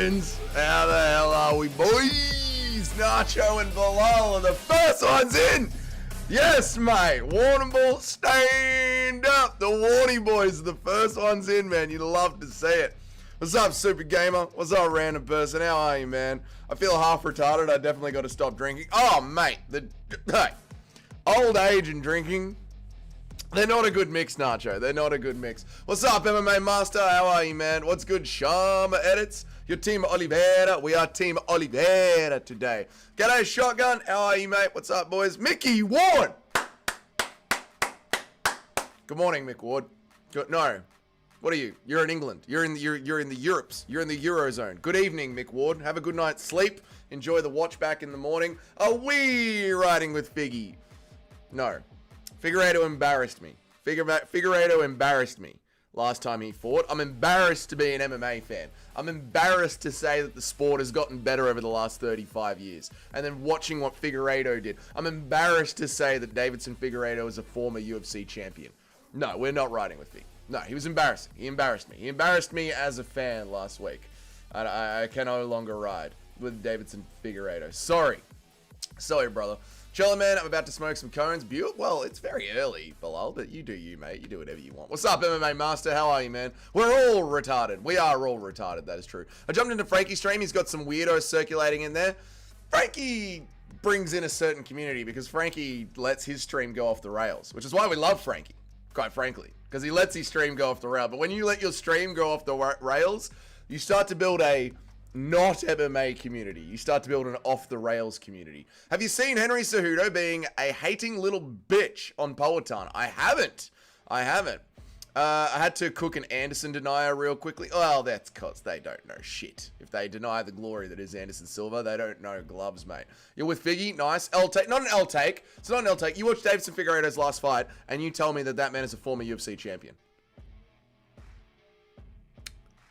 Legends. How the hell are we, boys? Nacho and Bilal are the first ones in. Yes, mate. Warrnambool, stand up. The Warnie boys are the first ones in, man. You'd love to see it. What's up, Super Gamer? What's up, random person? How are you, man? I feel half retarded. I definitely got to stop drinking. Oh, mate. Hey, old age and drinking, they're not a good mix, Nacho. They're not a good mix. What's up, MMA Master? How are you, man? What's good, Sharma Edits? Your team Oliveira. We are team Oliveira today. G'day, Shotgun. How are you, mate? What's up, boys? Mickey Ward. Good morning, Mick Ward. Good. No. What are you? You're in England. You're in the Europes. You're in the Eurozone. Good evening, Mick Ward. Have a good night's sleep. Enjoy the watch back in the morning. Are we riding with Figgy? No. Figueiredo embarrassed me. Figueiredo embarrassed me last time he fought. I'm embarrassed to be an MMA fan. I'm embarrassed to say that the sport has gotten better over the last 35 years. And then watching what Figueiredo did. I'm embarrassed to say that Deiveson Figueiredo is a former UFC champion. No, we're not riding with Fig. No, he was embarrassing. He embarrassed me. He embarrassed me as a fan last week. I can no longer ride with Deiveson Figueiredo. Sorry. Sorry, brother. Chiller, man, I'm about to smoke some cones. Well, it's very early, Bilal, but you do you, mate. You do whatever you want. What's up, MMA Master? How are you, man? We're all retarded. We are all retarded. That is true. I jumped into Frankie's stream. He's got some weirdos circulating in there. Frankie brings in a certain community because Frankie lets his stream go off the rails, which is why we love Frankie, quite frankly, because he lets his stream go off the rail. But when you let your stream go off the rails, you start to build a not MMA community. You start to build an off-the-rails community. Have you seen Henry Cejudo being a hating little bitch on Powhatan? I haven't. I had to cook an Anderson denier real quickly. Well, that's because they don't know shit. If they deny the glory that is Anderson Silva, they don't know gloves, mate. You're with Figgy? Nice. L-take. Not an L-take. It's not an L-take. You watched Deiveson Figueiredo's last fight, and you tell me that that man is a former UFC champion.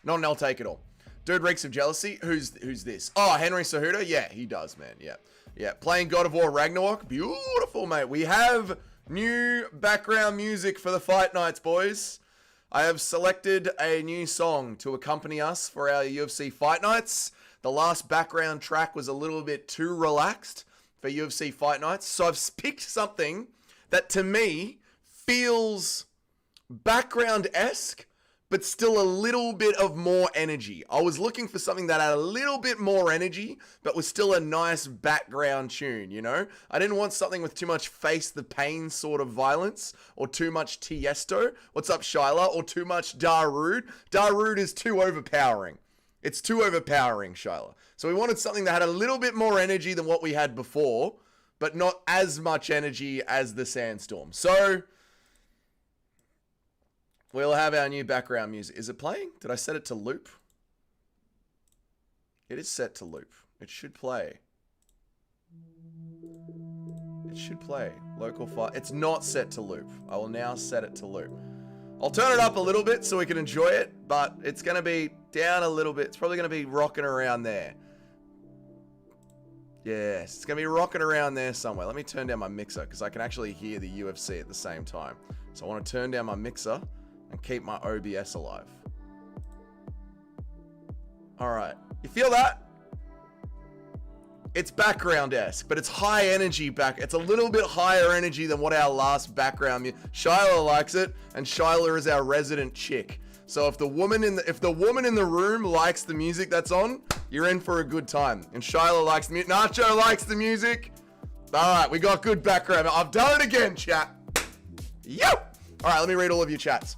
Not an L-take at all. Dude reeks of jealousy. Who's this? Oh, Henry Cejudo? Yeah, he does, man. Yeah. Playing God of War Ragnarok. Beautiful, mate. We have new background music for the fight nights, boys. I have selected a new song to accompany us for our UFC fight nights. The last background track was a little bit too relaxed for UFC fight nights. So I've picked something that to me feels background-esque, but still a little bit of more energy. I was looking for something that had a little bit more energy, but was still a nice background tune, you know? I didn't want something with too much face the pain sort of violence, or too much Tiesto. What's up, Shyla? Or too much Darude. Darude is too overpowering. It's too overpowering, Shyla. So we wanted something that had a little bit more energy than what we had before, but not as much energy as the Sandstorm. So we'll have our new background music. Is it playing? Did I set it to loop? It is set to loop. It should play. It should play. Local file. It's not set to loop. I will now set it to loop. I'll turn it up a little bit so we can enjoy it, but it's going to be down a little bit. It's probably going to be rocking around there. Yes, it's going to be rocking around there somewhere. Let me turn down my mixer because I can actually hear the UFC at the same time. So I want to turn down my mixer and keep my OBS alive. Alright. You feel that? It's background-esque, but it's high energy back. It's a little bit higher energy than what our last background. Shyla likes it, and Shyla is our resident chick. So if the woman in the room likes the music that's on, you're in for a good time. And Shyla likes the music. Nacho likes the music. Alright, we got good background. I've done it again, chat. Yo! Alright, let me read all of your chats.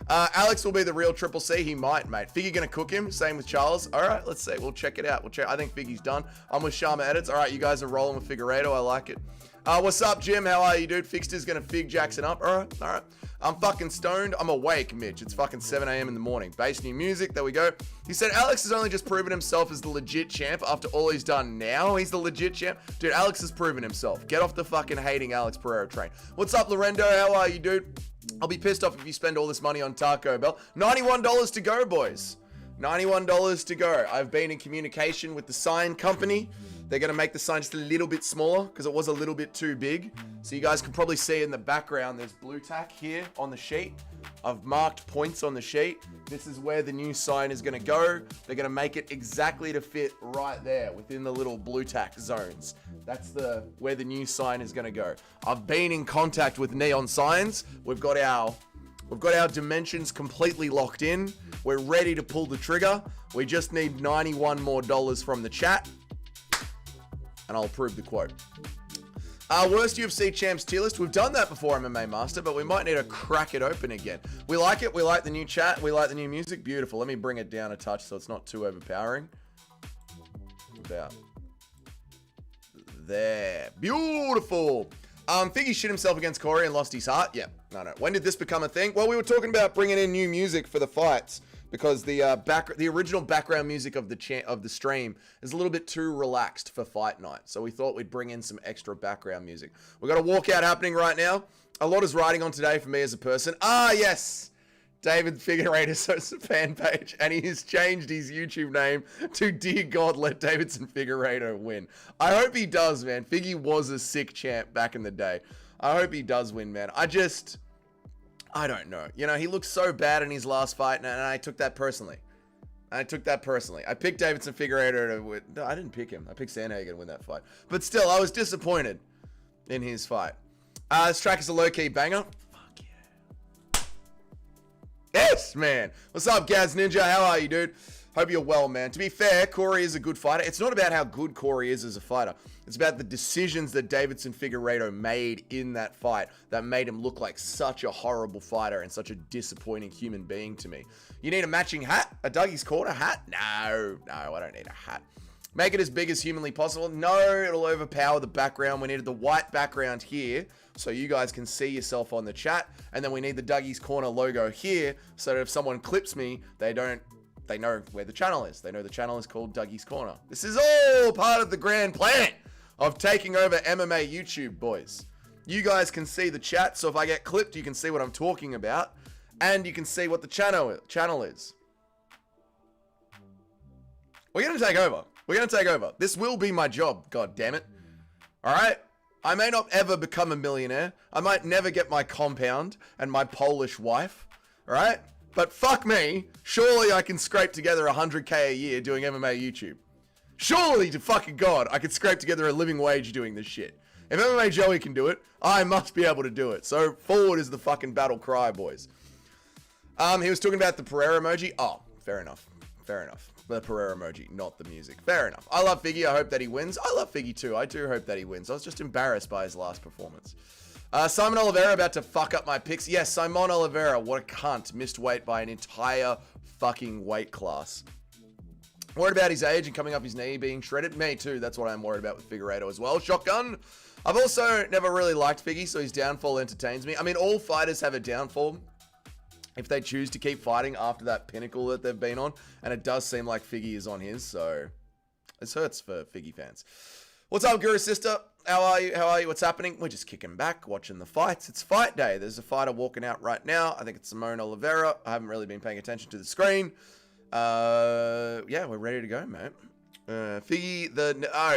Alex will be the real Triple C. He might, mate. Figgy gonna cook him. Same with Charles. Alright, let's see. We'll check it out. I think Figgy's done. I'm with Sharma Edits. Alright, you guys are rolling with Figueiredo. I like it. What's up, Jim? How are you, dude? Fixter's gonna Fig Jackson up. Alright. I'm fucking stoned. I'm awake, Mitch. It's fucking 7 a.m. in the morning. Bass new music. There we go. He said Alex has only just proven himself as the legit champ after all he's done now. He's the legit champ. Dude, Alex has proven himself. Get off the fucking hating Alex Pereira train. What's up, Lorenzo? How are you, dude? I'll be pissed off if you spend all this money on Taco Bell. $91 to go, boys. $91 to go. I've been in communication with the sign company They're going to make the sign just a little bit smaller because it was a little bit too big. So you guys can probably see in the background, there's blue tack here on the sheet. I've marked points on the sheet. This is where the new sign is going to go. They're going to make it exactly to fit right there within the little blue tack zones. That's where the new sign is going to go. I've been in contact with Neon Signs. We've got our dimensions completely locked in. We're ready to pull the trigger. We just need $91 more from the chat. And I'll approve the quote. Worst UFC champs tier list. We've done that before, MMA Master, but we might need to crack it open again. We like it. We like the new chat. We like the new music. Beautiful. Let me bring it down a touch so it's not too overpowering. About there. Beautiful. Figgy shit himself against Corey and lost his heart. Yeah. No. When did this become a thing? Well, we were talking about bringing in new music for the fights. Because the original background music of the stream is a little bit too relaxed for fight night. So we thought we'd bring in some extra background music. We've got a walkout happening right now. A lot is riding on today for me as a person. Yes! David Figueiredo hosts a fan page, and he has changed his YouTube name to Dear God, Let Deiveson Figueiredo Win. I hope he does, man. Figgy was a sick champ back in the day. I hope he does win, man. I don't know. You know, he looked so bad in his last fight, and I took that personally. I picked Deiveson Figueiredo to win. No, I didn't pick him. I picked Sandhagen to win that fight. But still, I was disappointed in his fight. This track is a low-key banger. Fuck yeah. Yes, man. What's up, Gaz Ninja? How are you, dude? Hope you're well, man. To be fair, Corey is a good fighter. It's not about how good Corey is as a fighter. It's about the decisions that Deiveson Figueiredo made in that fight that made him look like such a horrible fighter and such a disappointing human being to me. You need a matching hat? A Dougie's Corner hat? No, I don't need a hat. Make it as big as humanly possible. No, it'll overpower the background. We needed the white background here so you guys can see yourself on the chat. And then we need the Dougie's Corner logo here so that if someone clips me, they know where the channel is. They know the channel is called Dougie's Corner. This is all part of the grand plan of taking over MMA YouTube, boys. You guys can see the chat, so if I get clipped, you can see what I'm talking about, and you can see what the channel is. We're gonna take over. This will be my job, god damn it. Alright? I may not ever become a millionaire. I might never get my compound and my Polish wife. Alright? But fuck me, surely I can scrape together 100k a year doing MMA YouTube. Surely to fucking God, I could scrape together a living wage doing this shit. If MMA Joey can do it, I must be able to do it. So forward is the fucking battle cry, boys. He was talking about the Pereira emoji. Oh, fair enough. The Pereira emoji, not the music. Fair enough. I love Figgy. I hope that he wins. I love Figgy too. I do hope that he wins. I was just embarrassed by his last performance. Simon Oliveira about to fuck up my picks. Yes, Simon Oliveira, what a cunt. Missed weight by an entire fucking weight class. Worried about his age and coming up his knee being shredded? Me too. That's what I'm worried about with Figueiredo as well. Shotgun. I've also never really liked Figgy, so his downfall entertains me. I mean, all fighters have a downfall if they choose to keep fighting after that pinnacle that they've been on. And it does seem like Figgy is on his, so this hurts for Figgy fans. What's up, Guru Sister? How are you? What's happening? We're just kicking back, watching the fights. It's fight day. There's a fighter walking out right now. I think it's Simon Oliveira. I haven't really been paying attention to the screen. Yeah, we're ready to go, mate. Figgy,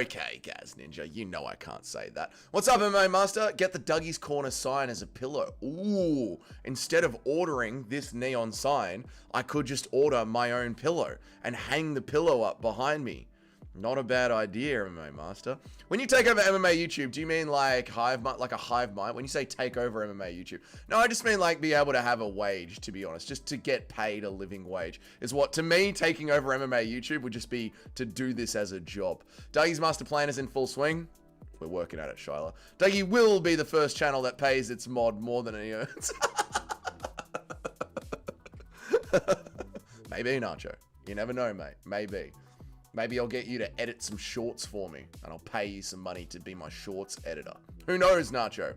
okay, Gaz Ninja, you know I can't say that. What's up, MMA Master? Get the Dougie's Corner sign as a pillow. Ooh, instead of ordering this neon sign, I could just order my own pillow and hang the pillow up behind me. Not a bad idea, MMA Master. When you take over MMA YouTube, do you mean like a hive mind? When you say take over MMA YouTube? No, I just mean like be able to have a wage, to be honest. Just to get paid a living wage is what, to me, taking over MMA YouTube would just be to do this as a job. Dougie's master plan is in full swing. We're working at it, Shyla. Dougie will be the first channel that pays its mod more than he earns. Maybe, Nacho. You never know, mate. Maybe. Maybe I'll get you to edit some shorts for me, and I'll pay you some money to be my shorts editor. Who knows, Nacho?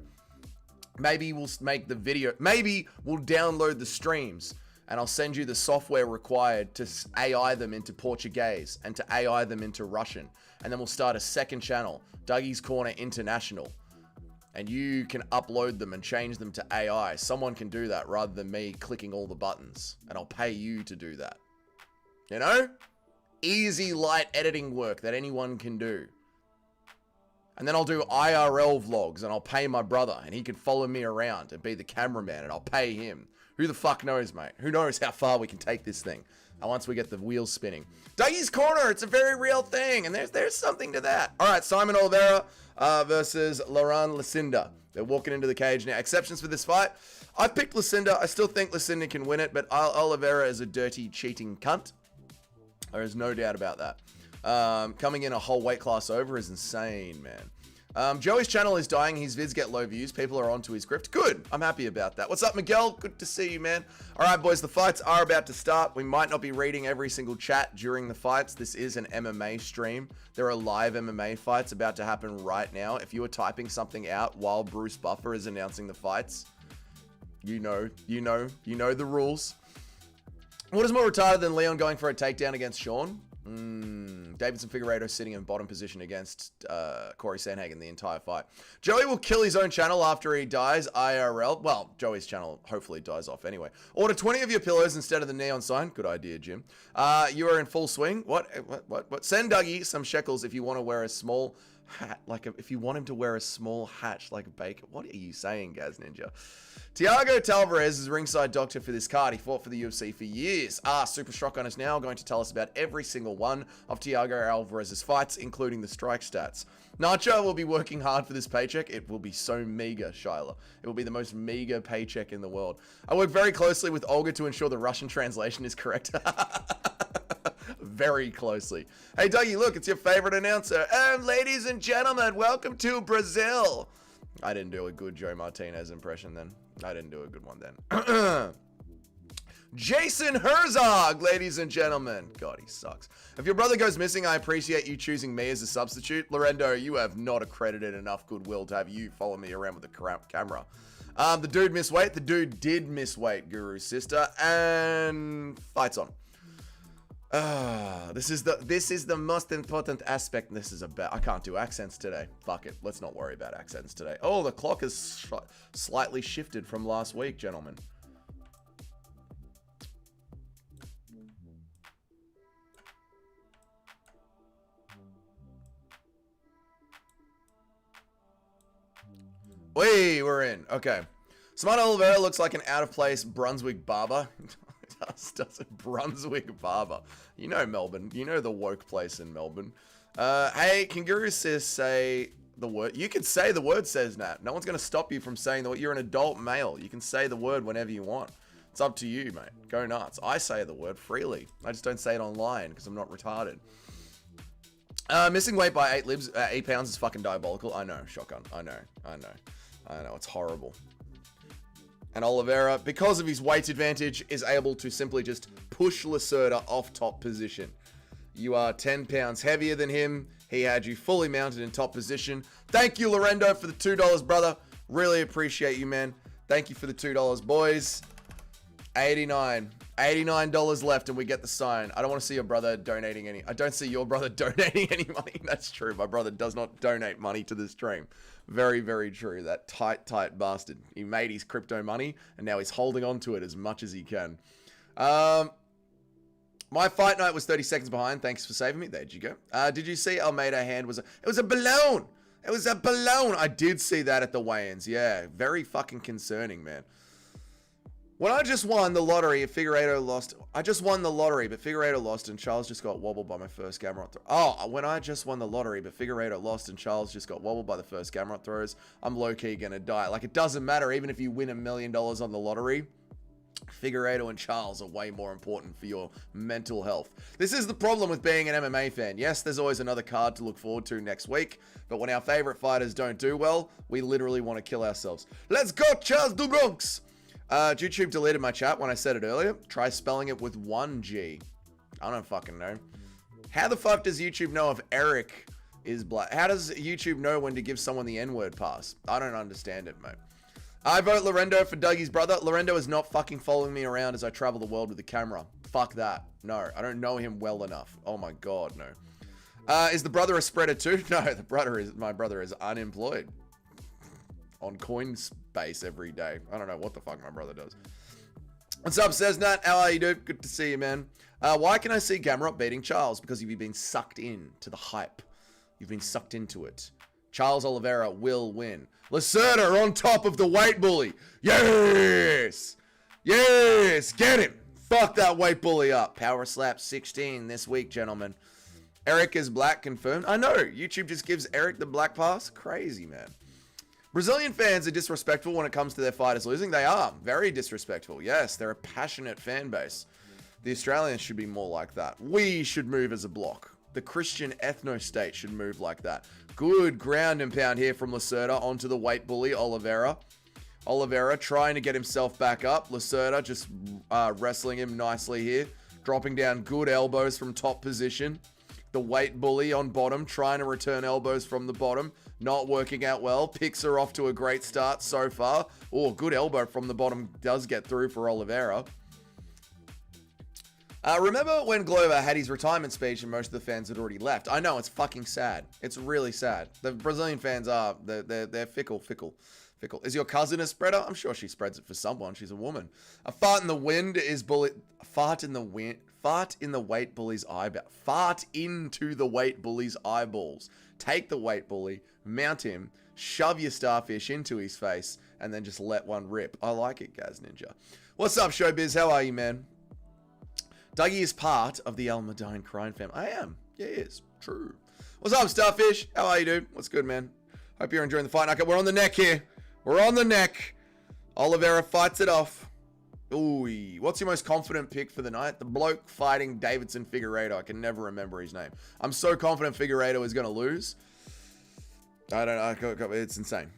Maybe we'll make the video. Maybe we'll download the streams, and I'll send you the software required to AI them into Portuguese and to AI them into Russian. And then we'll start a second channel, Dougie's Corner International. And you can upload them and change them to AI. Someone can do that rather than me clicking all the buttons. And I'll pay you to do that. You know? Easy, light editing work that anyone can do. And then I'll do IRL vlogs and I'll pay my brother and he can follow me around and be the cameraman and I'll pay him. Who the fuck knows, mate? Who knows how far we can take this thing once we get the wheels spinning. Dougie's Corner, it's a very real thing and there's something to that. All right, Simon Oliveira versus Laurent Lucinda. They're walking into the cage now. Exceptions for this fight. I picked Lucinda. I still think Lucinda can win it, but Oliveira is a dirty, cheating cunt. There is no doubt about that. Coming in a whole weight class over is insane, man. Joey's channel is dying. His vids get low views. People are onto his grift. Good. I'm happy about that. What's up, Miguel? Good to see you, man. All right, boys. The fights are about to start. We might not be reading every single chat during the fights. This is an MMA stream. There are live MMA fights about to happen right now. If you are typing something out while Bruce Buffer is announcing the fights, you know the rules. What is more retarded than Leon going for a takedown against Sean? Deiveson Figueiredo sitting in bottom position against Corey Sandhagen the entire fight. Joey will kill his own channel after he dies IRL. Well, Joey's channel hopefully dies off anyway. Order 20 of your pillows instead of the neon sign. Good idea, Jim. You are in full swing. What? Send Dougie some shekels if you want to wear a small hat, if you want him to wear a small hat like a baker. What are you saying, Gaz Ninja? Thiago Alvarez is ringside doctor for this card. He fought for the UFC for years. Super Shotgun is now going to tell us about every single one of Thiago Alvarez's fights, including the strike stats. Nacho will be working hard for this paycheck. It will be so meager, Shyla. It will be the most meager paycheck in the world. I work very closely with Olga to ensure the Russian translation is correct. Very closely. Hey, Dougie, look, it's your favorite announcer. Ladies and gentlemen, welcome to Brazil. I didn't do a good Joe Martinez impression then. I didn't do a good one then. Jason Herzog, ladies and gentlemen. God, he sucks. If your brother goes missing, I appreciate you choosing me as a substitute. Lorenzo, you have not accredited enough goodwill to have you follow me around with a camera. The dude missed weight. The dude did miss weight, Guru's sister. And fights on. This is the most important aspect. This is I can't do accents today. Fuck it. Let's not worry about accents today. Oh, the clock is slightly shifted from last week, gentlemen. We're in. Okay. Smart Oliveira looks like an out-of-place Brunswick barber. Does it? Brunswick barber. You know Melbourne. You know the woke place in Melbourne. Hey, can Guru Sis say the word? You can say the word, says Nat. No one's going to stop you from saying the word. You're an adult male. You can say the word whenever you want. It's up to you, mate. Go nuts. I say the word freely. I just don't say it online because I'm not retarded. Missing weight by 8 pounds is fucking diabolical. I know, Shotgun. I know. It's horrible. And Oliveira, because of his weight advantage, is able to simply just push Lacerda off top position. You are 10 pounds heavier than him. He had you fully mounted in top position. Thank you, Lorendo, for the $2, brother. Really appreciate you, man. Thank you for the $2, boys. $89 left and we get the sign. I don't want to see your brother donating any. I don't see your brother donating any money. That's true. My brother does not donate money to the stream. Very, very true. That tight bastard. He made his crypto money and now he's holding on to it as much as he can. My fight night was 30 seconds behind. Thanks for saving me. There you go. Did you see Almeida hand was it was a balloon. It was a balloon. I did see that at the weigh-ins. Yeah, very fucking concerning, man. When I just won the lottery, Figueiredo lost. I just won the lottery, but Figueiredo lost, and Charles just got wobbled by my first Gamrot throw. Oh, when I just won the lottery, but Figueiredo lost, and Charles just got wobbled by the first Gamrot throws, I'm low-key gonna die. Like, it doesn't matter, even if you win $1 million on the lottery, Figueiredo and Charles are way more important for your mental health. This is the problem with being an MMA fan. Yes, there's always another card to look forward to next week, but when our favorite fighters don't do well, we literally want to kill ourselves. Let's go, Charles du Bronx! YouTube deleted my chat when I said it earlier. Try spelling it with 1 G. I don't fucking know. How the fuck does YouTube know if Eric is black? How does YouTube know when to give someone the N-word pass? I don't understand it, mate. I vote Lorendo for Dougie's brother. Lorendo is not fucking following me around as I travel the world with a camera. Fuck that. No, I don't know him well enough. Oh my god, no. Is the brother a spreader too? No, my brother is unemployed. On Coinspace every day. I don't know what the fuck my brother does. What's up, says Nat? How are you, dude? Good to see you, man. Why can I see Gamrot beating Charles? Because you've been sucked in to the hype. You've been sucked into it. Charles Oliveira will win. Lacerda on top of the weight bully. Yes! Yes! Get him! Fuck that weight bully up. Power slap 16 this week, gentlemen. Eric is black confirmed. I know. YouTube just gives Eric the black pass. Crazy, man. Brazilian fans are disrespectful when it comes to their fighters losing. They are. Very disrespectful. Yes, they're a passionate fan base. The Australians should be more like that. We should move as a block. The Christian ethno-state should move like that. Good ground and pound here from Lacerda onto the weight bully, Oliveira. Oliveira trying to get himself back up. Lacerda just wrestling him nicely here. Dropping down good elbows from top position. The weight bully on bottom, trying to return elbows from the bottom. Not working out well. Picks her off to a great start so far. Oh, good elbow from the bottom does get through for Oliveira. Remember when Glover had his retirement speech and most of the fans had already left? I know, it's fucking sad. It's really sad. The Brazilian fans are, they're fickle. Is your cousin a spreader? I'm sure she spreads it for someone. She's a woman. A fart in the wind is bully. Fart in the weight bully's eyeball. Fart into the weight bully's eyeballs. Take the weight bully, mount him, shove your starfish into his face, and then just let one rip. I like it, Gaz Ninja. What's up, Showbiz? How are you, man? Dougie is part of the Almadine crime family. I am. Yeah, he is. True. What's up, Starfish? How are you, dude? What's good, man? Hope you're enjoying the fight. Okay, we're on the neck here. We're on the neck. Oliveira fights it off. Ooh, what's your most confident pick for the night? The bloke fighting Deiveson Figueiredo. I can never remember his name. I'm so confident Figueiredo is going to lose. I don't know. It's insane.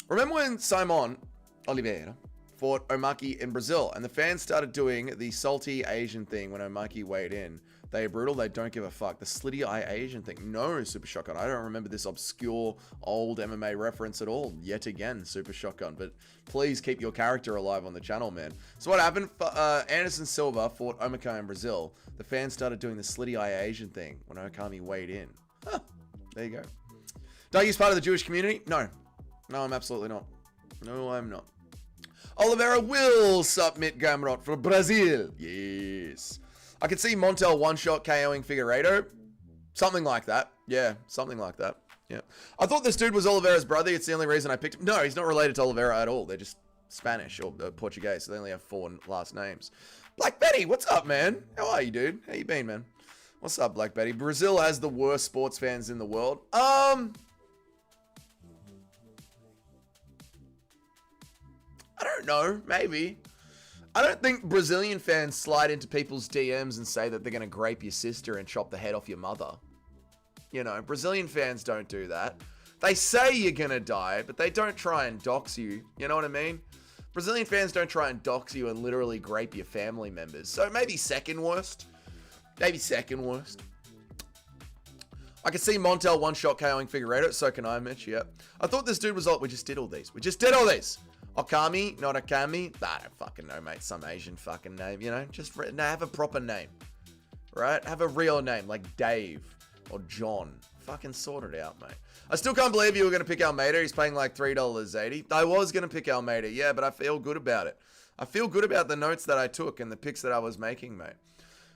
Remember when Simon Oliveira fought Omaki in Brazil and the fans started doing the salty Asian thing when Omaki weighed in? They are brutal. They don't give a fuck. The slitty eye Asian thing. No, Super Shotgun. I don't remember this obscure old MMA reference at all. Yet again, Super Shotgun. But please keep your character alive on the channel, man. So what happened? Anderson Silva fought Omaka in Brazil. The fans started doing the slitty eye Asian thing when Okami weighed in. Huh. There you go. Dougie's part of the Jewish community? No. No, I'm absolutely not. No, I'm not. Oliveira will submit Gamrot for Brazil. Yes. I could see Montel one-shot KOing Figueiredo. Something like that. Yeah, something like that. Yeah. I thought this dude was Oliveira's brother. It's the only reason I picked him. No, he's not related to Oliveira at all. They're just Spanish or Portuguese, so they only have 4 last names. Black Betty, what's up, man? How are you, dude? How you been, man? What's up, Black Betty? Brazil has the worst sports fans in the world. I don't know. Maybe. I don't think Brazilian fans slide into people's DMs and say that they're going to grape your sister and chop the head off your mother. You know, Brazilian fans don't do that. They say you're going to die, but they don't try and dox you. You know what I mean? Brazilian fans don't try and dox you and literally grape your family members. So maybe second worst. Maybe second worst. I can see Montel one-shot KOing Figueiredo. So can I, Mitch. Yep. I thought this dude was like, we just did all these. Okami, not Okami. I don't fucking know, mate. Some Asian fucking name, you know? Just have a proper name, right? Have a real name, like Dave or John. Fucking sort it out, mate. I still can't believe you were going to pick Almeida. He's paying like $3.80. I was going to pick Almeida, yeah, but I feel good about it. I feel good about the notes that I took and the picks that I was making, mate.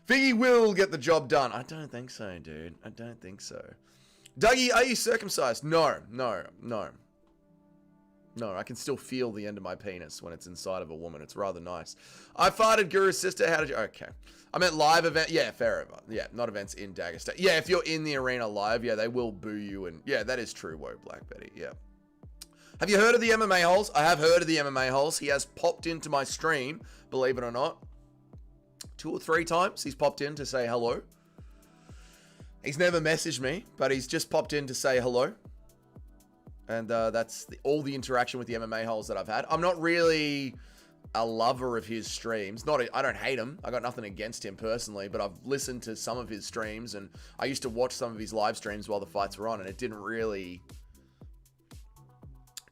Figgy will get the job done. I don't think so, dude. I don't think so. Dougie, are you circumcised? No. No, I can still feel the end of my penis when it's inside of a woman. It's rather nice. I farted Guru's sister. How did you... Okay. I meant live event. Yeah, fair enough. Yeah, not events in Dagestan. Yeah, if you're in the arena live, yeah, they will boo you. And yeah, that is true, whoa, Black Betty. Yeah. Have you heard of the MMA holes? I have heard of the MMA holes. He has popped into my stream, believe it or not. 2 or 3 times he's popped in to say hello. He's never messaged me, but he's just popped in to say hello. And that's all the interaction with the MMA holes that I've had. I'm not really a lover of his streams. I don't hate him. I got nothing against him personally, but I've listened to some of his streams, and I used to watch some of his live streams while the fights were on, and it didn't really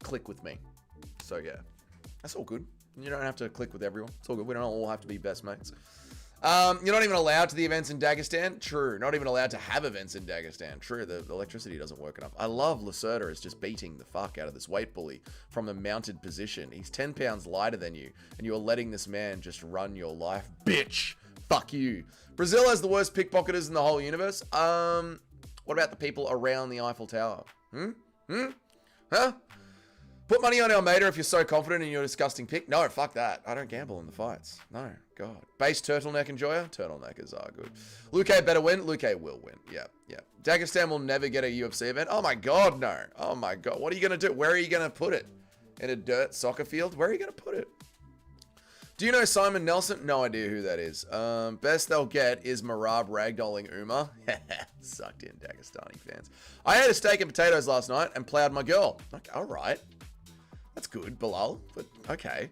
click with me. So yeah, that's all good. You don't have to click with everyone. It's all good. We don't all have to be best mates. You're not even allowed to the events in Dagestan? True. Not even allowed to have events in Dagestan. True, the electricity doesn't work enough. I love Lacerda is just beating the fuck out of this weight bully from a mounted position. He's 10 pounds lighter than you, and you're letting this man just run your life. Bitch! Fuck you. Brazil has the worst pickpocketers in the whole universe. What about the people around the Eiffel Tower? Huh? Put money on Almeida if you're so confident in your disgusting pick. No, fuck that. I don't gamble in the fights. No, God. Base turtleneck enjoyer? Turtleneckers are good. Luque better win? Luque will win. Yeah. Dagestan will never get a UFC event. Oh my God, no. Oh my God. What are you going to do? Where are you going to put it? In a dirt soccer field? Where are you going to put it? Do you know Simon Nelson? No idea who that is. Best they'll get is Marab ragdolling Uma. Sucked in, Dagestani fans. I had a steak and potatoes last night and plowed my girl. Okay, all right. That's good, Bilal. But okay.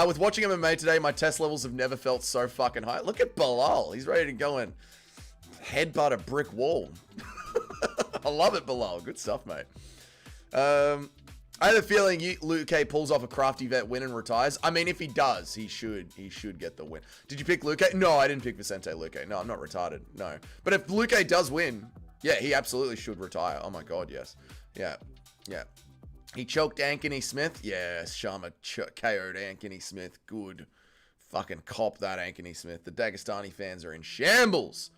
With watching MMA today, my test levels have never felt so fucking high. Look at Bilal. He's ready to go and headbutt a brick wall. I love it, Bilal. Good stuff, mate. I have a feeling Luque pulls off a crafty vet win and retires. I mean, if he does, he should get the win. Did you pick Luque? No, I didn't pick Vicente Luque. No, I'm not retarded. No. But if Luque does win, yeah, he absolutely should retire. Oh my God, yes. Yeah. He choked Ankeny Smith. Yes, Sharma KO'd Ankeny Smith. Good. Fucking cop that, Ankeny Smith. The Dagestani fans are in shambles.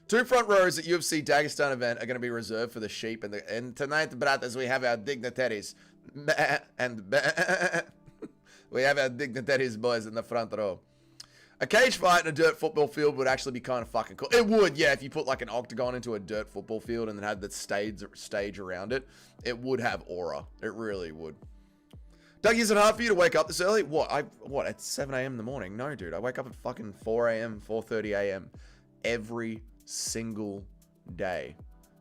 2 front rows at UFC Dagestan event are going to be reserved for the sheep. And tonight, brothers, we have our dignitaries. And we have our dignitaries, boys, in the front row. A cage fight in a dirt football field would actually be kind of fucking cool. It would, yeah, if you put like an octagon into a dirt football field and then had the stage around it. It would have aura. It really would. Doug, is it hard for you to wake up this early? What, at 7 a.m. in the morning? No, dude. I wake up at fucking 4 a.m., 4:30 a.m. every single day,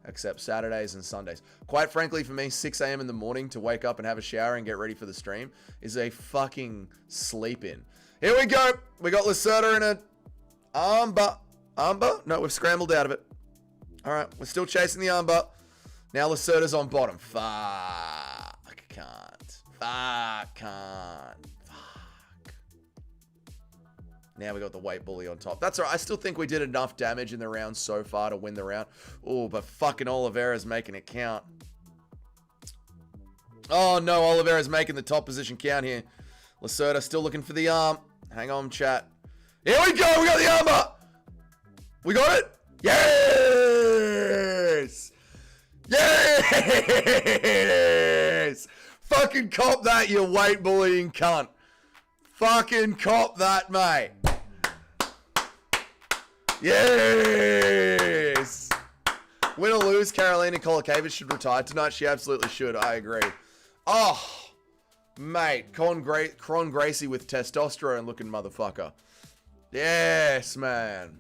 except Saturdays and Sundays. Quite frankly, for me, 6 a.m. in the morning to wake up and have a shower and get ready for the stream is a fucking sleep in. Here we go. We got Lacerda in a armbar. Armbar? No, we've scrambled out of it. All right, we're still chasing the armbar. Now Lacerda's on bottom. Fuck. Can't. Now we got the weight bully on top. That's all right. I still think we did enough damage in the round so far to win the round. Oh, but fucking Oliveira's making it count. Oh, no. Oliveira's making the top position count here. Lacerda still looking for the arm. Hang on, chat. Here we go. We got the armor. We got it. Yes. Yes. Fucking cop that, you weight bullying cunt. Fucking cop that, mate. Yes. Win or lose, Carolina Kolakavich should retire tonight. She absolutely should. I agree. Oh, mate. Con Gracie with testosterone looking motherfucker. Yes, man.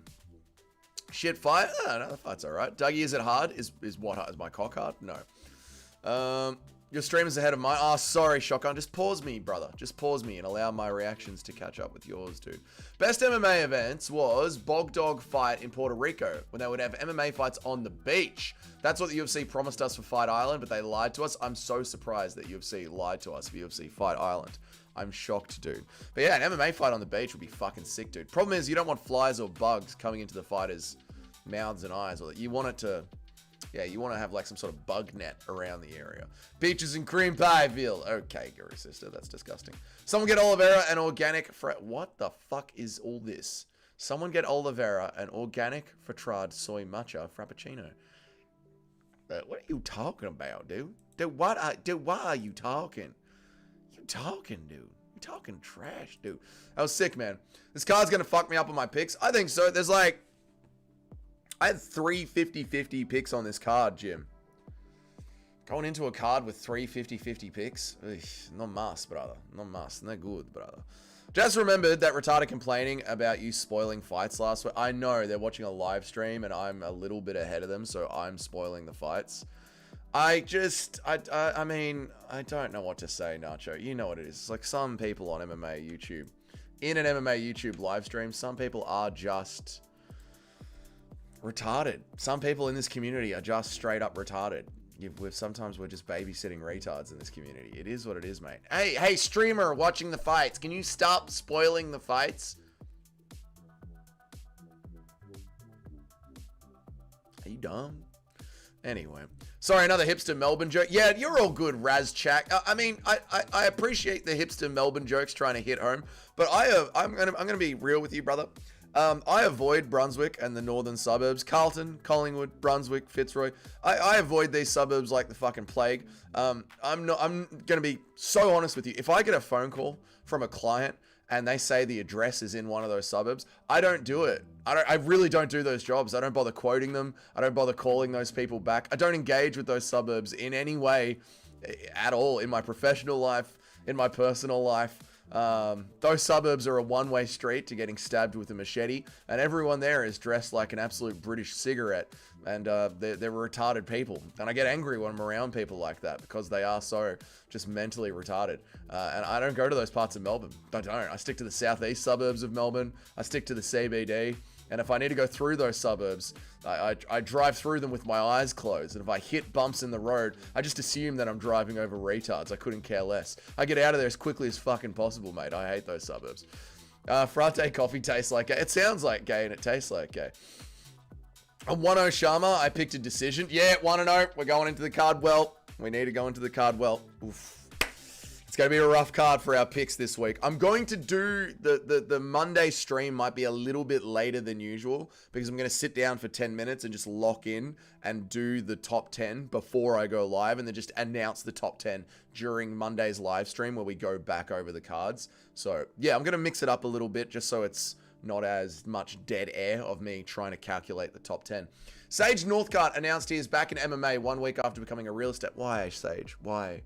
Shit fight? Oh, no, the fight's alright. Dougie, is it hard? Is what hard? Is my cock hard? No. Your stream is ahead of mine. Oh, sorry, Shotgun. Just pause me, brother. Just pause me and allow my reactions to catch up with yours, dude. Best MMA events was Bog Dog fight in Puerto Rico when they would have MMA fights on the beach. That's what the UFC promised us for Fight Island, but they lied to us. I'm so surprised that UFC lied to us for UFC Fight Island. I'm shocked, dude. But yeah, an MMA fight on the beach would be fucking sick, dude. Problem is, you don't want flies or bugs coming into the fighters' mouths and eyes. Or you want it to... Yeah, you want to have like some sort of bug net around the area. Peaches and cream pieville. Okay, Guru sister, that's disgusting. Someone get Oliveira an organic... What the fuck is all this? Someone get Oliveira an organic Fatrad soy matcha frappuccino. What are you talking about, dude? Dude, why are you talking? You talking, dude? You talking trash, dude? I was sick, man. This card's gonna fuck me up on my picks. I think so. There's like... I had 3 50-50 picks on this card, Jim. Going into a card with 3 50-50 picks? Ugh, no mas, brother. No mas. No good, brother. Just remembered that retarded complaining about you spoiling fights last week. I know they're watching a live stream and I'm a little bit ahead of them, so I'm spoiling the fights. I mean, I don't know what to say, Nacho. You know what it is. It's like some people on MMA YouTube. In an MMA YouTube live stream, some people are just... retarded. Some people in this community are just straight up retarded. Sometimes we're just babysitting retards in this community. It is what it is, mate. Hey, streamer watching the fights. Can you stop spoiling the fights? Are you dumb? Anyway. Sorry, another hipster Melbourne joke. Yeah, you're all good, Razchak. I mean, I appreciate the hipster Melbourne jokes trying to hit home, but I'm gonna be real with you, brother. I avoid Brunswick and the northern suburbs. Carlton, Collingwood, Brunswick, Fitzroy. I avoid these suburbs like the fucking plague. I'm gonna be so honest with you. If I get a phone call from a client and they say the address is in one of those suburbs, I don't do it. I really don't do those jobs. I don't bother quoting them. I don't bother calling those people back. I don't engage with those suburbs in any way at all in my professional life, in my personal life. Those suburbs are a one-way street to getting stabbed with a machete, and everyone there is dressed like an absolute British cigarette, and they're retarded people. And I get angry when I'm around people like that because they are so just mentally retarded. And I don't go to those parts of Melbourne. I don't. I stick to the southeast suburbs of Melbourne. I stick to the CBD. And if I need to go through those suburbs, I drive through them with my eyes closed. And if I hit bumps in the road, I just assume that I'm driving over retards. I couldn't care less. I get out of there as quickly as fucking possible, mate. I hate those suburbs. Frate coffee tastes like gay. It sounds like gay and it tastes like gay. A 1-0 Sharma, I picked a decision. Yeah, 1-0. We're going into the card well. We need to go into the card well. Oof. It's going to be a rough card for our picks this week. I'm going to do the Monday stream might be a little bit later than usual because I'm going to sit down for 10 minutes and just lock in and do the top 10 before I go live and then just announce the top 10 during Monday's live stream where we go back over the cards. So yeah, I'm going to mix it up a little bit just so it's not as much dead air of me trying to calculate the top 10. Sage Northcott announced he is back in MMA 1 week after becoming a real estate. Why, Sage? Why?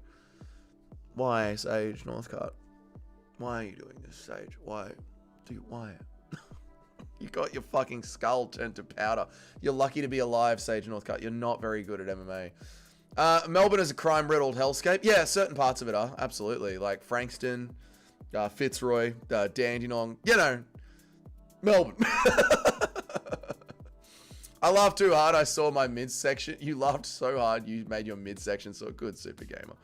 Why, Sage Northcott? Why are you doing this, Sage? Why? Why? You got your fucking skull turned to powder. You're lucky to be alive, Sage Northcott. You're not very good at MMA. Melbourne is a crime-riddled hellscape. Yeah, certain parts of it are. Absolutely. Like Frankston, Fitzroy, Dandenong. You know, Melbourne. I laughed too hard. I saw my midsection. You laughed so hard. You made your midsection so good, Super Gamer.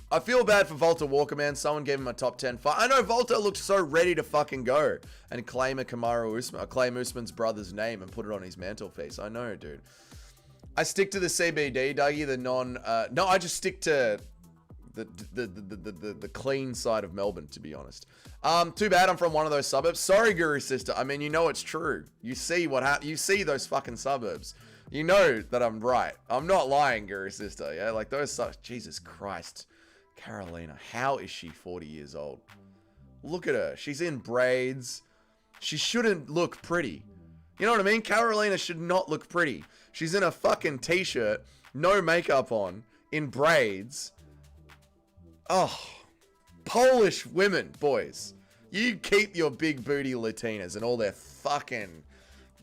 I feel bad for Volta Walker, man. Someone gave him a top 10 fight. I know Volta looked so ready to fucking go and claim claim Usman's brother's name and put it on his mantelpiece. I know, dude. I stick to the CBD, Dougie, no, I just stick to the clean side of Melbourne, to be honest. Too bad I'm from one of those suburbs. Sorry, Guru Sister. I mean, you know it's true. You see you see those fucking suburbs. You know that I'm right. I'm not lying, Guru Sister. Yeah, like those Jesus Christ. Carolina, how is she 40 years old? Look at her. She's in braids. She shouldn't look pretty. You know what I mean? Carolina should not look pretty. She's in a fucking t-shirt, no makeup on, in braids. Oh, Polish women, boys. You keep your big booty Latinas and all their fucking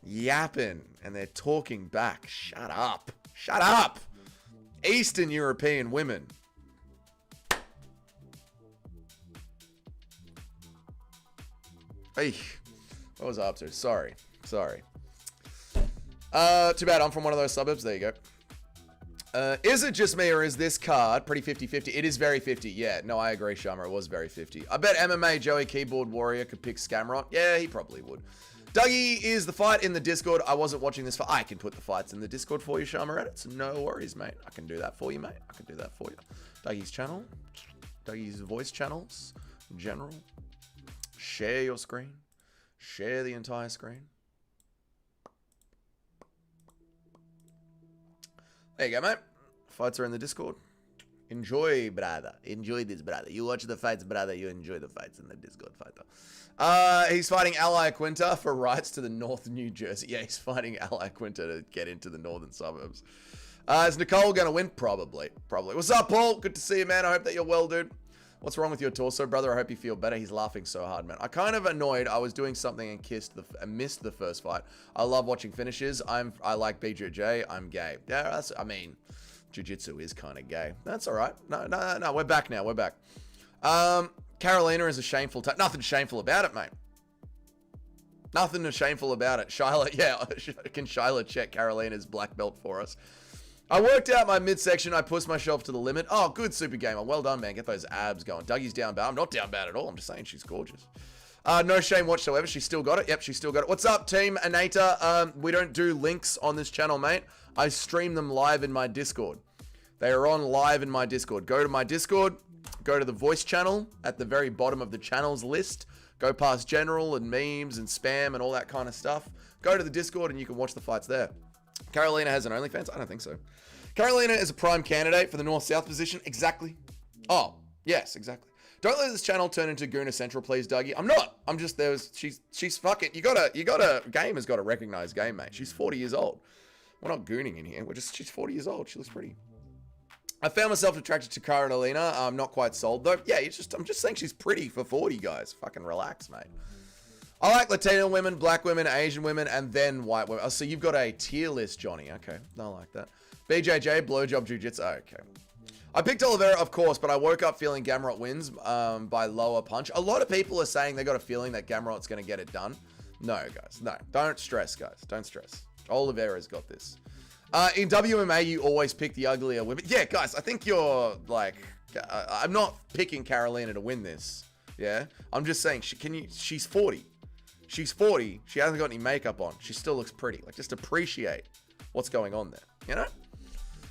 yapping and they're talking back. Shut up. Shut up. Eastern European women. Hey, what was I up to? Sorry. Too bad I'm from one of those suburbs. There you go. Is it just me or is this card pretty 50-50? It is very 50. Yeah, no, I agree, Sharma. It was very 50. I bet MMA Joey Keyboard Warrior could pick Gamrot. Yeah, he probably would. Dougie, is the fight in the Discord? I wasn't watching this fight. I can put the fights in the Discord for you, Sharma Reddits. No worries, mate. I can do that for you, mate. I can do that for you. Dougie's channel. Dougie's voice channels. In general. Share your screen. Share the entire screen. There you go, mate. Fights are in the Discord. Enjoy, brother. Enjoy this, brother. You watch the fights, brother. You enjoy the fights in the Discord, fighter. He's fighting Ally Quinta for rights to the North New Jersey. Yeah, he's fighting Ally Quinta to get into the northern suburbs. Is Nicole going to win? Probably. What's up, Paul? Good to see you, man. I hope that you're well, dude. What's wrong with your torso, brother? I hope you feel better. He's laughing so hard, man. I kind of annoyed. I was doing something and missed the first fight. I love watching finishes. I like BJJ. I'm gay. Yeah, jiu-jitsu is kind of gay. That's all right. No. We're back now. We're back. Carolina is a shameful. Nothing shameful about it, mate. Nothing shameful about it. Shyla, yeah. Can Shyla check Carolina's black belt for us? I worked out my midsection. I pushed myself to the limit. Oh, good, Super Gamer. Well done, man. Get those abs going. Dougie's down bad. I'm not down bad at all. I'm just saying she's gorgeous. No shame whatsoever. She still got it. Yep, she still got it. What's up, team? Anata. We don't do links on this channel, mate. I stream them live in my Discord. They are on live in my Discord. Go to my Discord. go to the voice channel at the very bottom of the channels list. Go past general and memes and spam and all that kind of stuff. Go to the Discord and you can watch the fights there. Carolina has an OnlyFans? I don't think so. Carolina is a prime candidate for the North-South position. Exactly. Oh, yes, exactly. Don't let this channel turn into Gooner Central, please, Dougie. I'm not. I'm just, she's fucking, game has got to recognize game, mate. She's 40 years old. We're not gooning in here. She's 40 years old. She looks pretty. I found myself attracted to Carolina. I'm not quite sold, though. Yeah, I'm just saying she's pretty for 40, guys. Fucking relax, mate. I like Latino women, black women, Asian women, and then white women. Oh, so you've got a tier list, Johnny. Okay, I like that. BJJ, blowjob jiu-jitsu. Okay. I picked Oliveira, of course, but I woke up feeling Gamrot wins by lower punch. A lot of people are saying they got a feeling that Gamrot's going to get it done. No, guys. No. Don't stress, guys. Don't stress. Oliveira's got this. In WMA, you always pick the uglier women. Yeah, guys, I think you're, like... I'm not picking Carolina to win this. Yeah? I'm just saying, she's 40. She's 40. She hasn't got any makeup on. She still looks pretty. Like, just appreciate what's going on there. You know?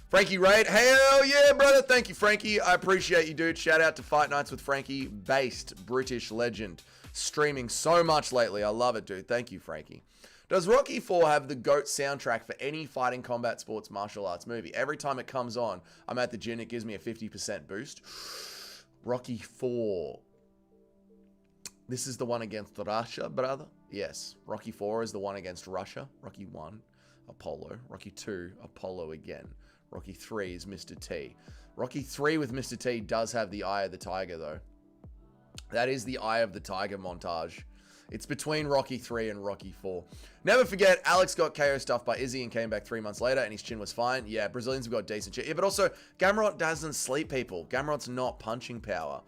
Frankie Raid. Hell yeah, brother. Thank you, Frankie. I appreciate you, dude. Shout out to Fight Nights with Frankie. Based British legend. Streaming so much lately. I love it, dude. Thank you, Frankie. Does Rocky 4 have the GOAT soundtrack for any fighting, combat, sports, martial arts movie? Every time it comes on, I'm at the gym. It gives me a 50% boost. Rocky 4. This is the one against Russia, brother. Yes. Rocky 4 is the one against Russia. Rocky 1, Apollo. Rocky 2, Apollo again. Rocky 3 is Mr. T. Rocky 3 with Mr. T does have the Eye of the Tiger, though. That is the Eye of the Tiger montage. It's between Rocky 3 and Rocky 4. Never forget, Alex got KO stuffed by Izzy and came back 3 months later, and his chin was fine. Yeah, Brazilians have got decent shit. Yeah, but also, Gamrot doesn't sleep people. Gamrot's not punching power.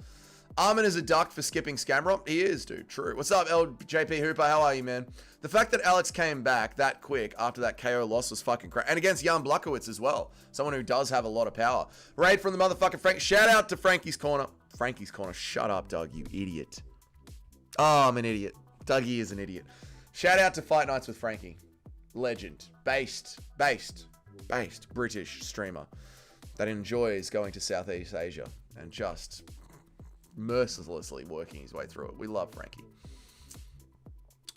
Armin is a duck for skipping Scamrot. He is, dude. True. What's up, LJP Hooper? How are you, man? The fact that Alex came back that quick after that KO loss was fucking crazy. And against Jan Blachowicz as well. Someone who does have a lot of power. Raid from the motherfucking Frank. Shout out to Frankie's Corner. Frankie's Corner. Shut up, Doug, you idiot. Oh, I'm an idiot. Dougie is an idiot. Shout out to Fight Nights with Frankie. Legend. Based British streamer that enjoys going to Southeast Asia and just mercilessly working his way through it. We love Frankie.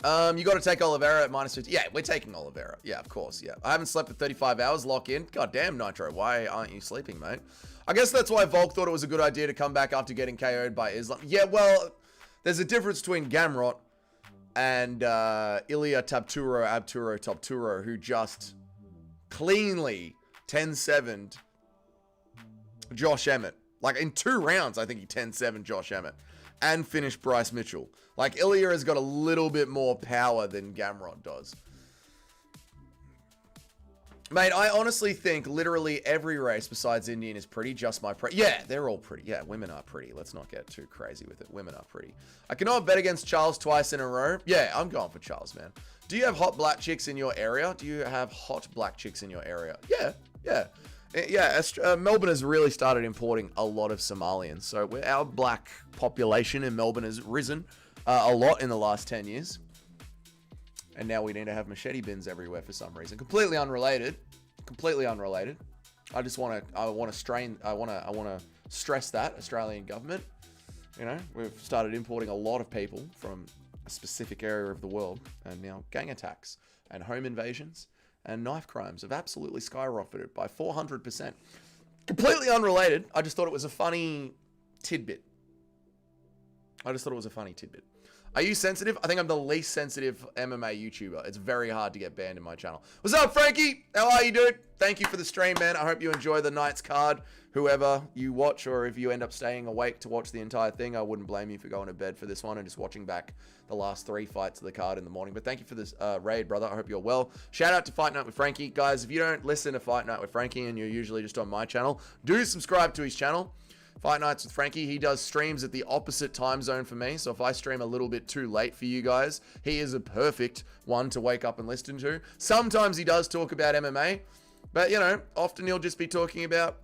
You got to take Oliveira at -50. Yeah, we're taking Oliveira. Yeah, of course. Yeah. I haven't slept for 35 hours. Lock in. God damn, Nitro. Why aren't you sleeping, mate? I guess that's why Volk thought it was a good idea to come back after getting KO'd by Islam. Yeah, well, there's a difference between Gamrot and Ilya Topturo, who just cleanly 10-7'd Josh Emmett. Like, in 2 rounds, I think he 10-7 Josh Emmett. And finished Bryce Mitchell. Like, Ilya has got a little bit more power than Gamrot does. Mate, I honestly think literally every race besides Indian is pretty. Just my yeah, they're all pretty. Yeah, women are pretty. Let's not get too crazy with it. Women are pretty. I cannot bet against Charles twice in a row. Yeah, I'm going for Charles, man. Do you have hot black chicks in your area? Do you have hot black chicks in your area? Yeah, yeah. Yeah, Melbourne has really started importing a lot of Somalians. So our black population in Melbourne has risen a lot in the last 10 years. And now we need to have machete bins everywhere for some reason. Completely unrelated. Completely unrelated. I want to stress that, Australian government. You know, we've started importing a lot of people from a specific area of the world. And now gang attacks and home invasions and knife crimes have absolutely skyrocketed by 400%. Completely unrelated. I just thought it was a funny tidbit. Are you sensitive? I think I'm the least sensitive MMA YouTuber. It's very hard to get banned in my channel. What's up, Frankie? How are you, dude? Thank you for the stream, man. I hope you enjoy the night's card. Whoever you watch, or if you end up staying awake to watch the entire thing, I wouldn't blame you for going to bed for this one and just watching back the last 3 fights of the card in the morning. But thank you for this raid, brother. I hope you're well. Shout out to Fight Night with Frankie. Guys, if you don't listen to Fight Night with Frankie and you're usually just on my channel, do subscribe to his channel. Fight Nights with Frankie. He does streams at the opposite time zone for me. So if I stream a little bit too late for you guys, he is a perfect one to wake up and listen to. Sometimes he does talk about MMA, but you know, often he'll just be talking about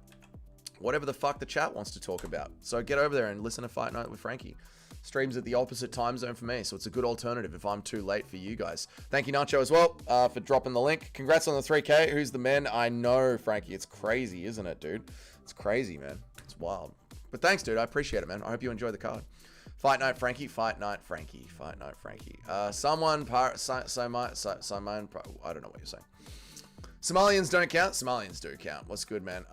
whatever the fuck the chat wants to talk about. So get over there and listen to Fight Night with Frankie. Streams at the opposite time zone for me, so it's a good alternative if I'm too late for you guys. Thank you, Nacho, as well, for dropping the link. Congrats on the 3K. Who's the man? I know, Frankie. It's crazy, isn't it, dude? It's crazy, man. It's wild. But thanks, dude. I appreciate it, man. I hope you enjoy the card. Fight night, Frankie. Fight night, Frankie. Fight night, Frankie. I don't know what you're saying. Somalians don't count. Somalians do count. What's good, man?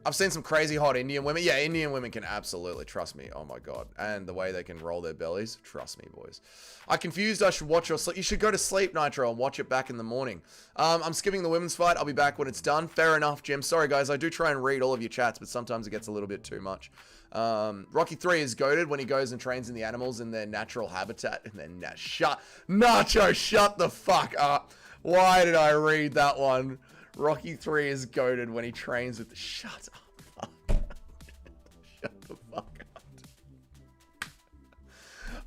I've seen some crazy hot Indian women. Yeah, Indian women can absolutely, trust me. Oh my God. And the way they can roll their bellies. Trust me, boys. I confused. I should watch or sleep. You should go to sleep, Nitro, and watch it back in the morning. I'm skipping the women's fight. I'll be back when it's done. Fair enough, Jim. Sorry, guys. I do try and read all of your chats, but sometimes it gets a little bit too much. Rocky 3 is goated when he goes and trains in the animals in their natural habitat. And then, Nacho, shut the fuck up. Why did I read that one? Rocky 3 is goated when he trains with the... Shut up. Shut the fuck up.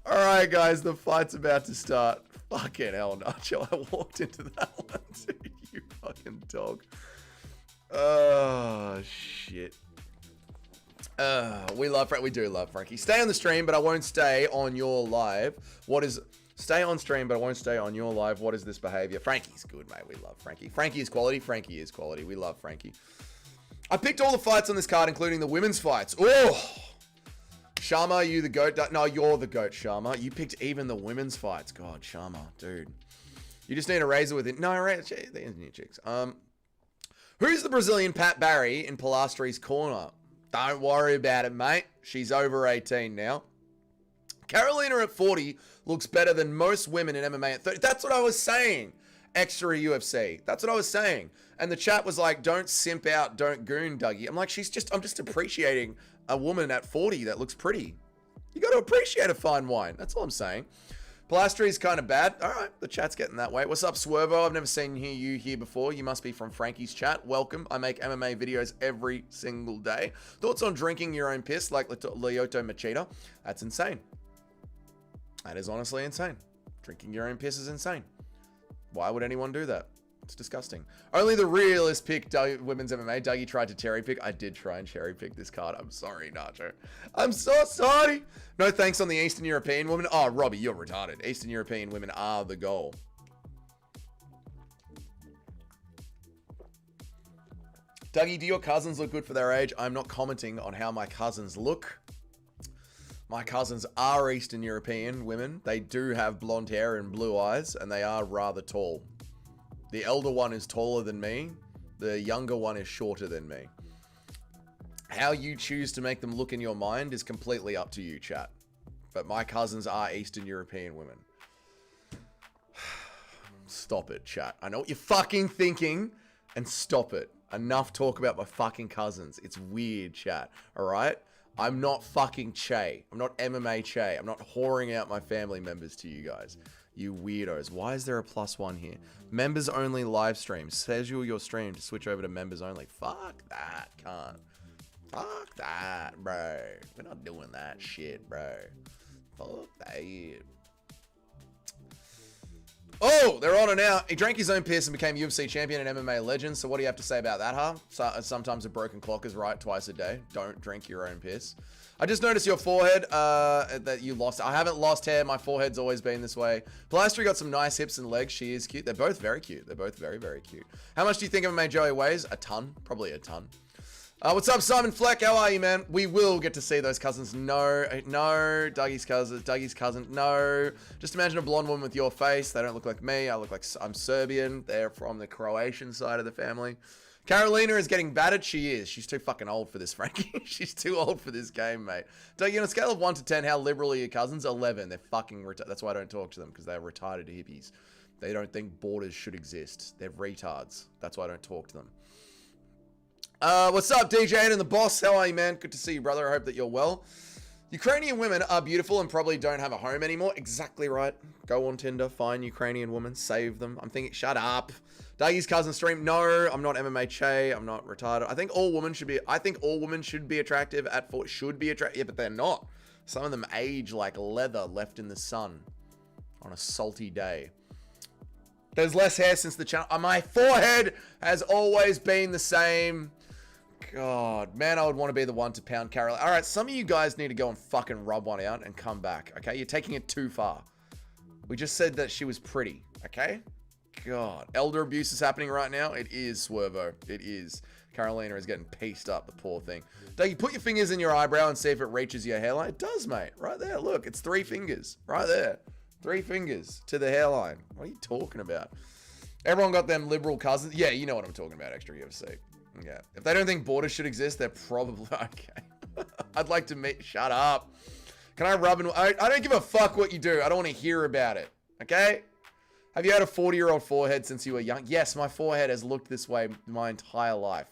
Alright, guys. The fight's about to start. Fucking hell, Nacho. I walked into that one, dude. You fucking dog. Oh, shit. We do love Frankie. Stay on the stream, but I won't stay on your live. Stay on stream, but I won't stay on your live. What is this behavior? Frankie's good, mate. We love Frankie. Frankie is quality. Frankie is quality. We love Frankie. I picked all the fights on this card, including the women's fights. Oh! Sharma, are you the GOAT? No, you're the GOAT, Sharma. You picked even the women's fights. God, Sharma, dude. You just need a razor with it. No, the Indian chicks. Who's the Brazilian Pat Barry in Pilastri's corner? Don't worry about it, mate. She's over 18 now. Carolina at 40 looks better than most women in MMA at 30. That's what I was saying. Extra UFC. That's what I was saying. And the chat was like, don't simp out, don't goon, Dougie. I'm like, I'm just appreciating a woman at 40 that looks pretty. You got to appreciate a fine wine. That's all I'm saying. Pilastri's kind of bad. All right, the chat's getting that way. What's up, Swervo? I've never seen you here before. You must be from Frankie's chat. Welcome. I make MMA videos every single day. Thoughts on drinking your own piss like Lyoto Machida? That's insane. That is honestly insane. Drinking your own piss is insane. Why would anyone do that? It's disgusting. Only the realist pick women's MMA. Dougie tried to cherry pick. I did try and cherry pick this card. I'm sorry, Nacho. I'm so sorry. No thanks on the Eastern European women. Oh, Robbie, you're retarded. Eastern European women are the goal. Dougie, do your cousins look good for their age? I'm not commenting on how my cousins look. My cousins are Eastern European women. They do have blonde hair and blue eyes, and they are rather tall. The elder one is taller than me. The younger one is shorter than me. How you choose to make them look in your mind is completely up to you, chat. But my cousins are Eastern European women. Stop it, chat. I know what you're fucking thinking, and stop it. Enough talk about my fucking cousins. It's weird, chat. All right? I'm not fucking Che. I'm not MMA Che. I'm not whoring out my family members to you guys. You weirdos. Why is there a +1 here? Members only live stream. Schedule your stream to switch over to members only. Fuck that, can't. Fuck that, bro. We're not doing that shit, bro. Fuck that. Oh, they're on it now. He drank his own piss and became UFC champion and MMA legend. So what do you have to say about that, huh? Sometimes a broken clock is right twice a day. Don't drink your own piss. I just noticed your forehead, that you lost. I haven't lost hair. My forehead's always been this way. Pilastri got some nice hips and legs. She is cute. They're both very cute. They're both very, very cute. How much do you think MMA Joey weighs? A ton. Probably a ton. What's up, Simon Fleck? How are you, man? We will get to see those cousins. No, Dougie's cousin, no. Just imagine a blonde woman with your face. They don't look like me. I look like I'm Serbian. They're from the Croatian side of the family. Carolina is getting battered. She is. She's too fucking old for this, Frankie. She's too old for this game, mate. Dougie, on a scale of 1 to 10, how liberal are your cousins? 11. They're fucking retarded. That's why I don't talk to them, because they're retarded hippies. They don't think borders should exist. They're retards. That's why I don't talk to them. What's up, DJ and the boss? How are you, man? Good to see you, brother. I hope that you're well. Ukrainian women are beautiful and probably don't have a home anymore. Exactly right. Go on Tinder, find Ukrainian women, save them. I'm thinking, shut up. Dougie's cousin stream. No, I'm not MMA Che. I'm not retarded. I think all women should be attractive at 4. Should be attractive. Yeah, but they're not. Some of them age like leather left in the sun on a salty day. There's less hair since the channel. My forehead has always been the same. God, man, I would want to be the one to pound Carol. All right, some of you guys need to go and fucking rub one out and come back, okay? You're taking it too far. We just said that she was pretty, okay? God. Elder abuse is happening right now. It is, Swervo. It is. Carolina is getting pieced up, the poor thing. Dougie, put your fingers in your eyebrow and see if it reaches your hairline. It does, mate. Right there. Look, it's 3 fingers. Right there. 3 fingers to the hairline. What are you talking about? Everyone got them liberal cousins. Yeah, you know what I'm talking about, extra UFC. Yeah. If they don't think borders should exist, they're probably... Okay. I'd like to meet... Shut up. Can I rub and... I don't give a fuck what you do. I don't want to hear about it. Okay? Have you had a 40-year-old forehead since you were young? Yes, my forehead has looked this way my entire life.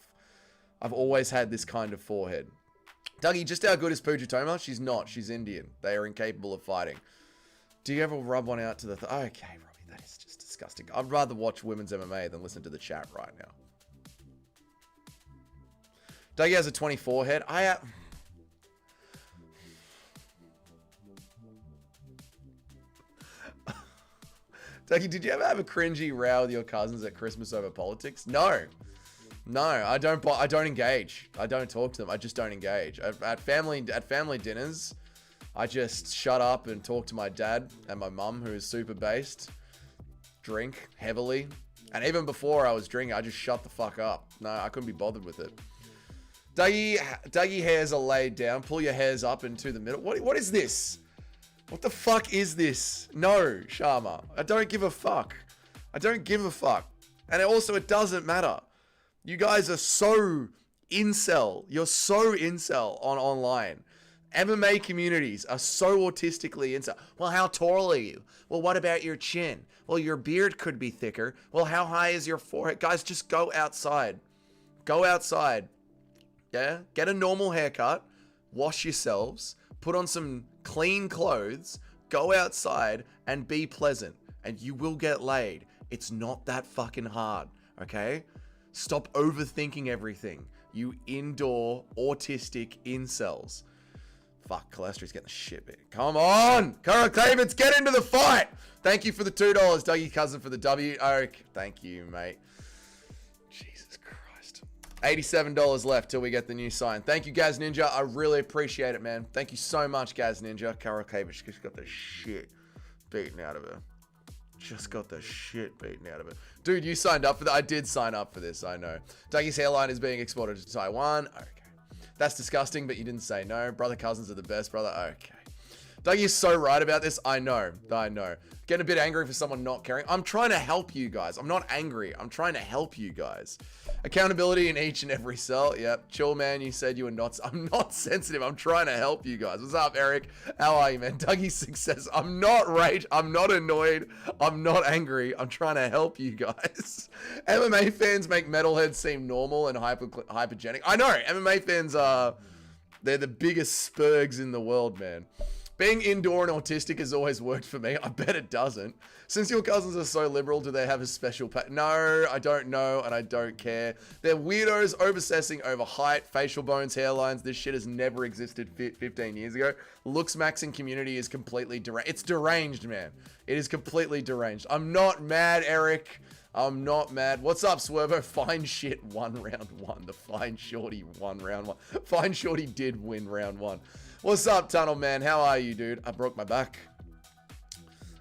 I've always had this kind of forehead. Dougie, just how good is Pujatoma? She's not. She's Indian. They are incapable of fighting. Do you ever rub one out to the... Okay, Robbie, that is just disgusting. I'd rather watch women's MMA than listen to the chat right now. Dougie has a 24 head. Dougie, did you ever have a cringy row with your cousins at Christmas over politics? No. No, I don't engage. I don't talk to them. I just don't engage. At family dinners, I just shut up and talk to my dad and my mum, who is super based, drink heavily. And even before I was drinking, I just shut the fuck up. No, I couldn't be bothered with it. Dougie hairs are laid down. Pull your hairs up into the middle. What is this? What the fuck is this? No, Sharma. I don't give a fuck. I don't give a fuck. And also, it doesn't matter. You guys are so incel. You're so incel online. MMA communities are so autistically incel. Well, how tall are you? Well, what about your chin? Well, your beard could be thicker. Well, how high is your forehead? Guys, just go outside. Go outside. Yeah? Get a normal haircut. Wash yourselves. Put on some clean clothes. Go outside and be pleasant. And you will get laid. It's not that fucking hard. Okay? Stop overthinking everything. You indoor autistic incels. Fuck, Cholestery's getting the shit bit. Come on! Carl Clavens, get into the fight! Thank you for the $2. Dougie Cousin for the W. Okay, thank you, mate. Jesus Christ. $87 left till we get the new sign. Thank you, Gaz Ninja. I really appreciate it, man. Thank you so much, Gaz Ninja. Carol Clavens just got the shit beaten out of her. Just got the shit beaten out of it. Dude, you signed up for that? I did sign up for this, I know. Dougie's hairline is being exported to Taiwan. Okay. That's disgusting, but you didn't say no. Brother cousins are the best, brother. Okay. Dougie is so right about this. I know. Getting a bit angry for someone not caring. I'm trying to help you guys. I'm not angry. I'm trying to help you guys. Accountability in each and every cell. Yep. Chill, man. You said you were not... I'm not sensitive. I'm trying to help you guys. What's up, Eric? How are you, man? Dougie's success. I'm not rage. I'm not annoyed. I'm not angry. I'm trying to help you guys. MMA fans make metalheads seem normal and hypergenic. I know. MMA fans are... They're the biggest spurgs in the world, man. Being indoor and autistic has always worked for me. I bet it doesn't. Since your cousins are so liberal, do they have a special No, I don't know, and I don't care. They're weirdos obsessing over height, facial bones, hairlines. This shit has never existed 15 years ago. Looks maxing community is completely deranged. It's deranged, man. It is completely deranged. I'm not mad, Eric. I'm not mad. What's up, Swervo? Fine shit won round 1. The Fine Shorty won round 1. Fine Shorty did win round 1. What's up, Tunnel Man? How are you, dude? I broke my back.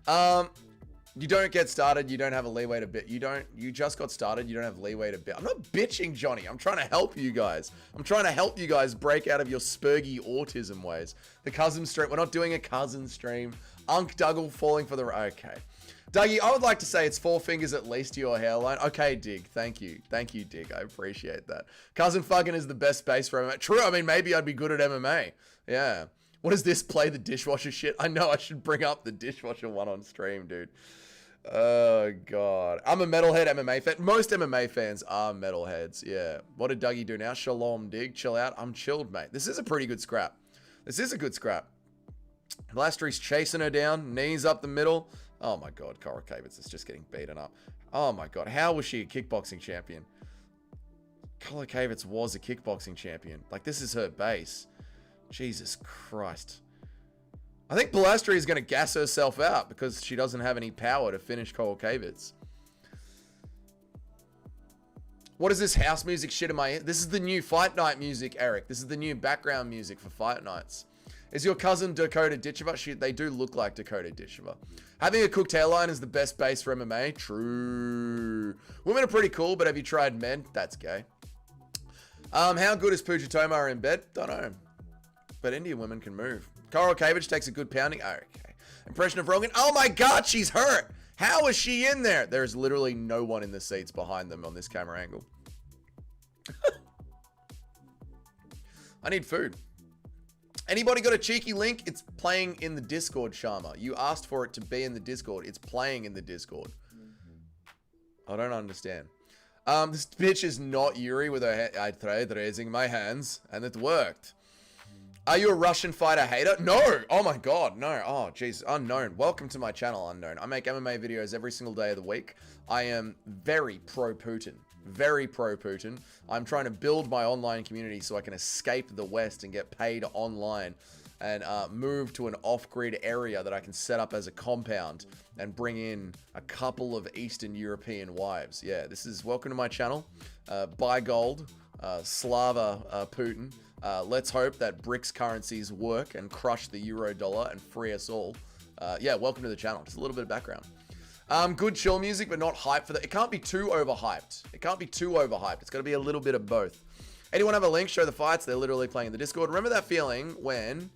You don't get started. You don't have a leeway to bit. You just got started. You don't have leeway to bit. I'm not bitching, Johnny. I'm trying to help you guys. I'm trying to help you guys break out of your spurgy autism ways. The cousin stream. We're not doing a cousin stream. Unk Dougal falling for the... Okay. Dougie, I would like to say it's 4 fingers at least to your hairline. Okay, Dig. Thank you. Thank you, Dig. I appreciate that. Cousin fucking is the best base for MMA. True. I mean, maybe I'd be good at MMA. Yeah. What is this? Play the dishwasher shit? I know I should bring up the dishwasher one on stream, dude. Oh, God. I'm a metalhead MMA fan. Most MMA fans are metalheads. Yeah. What did Dougie do now? Shalom, Dig. Chill out. I'm chilled, mate. This is a pretty good scrap. This is a good scrap. Lastry's chasing her down. Knees up the middle. Oh, my God. Cora Kavitz is just getting beaten up. Oh, my God. How was she a kickboxing champion? Cora Kavitz was a kickboxing champion. Like, this is her base. Jesus Christ. I think Pilastri is going to gas herself out because she doesn't have any power to finish Cole Kavitz. What is this house music shit in my ear? This is the new fight night music, Eric. This is the new background music for fight nights. Is your cousin Dakota Ditcheva? They do look like Dakota Ditcheva. Having a cooked hairline is the best base for MMA. True. Women are pretty cool, but have you tried men? That's gay. How good is Pujatoma in bed? Don't know. But Indian women can move. Coral Cavage takes a good pounding. Oh, okay. Impression of Rogan. Oh my God, she's hurt. How is she in there? There's literally no one in the seats behind them on this camera angle. I need food. Anybody got a cheeky link? It's playing in the Discord, Sharma. You asked for it to be in the Discord. It's playing in the Discord. I don't understand. This bitch is not Yuri with her head. I tried raising my hands, and it worked. Are you a Russian fighter hater? No. Oh my God, no. Oh, jeez. Unknown. Welcome to my channel, Unknown. I make MMA videos every single day of the week. I am very pro-Putin. Very pro-Putin. I'm trying to build my online community so I can escape the West and get paid online and move to an off-grid area that I can set up as a compound and bring in a couple of Eastern European wives. Yeah, this is welcome to my channel. Buy gold, Slava Putin. Let's hope that BRICS currencies work and crush the euro dollar and free us all. Yeah, welcome to the channel. Just a little bit of background. Good chill music, but not hype for that. It can't be too overhyped. It can't be too overhyped. It's got to be a little bit of both. Anyone have a link? Show the fights. They're literally playing in the Discord. Remember that feeling when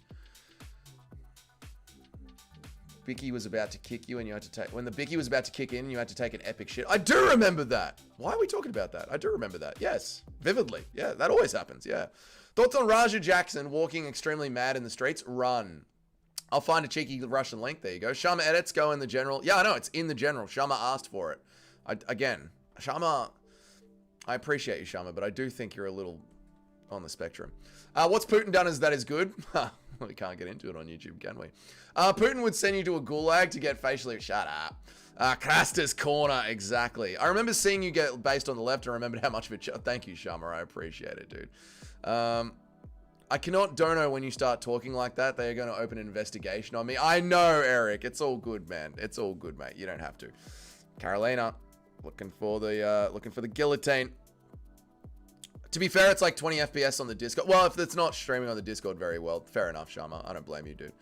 Bicky was about to kick you and you had to take... When the Bicky was about to kick in, you had to take an epic shit. I do remember that. Why are we talking about that? I do remember that. Yes. Vividly. Yeah, that always happens. Yeah. Thoughts on Raja Jackson walking extremely mad in the streets? Run. I'll find a cheeky Russian link. There you go. Shama edits go in the general. Yeah, I know. It's in the general. Shama asked for it. Again, Shama... I appreciate you, Shama, but I do think you're a little on the spectrum. What's Putin done that is good? We can't get into it on YouTube, can we? Putin would send you to a gulag to get facially... Shut up. Craster's corner, exactly. I remember seeing you get based on the left and remembered how much of it... Thank you, Shama. I appreciate it, dude. I cannot dono when you start talking like that. They are going to open an investigation on me. I know, Eric. It's all good, man. It's all good, mate. You don't have to. Carolina, looking for the guillotine. To be fair, it's like 20 FPS on the Discord. Well, if it's not streaming on the Discord very well, fair enough, Shama. I don't blame you, dude.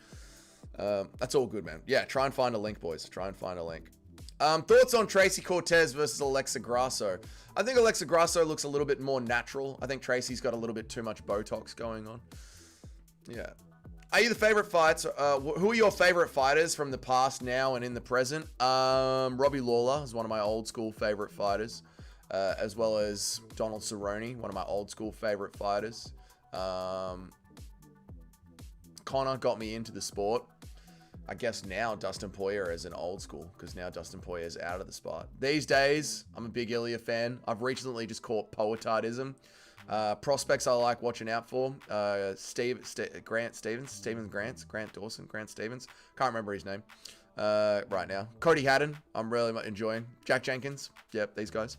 That's all good, man. Yeah, try and find a link, boys. Try and find a link. Thoughts on Tracy Cortez versus Alexa Grasso? I think Alexa Grasso looks a little bit more natural. I think Tracy's got a little bit too much Botox going on. Yeah. Are you the favorite fights? Who are your favorite fighters from the past, now, and in the present? Robbie Lawler is one of my old school favorite fighters, as well as Donald Cerrone, one of my old school favorite fighters. Connor got me into the sport. I guess now Dustin Poirier is an old school, because now Dustin Poirier is out of the spot. These days, I'm a big Ilya fan. I've recently just caught Poetardism. Prospects I like watching out for. Grant Dawson, Grant Stevens. Can't remember his name right now. Cody Haddon, I'm really enjoying. Jack Jenkins. Yep, these guys.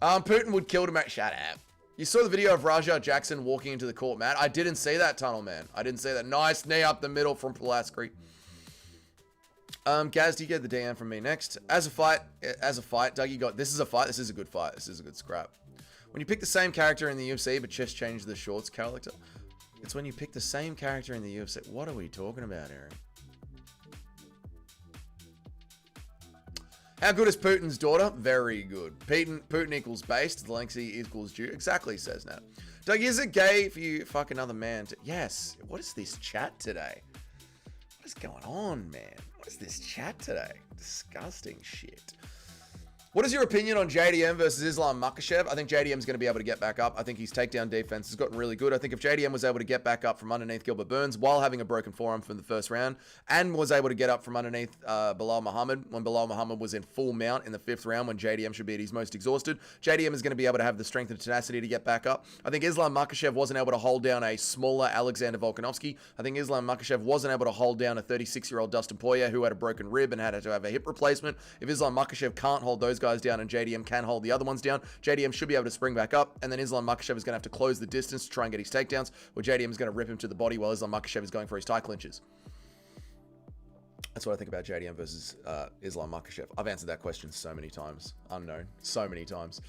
Putin would kill to make... Shut up. You saw the video of Raja Jackson walking into the court, Matt. I didn't see that, Tunnel Man. I didn't see that. Nice knee up the middle from Pulaski. Gaz, do you get the DM from me next? As a fight, Dougie got... This is a fight. This is a good fight. This is a good scrap. When you pick the same character in the UFC, but just change the shorts character. It's when you pick the same character in the UFC. What are we talking about, Eric? How good is Putin's daughter? Very good. Putin equals based. Zelensky equals Jew. Exactly, says Nat. Doug, is it gay if you fuck another man? Yes. What is this chat today? What is going on, man? What is this chat today? Disgusting shit. What is your opinion on JDM versus Islam Makhachev? I think JDM's going to be able to get back up. I think his takedown defense has gotten really good. I think if JDM was able to get back up from underneath Gilbert Burns while having a broken forearm from the first round and was able to get up from underneath Bilal Muhammad when Bilal Muhammad was in full mount in the 5th round when JDM should be at his most exhausted, JDM is going to be able to have the strength and tenacity to get back up. I think Islam Makhachev wasn't able to hold down a smaller Alexander Volkanovski. I think Islam Makhachev wasn't able to hold down a 36-year-old Dustin Poirier who had a broken rib and had to have a hip replacement. If Islam Makhachev can't hold those guys down and JDM can hold the other ones down, JDM should be able to spring back up, and then Islam Makhachev is going to have to close the distance to try and get his takedowns, where JDM is going to rip him to the body while Islam Makhachev is going for his tie clinches. That's what I think about JDM versus Islam Makhachev. I've answered that question so many times. Unknown. So many times.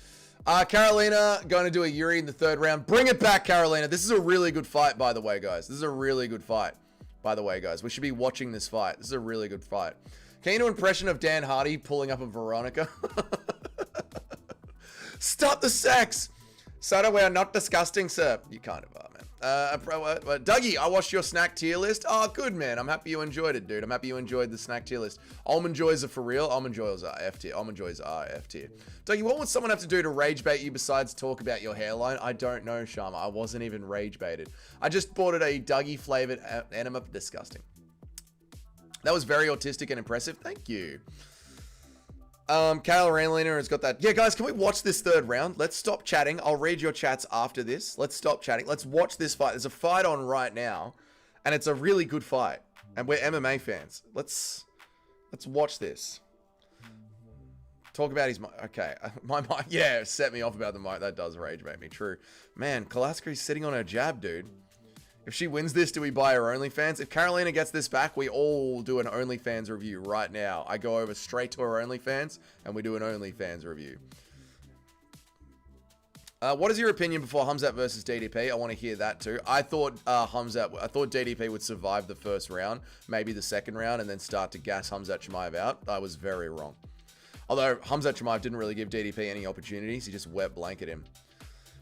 Carolina going to do a Yuri in the 3rd round. Bring it back, Carolina. This is a really good fight, by the way, guys. This is a really good fight. by the way, guys. We should be watching this fight. This is a really good fight. Can you do an impression of Dan Hardy pulling up a Veronica? Stop the sex! Soda, we are not disgusting, sir. You kind of are, man. Dougie, I watched your snack tier list. Oh, good, man. I'm happy you enjoyed it, dude. I'm happy you enjoyed the snack tier list. Almond Joys are for real. Almond Joys are F tier. Almond Joys are F tier. Dougie, what would someone have to do to rage bait you besides talk about your hairline? I don't know, Sharma. I wasn't even rage baited. I just bought it a Dougie flavored enema. That was very autistic and impressive. Thank you. Carolina has got that. Yeah, guys, can we watch this third round? Let's stop chatting. I'll read your chats after this. Let's stop chatting. Let's watch this fight. There's a fight on right now, and it's a really good fight. And we're MMA fans. Let's watch this. Talk about his mic. Okay, my mic. Yeah, set me off about the mic. That does rage bait me. True. Man, Kalaskari's sitting on her jab, dude. If she wins this, do we buy her OnlyFans? If Carolina gets this back, we all do an OnlyFans review right now. I go over straight to her OnlyFans, and we do an OnlyFans review. What is your opinion before Hamzat versus DDP? I want to hear that too. I thought DDP would survive the first round, maybe the second round, and then start to gas Hamzat Chimaev out. I was very wrong. Although Hamzat Chimaev didn't really give DDP any opportunities. He just wet blanketed him.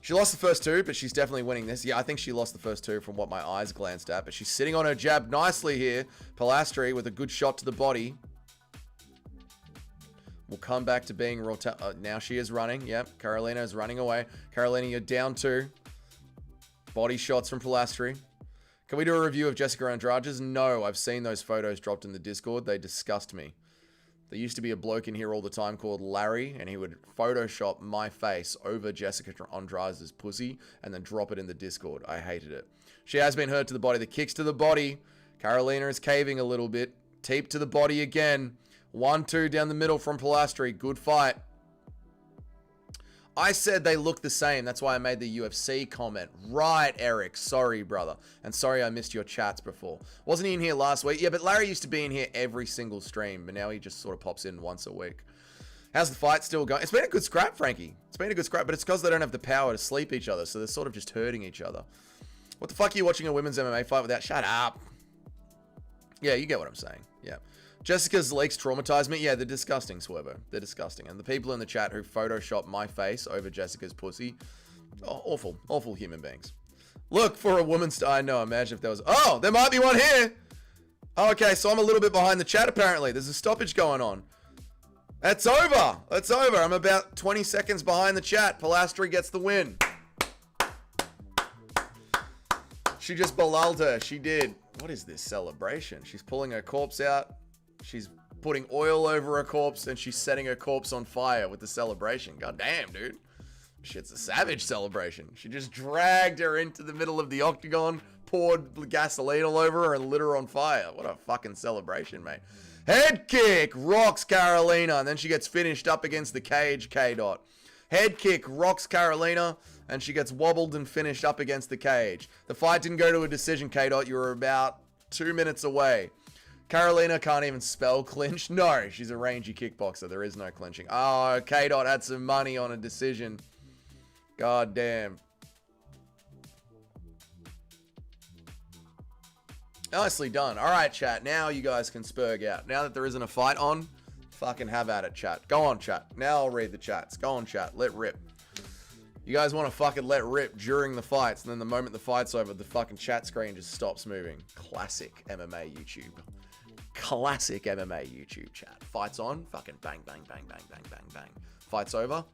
She lost the first two, but she's definitely winning this. Yeah, I think she lost the first two from what my eyes glanced at, but she's sitting on her jab nicely here. Pilastri with a good shot to the body. We'll come back to being now she is running. Yep, Carolina is running away. Carolina, you're down 2. Body shots from Pilastri. Can we do a review of Jessica Andrade's? No, I've seen those photos dropped in the Discord. They disgust me. There used to be a bloke in here all the time called Larry, and he would Photoshop my face over Jessica Andrade's pussy and then drop it in the Discord. I hated it. She has been hurt to the body. The kicks to the body. Carolina is caving a little bit. Teep to the body again. 1-2 down the middle from Pilastri. Good fight. I said they look the same. That's why I made the UFC comment. Right, Eric. Sorry, brother. And sorry I missed your chats before. Wasn't he in here last week? Yeah, but Larry used to be in here every single stream, but now he just sort of pops in once a week. How's the fight still going? It's been a good scrap, Frankie. It's been a good scrap, but it's because they don't have the power to sleep each other, so they're sort of just hurting each other. What the fuck are you watching a women's MMA fight without? Shut up. Yeah, you get what I'm saying. Yeah. Jessica's leaks traumatized me. Yeah, they're disgusting, Swervo. They're disgusting. And the people in the chat who Photoshop my face over Jessica's pussy, oh, awful, awful human beings. Look for a woman's... I know, imagine if there was... Oh, there might be one here. Oh, okay, so I'm a little bit behind the chat, apparently. There's a stoppage going on. That's over. That's over. I'm about 20 seconds behind the chat. Pilastri gets the win. She just belulled her. She did. What is this celebration? She's pulling her corpse out. She's putting oil over her corpse, and she's setting her corpse on fire with the celebration. God damn, dude. Shit's a savage celebration. She just dragged her into the middle of the octagon, poured gasoline all over her, and lit her on fire. What a fucking celebration, mate. Head kick rocks Carolina, and then she gets finished up against the cage, K-Dot. Head kick rocks Carolina, and she gets wobbled and finished up against the cage. The fight didn't go to a decision, K-Dot. You were about 2 minutes away. Carolina can't even spell clinch. No, she's a rangy kickboxer. There is no clinching. Oh, K-Dot had some money on a decision. God damn. Nicely done. All right, chat. Now you guys can spurg out. Now that there isn't a fight on, fucking have at it, chat. Go on, chat. Now I'll read the chats. Go on, chat. Let rip. You guys want to fucking let rip during the fights, and then the moment the fight's over, the fucking chat screen just stops moving. Classic MMA YouTube. Classic MMA YouTube chat. Fights on, fucking bang, bang, bang, bang, bang, bang, bang. Fights over.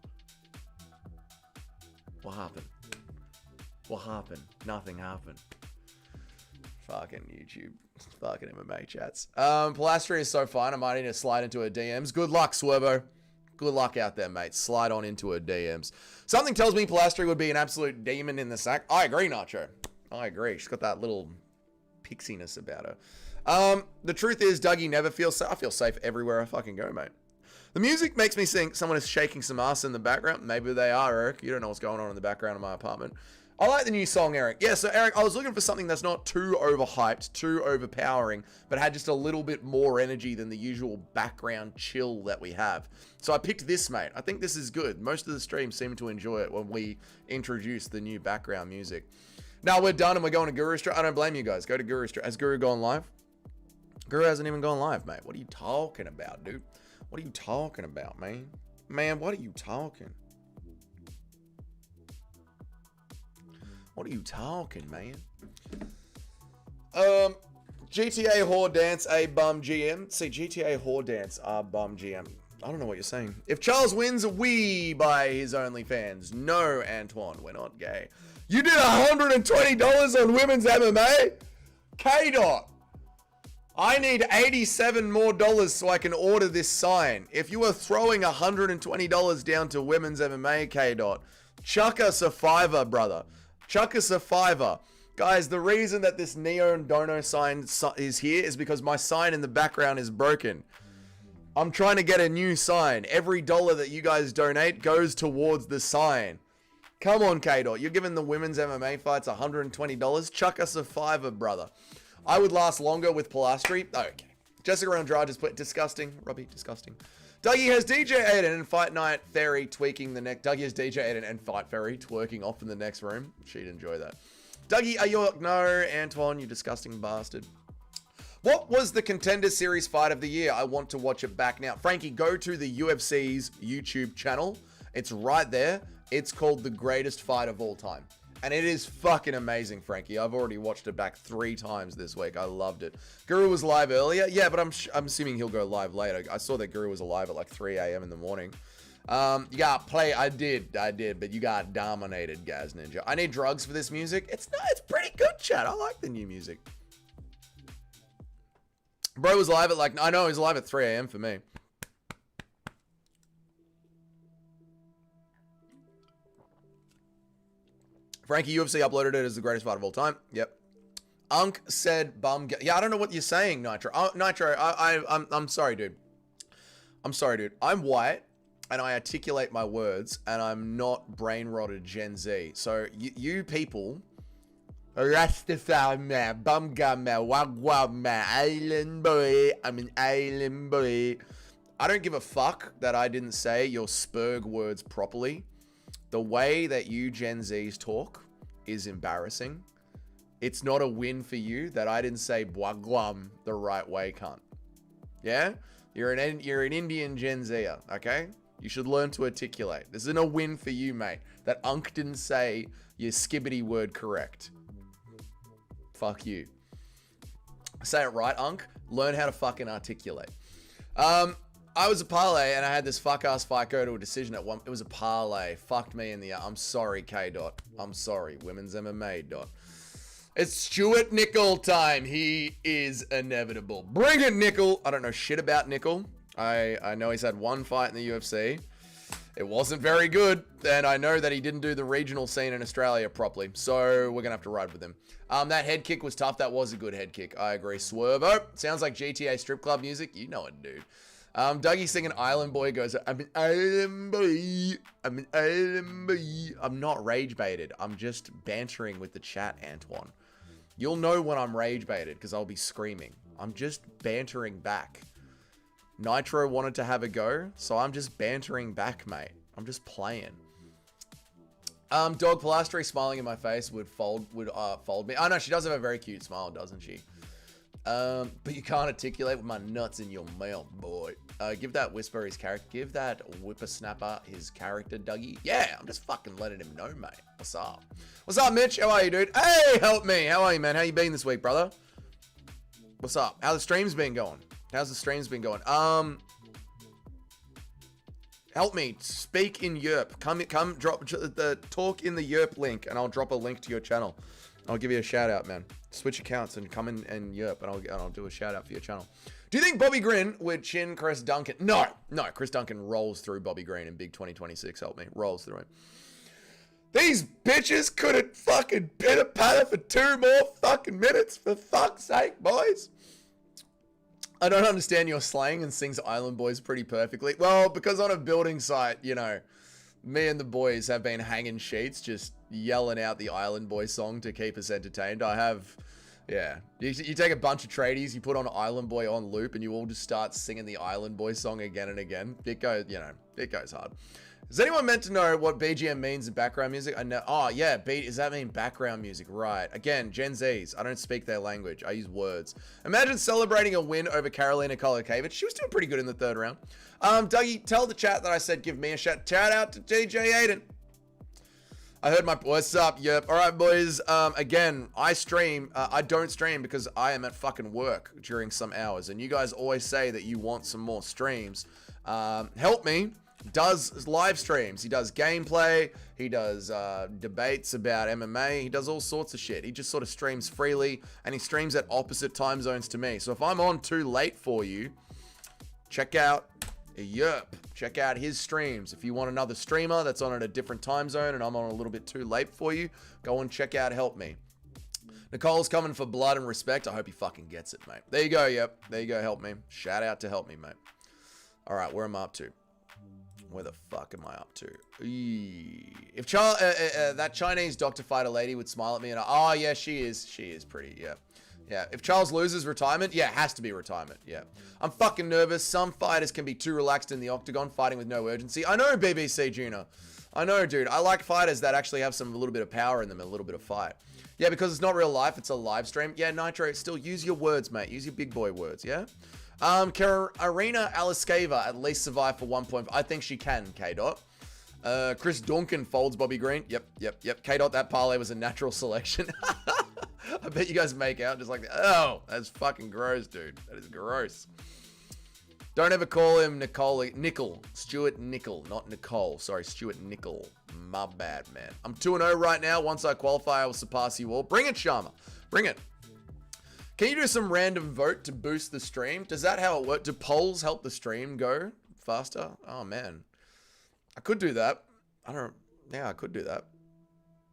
What happened? What happened? Nothing happened. Fucking YouTube. Fucking MMA chats. Pilastri is so fine. I might need to slide into her DMs. Good luck, Swervo. Good luck out there, mate. Slide on into her DMs. Something tells me Pilastri would be an absolute demon in the sack. I agree, Nacho. I agree. She's got that little pixiness about her. The truth is, Dougie never feels safe. I feel safe everywhere I fucking go, mate. The music makes me think someone is shaking some ass in the background. Maybe they are, Eric. You don't know what's going on in the background of my apartment. I like the new song, Eric. Yeah, so Eric, I was looking for something that's not too overhyped, too overpowering, but had just a little bit more energy than the usual background chill that we have. So I picked this, mate. I think this is good. Most of the streams seem to enjoy it when we introduce the new background music. Now we're done and we're going to Guru Stream. I don't blame you guys. Go to Guru Stream. Has Guru gone live? Guru hasn't even gone live, mate. What are you talking about, dude? What are you talking about, man? Man, what are you talking? What are you talking, man? GTA Horde Dance, a bum GM. See, GTA Horde Dance, a bum GM. I don't know what you're saying. If Charles wins, we buy his OnlyFans. No, Antoine, we're not gay. You did $120 on women's MMA? K-Dot. I need 87 more dollars so I can order this sign. If you are throwing $120 down to women's MMA, K-Dot, chuck us a $5, brother. Chuck us a $5. Guys, the reason that this Neon Dono sign is here is because my sign in the background is broken. I'm trying to get a new sign. Every dollar that you guys donate goes towards the sign. Come on, K-Dot. You're giving the women's MMA fights $120. Chuck us a $5, brother. I would last longer with Pilastri. Okay. Jessica Andrade just put disgusting. Robbie, disgusting. Dougie has DJ Aiden and Fight Night Fairy tweaking the neck. Dougie has DJ Aiden and Fight Fairy twerking off in the next room. She'd enjoy that. Dougie, are you... No, Antoine, you disgusting bastard. What was the Contender Series fight of the year? I want to watch it back now. Frankie, go to the UFC's YouTube channel. It's right there. It's called The Greatest Fight of All Time. And it is fucking amazing, Frankie. I've already watched it back 3 times this week. I loved it. Guru was live earlier. Yeah, but I'm assuming he'll go live later. I saw that Guru was alive at like 3 a.m. in the morning. You got play. I did. But you got dominated, Gaz Ninja. I need drugs for this music. It's pretty good, chat. I like the new music. Bro was live at like... I know he was live at 3 a.m. for me. Frankie, UFC uploaded it as the greatest fight of all time. Yep. Unk said bum... Yeah, I don't know what you're saying, Nitro. Nitro, I'm sorry, dude. I'm sorry, dude. I'm white, and I articulate my words, and I'm not brain-rotted Gen Z. So, you people... Rastafari man, bum gum man, wagwan man, island boy, I'm an island boy. I don't give a fuck that I didn't say your spurg words properly. The way that you Gen Zs talk is embarrassing. It's not a win for you that I didn't say wagwan the right way, cunt. Yeah? You're an Indian Gen Zer, okay? You should learn to articulate. This isn't a win for you, mate. That Unk didn't say your skibbity word correct. Fuck you. Say it right, Unk. Learn how to fucking articulate. I was a parlay and I had this fuck-ass fight go to a decision at one. It was a parlay. Fucked me in the... I'm sorry, K-Dot. I'm sorry. Women's MMA, Dot. It's Stuart Nickel time. He is inevitable. Bring it, Nickel. I don't know shit about Nickel. I know he's had one fight in the UFC. It wasn't very good, and I know that he didn't do the regional scene in Australia properly, so we're gonna have to ride with him. That head kick was tough. That was a good head kick. I agree. Swervo. Sounds like GTA strip club music. You know it, dude. Dougie singing Island Boy goes, I'm an island boy. I'm an island boy. I'm not rage baited. I'm just bantering with the chat, Antoine. You'll know when I'm rage baited because I'll be screaming. I'm just bantering back. Nitro wanted to have a go, so I'm just bantering back, mate. I'm just playing. Dog Pilastri smiling in my face would fold me. Oh no, she does have a very cute smile, doesn't she? But you can't articulate with my nuts in your mouth, boy. Give that Whisper his character. Give that Whippersnapper his character, Dougie. Yeah, I'm just fucking letting him know, mate. What's up? What's up, Mitch? How are you, dude? Hey, help me. How are you, man? How you been this week, brother? What's up? How the streams been going? How's the streams been going? Help me. Speak in Yerp. Come drop the talk in the Yerp link, and I'll drop a link to your channel. I'll give you a shout out, man. Switch accounts and come in and Yerp, and I'll do a shout out for your channel. Do you think Bobby Green would chin Chris Duncan? No. Chris Duncan rolls through Bobby Green in Big 2026. Help me. Rolls through him. These bitches couldn't fucking pitter-patter for 2 more fucking minutes. For fuck's sake, boys. I don't understand your slang and sings Island Boys pretty perfectly. Well, because on a building site, you know, me and the boys have been hanging sheets, just yelling out the Island Boy song to keep us entertained. I have, yeah. You take a bunch of tradies, you put on Island Boy on loop, and you all just start singing the Island Boy song again and again. It goes, you know, it goes hard. Is anyone meant to know what BGM means in background music? I know. Oh, yeah. Does that mean background music? Right. Again, Gen Zs. I don't speak their language. I use words. Imagine celebrating a win over Karolina Kolokaevich. She was doing pretty good in the 3rd round. Dougie, tell the chat that I said give me a shout. Shout out to DJ Aiden. I heard my... What's up? Yep. All right, boys. Again, I stream. I don't stream because I am at fucking work during some hours. And you guys always say that you want some more streams. Help me. Does live streams. He does gameplay. He does debates about MMA. He does all sorts of shit. He just sort of streams freely, and he streams at opposite time zones to me. So if I'm on too late for you, check out check out his streams. If you want another streamer that's on at a different time zone and I'm on a little bit too late for you, go and check out Help Me. Nicole's coming for blood and respect. I hope he fucking gets it, mate. There you go. Yep. There you go. Help Me. Shout out to Help Me, mate. All right. Where am I up to? Where the fuck am I up to? If that Chinese doctor fighter lady would smile at me and oh yeah, she is pretty, yeah. Yeah, if Charles loses, retirement, yeah, it has to be retirement, yeah. I'm fucking nervous. Some fighters can be too relaxed in the octagon, fighting with no urgency. I know, BBC Junior. I know, dude. I like fighters that actually have a little bit of power in them, a little bit of fight. Yeah, because it's not real life, it's a live stream. Yeah, Nitro, still use your words, mate. Use your big boy words, yeah? Arena Aliskeva at least survive for 1 point. I think she can, K-Dot. Chris Duncan folds Bobby Green. Yep. K-Dot, that parlay was a natural selection. I bet you guys make out just like, oh, that's fucking gross, dude. That is gross. Don't ever call him Nickel. Stuart Nickel, not Nicole. Sorry, Stuart Nickel. My bad, man. I'm 2-0 right now. Once I qualify, I will surpass you all. Bring it, Sharma. Bring it. Can you do some random vote to boost the stream? Does that how it work? Do polls help the stream go faster? Oh, man. I could do that. Yeah, I could do that.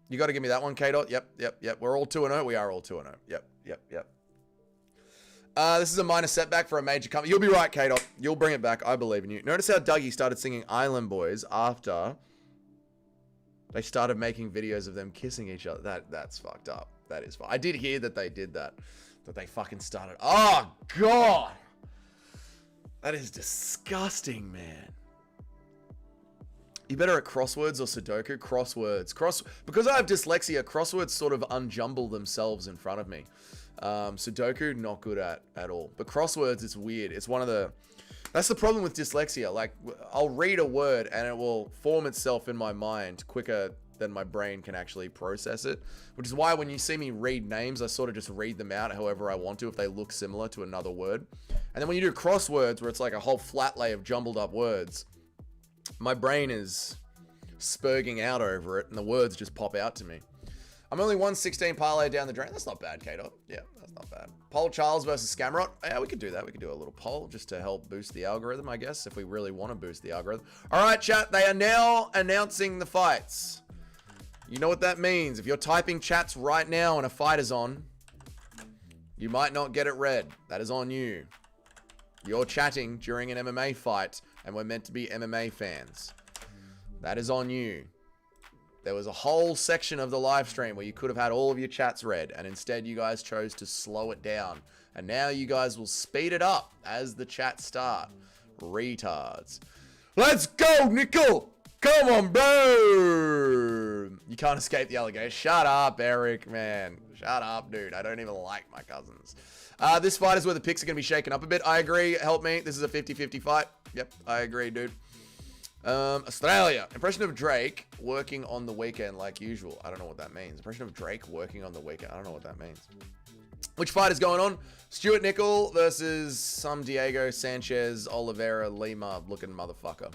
You got to give me that one, K-Dot. Yep. We're all 2-0. We are all 2-0. Yep. This is a minor setback for a major company. You'll be right, K-Dot. You'll bring it back. I believe in you. Notice how Dougie started singing Island Boys after they started making videos of them kissing each other. That's fucked up. That is fine. I did hear that they did that. That they fucking started. Oh, God. That is disgusting, man. You better at crosswords or Sudoku? Crosswords. Because I have dyslexia, crosswords sort of unjumble themselves in front of me. Sudoku, not good at all. But crosswords, it's weird. It's one of the... That's the problem with dyslexia. Like, I'll read a word and it will form itself in my mind quicker than my brain can actually process it. Which is why when you see me read names, I sort of just read them out however I want to if they look similar to another word. And then when you do crosswords, where it's like a whole flat lay of jumbled up words, my brain is spurging out over it and the words just pop out to me. I'm only 116 parlay down the drain. That's not bad, K-Dot. Yeah, that's not bad. Poll Charles versus Gamrot. Yeah, we could do that. We could do a little poll just to help boost the algorithm, I guess, if we really want to boost the algorithm. All right, chat. They are now announcing the fights. You know what that means. If you're typing chats right now and a fight is on, you might not get it read. That is on you. You're chatting during an MMA fight and we're meant to be MMA fans. That is on you. There was a whole section of the live stream where you could have had all of your chats read, and instead you guys chose to slow it down. And now you guys will speed it up as the chats start. Retards. Let's go, Nickel! Come on, bro! You can't escape the alligator. Shut up, Eric, man. Shut up, dude. I don't even like my cousins. This fight is where the picks are going to be shaken up a bit. I agree. Help me. This is a 50-50 fight. Yep, I agree, dude. Australia. Impression of Drake working on the weekend like usual. I don't know what that means. Impression of Drake working on the weekend. I don't know what that means. Which fight is going on? Stuart Nickel versus some Diego Sanchez Oliveira Lima looking motherfucker.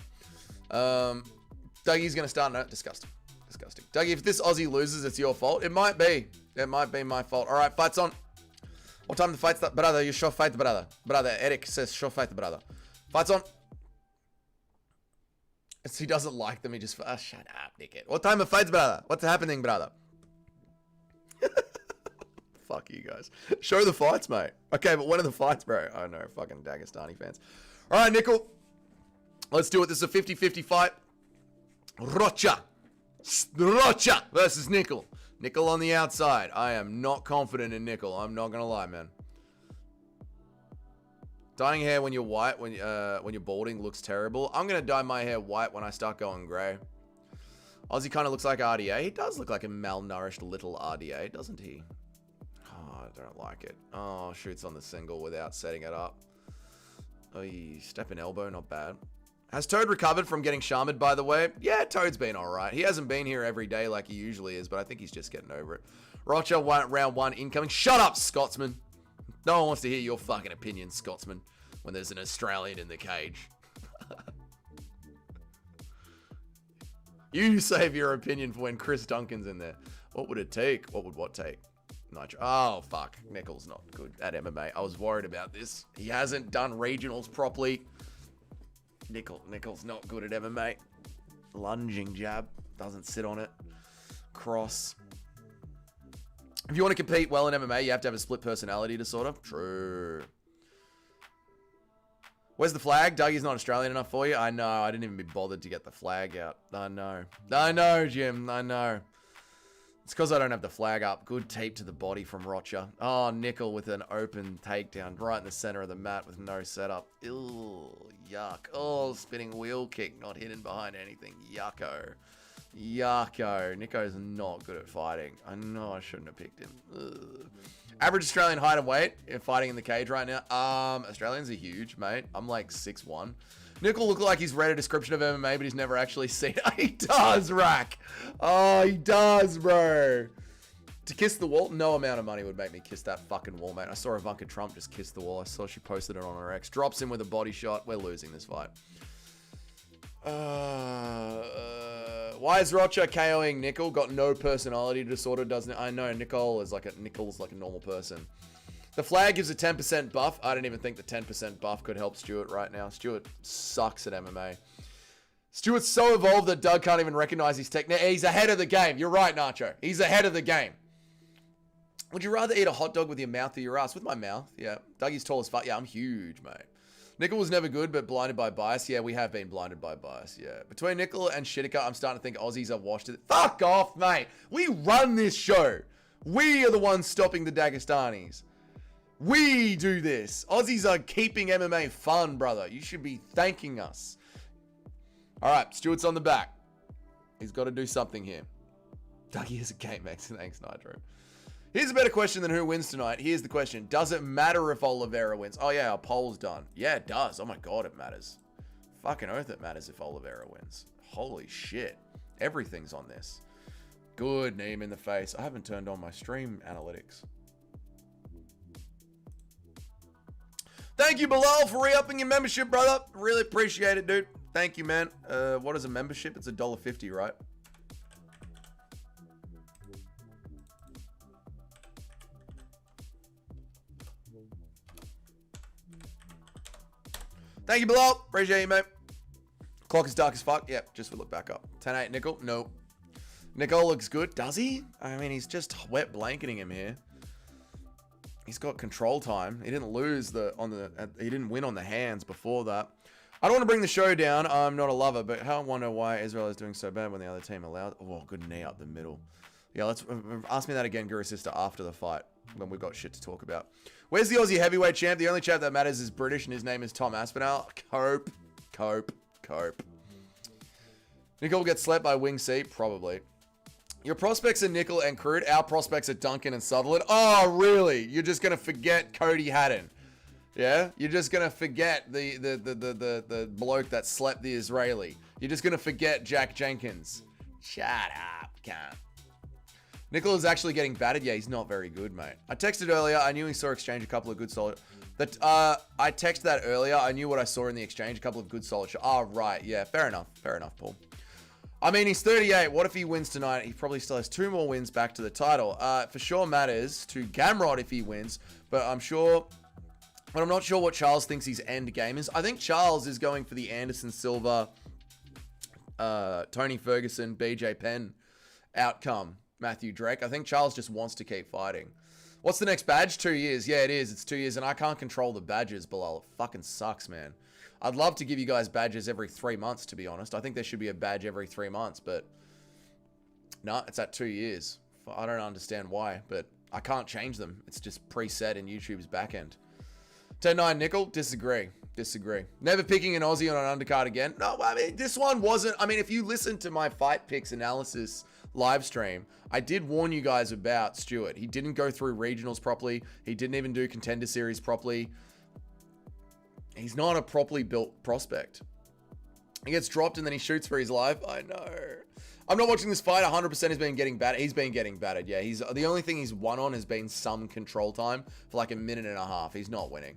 Dougie's going to start. No, disgusting. Disgusting. Dougie, if this Aussie loses, it's your fault. It might be. It might be my fault. All right, fight's on. What time the fight's start? Brother, you sure fight, brother. Brother, Eric says sure fight, brother. Fight's on. He doesn't like them. He just... shut up, dickhead. What time of fights, brother? What's happening, brother? Fuck you guys. Show the fights, mate. Okay, but when are the fights, bro? Oh, no. Fucking Dagestani fans. All right, Nickel. Let's do it. This is a 50-50 fight. Rocha versus Nickel. Nickel on the outside. I am not confident in Nickel. I'm not going to lie, man. Dyeing hair when you're white, when you're balding, looks terrible. I'm gonna dye my hair white when I start going grey. Ozzy kind of looks like RDA. He does look like a malnourished little RDA, doesn't he? Oh, I don't like it. Oh, shoots on the single without setting it up. Oh, step and elbow, not bad. Has Toad recovered from getting shamed, by the way? Yeah, Toad's been all right. He hasn't been here every day like he usually is, but I think he's just getting over it. Roger, round 1 incoming. Shut up, Scotsman. No one wants to hear your fucking opinion, Scotsman, when there's an Australian in the cage. You save your opinion for when Chris Duncan's in there. What would it take? What take? Nitro. Oh, fuck. Nichols not good at MMA. I was worried about this. He hasn't done regionals properly. Nichols not good at MMA. Lunging jab. Doesn't sit on it. Cross. If you want to compete well in MMA, you have to have a split personality disorder. True. Where's the flag? Dougie's not Australian enough for you? I know. I didn't even be bothered to get the flag out. I know. I know, Jim. I know. It's because I don't have the flag up. Good tape to the body from Rocha. Oh, Nickel with an open takedown right in the center of the mat with no setup. Ew, yuck. Oh, spinning wheel kick, not hidden behind anything. Yucko. Yucko. Nico's not good at fighting. I know I shouldn't have picked him. Ugh. Average Australian height and weight fighting in the cage right now. Australians are huge, mate. I'm like 6'1". Nickel look like he's read a description of MMA, but he's never actually seen it. He does, Rack. Oh, he does, bro. To kiss the wall? No amount of money would make me kiss that fucking wall, mate. I saw Ivanka Trump just kiss the wall. I saw she posted it on her ex. Drops him with a body shot. We're losing this fight. Why is Rocha KOing Nickel? Got no personality disorder, doesn't it? I know Nickel's like a normal person. The flag gives a 10% buff. I don't even think the 10% buff could help Stuart right now. Stuart sucks at MMA. Stuart's so evolved that Doug can't even recognize his technique. He's ahead of the game. You're right, Nacho. He's ahead of the game. Would you rather eat a hot dog with your mouth or your ass? With my mouth, yeah. Dougie's tall as fuck. Yeah, I'm huge, mate. Nickel was never good, but blinded by bias. Yeah, we have been blinded by bias, yeah. Between Nickel and Shitika, I'm starting to think Aussies have washed it. Fuck off, mate. We run this show. We are the ones stopping the Dagestanis. We do this. Aussies are keeping MMA fun, brother. You should be thanking us. All right, Stuart's on the back. He's got to do something here. Dougie is a game max. Thanks, Nitro. Here's a better question than who wins tonight. Here's the question. Does it matter if Oliveira wins? Oh, yeah, our poll's done. Yeah, it does. Oh, my God, it matters. Fucking oath it matters if Oliveira wins. Holy shit. Everything's on this. Good name in the face. I haven't turned on my stream analytics. Thank you, Bilal, for re-upping your membership, brother. Really appreciate it, dude. Thank you, man. What is a membership? It's $1.50, right? Thank you, Bilal. Appreciate you, mate. Clock is dark as fuck. Yep, just would look back up. 10-8, Nickel. Nope. Nickel looks good. Does he? I mean, he's just wet blanketing him here. He's got control time. He didn't lose he didn't win on the hands before that. I don't want to bring the show down. I'm not a lover, but I wonder why Israel is doing so bad when the other team allowed. Oh, good knee up the middle. Yeah, let's ask me that again, Guru Sister, after the fight when we've got shit to talk about. Where's the Aussie heavyweight champ? The only champ that matters is British, and his name is Tom Aspinall. Cope. Nickel will get slept by Wing C? Probably. Your prospects are Nickel and Crude. Our prospects are Duncan and Sutherland. Oh, really? You're just going to forget Cody Haddon. Yeah? You're just going to forget the bloke that slept the Israeli. You're just going to forget Jack Jenkins. Shut up, cunt. Nickel is actually getting battered. Yeah, he's not very good, mate. I texted earlier. I knew he saw exchange a couple of good solid... I texted that earlier. I knew what I saw in the exchange. A couple of good solid... Oh, right. Yeah, fair enough. Fair enough, Paul. I mean, he's 38. What if he wins tonight? He probably still has 2 more wins back to the title. For sure matters to Gamrot if he wins, but I'm not sure what Charles thinks his end game is. I think Charles is going for the Anderson Silva, Tony Ferguson, BJ Penn outcome. Matthew Drake. I think Charles just wants to keep fighting. What's the next badge? 2 years. Yeah, it is. It's 2 years, and I can't control the badges, Bilal. It fucking sucks, man. I'd love to give you guys badges every 3 months, to be honest. I think there should be a badge every 3 months, but no, it's at 2 years. I don't understand why, but I can't change them. It's just preset in YouTube's backend. 10-9 nickel. Disagree. Never picking an Aussie on an undercard again. No, I mean, this one wasn't. I mean, if you listen to my fight picks analysis live stream, I did warn you guys about Stewart. He didn't go through regionals properly. He didn't even do contender series properly. He's not a properly built prospect. He gets dropped and then he shoots for his life. I know. I'm not watching this fight. 100% has been getting battered. He's been getting battered. Yeah, he's the only thing he's won on has been some control time for like a minute and a half. He's not winning.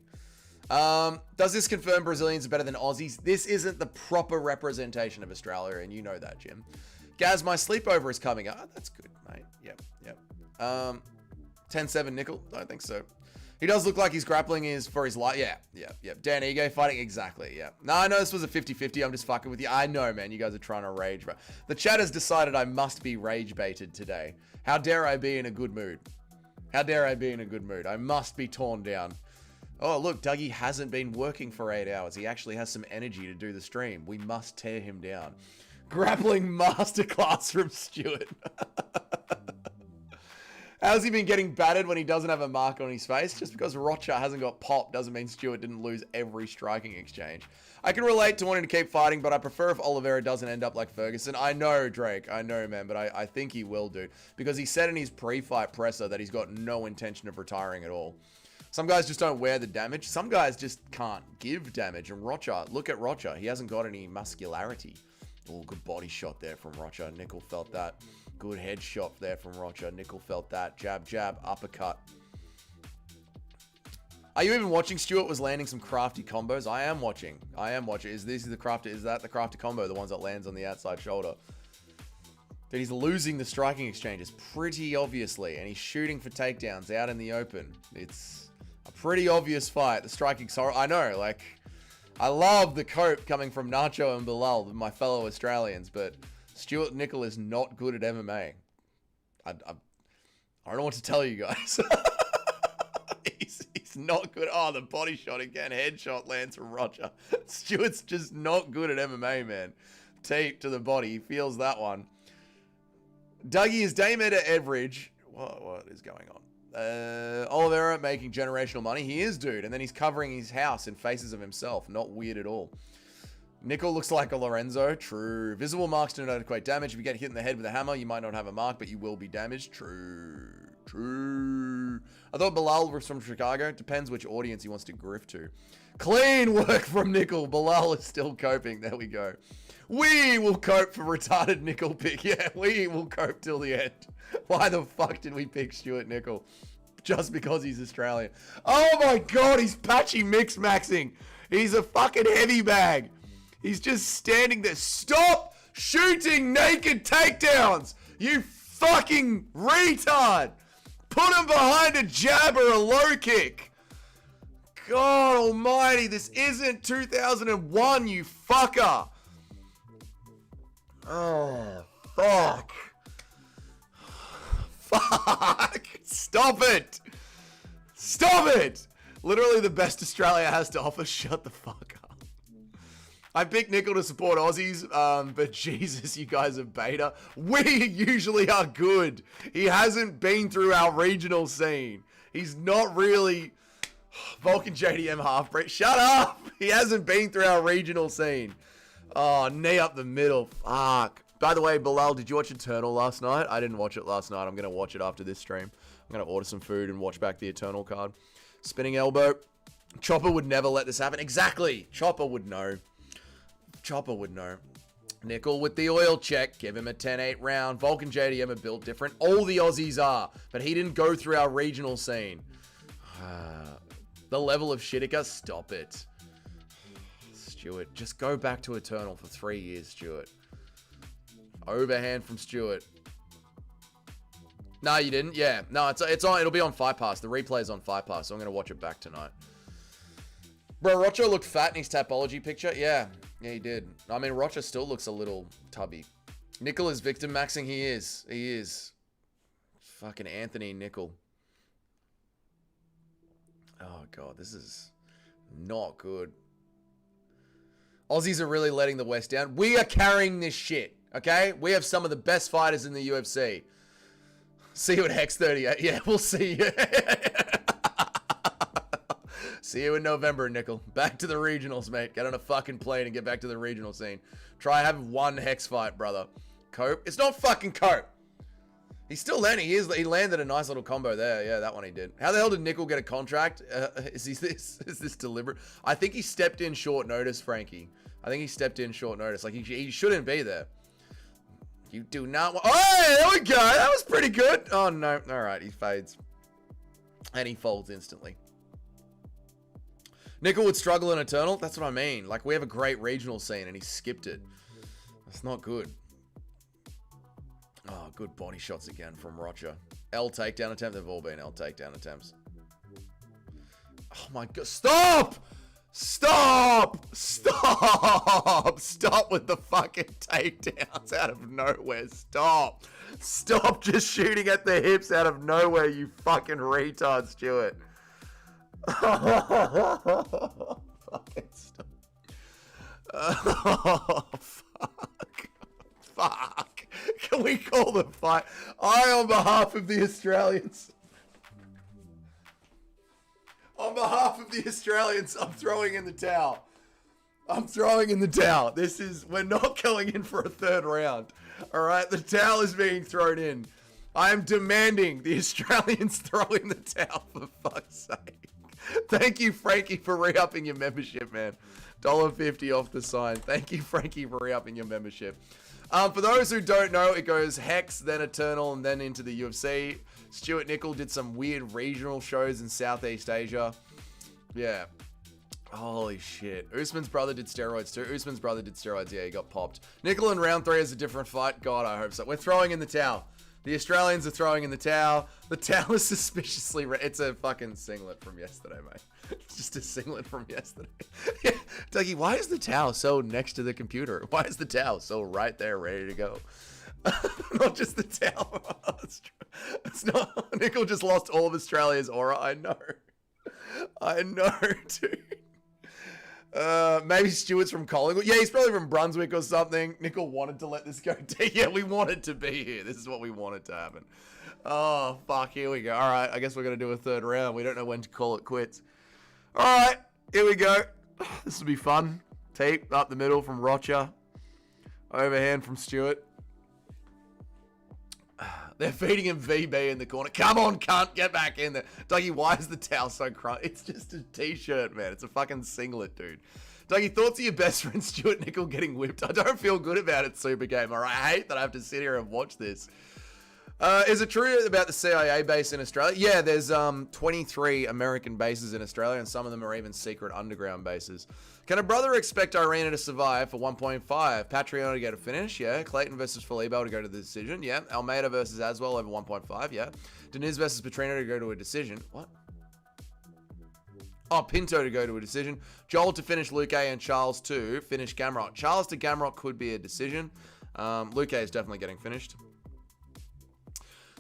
Does this confirm Brazilians are better than Aussies? This isn't the proper representation of Australia, and you know that, Jim. Gaz, my sleepover is coming up. Oh, that's good, mate. Yep. 10-7 nickel. I don't think so. He does look like he's grappling is for his life. Yeah. Dan Ige fighting. Exactly, yeah. No, I know this was a 50-50. I'm just fucking with you. I know, man. You guys are trying to rage. But the chat has decided I must be rage baited today. How dare I be in a good mood? I must be torn down. Oh, look, Dougie hasn't been working for 8 hours. He actually has some energy to do the stream. We must tear him down. Grappling masterclass from Stewart. How's he been getting battered when he doesn't have a mark on his face? Just because Rocha hasn't got popped doesn't mean Stewart didn't lose every striking exchange. I can relate to wanting to keep fighting, but I prefer if Oliveira doesn't end up like Ferguson. I know, Drake. I know, man, but I think he will, dude. Because he said in his pre-fight presser that he's got no intention of retiring at all. Some guys just don't wear the damage. Some guys just can't give damage. And Rocha, look at Rocha. He hasn't got any muscularity. Oh, good body shot there from Rocha. Nickel felt that. Good headshot there from Rocha. Nickel felt that. Jab, uppercut. Are you even watching? Stewart was landing some crafty combos. I am watching. Is that the crafty combo? The ones that lands on the outside shoulder. Dude, he's losing the striking exchanges pretty obviously. And he's shooting for takedowns out in the open. It's a pretty obvious fight. The striking, sorry, I know, like, I love the cope coming from Nacho and Bilal, my fellow Australians, but Stewart Nickel is not good at MMA. I don't know what to tell you guys. he's not good. Oh, the body shot again. Headshot lands from Roger. Stewart's just not good at MMA, man. Tape to the body. He feels that one. Dougie is Dame at average. What is going on? Oliveira making generational money. He is, dude. And then he's covering his house in faces of himself. Not weird at all. Nickel looks like a Lorenzo. True. Visible marks do not equate damage. If you get hit in the head with a hammer, you might not have a mark, but you will be damaged. True. I thought Bilal was from Chicago. Depends which audience he wants to grift to. Clean work from Nickel. Bilal is still coping. There we go. We will cope for retarded Nickel pick. Yeah, we will cope till the end. Why the fuck did we pick Stewart Nickel? Just because he's Australian. Oh my god, he's patchy mix-maxing. He's a fucking heavy bag. He's just standing there. Stop shooting naked takedowns, you fucking retard. Put him behind a jab or a low kick. God almighty, this isn't 2001, you fucker. Oh, fuck. Fuck. Stop it. Stop it. Literally the best Australia has to offer. Shut the fuck up. I picked Nickel to support Aussies, but Jesus, you guys are beta. We usually are good. He hasn't been through our regional scene. He's not really... Vulcan JDM half-breed. Shut up. He hasn't been through our regional scene. Oh, knee up the middle. Fuck. By the way, Bilal, did you watch Eternal last night? I didn't watch it last night. I'm going to watch it after this stream. I'm going to order some food and watch back the Eternal card. Spinning elbow. Chopper would never let this happen. Exactly. Chopper would know. Chopper would know. Nickel with the oil check. Give him a 10-8 round. Vulcan JDM are built different. All the Aussies are. But he didn't go through our regional scene. The level of Shitika. Stop it. Stewart. Just go back to Eternal for 3 years, Stewart. Overhand from Stewart. No, you didn't? Yeah. No, it's on. It'll be on Fight Pass. The replay's on Fight Pass, so I'm going to watch it back tonight. Bro, Rocha looked fat in his Tapology picture. Yeah. Yeah, he did. I mean, Rocha still looks a little tubby. Nickel is victim maxing. He is. He is. Fucking Anthony Nickel. Oh, God. This is not good. Aussies are really letting the West down. We are carrying this shit, okay? We have some of the best fighters in the UFC. See you at Hex 38. Yeah, we'll see you. See you in November, Nickel. Back to the regionals, mate. Get on a fucking plane and get back to the regional scene. Try have one hex fight, brother. Cope? It's not fucking Cope. He's still landing. He landed a nice little combo there. Yeah, that one he did. How the hell did Nickel get a contract? Is this deliberate? I think he stepped in short notice, Frankie. I think he stepped in short notice. Like, he shouldn't be there. You do not want... Oh, there we go. That was pretty good. Oh, no. All right, he fades. And he folds instantly. Nickel would struggle in Eternal? That's what I mean. Like, we have a great regional scene, and he skipped it. That's not good. Oh, good body shots again from Rocha. L takedown attempt. They've all been L takedown attempts. Oh, my God. Stop! Stop! Stop! Stop with the fucking takedowns out of nowhere. Stop. Stop just shooting at the hips out of nowhere, you fucking retard, Stuart. Fucking stop. Oh, fuck. Fuck. Can we call the fight? On behalf of the Australians. On behalf of the Australians, I'm throwing in the towel. I'm throwing in the towel. We're not going in for a third round. All right, the towel is being thrown in. I am demanding the Australians throw in the towel, for fuck's sake. Thank you, Frankie, for re-upping your membership, man. $1.50 off the sign. Thank you, Frankie, for re-upping your membership. For those who don't know, it goes Hex, then Eternal, and then into the UFC. Stuart Nickel did some weird regional shows in Southeast Asia. Yeah. Holy shit. Usman's brother did steroids too. Usman's brother did steroids. Yeah, he got popped. Nickel in round 3 is a different fight. God, I hope so. We're throwing in the towel. The Australians are throwing in the towel. The towel is suspiciously red. It's a fucking singlet from yesterday, mate. It's just a singlet from yesterday. Yeah. Dougie, why is the towel so next to the computer? Why is the towel so right there, ready to go? Not just the towel. It's true. It's not. Nickel just lost all of Australia's aura. I know. I know, dude. Maybe Stuart's from Collingwood. Yeah, he's probably from Brunswick or something. Nickel wanted to let this go. Yeah, we wanted to be here. This is what we wanted to happen. Oh, fuck. Here we go. All right. I guess we're going to do a third round. We don't know when to call it quits. All right. Here we go. This will be fun. Tape up the middle from Rocha. Overhand from Stuart. They're feeding him VB in the corner. Come on, cunt. Get back in there. Dougie, why is the towel so crunchy? It's just a t-shirt, man. It's a fucking singlet, dude. Dougie, thoughts of your best friend Stuart Nickel getting whipped? I don't feel good about it, Super Gamer. I hate that I have to sit here and watch this. Is it true about the CIA base in Australia? Yeah, there's 23 American bases in Australia, and some of them are even secret underground bases. Can a brother expect Irina to survive for 1.5? Patreon to go to finish, yeah. Clayton versus Felipe to go to the decision, yeah. Almeida versus Aswell over 1.5, yeah. Deniz versus Petrino to go to a decision. What? Oh, Pinto to go to a decision. Joel to finish Luque, and Charles to finish Gamrot. Charles to Gamrot could be a decision. Luque is definitely getting finished.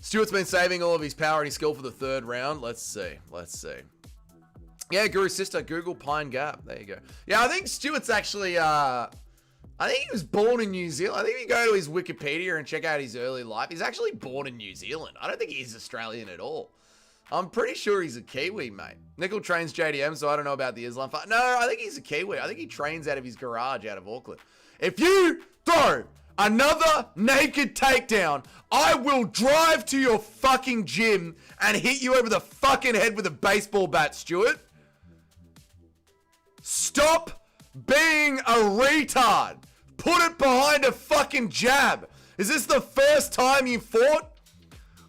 Stuart's been saving all of his power and his skill for the third round. Let's see. Let's see. Yeah, Guru's sister, Google Pine Gap. There you go. Yeah, I think Stuart's actually, I think he was born in New Zealand. I think if you go to his Wikipedia and check out his early life, he's actually born in New Zealand. I don't think he's Australian at all. I'm pretty sure he's a Kiwi, mate. Nickel trains JDM, so I don't know about the Islam fight. No, I think he's a Kiwi. I think he trains out of his garage out of Auckland. If you throw another naked takedown, I will drive to your fucking gym and hit you over the fucking head with a baseball bat, Stuart. Stop being a retard. Put it behind a fucking jab. Is this the first time you fought?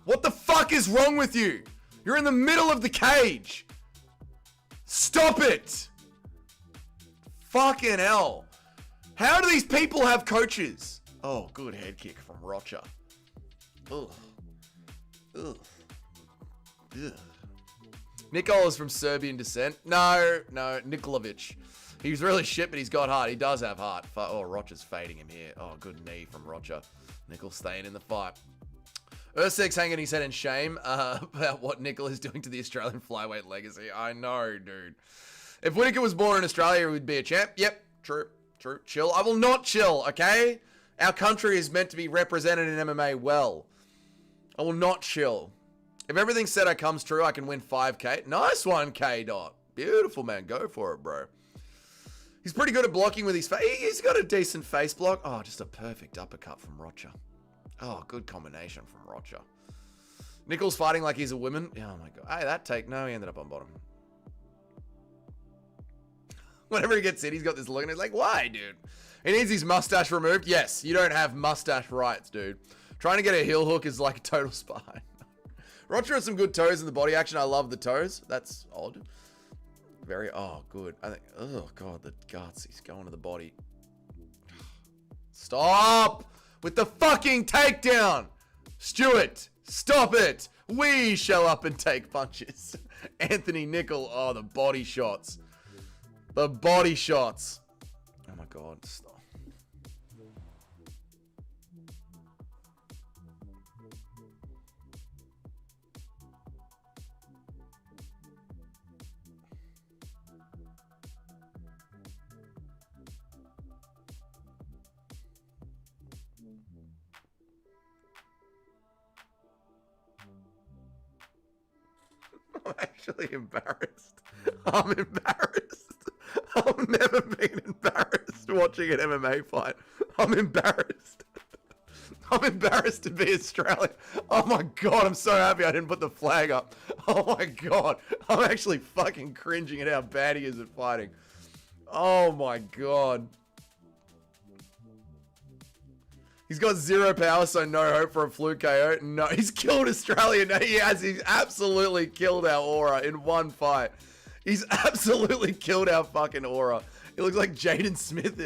What the fuck is wrong with you? You're in the middle of the cage. Stop it. Fucking hell. How do these people have coaches? Oh, good head kick from Rocha. Ugh. Ugh. Ugh. Nicol is from Serbian descent. No, Nikolovic. He's really shit, but he's got heart. He does have heart. Oh, Rocha's fading him here. Oh, good knee from Rocha. Nicol staying in the fight. Urseg's hanging his head in shame about what Nicol is doing to the Australian flyweight legacy. I know, dude. If Whittaker was born in Australia, he would be a champ. Yep, true. Chill. I will not chill, okay? Our country is meant to be represented in MMA well. I will not chill. If everything said comes true, I can win 5K. Nice one, K-Dot. Beautiful, man. Go for it, bro. He's pretty good at blocking with his face. He's got a decent face block. Oh, just a perfect uppercut from Rocha. Oh, good combination from Rocha. Nichols fighting like he's a woman. Oh, my God. Hey, that take. No, he ended up on bottom. Whenever he gets in, he's got this look and he's like, why, dude? He needs his mustache removed. Yes, you don't have mustache rights, dude. Trying to get a heel hook is like a total spine. Rocha has some good toes in the body action. I love the toes. That's odd. Very, oh, good. I think, oh, God, the guts. He's going to the body. Stop with the fucking takedown. Stuart, stop it. We show up and take punches. Anthony Nickel, oh, the body shots. The body shots. Oh, my God, stop. I'm actually embarrassed. I'm embarrassed. I've never been embarrassed watching an MMA fight. I'm embarrassed. I'm embarrassed to be Australian. Oh my God, I'm so happy I didn't put the flag up. Oh my God. I'm actually fucking cringing at how bad he is at fighting. Oh my God. He's got 0 power, so no hope for a fluke KO. No, he's killed Australia. No, he has. He's absolutely killed our aura in one fight. He's absolutely killed our fucking aura. He looks like Jaden Smith.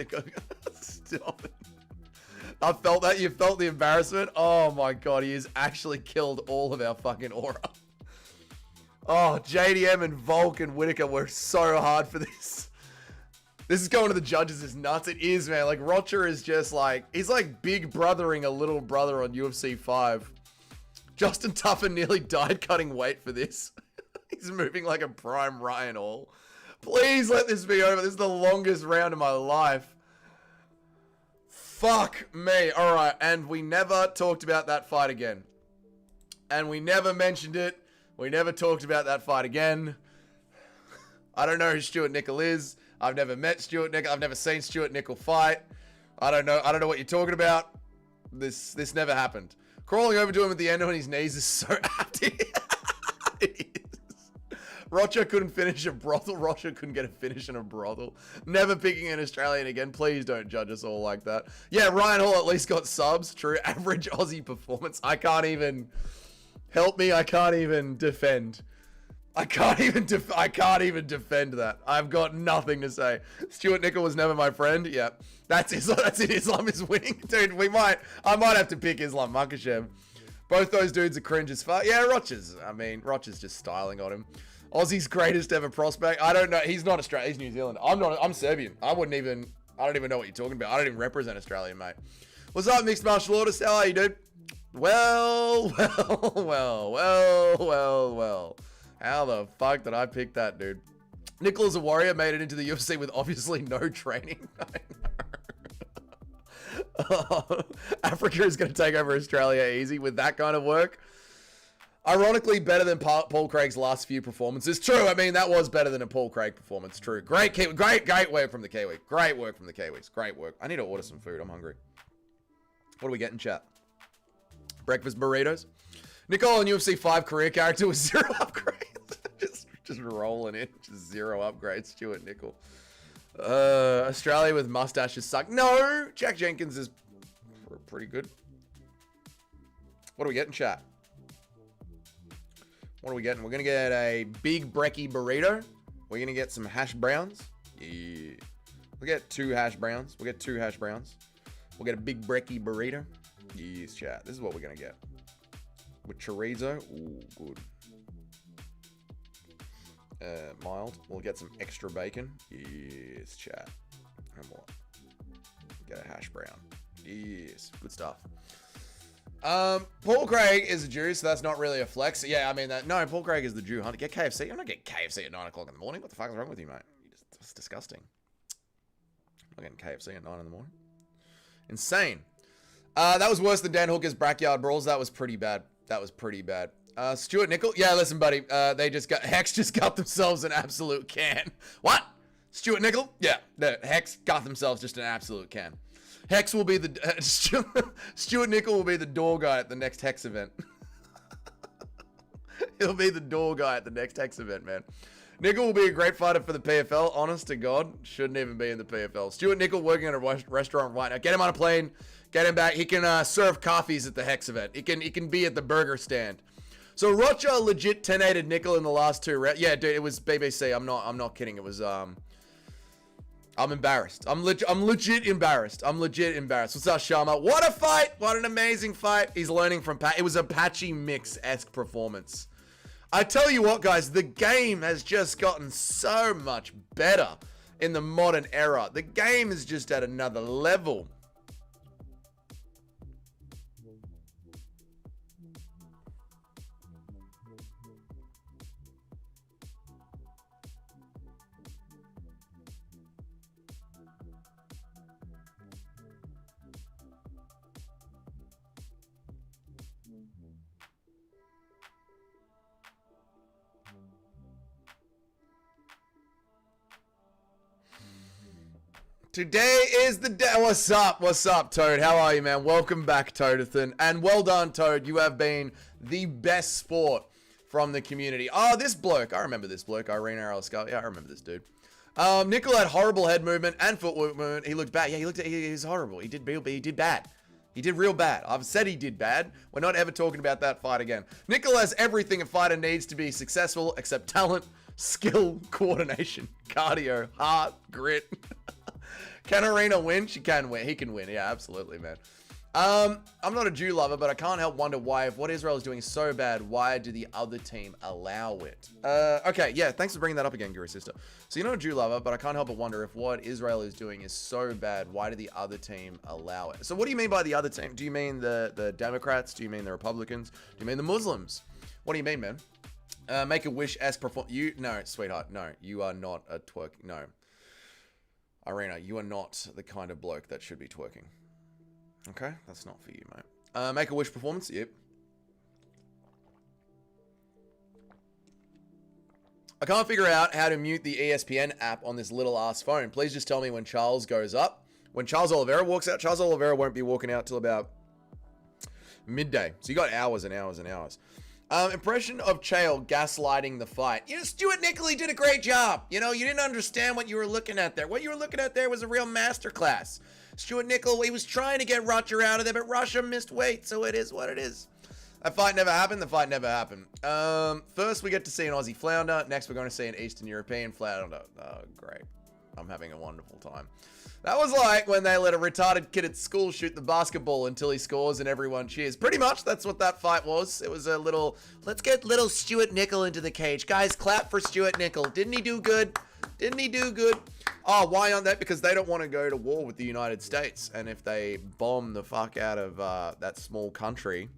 Stop it. I felt that. You felt the embarrassment. Oh my God, he has actually killed all of our fucking aura. Oh, JDM and Volk and Whitaker were so hard for this. This is going to the judges is nuts. It is, man. Like, Rocha is just like, he's like big brothering a little brother on UFC 5. Justin Tuffin nearly died cutting weight for this. He's moving like a prime Ryan Hall. Please let this be over. This is the longest round of my life. Fuck me. All right. And we never talked about that fight again. And we never mentioned it. We never talked about that fight again. I don't know who Stuart Nickel is. I've never met Stuart Nickel. I've never seen Stuart Nickel fight. I don't know what you're talking about. This never happened. Crawling over to him at the end on his knees is so apt. It is. Rocha couldn't finish a brothel. Rocha couldn't get a finish in a brothel. Never picking an Australian again. Please don't judge us all like that. Yeah, Ryan Hall at least got subs. True. Average Aussie performance. I can't even... Help me. I can't even defend. I can't even defend that. I've got nothing to say. Stuart Nickel was never my friend. Yeah, that's it. Islam is winning, dude. I might have to pick Islam Makhachev. Both those dudes are cringe as fuck. Yeah, Rocha's just styling on him. Aussie's greatest ever prospect. I don't know. He's not Australian. He's New Zealand. I'm Serbian. I don't even know what you're talking about. I don't even represent Australia, mate. What's up, mixed martial artist? How are you, dude? Well. How the fuck did I pick that, dude? Nicholas a warrior made it into the UFC with obviously no training. Africa is going to take over Australia easy with that kind of work. Ironically, better than Paul Craig's last few performances. True, I mean, that was better than a Paul Craig performance. True. Great work from the Kiwi. Great work from the Kiwis. Great work. I need to order some food. I'm hungry. What do we get in chat? Breakfast burritos. Nicole in UFC 5 career character with 0 upgrades. just rolling in. Just 0 upgrades. Stuart Nickel. Australia with mustaches suck. No! Jack Jenkins is pretty good. What do we get in chat? What are we getting? We're going to get a big brekkie burrito. We're going to get some hash browns. Yeah. We'll get 2 hash browns. We'll get a big brekkie burrito. Yes, chat. This is what we're going to get. With chorizo. Ooh, good. Mild. We'll get some extra bacon. Yes, chat. And what? Get a hash brown. Yes, good stuff. Paul Craig is a Jew, so that's not really a flex. Yeah, I mean, no, Paul Craig is the Jew hunter. Get KFC. I'm not getting KFC at 9 o'clock in the morning. What the fuck is wrong with you, mate? That's disgusting. I'm not getting KFC at 9 in the morning. Insane. That was worse than Dan Hooker's backyard brawls. That was pretty bad. Stuart Nickel. Yeah, listen, buddy. Hex just got themselves an absolute can. What? Stuart Nickel? Yeah, no, Hex got themselves just an absolute can. Hex will be the Stuart Nickel will be the door guy at the next Hex event. He'll be the door guy at the next Hex event, man. Nickel will be a great fighter for the PFL. Honest to God, shouldn't even be in the PFL. Stuart Nickel working at a restaurant right now. Get him on a plane. Get him back. He can serve coffees at the Hex event. He can be at the burger stand. So Rocha legit 10-8'd Nickel in the last 2 rounds. Yeah, dude, it was BBC. I'm not kidding. It was I'm embarrassed. I'm legit embarrassed. What's up, Sharma? What a fight! What an amazing fight. He's learning from Pat. It was a Patchy Mix-esque performance. I tell you what, guys, the game has just gotten so much better in the modern era. The game is just at another level. Today is the day. What's up? What's up, Toad? How are you, man? Welcome back, Toadathan. And well done, Toad. You have been the best sport from the community. Oh, this bloke. I remember this bloke. Irene Aralscar. Yeah, I remember this dude. Nickel had horrible head movement and foot movement. He looked bad. Yeah, he was horrible. He did bad. He did real bad. I've said he did bad. We're not ever talking about that fight again. Nickel has everything a fighter needs to be successful except talent, skill, coordination, cardio, heart, grit. Can Arena win? She can win. He can win. Yeah, absolutely, man. I'm not a Jew lover, but I can't help wonder why, if what Israel is doing is so bad, why do the other team allow it? Okay, yeah, thanks for bringing that up again, Guru Sister. So you're not a Jew lover, but I can't help but wonder if what Israel is doing is so bad, why do the other team allow it? So what do you mean by the other team? Do you mean the Democrats? Do you mean the Republicans? Do you mean the Muslims? What do you mean, man? Make a wish-esque perform... No, sweetheart, no. You are not a twerk... No. Irina, you are not the kind of bloke that should be twerking. Okay? That's not for you, mate. Make a wish performance? Yep. I can't figure out how to mute the ESPN app on this little ass phone. Please just tell me when Charles goes up. When Charles Oliveira walks out, Charles Oliveira won't be walking out till about midday. So you got hours and hours and hours. Impression of Chael gaslighting the fight. You know, Stuart Nickel, he did a great job. You know, you didn't understand what you were looking at there. What you were looking at there was a real masterclass. Stuart Nickel, he was trying to get Roger out of there, but Roger missed weight, so it is what it is. That fight never happened. The fight never happened. First, we get to see an Aussie flounder. Next, we're going to see an Eastern European flounder. Oh, great. I'm having a wonderful time. That was like when they let a retarded kid at school shoot the basketball until he scores and everyone cheers. Pretty much, that's what that fight was. It was a little, let's get little Stuart Nickel into the cage. Guys, clap for Stuart Nickel. Didn't he do good? Didn't he do good? Oh, why aren't they? Because they don't want to go to war with the United States. And if they bomb the fuck out of that small country,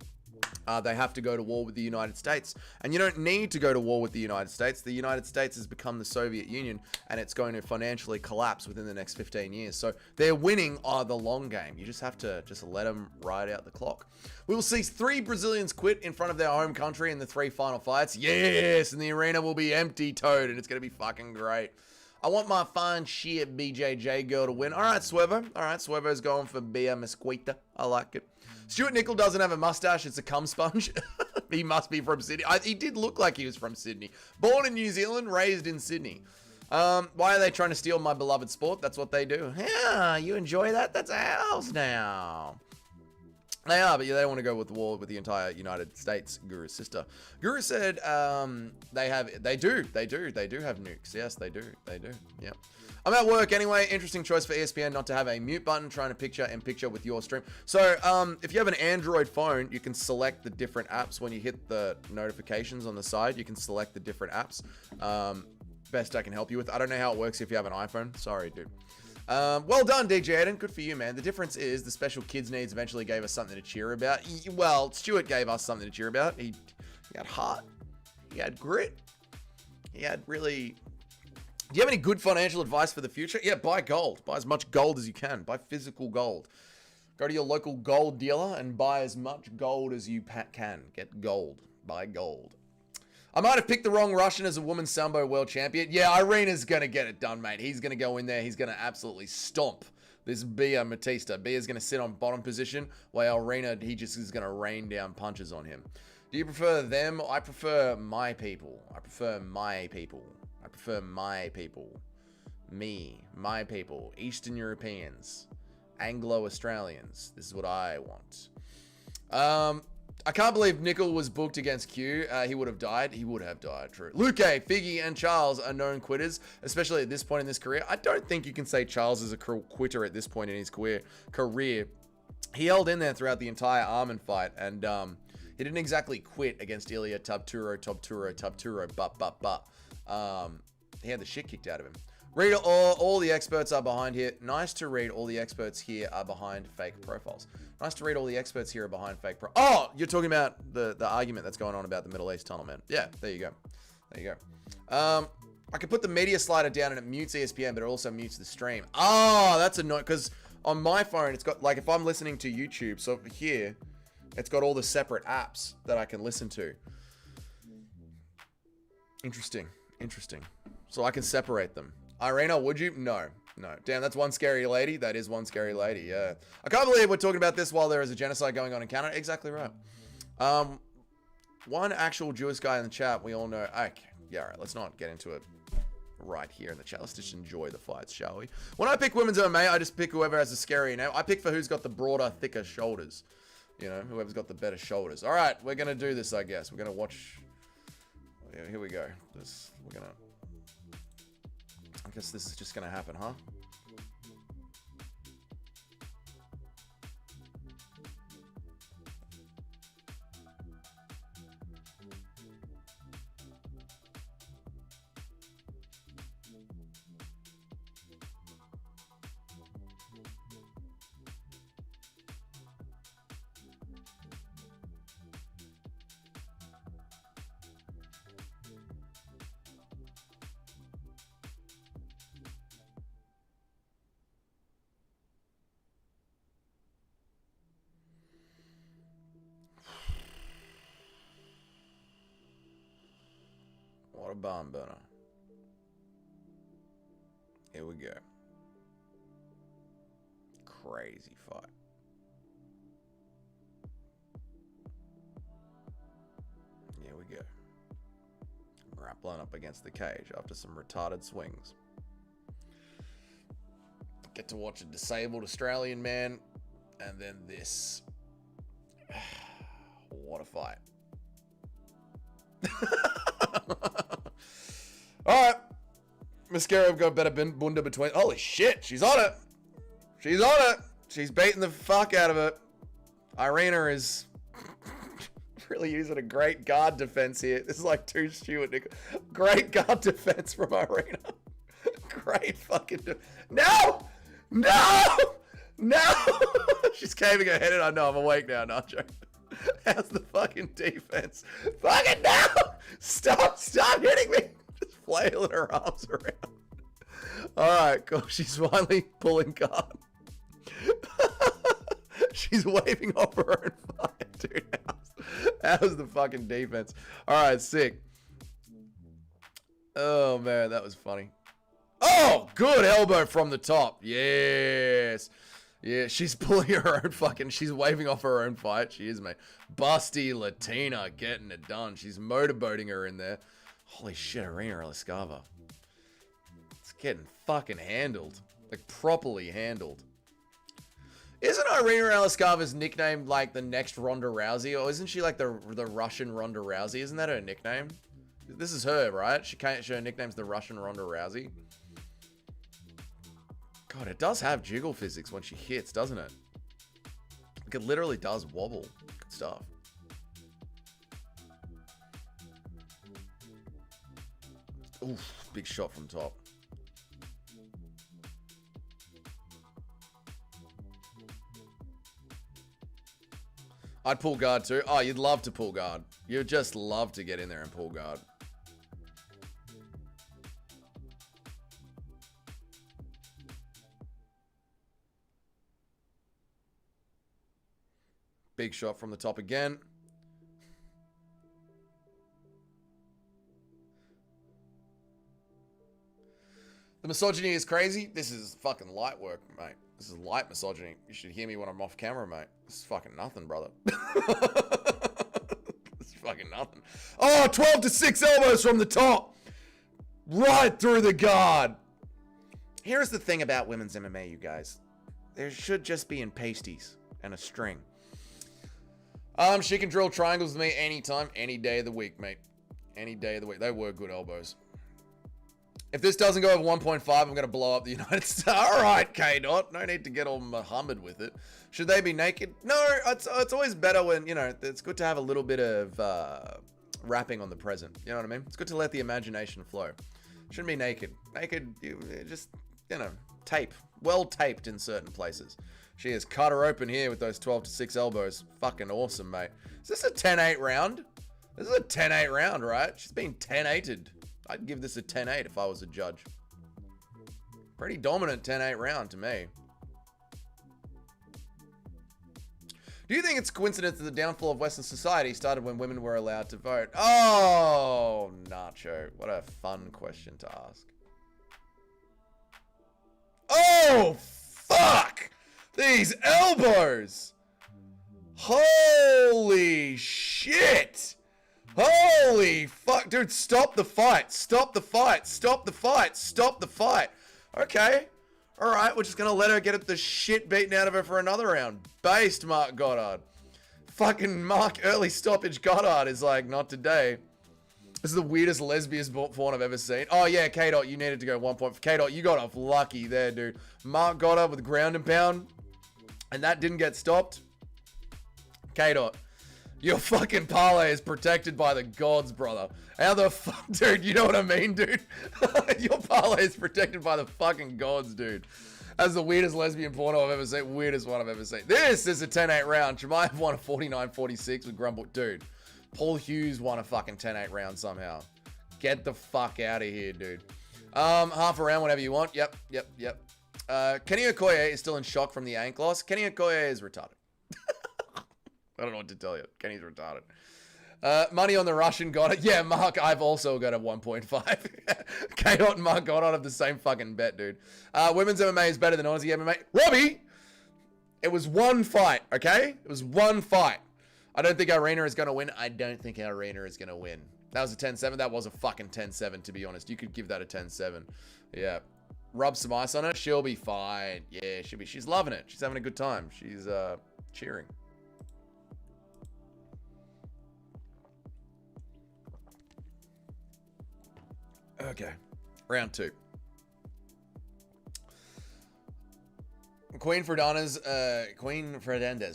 they have to go to war with the United States. And you don't need to go to war with the United States. The United States has become the Soviet Union, and it's going to financially collapse within the next 15 years. So they're winning the long game. You just have to let them ride out the clock. We will see 3 Brazilians quit in front of their home country in the 3 final fights. Yes, and the arena will be empty, Toad, and it's going to be fucking great. I want my fine shit BJJ girl to win. All right, Swervo. All right, Swervo's going for Bia Mesquita. I like it. Stuart Nickel doesn't have a mustache. It's a cum sponge. He must be from Sydney. He did look like he was from Sydney. Born in New Zealand, raised in Sydney. Why are they trying to steal my beloved sport? That's what they do. Yeah, you enjoy that? That's ours now. They are, but yeah, they don't want to go with the war with the entire United States, Guru's sister. Guru said they do have nukes. Yes, they do. Yeah. I'm at work anyway. Interesting choice for ESPN not to have a mute button, trying to picture with your stream. So if you have an Android phone, you can select the different apps. When you hit the notifications on the side, you can select the different apps. Best I can help you with. I don't know how it works if you have an iPhone. Sorry, dude. Well done, DJ Aiden. Good for you, man. The difference is the special kids needs eventually gave us something to cheer about. Well, Stuart gave us something to cheer about. He had heart. He had grit. He had really... Do you have any good financial advice for the future? Yeah, buy gold. Buy as much gold as you can. Buy physical gold. Go to your local gold dealer and buy as much gold as you can. Get gold. by gold. I might have picked the wrong Russian as a women's Sambo world champion. Yeah, Irina's going to get it done, mate. He's going to go in there. He's going to absolutely stomp this Bia Matista. Bia's going to sit on bottom position, while Irina, he just is going to rain down punches on him. Do you prefer them? I prefer my people. I prefer my people. I prefer my people. Me. My people. Eastern Europeans. Anglo-Australians. This is what I want. I can't believe Nickel was booked against Q. He would have died. He would have died, true. Luque, Figgy, and Charles are known quitters, especially at this point in this career. I don't think you can say Charles is a quitter at this point in his career. He held in there throughout the entire Armin fight, and he didn't exactly quit against Ilya Tubturo, but. He had the shit kicked out of him. Read all the experts are behind here. Nice to read all the experts here are behind fake profiles. Nice to read all the experts here are behind fake Oh, you're talking about the argument that's going on about the Middle East tunnel, man. Yeah, there you go. There you go. I can put the media slider down and it mutes ESPN, but it also mutes the stream. Oh, that's annoying, because on my phone, it's got, like, if I'm listening to YouTube, so here, it's got all the separate apps that I can listen to. Interesting. Interesting. So I can separate them. Irina, would you? No. No. Damn, that's one scary lady. That is one scary lady, yeah. I can't believe we're talking about this while there is a genocide going on in Canada. Exactly right. One actual Jewish guy in the chat, we all know. Okay, yeah, all right, let's not get into it right here in the chat. Let's just enjoy the fights, shall we? When I pick women's MMA, I just pick whoever has a scary name. I pick for who's got the broader, thicker shoulders. You know, whoever's got the better shoulders. All right, we're going to do this, I guess. We're going to watch. Yeah, here we go. We're going to. I guess this is just going to happen, huh? What a barn burner. Here we go. Crazy fight. Here we go. Grappling up against the cage after some retarded swings. Get to watch a disabled Australian man, and then this. What a fight. Alright. Mascara have got better bunda between. Holy shit, she's on it. She's on it. She's baiting the fuck out of it. Irina is really using a great guard defense here. This is like two Stuart Nickel. Great guard defense from Irina. Great fucking No! No! No! She's caving her head in. I know, I'm awake now, Nacho. How's the fucking defense? Fucking no! Stop hitting me! Just flailing her arms around. Alright, cool. She's finally pulling guard. She's waving off her own fight, dude. How's the fucking defense? Alright, sick. Oh, man, that was funny. Oh, good elbow from the top. Yes. Yeah, she's pulling her own fucking... She's waving off her own fight. She is, mate. Busty Latina getting it done. She's motorboating her in there. Holy shit, Irina Aliscava. It's getting fucking handled. Like, properly handled. Isn't Irina Aliscava's nickname like the next Ronda Rousey? Or isn't she like the Russian Ronda Rousey? Isn't that her nickname? This is her, right? Her nickname's the Russian Ronda Rousey. God, it does have jiggle physics when she hits, doesn't it? Like, it literally does wobble. Good stuff. Oof, big shot from top. I'd pull guard too. Oh, you'd love to pull guard. You'd just love to get in there and pull guard. Big shot from the top again. The misogyny is crazy. This is fucking light work, mate. This is light misogyny. You should hear me when I'm off camera, mate. This is fucking nothing, brother. This is fucking nothing. Oh, 12 to 6 elbows from the top. Right through the guard. Here's the thing about women's MMA, you guys. There should just be in pasties and a string. She can drill triangles with me anytime, any day of the week, mate. Any day of the week. They were good elbows. If this doesn't go over 1.5, I'm going to blow up the United States. All right, K-Dot. No need to get all Muhammad with it. Should they be naked? No, it's always better when, you know, it's good to have a little bit of wrapping on the present. You know what I mean? It's good to let the imagination flow. Shouldn't be naked. Naked, just, you know, tape. Well taped in certain places. She has cut her open here with those 12 to 6 elbows. Fucking awesome, mate. Is this a 10-8 round? This is a 10-8 round, right? She's been 10-8'd. I'd give this a 10-8 if I was a judge. Pretty dominant 10-8 round to me. Do you think it's coincidence that the downfall of Western society started when women were allowed to vote? Oh, Nacho. What a fun question to ask. Oh, fuck! These elbows! Holy shit! Holy fuck, dude, stop the fight. Stop the fight. Stop the fight. Stop the fight. Okay. All right, we're just going to let her get the shit beaten out of her for another round. Based Mark Goddard. Fucking Mark early stoppage Goddard is like, not today. This is the weirdest lesbian porn I've ever seen. Oh, yeah, K-Dot, you needed to go 1 point. K-Dot, you got off lucky there, dude. Mark Goddard with ground and pound. And that didn't get stopped. K-Dot. Your fucking parlay is protected by the gods, brother. How the fuck, dude? You know what I mean, dude? Your parlay is protected by the fucking gods, dude. That's the weirdest lesbian porno I've ever seen. Weirdest one I've ever seen. This is a 10-8 round. Jemima won a 49-46 with Grumble. Dude, Paul Hughes won a fucking 10-8 round somehow. Get the fuck out of here, dude. Half a round, whatever you want. Yep. Kenny Okoye is still in shock from the ankle loss. Kenny Okoye is retarded. I don't know what to tell you. Kenny's retarded. Money on the Russian got it. Yeah, Mark, I've also got a 1.5. K-Dot and Mark Goddard have the same fucking bet, dude. Women's MMA is better than Aussie MMA. Robbie! It was one fight, okay? It was one fight. I don't think Arena is going to win. I don't think Arena is going to win. That was a 10-7. That was a fucking 10-7, to be honest. You could give that a 10-7. Yeah. Rub some ice on it. She'll be fine. Yeah, she'll be. She's loving it. She's having a good time. She's cheering. Okay, round 2. Queen Fernandez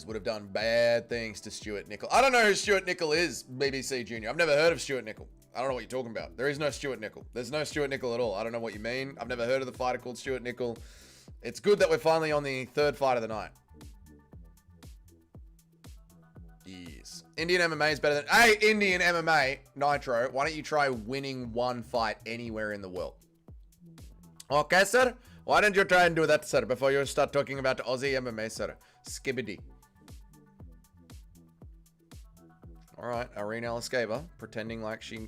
would have done bad things to Stuart Nickel. I don't know who Stuart Nickel is, BBC Junior. I've never heard of Stuart Nickel. I don't know what you're talking about. There is no Stuart Nickel. There's no Stuart Nickel at all. I don't know what you mean. I've never heard of the fighter called Stuart Nickel. It's good that we're finally on the 3rd fight of the night. Yes. Indian MMA is better than... Hey, Indian MMA, Nitro, why don't you try winning one fight anywhere in the world? Okay, sir? Why don't you try and do that, sir, before you start talking about Aussie MMA, sir? Skibbity. Alright, Irene Aliscava, pretending like she's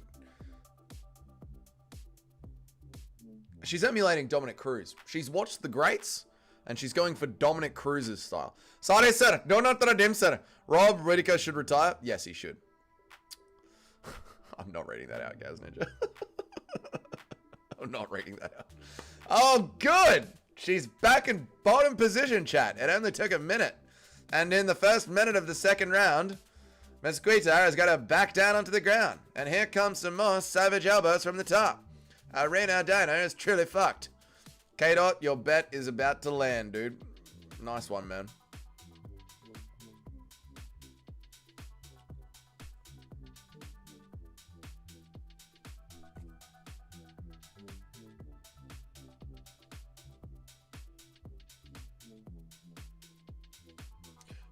emulating Dominic Cruz. She's watched the greats, and she's going for Dominic Cruz's style. Sorry, sir. Do not redeem, sir. Rob Whittaker should retire. Yes, he should. I'm not reading that out, Gaz Ninja. I'm not reading that out. Oh, good. She's back in bottom position, chat. It only took a minute. And in the first minute of the second round, Mesquita has got to back down onto the ground. And here comes some more savage elbows from the top. Arena Dino is truly fucked. K-Dot, your bet is about to land, dude. Nice one, man.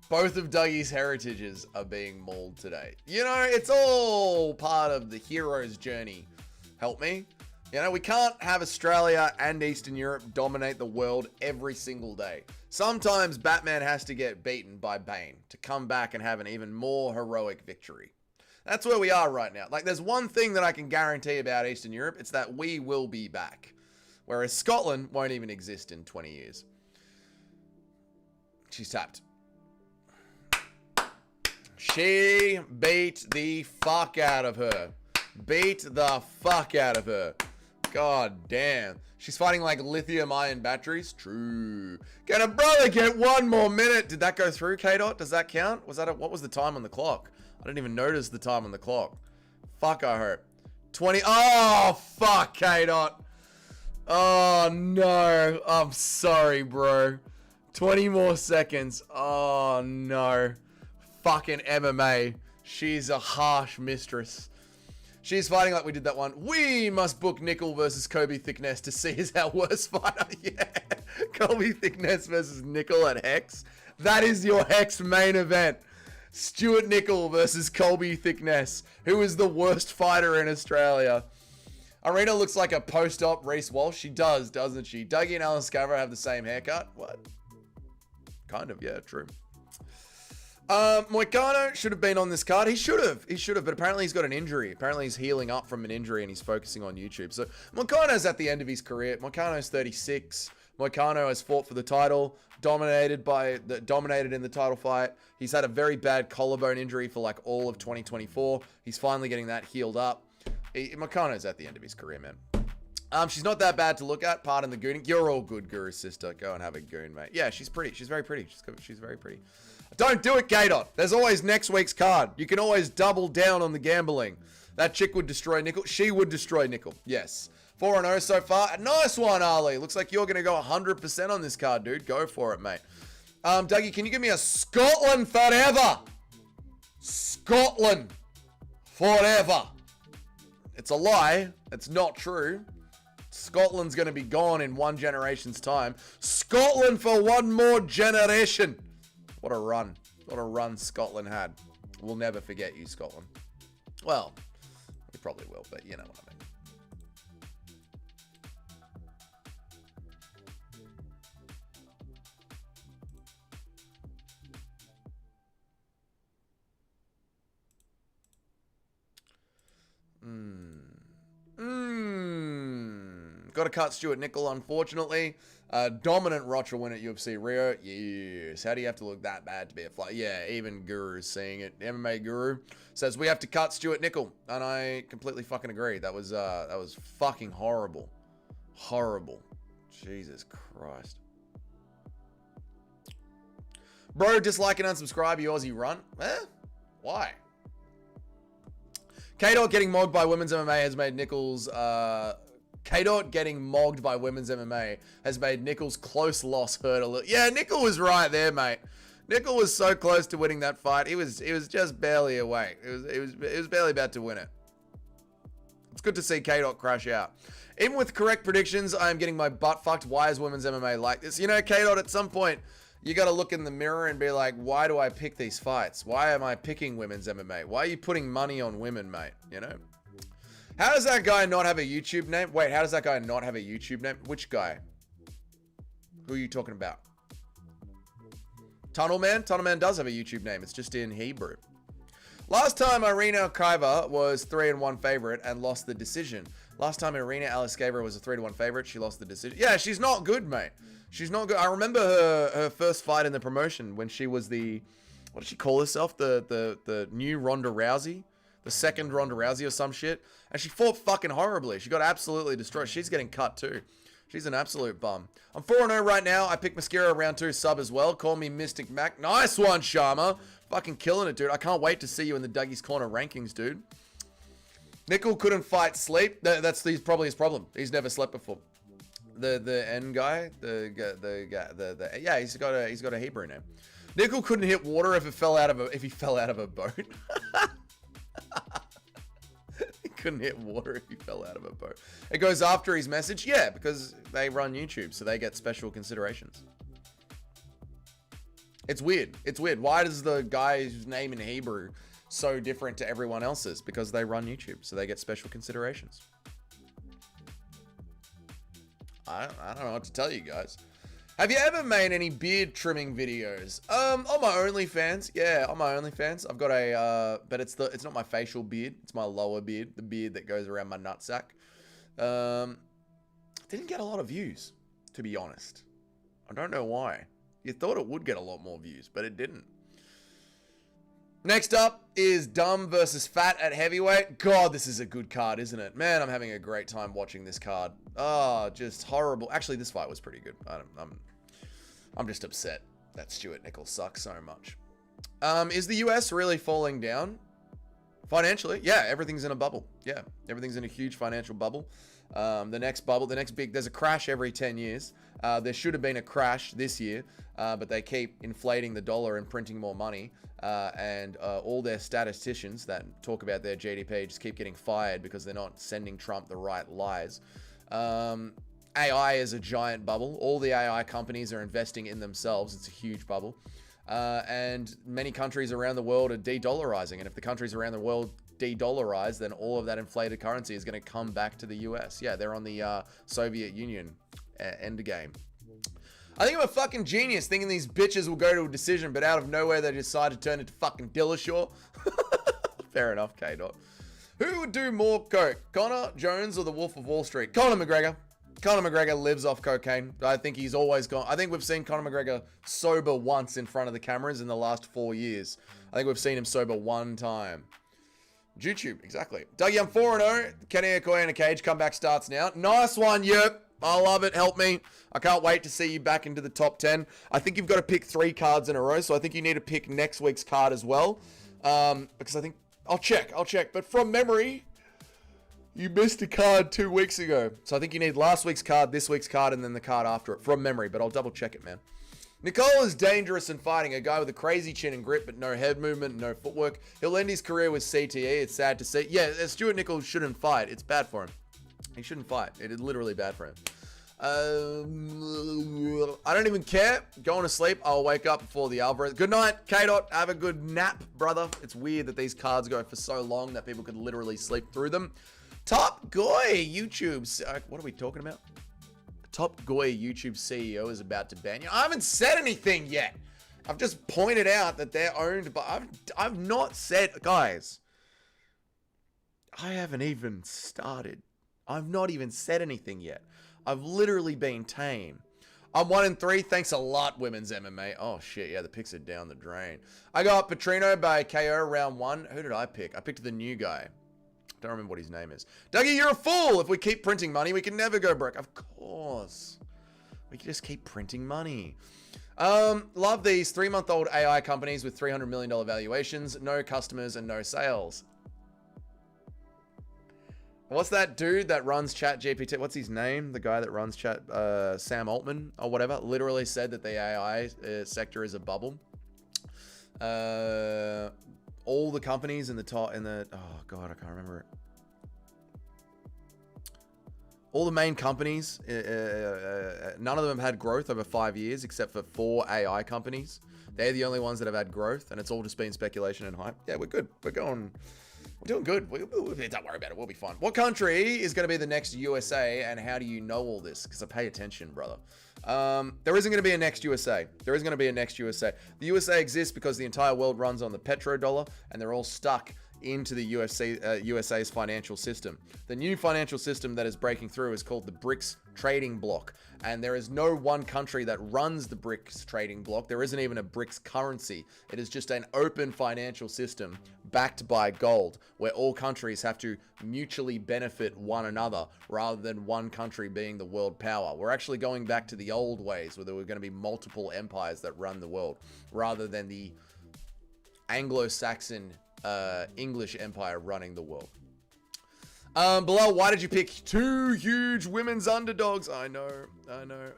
Both of Dougie's heritages are being mauled today. You know, it's all part of the hero's journey. Help me? You know, we can't have Australia and Eastern Europe dominate the world every single day. Sometimes Batman has to get beaten by Bane to come back and have an even more heroic victory. That's where we are right now. Like, there's one thing that I can guarantee about Eastern Europe. It's that we will be back. Whereas Scotland won't even exist in 20 years. She's tapped. She beat the fuck out of her. Beat the fuck out of her. God damn. She's fighting like lithium-ion batteries. True. Can a brother get one more minute? Did that go through, K-Dot? Does that count? Was that what was the time on the clock? I didn't even notice the time on the clock. Fuck, I hope. 20. Oh, fuck, K-Dot. Oh, no. I'm sorry, bro. 20 more seconds. Oh, no. Fucking MMA. She's a harsh mistress. She's fighting like we did that one. We must book Nickel versus Kobe Thickness to see is our worst fighter. Yeah. Kobe Thickness versus Nickel at Hex. That is your Hex main event. Stuart Nickel versus Colby Thickness. Who is the worst fighter in Australia? Arena looks like a post-op Reece Walsh. She does, doesn't she? Dougie and Alan Scavra have the same haircut. What? Kind of, yeah, true. Moicano should have been on this card. He should have, but apparently he's got an injury. Apparently he's healing up from an injury and he's focusing on YouTube. So Moicano's at the end of his career. Moicano's 36. Moicano has fought for the title, dominated in the title fight. He's had a very bad collarbone injury for like all of 2024. He's finally getting that healed up. Moicano's at the end of his career, man. She's not that bad to look at. Pardon the gooning. You're all good, Guru's sister. Go and have a goon, mate. Yeah, she's pretty. She's very pretty. She's very pretty. Don't do it, Gaydot. There's always next week's card. You can always double down on the gambling. That chick would destroy Nickel. She would destroy Nickel. Yes. 4-0 so far. Nice one, Ali. Looks like you're going to go 100% on this card, dude. Go for it, mate. Dougie, can you give me a Scotland forever? Scotland forever. It's a lie. It's not true. Scotland's going to be gone in one generation's time. Scotland for one more generation. What a run. What a run Scotland had. We'll never forget you, Scotland. Well, we probably will, but you know what I mean. Got to cut Stuart Nickel, unfortunately. Dominant Rocha win at UFC Rio. Yes. How do you have to look that bad to be a fly? Yeah, even Guru's seeing it. MMA Guru says we have to cut Stuart Nickel, and I completely fucking agree. That was fucking horrible. Horrible. Jesus Christ. Bro, dislike and unsubscribe, you Aussie run. Why? K-Dot getting mogged by women's MMA has made Nickel's K-Dot getting mogged by women's MMA has made Nickel's close loss hurt a little. Yeah, Nickel was right there, mate. Nickel was so close to winning that fight. He was just barely away. It was barely about to win it. It's good to see K-Dot crash out. Even with correct predictions, I'm getting my butt fucked. Why is women's MMA like this? You know, K-Dot, at some point, you got to look in the mirror and be like, why do I pick these fights? Why am I picking women's MMA? Why are you putting money on women, mate? You know? How does that guy not have a YouTube name? Wait, how does that guy not have a YouTube name? Which guy? Who are you talking about? Tunnelman? Tunnelman does have a YouTube name. It's just in Hebrew. Last time Irina Kaiva was 3-1 favorite and lost the decision. Last time Irina Aliscavra was a 3-1 favorite, she lost the decision. Yeah, she's not good, mate. She's not good. I remember her first fight in the promotion when she was the, what did she call herself? The new Ronda Rousey? The second Ronda Rousey or some shit. And she fought fucking horribly. She got absolutely destroyed. She's getting cut too. She's an absolute bum. I'm 4-0 right now. I picked Mascara round 2 sub as well. Call me Mystic Mac. Nice one, Sharma. Fucking killing it, dude. I can't wait to see you in the Dougie's Corner rankings, dude. Nickel couldn't fight sleep. That's probably his problem. He's never slept before. The N guy, yeah, he's got a Hebrew name. Nickel couldn't hit water if he fell out of a boat. He couldn't hit water if he fell out of a boat. It goes after his message, yeah, because they run YouTube, so they get special considerations. It's weird. It's weird. Why does the guy's name in Hebrew so different to everyone else's? Because they run YouTube, so they get special considerations. I don't know what to tell you guys. Have you ever made any beard trimming videos? On my OnlyFans. Yeah, on my OnlyFans. I've got a, but it's not my facial beard. It's my lower beard, the beard that goes around my nutsack. Didn't get a lot of views, to be honest. I don't know why. You thought it would get a lot more views, but it didn't. Next up is Dumb versus Fat at heavyweight. God, this is a good card, isn't it? Man, I'm having a great time watching this card. Oh, just horrible. Actually, this fight was pretty good. I'm just upset that Stuart Nichols sucks so much. Is the US really falling down financially? Yeah, everything's in a bubble. Yeah, everything's in a huge financial bubble. The next big, there's a crash every 10 years. There should have been a crash this year, but they keep inflating the dollar and printing more money. And all their statisticians that talk about their GDP just keep getting fired because they're not sending Trump the right lies. AI is a giant bubble. All the AI companies are investing in themselves. It's a huge bubble. And many countries around the world are de-dollarizing. And if the countries around the world de-dollarize, then all of that inflated currency is going to come back to the US. Yeah, they're on the Soviet Union end game. I think I'm a fucking genius thinking these bitches will go to a decision, but out of nowhere they decide to turn into fucking Dillashaw. Fair enough, K-Dot. Who would do more coke? Conor, Jones, or the Wolf of Wall Street? Conor McGregor. Conor McGregor lives off cocaine. I think he's always gone. I think we've seen Conor McGregor sober once in front of the cameras in the last 4 years. I think we've seen him sober one time. YouTube, exactly. Dougie, I'm 4-0. Kenny Okoye in a cage. Comeback starts now. Nice one, yep. I love it. Help me. I can't wait to see you back into the top 10. I think you've got to pick 3 cards in a row, so I think you need to pick next week's card as well. Because I think... I'll check. But from memory, you missed a card 2 weeks ago. So I think you need last week's card, this week's card, and then the card after it. From memory, but I'll double check it, man. Nicole is dangerous in fighting. A guy with a crazy chin and grip, but no head movement, no footwork. He'll end his career with CTE. It's sad to see. Yeah, Stuart Nichols shouldn't fight. It's bad for him. He shouldn't fight. It is literally bad for him. I don't even care. Going to sleep. I'll wake up before the Alvarez. Good night, K-Dot. Have a good nap, brother. It's weird that these cards go for so long that people could literally sleep through them. Top Goy YouTube. What are we talking about? Top Goy YouTube CEO is about to ban you. I haven't said anything yet. I've just pointed out that they're owned by... I've not said... Guys, I haven't even started. I've not even said anything yet. I've literally been tame. I'm 1-3. Thanks a lot, women's MMA. Oh, shit. Yeah, the picks are down the drain. I got Petrino by KO round 1. Who did I pick? I picked the new guy. Don't remember what his name is. Dougie, you're a fool. If we keep printing money, we can never go broke. Of course. We can just keep printing money. Love these 3-month-old AI companies with $300 million valuations. No customers and no sales. What's that dude that runs ChatGPT? What's his name? The guy that runs Chat, Sam Altman or whatever, literally said that the AI sector is a bubble. All the companies in the top, oh god, I can't remember it. All the main companies, none of them have had growth over 5 years except for 4 AI companies. They're the only ones that have had growth, and it's all just been speculation and hype. Yeah, we're good. We're doing good. Don't worry about it. We'll be fine. What country is going to be the next USA, and how do you know all this? Because I pay attention, brother. There isn't going to be a next USA. There isn't going to be a next USA. The USA exists because the entire world runs on the petrodollar, and they're all stuck into the USA's financial system. The new financial system that is breaking through is called the BRICS trading bloc, and there is no one country that runs the BRICS trading bloc. There isn't even a BRICS currency. It is just an open financial system backed by gold, where all countries have to mutually benefit one another rather than one country being the world power. We're actually going back to the old ways where there were going to be multiple empires that run the world rather than the Anglo-Saxon English empire running the world. Below, why did you pick 2 huge women's underdogs? I know.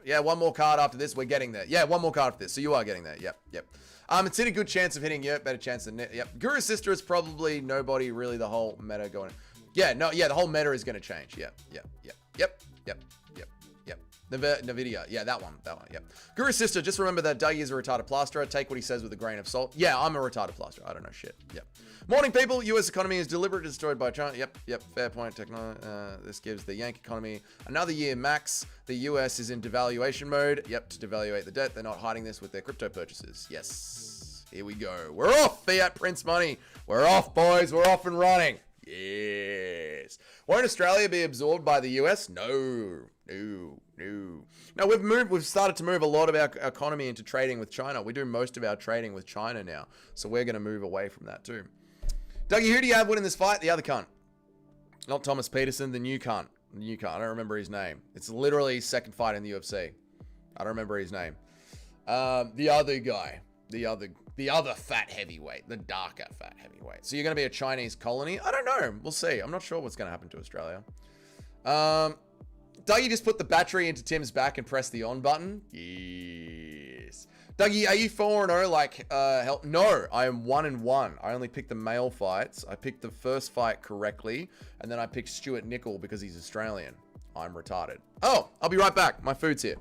Yeah, one more card after this. We're getting there. Yeah, one more card after this. So you are getting there. Yep. It's in a good chance of hitting. Yep, better chance than net. Yep. Guru's sister is probably nobody really. The whole meta going. Yeah, no. Yeah, the whole meta is going to change. Yep. Nvidia. Yeah, that one. Yep. Guru's sister. Just remember that Dougie is a retarded plasterer. Take what he says with a grain of salt. Yeah, I'm a retarded plasterer. I don't know shit. Yep. Morning, people. U.S. economy is deliberately destroyed by China. Yep. Fair point. This gives the Yank economy another year max. The U.S. is in devaluation mode. Yep, to devaluate the debt. They're not hiding this with their crypto purchases. Yes. Here we go. We're off, fiat prince money. We're off, boys. We're off and running. Yes. Won't Australia be absorbed by the US? No. No, no. No, we've started to move a lot of our economy into trading with China. We do most of our trading with China now. So we're going to move away from that too. Dougie, who do you have winning this fight? The other cunt. Not Thomas Peterson, the new cunt. The new cunt. I don't remember his name. It's literally his second fight in the UFC. I don't remember his name. The other guy. The other fat heavyweight. The darker fat heavyweight. So you're going to be a Chinese colony? I don't know. We'll see. I'm not sure what's going to happen to Australia. Dougie just put the battery into Tim's back and press the on button. Yes. Dougie, are you 4-0 like help? No, I am 1-1. I only picked the male fights. I picked the first fight correctly, and then I picked Stuart Nickel because he's Australian. I'm retarded. Oh, I'll be right back. My food's here.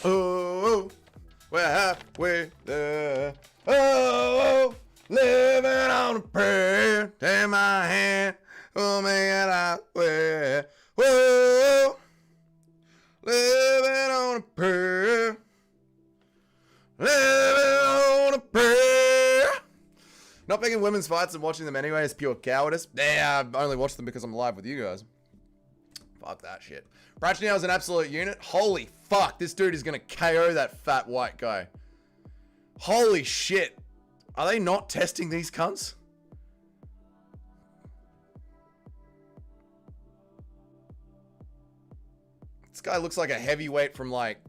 Oh, we're halfway there. Oh, living on a prayer. Take my hand, we'll make it halfway. Whoa, living on a prayer. Living on a prayer. Not picking women's fights and watching them anyway is pure cowardice. Yeah, I only watch them because I'm live with you guys. Fuck that shit. Brachniow is an absolute unit. Holy fuck, this dude is going to KO that fat white guy. Holy shit. Are they not testing these cunts? This guy looks like a heavyweight from like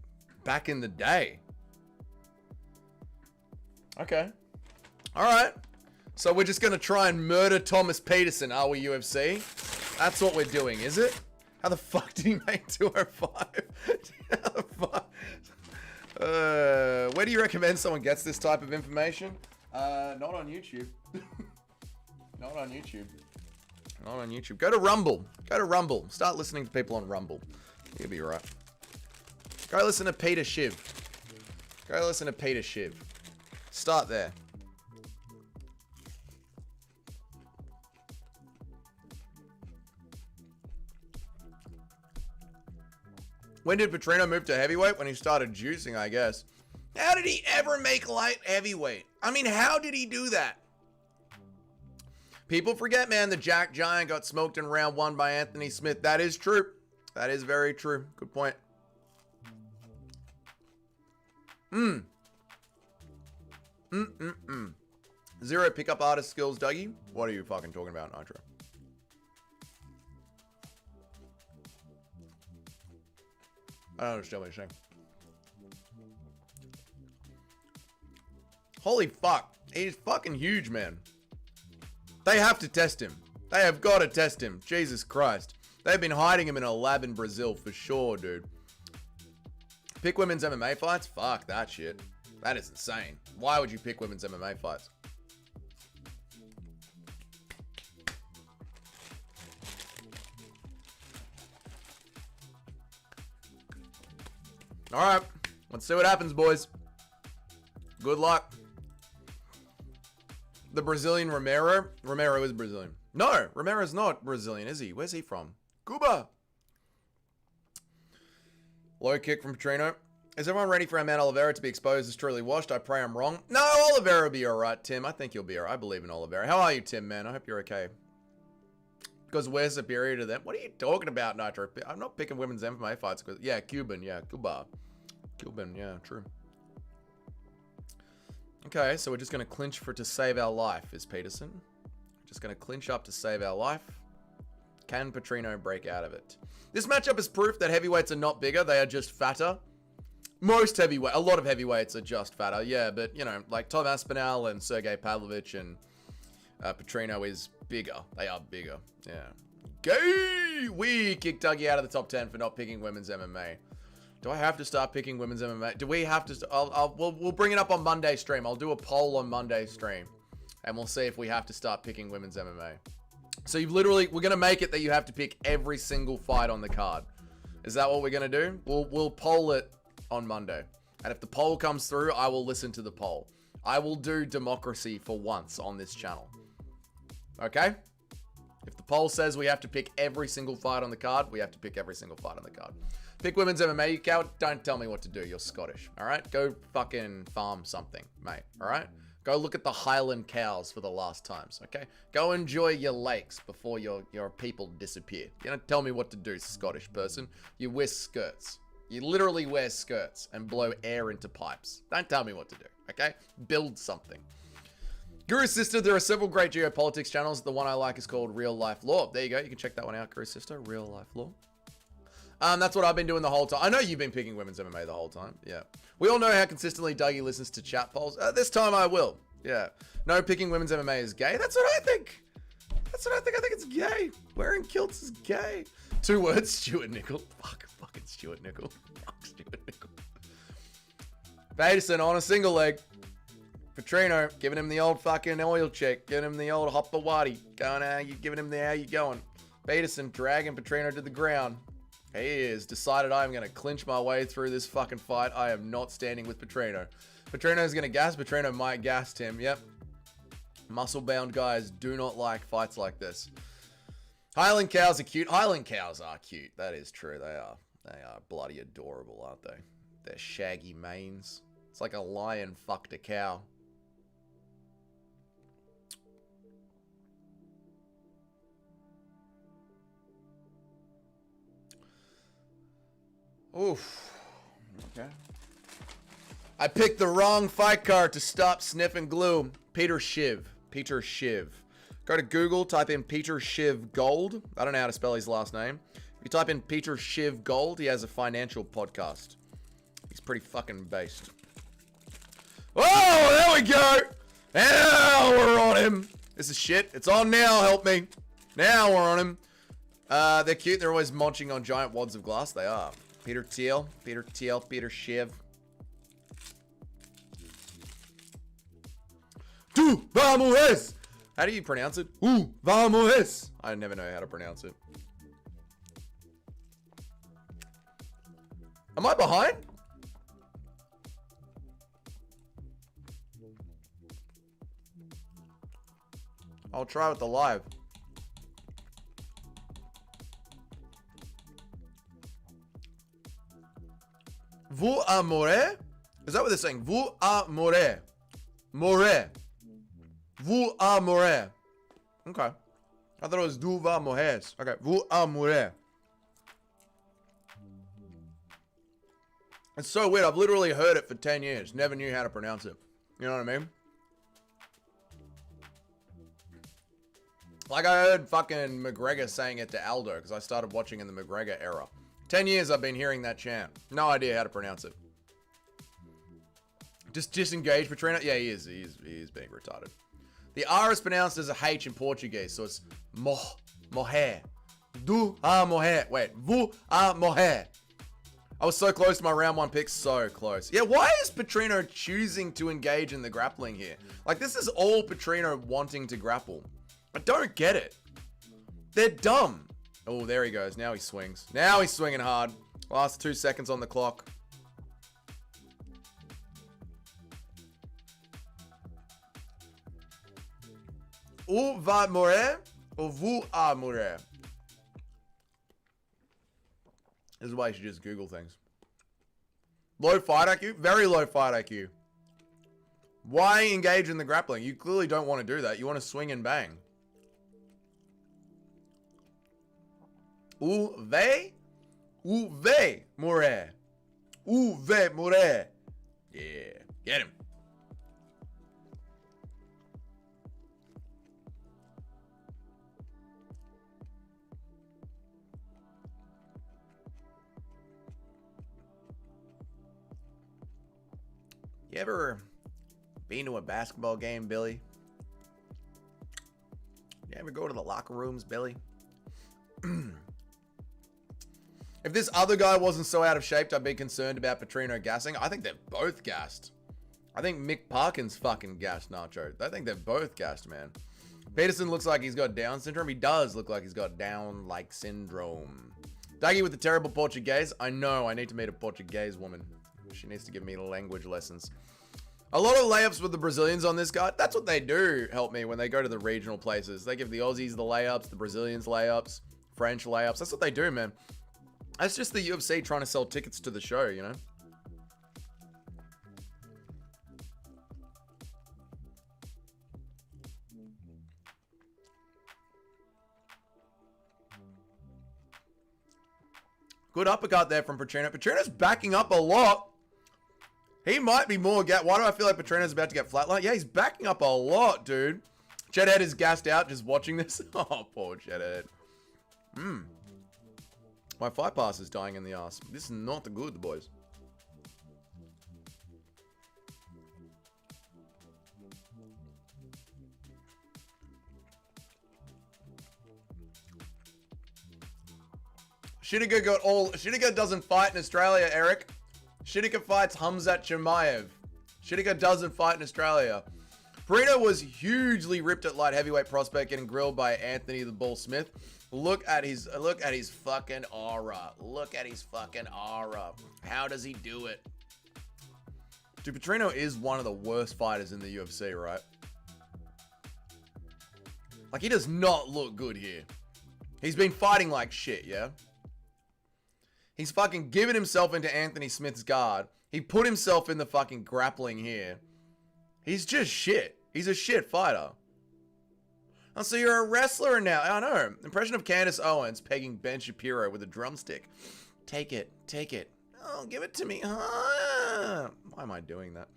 back in the day. Okay. All right. So we're just going to try and murder Thomas Peterson, are we, UFC? That's what we're doing, is it? How the fuck did he make 205? How the fuck? Where do you recommend someone gets this type of information? Not on YouTube. Not on YouTube. Not on YouTube. Go to Rumble. Go to Rumble. Start listening to people on Rumble. You'll be right. Go listen to Peter Shiv. Go listen to Peter Shiv. Start there. When did Petrino move to heavyweight? When he started juicing, I guess. How did he ever make light heavyweight? I mean, how did he do that? People forget, man, the Jack Giant got smoked in round 1 by Anthony Smith. That is true. That is very true. Good point. Zero pickup artist skills, Dougie. What are you fucking talking about, Nitro? I don't understand what you're saying. Holy fuck. He's fucking huge, man. They have to test him. They have got to test him. Jesus Christ. They've been hiding him in a lab in Brazil for sure, dude. Pick women's MMA fights? Fuck that shit. That is insane. Why would you pick women's MMA fights? All right, let's see what happens, boys. Good luck. The Brazilian Romero is Brazilian. No, Romero's not Brazilian, is he? Where's he from? Cuba. Low kick from Petrino. Is everyone ready for our man Oliveira to be exposed as truly washed? I pray I'm wrong. No, Oliveira will be alright, Tim. I think he'll be alright. I believe in Oliveira. How are you, Tim, man? I hope you're okay. Because we're superior to them. What are you talking about, Nitro? I'm not picking women's MMA fights. Yeah, Cuban. Yeah, Cuba. Cuban. Yeah, true. Okay, so we're just going to clinch for to save our life, is Peterson. Just going to clinch up to save our life. Can Petrino break out of it? This matchup is proof that heavyweights are not bigger. They are just fatter. Most heavyweight, a lot of heavyweights are just fatter. Yeah, but, you know, like Tom Aspinall and Sergey Pavlovich and Petrino is bigger. They are bigger. Yeah. Gay! We kicked Dougie out of the top 10 for not picking women's MMA. Do I have to start picking women's MMA? Do we have to? We'll bring it up on Monday stream. I'll do a poll on Monday stream. And we'll see if we have to start picking women's MMA. So you've literally, we're going to make it that you have to pick every single fight on the card. Is that what we're going to do? We'll poll it on Monday. And if the poll comes through, I will listen to the poll. I will do democracy for once on this channel. Okay? If the poll says we have to pick every single fight on the card, we have to pick every single fight on the card. Pick women's MMA, you coward. Don't tell me what to do. You're Scottish. All right? Go fucking farm something, mate. All right? Go look at the Highland cows for the last times, okay? Go enjoy your lakes before your people disappear. You don't tell me what to do, Scottish person. You wear skirts. You literally wear skirts and blow air into pipes. Don't tell me what to do, okay? Build something. Guru Sister, there are several great geopolitics channels. The one I like is called Real Life Law. There you go. You can check that one out, Guru Sister. Real Life Law. That's what I've been doing the whole time. I know you've been picking women's MMA the whole time. Yeah. We all know how consistently Dougie listens to chat polls. This time I will. Yeah. No, picking women's MMA is gay. That's what I think. That's what I think. I think it's gay. Wearing kilts is gay. 2 words, Stuart Nickel. Fucking Stuart Nickel. Fuck Stuart Nickel. Deiveson on a single leg. Petrino giving him the old fucking oil check. Giving him the old hopawati. Going how you giving him the how you going. Peterson dragging Petrino to the ground. He is decided I am going to clinch my way through this fucking fight. I am not standing with Petrino. Petrino's going to gas. Petrino might gas him. Yep. Muscle-bound guys do not like fights like this. Highland cows are cute. Highland cows are cute. That is true. They are. They are bloody adorable, aren't they? Their shaggy manes. It's like a lion fucked a cow. Oof. Okay. I picked the wrong fight card to stop sniffing glue. Peter Shiv. Peter Shiv. Go to Google, type in Peter Shiv Gold. I don't know how to spell his last name. If you type in Peter Shiv Gold, he has a financial podcast. He's pretty fucking based. Oh, there we go. Now we're on him. This is shit. It's on now. Help me. Now we're on him. They're cute. They're always munching on giant wads of glass. They are. Peter Thiel, Peter Shiv. Tu vamos! How do you pronounce it? Vamos! I never know how to pronounce it. Am I behind? I'll try with the live. Vous amorez? Is that what they're saying? Vous amorez. Morez. Vous amorez. Okay. I thought it was du va morez. Okay. Vous amorez. It's so weird. I've literally heard it for 10 years. Never knew how to pronounce it. You know what I mean? Like I heard fucking McGregor saying it to Aldo because I started watching in the McGregor era. 10 years I've been hearing that chant. No idea how to pronounce it. Just disengage Petrino. Yeah, he is being retarded. The R is pronounced as a H in Portuguese, so it's moher. Du a moher. Wait, vous a moher. I was so close to my round 1 pick, so close. Yeah, why is Petrino choosing to engage in the grappling here? Like, this is all Petrino wanting to grapple. I don't get it. They're dumb. Oh, there he goes. Now he swings. Now he's swinging hard. Last 2 seconds on the clock. Où va mourir? Vous amourez. This is why you should just Google things. Low fight IQ? Very low fight IQ. Why engage in the grappling? You clearly don't want to do that. You want to swing and bang. Uve? Uve More. Uve More. Yeah. Get him. You ever been to a basketball game, Billy? You ever go to the locker rooms, Billy? If this other guy wasn't so out of shape, I'd be concerned about Petrino gassing. I think they're both gassed. I think Mick Parkin's fucking gassed, Nacho. I think they're both gassed, man. Peterson looks like he's got Down syndrome. He does look like he's got Down-like syndrome. Dougie with the terrible Portuguese. I know, I need to meet a Portuguese woman. She needs to give me language lessons. A lot of layups with the Brazilians on this guy. That's what they do, help me, when they go to the regional places. They give the Aussies the layups, the Brazilians layups, French layups. That's what they do, man. That's just the UFC trying to sell tickets to the show, you know? Good uppercut there from Petrino. Petrino's backing up a lot. He might be more Why do I feel like Petrino's about to get flatlined? Yeah, he's backing up a lot, dude. Jedhead is gassed out just watching this. Oh, poor Jedhead. My fight pass is dying in the ass. This is not good, boys. Shidiga doesn't fight in Australia, Eric. Shidiga fights Hamzat Chimaev. Shidiga doesn't fight in Australia. Perino was hugely ripped at light heavyweight prospect, getting grilled by Anthony the Bull Smith. Look at his fucking aura. Look at his fucking aura. How does he do it? Dude, Petrino is one of the worst fighters in the UFC, right? Like, he does not look good here. He's been fighting like shit, yeah? He's fucking given himself into Anthony Smith's guard. He put himself in the fucking grappling here. He's just shit. He's a shit fighter. Oh, so you're a wrestler now. I know. Impression of Candace Owens pegging Ben Shapiro with a drumstick. Take it. Take it. Oh, give it to me. Why am I doing that?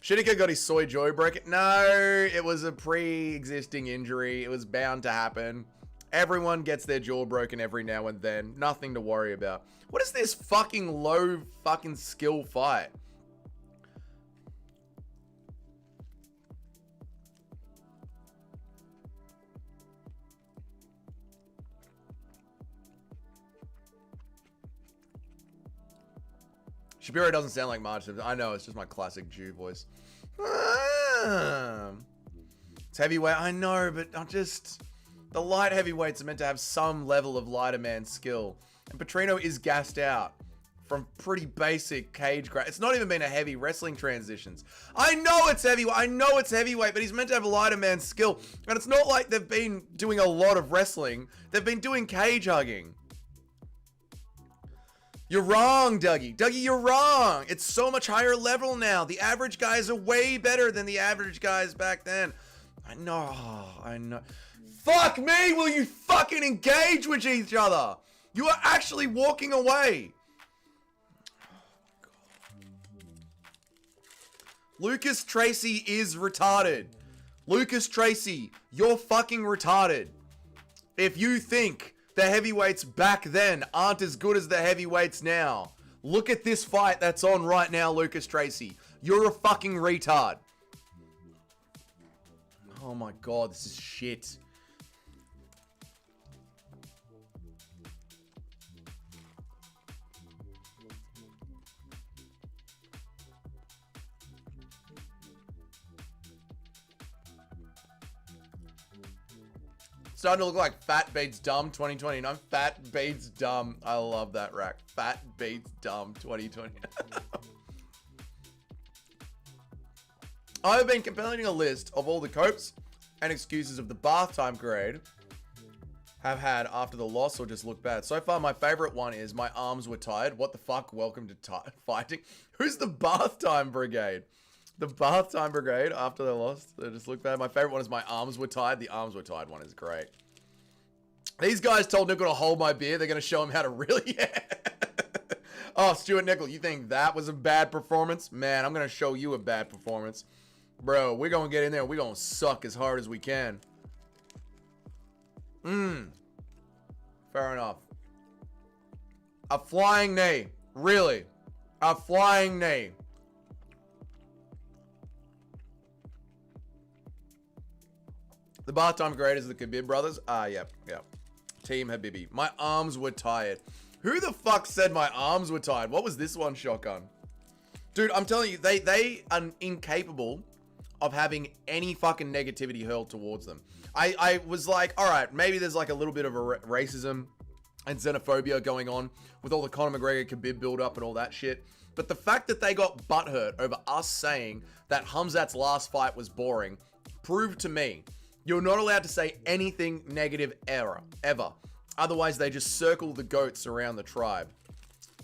Shinika got his soy jaw broken. No, it was a pre-existing injury. It was bound to happen. Everyone gets their jaw broken every now and then. Nothing to worry about. What is this fucking low fucking skill fight? Shapiro doesn't sound like March. I know, it's just my classic Jew voice. It's heavyweight. I know, but I'm just... The light heavyweights are meant to have some level of lighter man skill. And Petrino is gassed out from pretty basic cage grab. It's not even been a heavy wrestling transitions. I know it's heavyweight. I know it's heavyweight, but he's meant to have a lighter man skill. And it's not like they've been doing a lot of wrestling. They've been doing cage hugging. You're wrong, Dougie. Dougie, you're wrong. It's so much higher level now. The average guys are way better than the average guys back then. I know. I know. Fuck me, will you fucking engage with each other? You are actually walking away. Lucas Tracy is retarded. Lucas Tracy, you're fucking retarded. If you think the heavyweights back then aren't as good as the heavyweights now, look at this fight that's on right now, Lucas Tracy. You're a fucking retard. Oh my god, this is shit. Starting to look like Fat Beats Dumb 2029. Fat Beats Dumb. I love that rack. Fat Beats Dumb 2020. I've been compiling a list of all the copes and excuses of the bath time grade have had after the loss or just look bad? So far, my favorite one is my arms were tired. What the fuck? Welcome to fighting. Who's the bath time brigade? The bath time brigade after they lost. They just look bad. My favorite one is my arms were tired. The arms were tired one is great. These guys told Nickel to hold my beer. They're going to show him how to really... Oh, Stuart Nickel, you think that was a bad performance? Man, I'm going to show you a bad performance. Bro, we're going to get in there and we're going to suck as hard as we can. Fair enough. A flying knee. Really? A flying knee. The bath time great is the Khabib brothers. Yeah. Team Habibi. My arms were tired. Who the fuck said my arms were tired? What was this one, Shotgun? Dude, I'm telling you, they are incapable of having any fucking negativity hurled towards them. I was like, all right, maybe there's like a little bit of a racism and xenophobia going on with all the Conor McGregor Khabib build up and all that shit. But the fact that they got butthurt over us saying that Khamzat's last fight was boring proved to me you're not allowed to say anything negative ever. Otherwise, they just circle the goats around the tribe.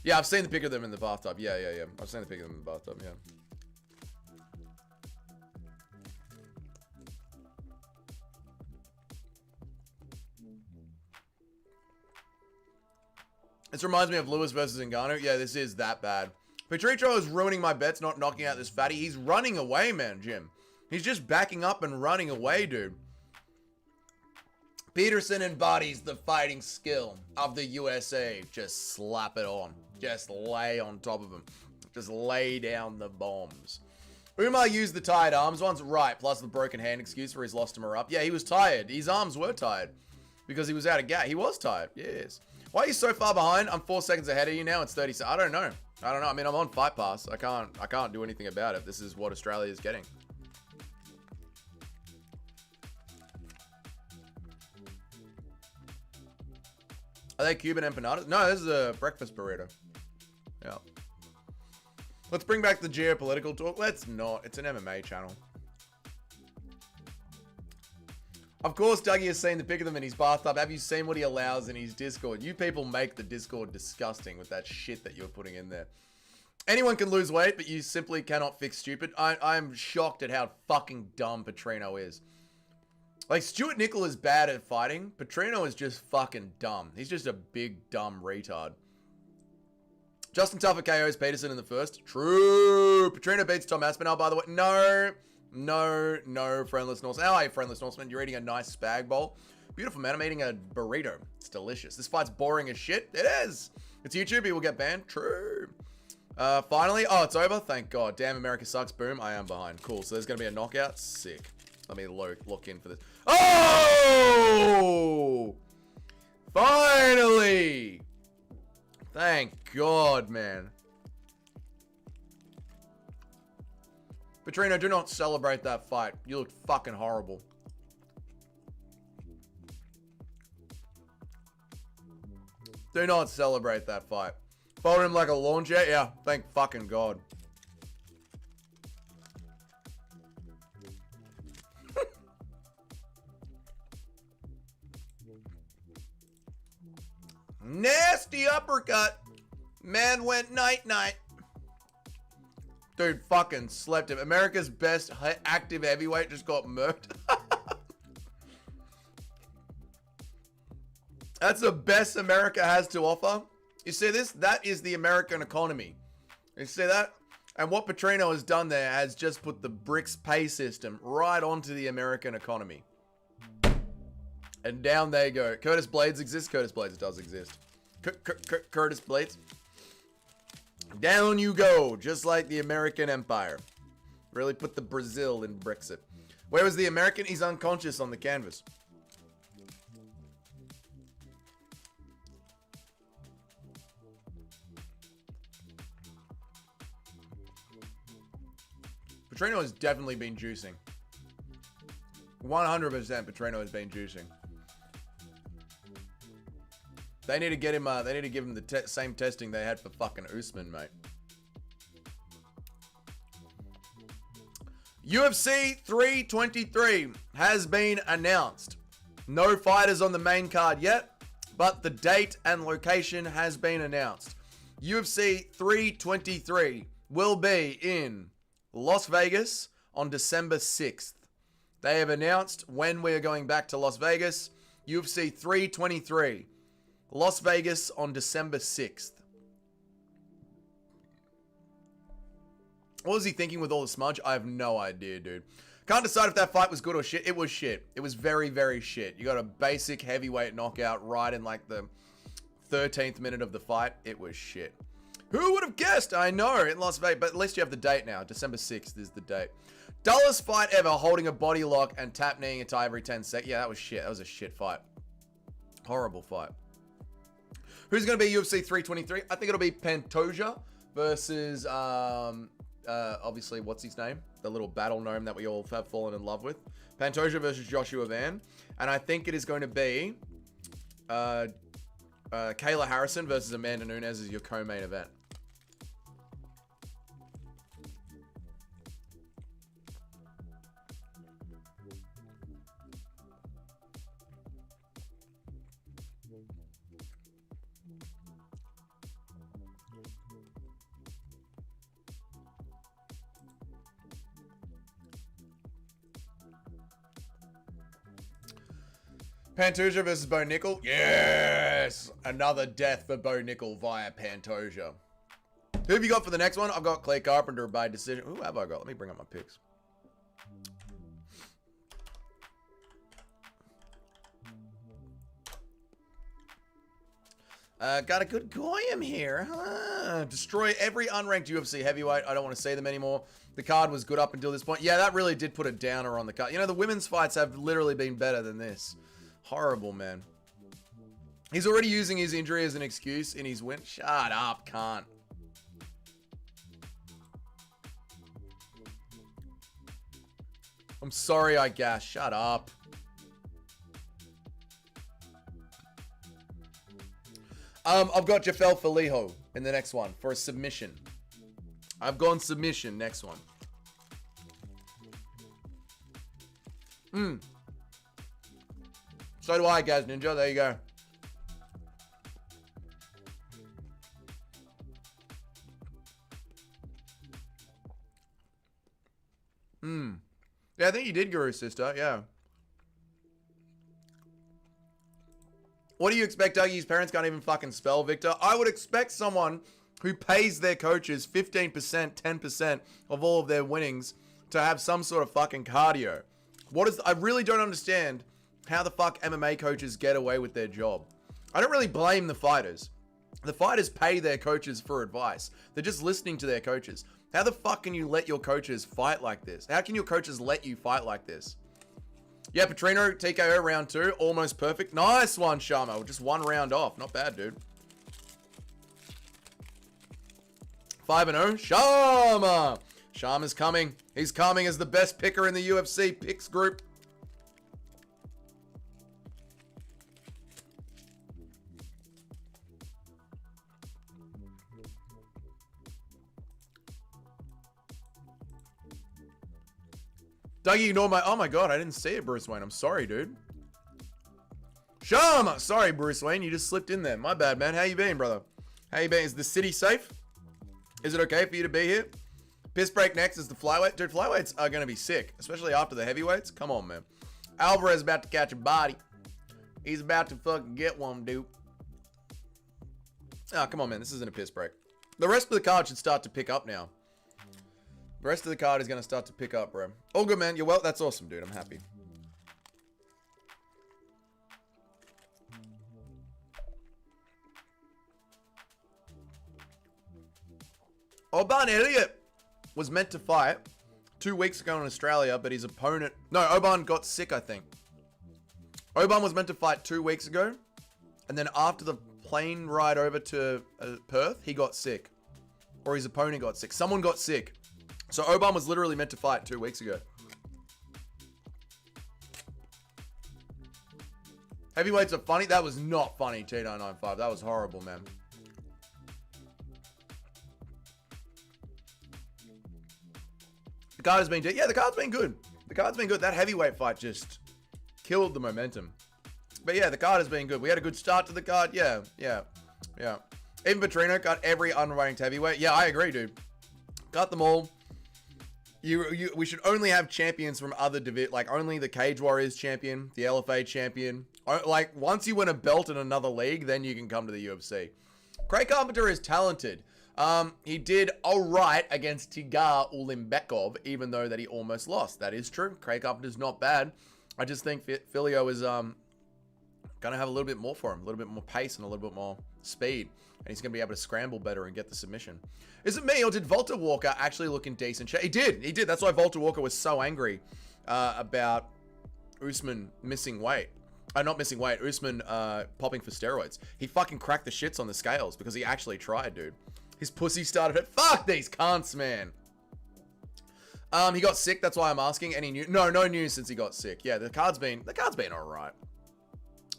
Yeah, I've seen the pic of them in the bathtub. Yeah. I've seen the pic of them in the bathtub, yeah. This reminds me of Lewis versus Ngannou. Yeah, this is that bad. Petricho is ruining my bets, not knocking out this fatty. He's running away, man, Jim. He's just backing up and running away, dude. Peterson embodies the fighting skill of the USA. Just slap it on. Just lay on top of him. Just lay down the bombs. Umar used the tired arms once. Right, plus the broken hand excuse for his loss to Marab. Yeah, he was tired. His arms were tired. Because he was out of gas. He was tired, yes. Why are you so far behind? I'm 4 seconds ahead of you now. It's 30 seconds. I don't know. I mean, I'm on Fight Pass. I can't do anything about it. This is what Australia is getting. Are they Cuban empanadas? No, this is a breakfast burrito. Yeah. Let's bring back the geopolitical talk. Let's not. It's an MMA channel. Of course, Dougie has seen the pic of them in his bathtub. Have you seen what he allows in his Discord? You people make the Discord disgusting with that shit that you're putting in there. Anyone can lose weight, but you simply cannot fix stupid. I'm shocked at how fucking dumb Petrino is. Like, Stuart Nickel is bad at fighting. Petrino is just fucking dumb. He's just a big, dumb retard. Justin Tuffer KOs Peterson in the first. True. Petrino beats Tom Aspinall, by the way. No, Friendless Norseman. How are you, Friendless Norseman? You're eating a nice spag bowl. Beautiful, man. I'm eating a burrito. It's delicious. This fight's boring as shit. It is. It's YouTube. He will get banned. True. Finally. Oh, it's over. Thank God. Damn, America sucks. Boom. I am behind. Cool. So there's going to be a knockout. Sick. Let me look in for this. Oh! Finally! Thank God, man. Petrino, do not celebrate that fight. You look fucking horrible. Do not celebrate that fight. Fold him like a lawn chair? Yeah, thank fucking God. Nasty uppercut. Man went night-night. Dude, fucking slept him. America's best active heavyweight just got murked. That's the best America has to offer. You see this? That is the American economy. You see that? And what Petrino has done there has just put the BRICS pay system right onto the American economy. And down they go. Curtis Blades exists? Curtis Blades does exist. Curtis Blades. Down you go, just like the American Empire. Really put the Brazil in Brexit. Where was the American? He's unconscious on the canvas. Petrino has definitely been juicing. 100% Petrino has been juicing. They need to get him. They need to give him the same testing they had for fucking Usman, mate. UFC 323 has been announced. No fighters on the main card yet, but the date and location has been announced. UFC 323 will be in Las Vegas on December 6th. They have announced when we are going back to Las Vegas. UFC 323, Las Vegas on December 6th. What was he thinking with all the smudge? I have no idea, dude. Can't decide if that fight was good or shit. It was shit. It was very, very shit. You got a basic heavyweight knockout right in like the 13th minute of the fight. It was shit. Who would have guessed? I know, in Las Vegas. But at least you have the date now. December 6th is the date. Dullest fight ever, holding a body lock and tap kneeing a tie every 10 seconds. Yeah, that was shit. That was a shit fight. Horrible fight. Who's going to be UFC 323? I think it'll be Pantoja versus... obviously, what's his name? The little battle gnome that we all have fallen in love with. Pantoja versus Joshua Van. And I think it is going to be Kayla Harrison versus Amanda Nunes as your co-main event. Pantoja versus Bo Nickel. Yes! Another death for Bo Nickel via Pantoja. Who have you got for the next one? I've got Clay Carpenter by decision. Who have I got? Let me bring up my picks. Got a good Goyam here. Huh? Destroy every unranked UFC heavyweight. I don't want to say them anymore. The card was good up until this point. Yeah, that really did put a downer on the card. You know, the women's fights have literally been better than this. Horrible, man. He's already using his injury as an excuse in his win. Shut up, can't. I'm sorry I gassed. Shut up. I've got Jafel Faliho in the next one for a submission. I've gone submission next one. So do I, Gaz Ninja. There you go. Yeah, I think you did, Guru Sister. Yeah. What do you expect, Dougie? His parents can't even fucking spell, Victor. I would expect someone who pays their coaches 15%, 10% of all of their winnings to have some sort of fucking cardio. I really don't understand how the fuck MMA coaches get away with their job. I don't really blame the fighters. The fighters pay their coaches for advice. They're just listening to their coaches. How the fuck can you let your coaches fight like this? How can your coaches let you fight like this? Yeah, Petrino, TKO round 2. Almost perfect. Nice one, Sharma. Just one round off. Not bad, dude. 5-0. Sharma. Sharma's coming. He's coming as the best picker in the UFC picks group. Dougie, ignore my... Oh my god, I didn't see it, Bruce Wayne. I'm sorry, dude. Sharma! Sorry, Bruce Wayne. You just slipped in there. My bad, man. How you been, brother? How you been? Is the city safe? Is it okay for you to be here? Piss break next is the flyweight. Dude, flyweights are going to be sick. Especially after the heavyweights. Come on, man. Alvarez is about to catch a body. He's about to fucking get one, dude. Oh, come on, man. This isn't a piss break. The rest of the card should start to pick up now. The rest of the card is going to start to pick up, bro. All good, man. You're well. That's awesome, dude. I'm happy. Oban Elliott was meant to fight 2 weeks ago in Australia, but his opponent... No, Oban got sick, I think. Oban was meant to fight 2 weeks ago, and then after the plane ride over to Perth, he got sick. Or his opponent got sick. Someone got sick. So Oban was literally meant to fight 2 weeks ago. Heavyweights are funny. That was not funny, T995. That was horrible, man. The card has been... Yeah, the card's been good. The card's been good. That heavyweight fight just killed the momentum. But yeah, the card has been good. We had a good start to the card. Yeah. Even Petrino got every unranked heavyweight. Yeah, I agree, dude. Got them all. We should only have champions from other divisions, like only the Cage Warriors champion, the LFA champion. Like, once you win a belt in another league, then you can come to the UFC. Craig Carpenter is talented. He did alright against Tigar Ulimbekov, even though that he almost lost. That is true. Craig Carpenter's not bad. I just think Filio is going to have a little bit more for him. A little bit more pace and a little bit more speed. And he's going to be able to scramble better and get the submission. Is it me, or did Volta Walker actually look in decent shape? He did. That's why Volta Walker was so angry about Usman missing weight. Not missing weight. Usman popping for steroids. He fucking cracked the shits on the scales because he actually tried, dude. His pussy started at... Fuck these cunts, man. He got sick. That's why I'm asking. Any news? No news since he got sick. Yeah, the card's been all right.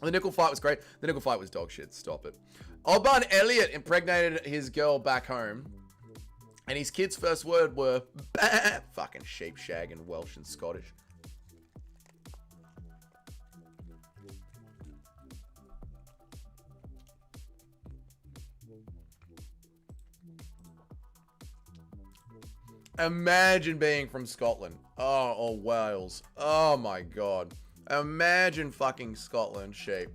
The nickel fight was great. The nickel fight was dog shit. Stop it. Alban Elliott impregnated his girl back home, and his kids' first word were bah! Fucking sheep shag and Welsh and Scottish. Imagine being from Scotland. Oh, or Wales. Oh my god. Imagine fucking Scotland sheep.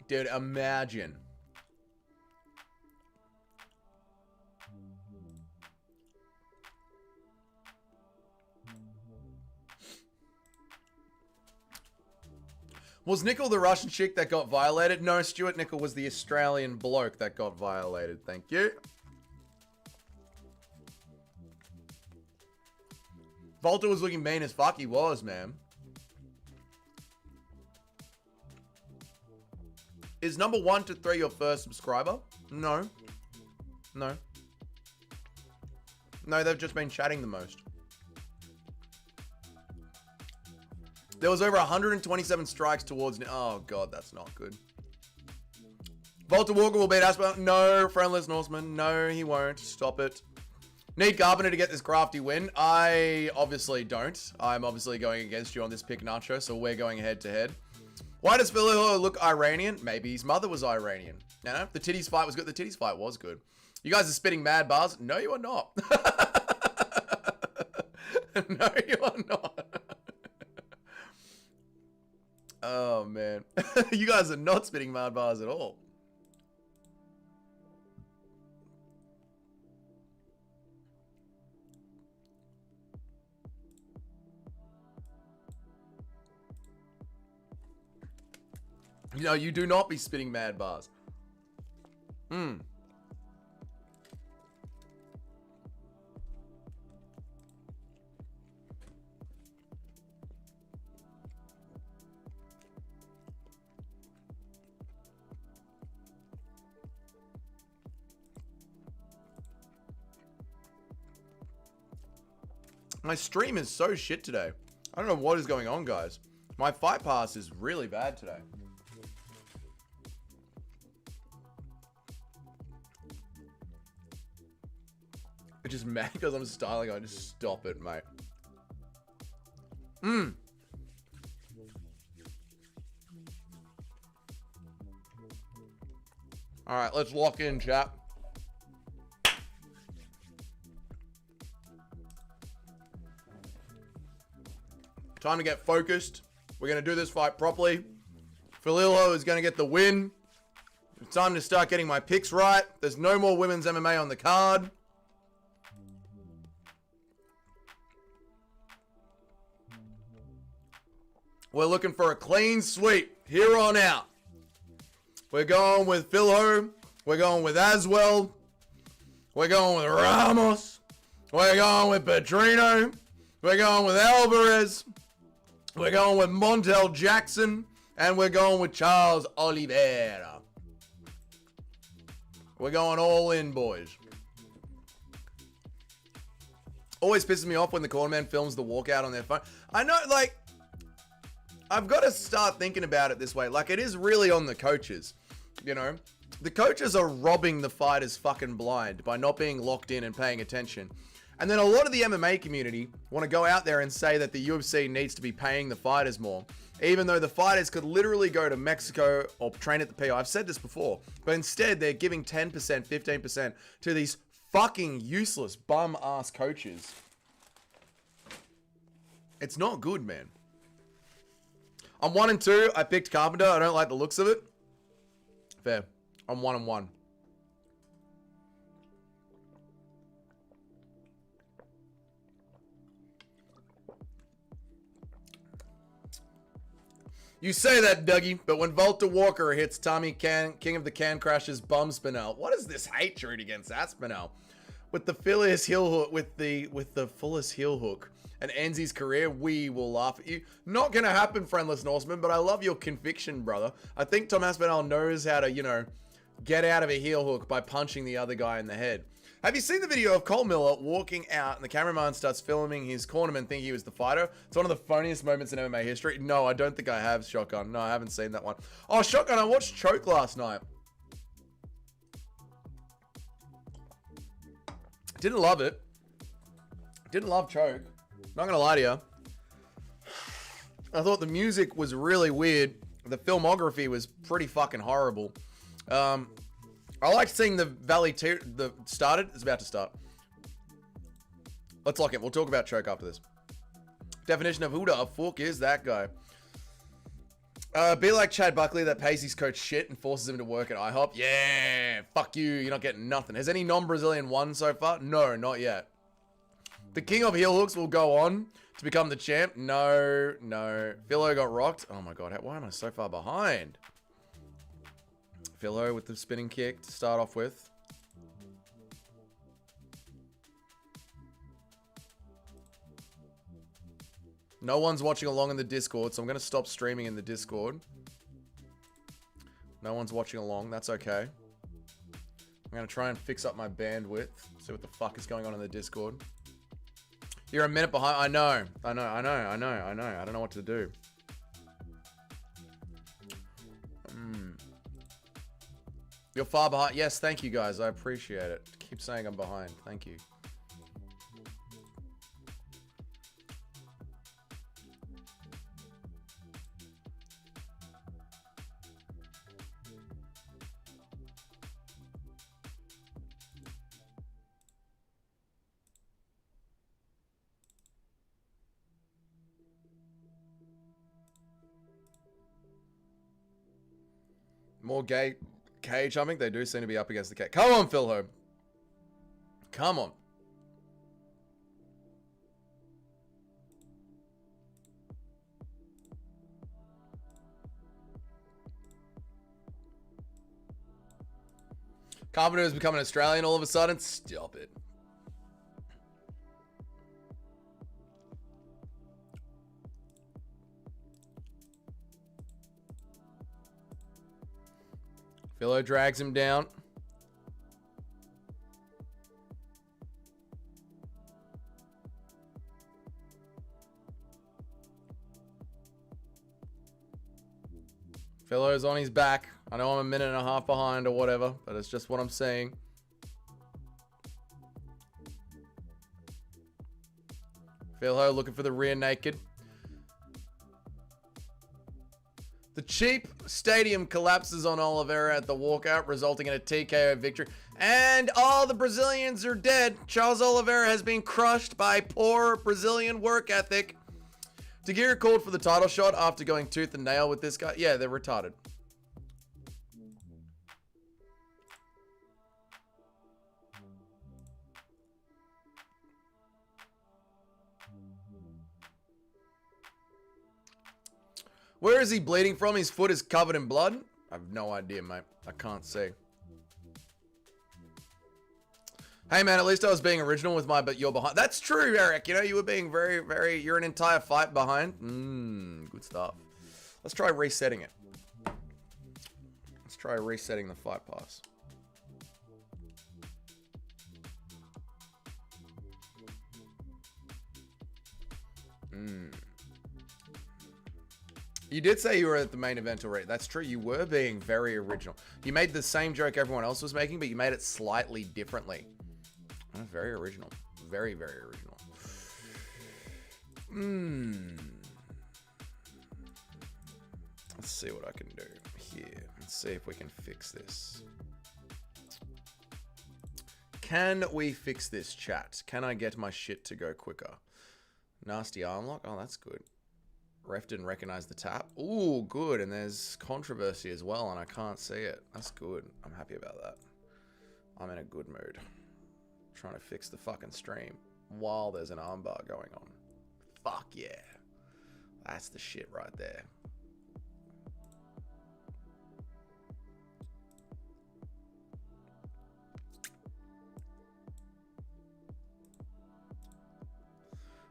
Dude, imagine. Was Nickel the Russian chick that got violated? No, Stuart Nickel was the Australian bloke that got violated. Thank you. Volta was looking mean as fuck. He was, man. Is number 1 to 3 your first subscriber? No. No. No, they've just been chatting the most. There was over 127 strikes towards... Oh, God, that's not good. Volta Walker will beat Aspinall. No, Friendless Norseman. No, he won't. Stop it. Need Carpenter to get this crafty win. I obviously don't. I'm obviously going against you on this pick, Nacho, so we're going head to head. Why does Philly look Iranian? Maybe his mother was Iranian. No, the titties fight was good. The titties fight was good. You guys are spitting mad bars. No, you are not. No, you are not. Oh, man. You guys are not spitting mad bars at all. No, you do not be spitting mad bars. My stream is so shit today. I don't know what is going on, guys. My fight pass is really bad today. It's just mad because I'm styling. I just stop it, mate. All right, let's lock in, chat. Time to get focused. We're going to do this fight properly. Filillo is going to get the win. It's time to start getting my picks right. There's no more women's MMA on the card. We're looking for a clean sweep here on out. We're going with Filho. We're going with Aswell. We're going with Ramos. We're going with Petrino. We're going with Alvarez. We're going with Montel Jackson. And we're going with Charles Oliveira. We're going all in, boys. Always pisses me off when the cornerman films the walkout on their phone. I know, like, I've got to start thinking about it this way. Like, it is really on the coaches, you know? The coaches are robbing the fighters fucking blind by not being locked in and paying attention. And then a lot of the MMA community want to go out there and say that the UFC needs to be paying the fighters more, even though the fighters could literally go to Mexico or train at the PI. I've said this before, but instead they're giving 10%, 15% to these fucking useless bum-ass coaches. It's not good, man. I'm 1-2. I picked Carpenter. I don't like the looks of it. Fair. I'm 1-1. You say that, Dougie, but when Volta Walker hits Tommy King of the Can Crash's bum Spinell, what is this hatred against that Spinell? With the fullest heel hook, with the fullest heel hook, and ends his career, we will laugh at you. Not gonna happen, Friendless Norseman, but I love your conviction, brother. I think Tom Aspinall knows how to, you know, get out of a heel hook by punching the other guy in the head. Have you seen the video of Cole Miller walking out and the cameraman starts filming his cornerman thinking he was the fighter? It's one of the funniest moments in MMA history. No, I don't think I have, Shotgun. No, I haven't seen that one. Oh, Shotgun, I watched Choke last night. Didn't love it. Didn't love Choke. Not gonna lie to you. I thought the music was really weird. The filmography was pretty fucking horrible. I liked seeing the Valley started. It's about to start. Let's lock it. We'll talk about Choke after this. Definition of who the fuck is that guy? Be like Chad Buckley that pays his coach shit and forces him to work at IHOP. Yeah, fuck you. You're not getting nothing. Has any non-Brazilian won so far? No, not yet. The king of heel hooks will go on to become the champ. No, no. Philo got rocked. Oh my god, why am I so far behind? Philo with the spinning kick to start off with. No one's watching along in the Discord, so I'm going to stop streaming in the Discord. No one's watching along. That's okay. I'm going to try and fix up my bandwidth. See what the fuck is going on in the Discord. You're a minute behind. I know. I don't know what to do. You're far behind. Yes, thank you guys. I appreciate it. Keep saying I'm behind. Thank you. More gay cage jumping. They do seem to be up against the cage. Come on, Phil Ho. Come on. Carpenter has become an Australian all of a sudden. Stop it. Philo drags him down. Philo's on his back. I know I'm a minute and a half behind or whatever, but it's just what I'm saying. Philo looking for the rear naked. The cheap stadium collapses on Oliveira at the walkout, resulting in a TKO victory. And all the Brazilians are dead. Charles Oliveira has been crushed by poor Brazilian work ethic. Tagira called for the title shot after going tooth and nail with this guy. Yeah, they're retarded. Where is he bleeding from? His foot is covered in blood? I have no idea, mate. I can't see. Hey, man, at least I was being original with my, but you're behind. That's true, Eric. You know, you were being you're an entire fight behind. Good stuff. Let's try resetting it. Let's try resetting the fight pass. You did say you were at the main event already. That's true. You were being very original. You made the same joke everyone else was making, but you made it slightly differently. Very original. Very, very original. Let's see what I can do here. Let's see if we can fix this. Can we fix this, chat? Can I get my shit to go quicker? Nasty arm lock. Oh, that's good. Ref didn't recognize the tap. Ooh, good. And there's controversy as well, and I can't see it. That's good. I'm happy about that. I'm in a good mood. Trying to fix the fucking stream while there's an armbar going on. Fuck yeah. That's the shit right there.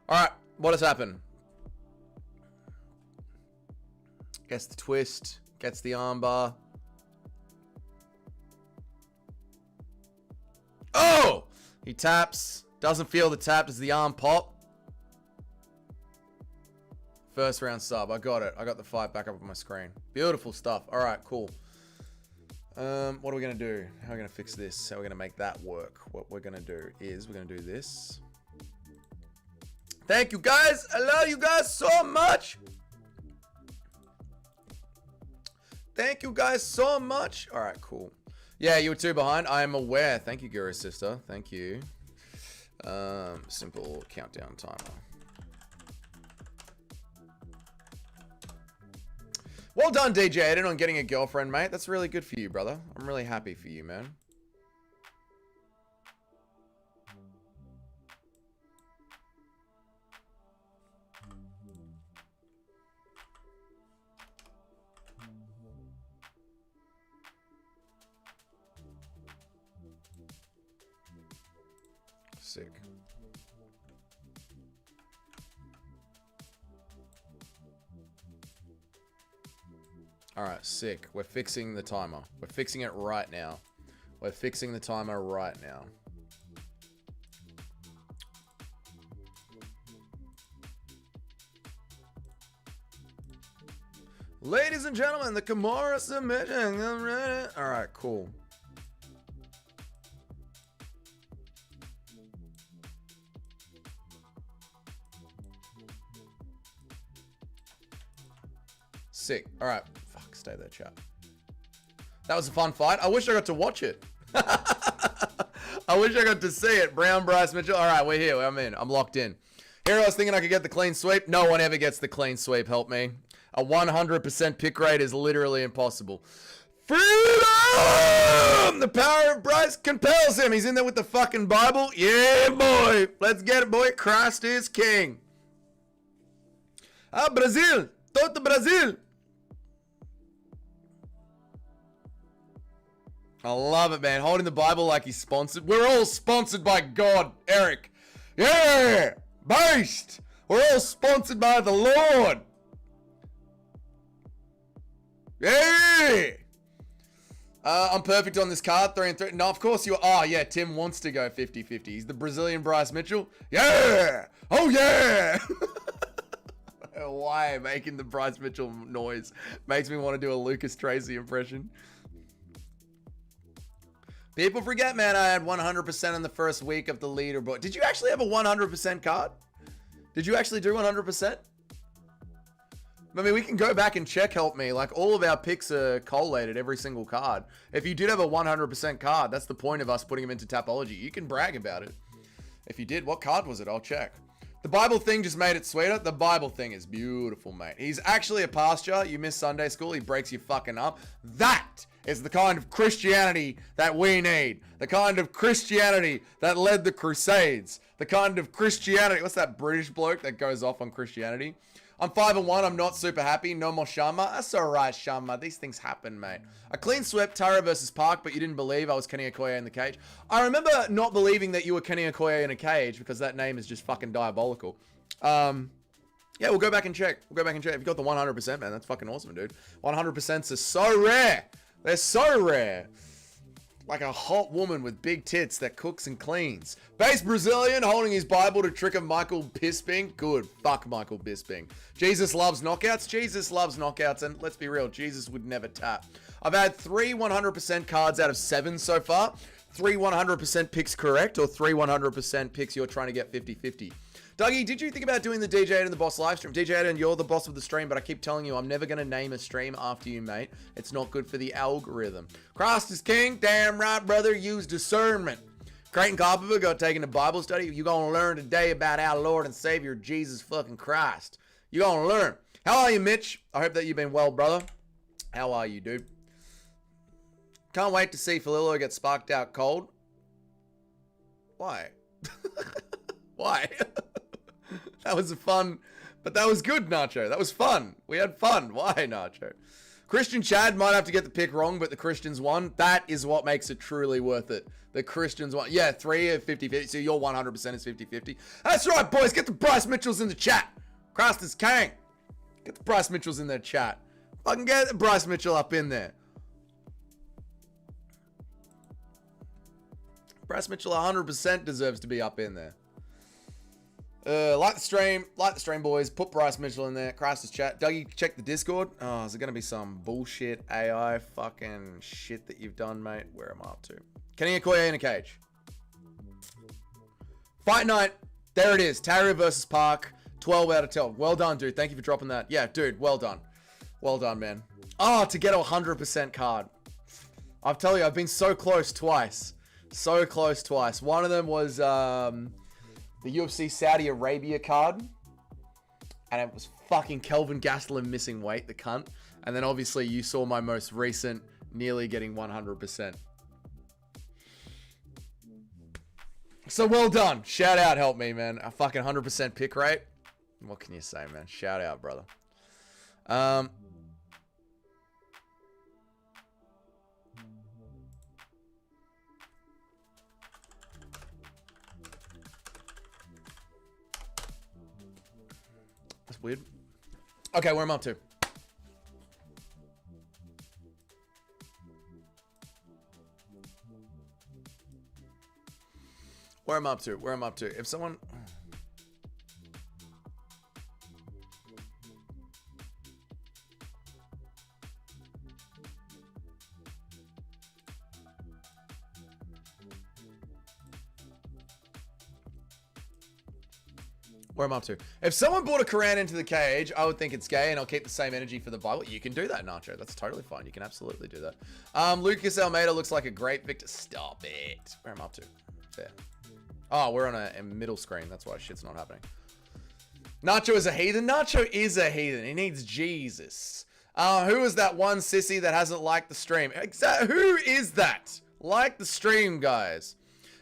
Alright, what has happened? Gets the twist, gets the armbar. Oh! He taps, doesn't feel the tap, does the arm pop? First round sub, I got it. I got the fight back up on my screen. Beautiful stuff. Alright, cool. What are we going to do? How are we going to fix this? How are we going to make that work? What we're going to do is we're going to do this. Thank you guys. I love you guys so much. Thank you guys so much. All right, cool. Yeah, you were 2 behind. I am aware. Thank you, Guru Sister. Thank you. Simple countdown timer. Well done, DJ Aiden, on getting a girlfriend, mate. That's really good for you, brother. I'm really happy for you, man. Sick. All right, sick. We're fixing the timer. We're fixing it right now. We're fixing the timer right now. Ladies and gentlemen, the Kimura submission. All right, cool. Sick. All right. Fuck, stay there, chat. That was a fun fight. I wish I got to watch it. I wish I got to see it. Brown, Bryce Mitchell. All right, we're here. I'm in. I'm locked in. Here I was thinking I could get the clean sweep. No one ever gets the clean sweep. Help me. A 100% pick rate is literally impossible. Freedom! The power of Bryce compels him. He's in there with the fucking Bible. Yeah, boy. Let's get it, boy. Christ is king. Ah, Brazil. Todo Brazil. I love it, man. Holding the Bible like he's sponsored. We're all sponsored by God, Eric. Yeah! Based! We're all sponsored by the Lord. Yeah! I'm perfect on this card. 3 and 3. No, of course you are. Oh, yeah. Tim wants to go 50-50. He's the Brazilian Bryce Mitchell. Yeah! Oh, yeah! Why making the Bryce Mitchell noise makes me want to do a Lucas Tracy impression. People forget, man, I had 100% in the first week of the leaderboard. Did you actually have a 100% card? Did you actually do 100%? I mean, we can go back and check, help me. Like, all of our picks are collated, every single card. If you did have a 100% card, that's the point of us putting them into Tapology. You can brag about it. If you did, what card was it? I'll check. The Bible thing just made it sweeter. The Bible thing is beautiful, mate. He's actually a pastor. You miss Sunday school, he breaks you fucking up. That is the kind of Christianity that we need. The kind of Christianity that led the Crusades. The kind of Christianity... What's that British bloke that goes off on Christianity? I'm 5-1. I'm not super happy. No more Sharma. That's alright, Sharma. These things happen, mate. A clean swept Tara versus Park, but you didn't believe I was Kenny Okoye in the cage. I remember not believing that you were Kenny Okoye in a cage because that name is just fucking diabolical. Yeah, we'll go back and check. We'll go back and check. If you got the 100%, man, that's fucking awesome, dude. 100%s are so rare. They're so rare. Like a hot woman with big tits that cooks and cleans. Base Brazilian holding his Bible to trick of Michael Bisping. Good. Fuck Michael Bisping. Jesus loves knockouts. Jesus loves knockouts. And let's be real, Jesus would never tap. I've had 3 100% cards out of 7 so far. 3 100% picks correct or 3 100% picks you're trying to get 50-50. Dougie, did you think about doing the DJ and the boss live stream? DJ and you're the boss of the stream, but I keep telling you I'm never going to name a stream after you, mate. It's not good for the algorithm. Christ is king. Damn right, brother. Use discernment. Creighton Carpenter got taken to Bible study. You're going to learn today about our Lord and Savior, Jesus fucking Christ. You're going to learn. How are you, Mitch? I hope that you've been well, brother. How are you, dude? Can't wait to see Falillo get sparked out cold. Why? Why? That was fun, but that was good, Nacho. That was fun. We had fun. Why, Nacho? Christian Chad might have to get the pick wrong, but the Christians won. That is what makes it truly worth it. The Christians won. Yeah, 3 of 50-50. So your 100% is 50-50. That's right, boys. Get the Bryce Mitchells in the chat. Christ is king. Get the Bryce Mitchells in their chat. Fucking get the Bryce Mitchell up in there. Bryce Mitchell 100% deserves to be up in there. Like the stream, boys. Put Bryce Mitchell in there. Crisis chat. Dougie, check the Discord. Oh, is it going to be some bullshit AI fucking shit that you've done, mate? Where am I up to? Kenny Okoye in a cage. Fight night. There it is. Tarrier versus Park. 12 out of 12. Well done, dude. Thank you for dropping that. Yeah, dude. Well done. Well done, man. Oh, to get a 100% card. I'll tell you, I've been so close twice. So close twice. One of them was the UFC Saudi Arabia card. And it was fucking Kelvin Gastelum missing weight, the cunt. And then obviously you saw my most recent nearly getting 100%. So well done. Shout out, help me, man. A fucking 100% pick rate. What can you say, man? Shout out, brother. That's weird. Okay, where am I up to? Where am I up to? Where am I up to? If someone... Where am I up to? If someone brought a Quran into the cage, I would think it's gay, and I'll keep the same energy for the Bible. You can do that, Nacho. That's totally fine. You can absolutely do that. Lucas Almeida looks like a great victor. Stop it. Where am I up to? There. Oh, we're on a middle screen. That's why shit's not happening. Nacho is a heathen. Nacho is a heathen. He needs Jesus. Who is that one sissy that hasn't liked the stream? Who is that? Like the stream, guys.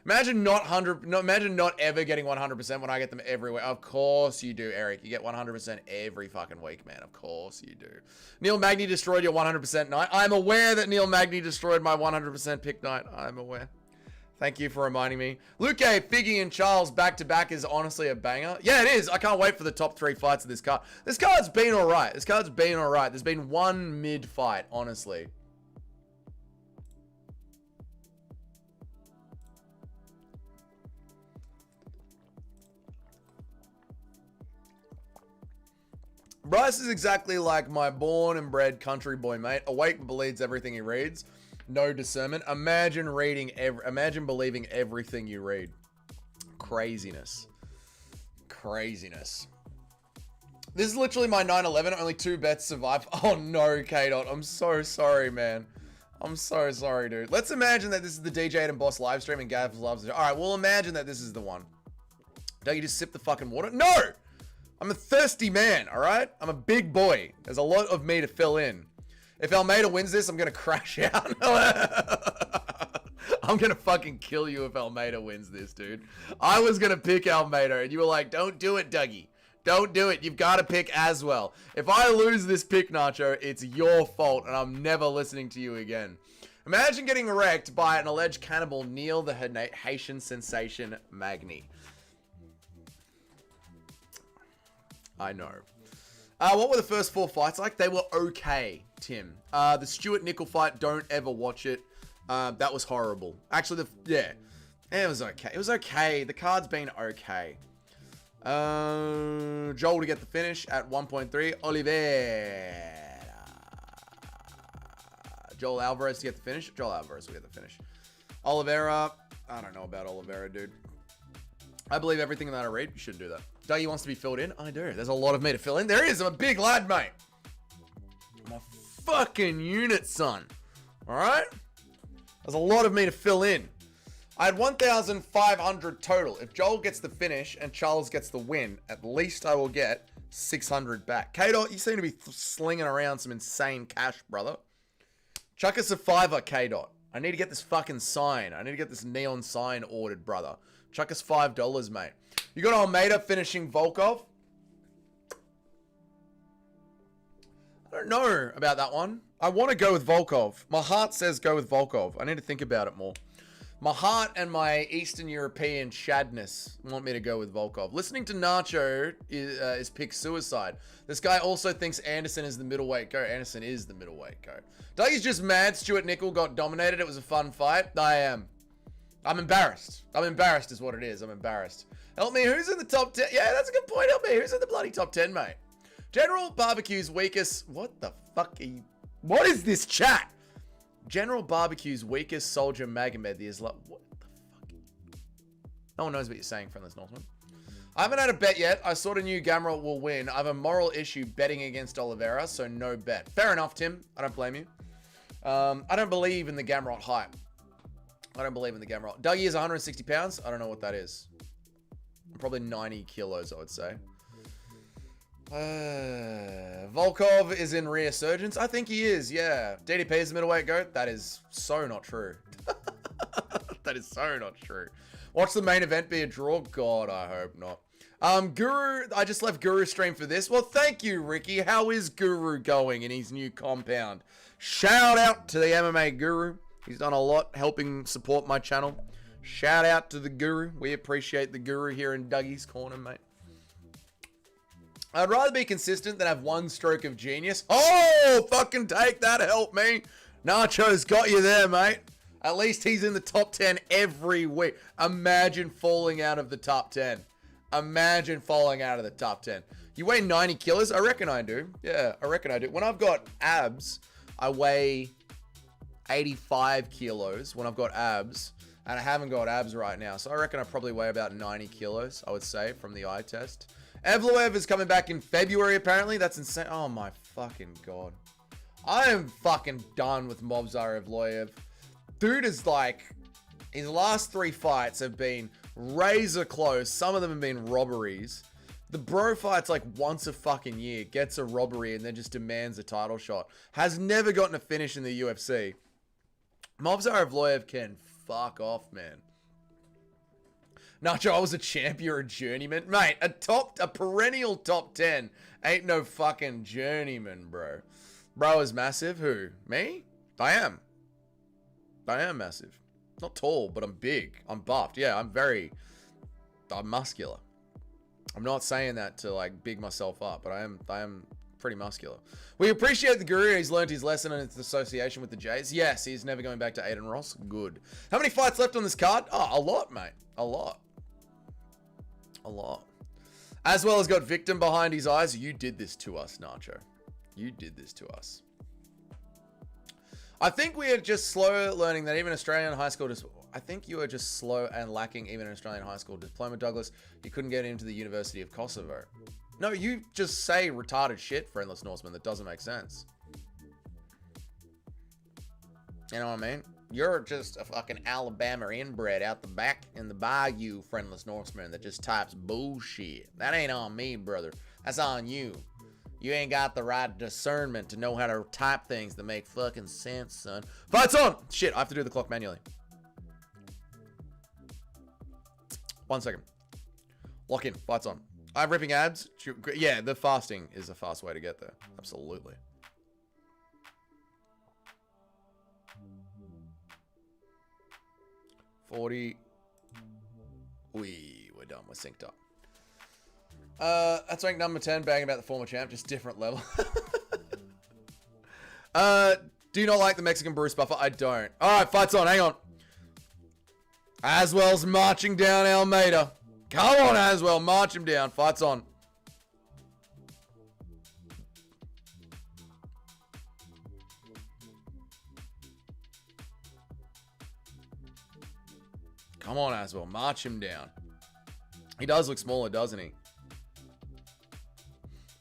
Imagine not ever getting 100% when I get them everywhere. Of course you do, Eric. You get 100% every fucking week, man. Of course you do. Neil Magny destroyed your 100% night. I'm aware that Neil Magny destroyed my 100% pick night. I'm aware. Thank you for reminding me. Luque, Figgy, and Charles back-to-back is honestly a banger. Yeah, it is. I can't wait for the top 3 fights of this card. This card's been alright. There's been one mid-fight, honestly. Bryce is exactly like my born and bred country boy, mate. Awake and believes everything he reads. No discernment. Imagine believing everything you read. Craziness. Craziness. This is literally my 9/11. Only 2 bets survived. Oh no, K-Dot. I'm so sorry, man. I'm so sorry, dude. Let's imagine that this is the DJ and Boss live stream and Gav loves it. Alright, we'll imagine that this is the one. Don't you just sip the fucking water? No! I'm a thirsty man, alright? I'm a big boy. There's a lot of me to fill in. If Almeida wins this, I'm gonna crash out. I'm gonna fucking kill you if Almeida wins this, dude. I was gonna pick Almeida, and you were like, don't do it, Dougie. Don't do it. You've got to pick as well. If I lose this pick, Nacho, it's your fault, and I'm never listening to you again. Imagine getting wrecked by an alleged cannibal, Neil the Haitian sensation Magny. I know. What were the first 4 fights like? They were okay, Tim. The Stuart Nickel fight, don't ever watch it. That was horrible. Actually, it was okay. It was okay. The card's been okay. Joel to get the finish at 1.3. Oliveira. Joel Alvarez to get the finish. Joel Alvarez will get the finish. Oliveira. I don't know about Oliveira, dude. I believe everything that I read. You shouldn't do that. Dougie wants to be filled in. I do. There's a lot of me to fill in. There is. I'm a big lad, mate. I'm a fucking unit, son. All right? There's a lot of me to fill in. I had 1,500 total. If Joel gets the finish and Charles gets the win, at least I will get 600 back. K-Dot, you seem to be slinging around some insane cash, brother. Chuck us a $5, K-Dot. I need to get this fucking sign. I need to get this neon sign ordered, brother. Chuck us $5, mate. You got Almeida finishing Volkov? I don't know about that one. I want to go with Volkov. My heart says go with Volkov. I need to think about it more. My heart and my Eastern European shadness want me to go with Volkov. Listening to Nacho is pick suicide. This guy also thinks Anderson is the middleweight go. Anderson is the middleweight go. Dougie's just mad Stuart Nickel got dominated. It was a fun fight. I am. I'm embarrassed. I'm embarrassed is what it is. I'm embarrassed. Help me. Who's in the top 10? Yeah, that's a good point. Help me. Who's in the bloody top 10, mate? General Barbecue's weakest... What the fuck are you... What is this chat? General Barbecue's weakest soldier, Magomed, the Islam. What the fuck? No one knows what you're saying, Friendless Northman. I haven't had a bet yet. I sort of knew Gamrot will win. I have a moral issue betting against Oliveira, so no bet. Fair enough, Tim. I don't blame you. I don't believe in the Gamrot hype. I don't believe in the Gamrot. Dougie is 160 pounds. I don't know what that is. Probably 90 kilos, I would say. Volkov is in resurgence. I think he is, yeah. DDP is the middleweight goat. That is so not true. That is so not true. Watch the main event be a draw? God, I hope not. Guru, I just left Guru stream for this. Well, thank you, Ricky. How is Guru going in his new compound? Shout out to the MMA Guru. He's done a lot helping support my channel. Shout out to the Guru. We appreciate the Guru here in Dougie's Corner, mate. I'd rather be consistent than have one stroke of genius. Oh, fucking take that, help me. Nacho's got you there, mate. At least he's in the top 10 every week. Imagine falling out of the top 10. Imagine falling out of the top 10. You weigh 90 kilos? I reckon I do. Yeah, I reckon I do. When I've got abs, I weigh 85 kilos when I've got abs. And I haven't got abs right now. So I reckon I probably weigh about 90 kilos, I would say, from the eye test. Evloev is coming back in February, apparently. That's insane. Oh, my fucking God. I am fucking done with Movsar Evloev. Dude is like... His last 3 fights have been razor close. Some of them have been robberies. The bro fights like once a fucking year. Gets a robbery and then just demands a title shot. Has never gotten a finish in the UFC. Movsar Evloev can fuck off, man. Nacho, I was a champion or a journeyman. Mate, a perennial top 10 ain't no fucking journeyman, bro. Bro is massive. Who? Me? I am massive. Not tall, but I'm big. I'm buffed. Yeah, I'm muscular. I'm not saying that to like big myself up, but I am pretty muscular. We appreciate the Guru. He's learned his lesson in its association with the Jays. Yes, he's never going back to Aiden Ross. Good. How many fights left on this card? Oh, a lot, mate. A lot. A lot. As well as got victim behind his eyes. You did this to us, Nacho. You did this to us. I think we are just slow learning that even Australian high school... I think you are just slow and lacking even in Australian high school diploma, Douglas. You couldn't get into the University of Kosovo. No, you just say retarded shit, Friendless Norseman, that doesn't make sense. You know what I mean? You're just a fucking Alabama inbred out the back in the bayou, Friendless Norseman, that just types bullshit. That ain't on me, brother. That's on you. You ain't got the right discernment to know how to type things that make fucking sense, son. Fight's on! Shit, I have to do the clock manually. 1 second. Lock in. Fight's on. I'm ripping abs. Yeah, the fasting is a fast way to get there. Absolutely. $40. We're done. We're synced up. That's rank number 10, banging about the former champ, just different level. Do you not like the Mexican Bruce Buffer? I don't. Alright, fight's on, hang on. Aswell's marching down Almeida. Come on, Aswell, march him down. Fight's on. Come on, Aswell. March him down. He does look smaller, doesn't he?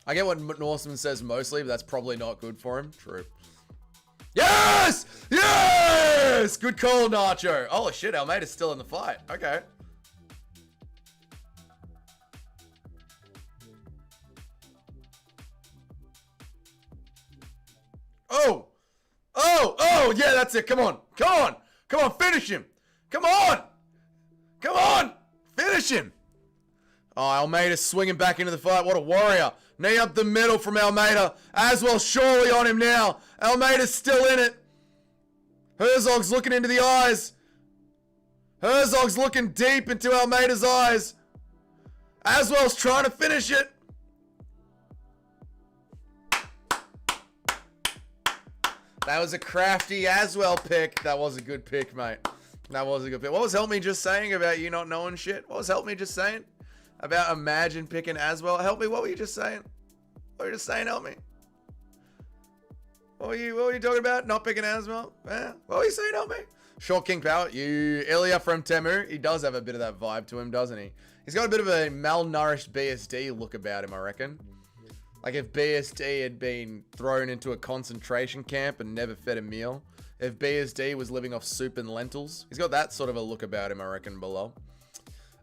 I get what Norseman says mostly, but that's probably not good for him. True. Yes! Yes! Good call, Nacho. Oh, shit. Almeida's still in the fight. Okay. Oh! Oh! Oh! Yeah, that's it. Come on. Come on. Come on. Finish him. Come on. Come on. Finish him. Oh, Almeida's swinging back into the fight. What a warrior. Knee up the middle from Almeida. Aswell surely on him now. Almeida's still in it. Herzog's looking into the eyes. Herzog's looking deep into Almeida's eyes. Aswell's trying to finish it. That was a crafty Aswell pick. That was a good pick, mate. That was a good pick. What was Help Me just saying about you not knowing shit? What was Help Me just saying? About Imagine picking Aswell? Help me, what were you just saying? What were you just saying, Help me? What were you talking about? Not picking Aswell? Eh? What were you saying, Help me? Short King Power. You, Ilya from Temu. He does have a bit of that vibe to him, doesn't he? He's got a bit of a malnourished BSD look about him, I reckon. Like if BSD had been thrown into a concentration camp and never fed a meal. If BSD was living off soup and lentils. He's got that sort of a look about him, I reckon, below.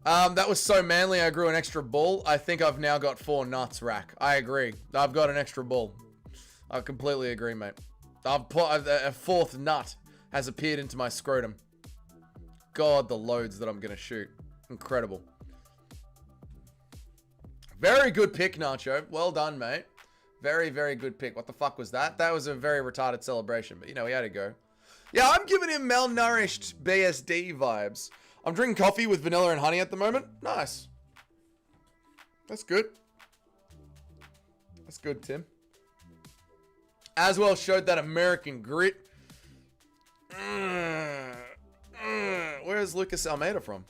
That was so manly, I grew an extra bull. I think I've now got 4 nuts, Rack. I agree. I've got an extra bull. I completely agree, mate. A 4th nut has appeared into my scrotum. God, the loads that I'm going to shoot. Incredible. Very good pick, Nacho. Well done, mate. Very, very good pick. What the fuck was that? That was a very retarded celebration, but, you know, he had to go. Yeah, I'm giving him malnourished BSD vibes. I'm drinking coffee with vanilla and honey at the moment. Nice. That's good. That's good, Tim. Aswell showed that American grit. Where's Lucas Almeida from?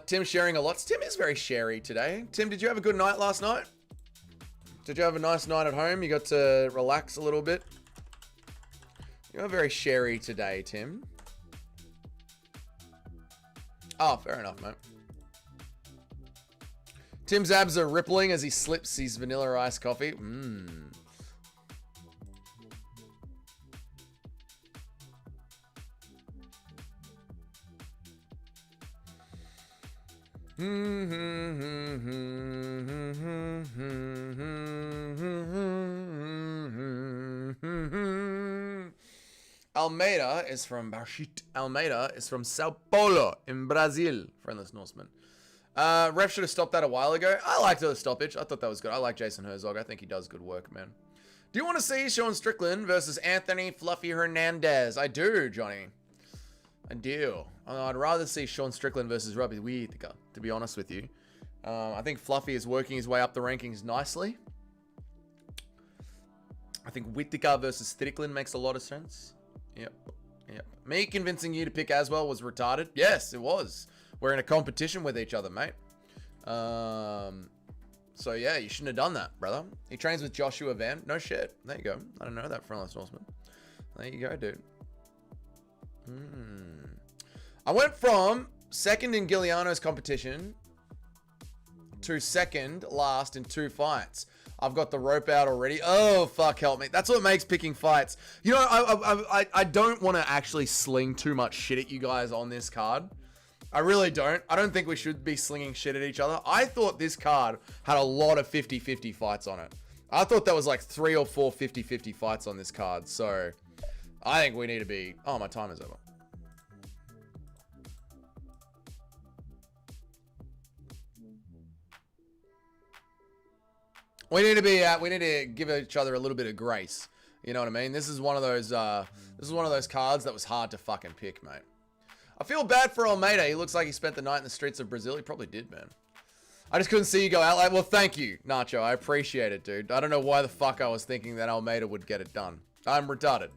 Tim sharing a lot. Tim is very sherry today. Tim, did you have a good night last night? Did you have a nice night at home? You got to relax a little bit? You're very sherry today, Tim. Oh, fair enough, mate. Tim's abs are rippling as he slips his vanilla iced coffee. Almeida is from Sao Paulo in Brazil. Friendless Norseman. Ref should have stopped that a while ago. I liked the stoppage. I thought that was good. I like Jason Herzog. I think he does good work, man. Do you want to see Sean Strickland versus Anthony Fluffy Hernandez? I do, Johnny. I do. I'd rather see Sean Strickland versus Robbie Whittaker, to be honest with you. I think Fluffy is working his way up the rankings nicely. I think Whittaker versus Strickland makes a lot of sense. Yep. Me convincing you to pick Aswell was retarded. Yes, it was. We're in a competition with each other, mate. So yeah, you shouldn't have done that, brother. He trains with Joshua Van. No shit. There you go. I don't know that, Friendless Norseman. There you go, dude. I went from second in Giuliano's competition to second last in 2 fights. I've got the rope out already. Oh, fuck, help me. That's what makes picking fights. You know, I don't want to actually sling too much shit at you guys on this card. I really don't. I don't think we should be slinging shit at each other. I thought this card had a lot of 50-50 fights on it. I thought there was like 3 or 4 50-50 fights on this card. So, I think we need to be... Oh, my time is over. We need to give each other a little bit of grace. You know what I mean? This is one of those cards that was hard to fucking pick, mate. I feel bad for Almeida. He looks like he spent the night in the streets of Brazil. He probably did, man. I just couldn't see you go out like, well, thank you, Nacho. I appreciate it, dude. I don't know why the fuck I was thinking that Almeida would get it done. I'm retarded.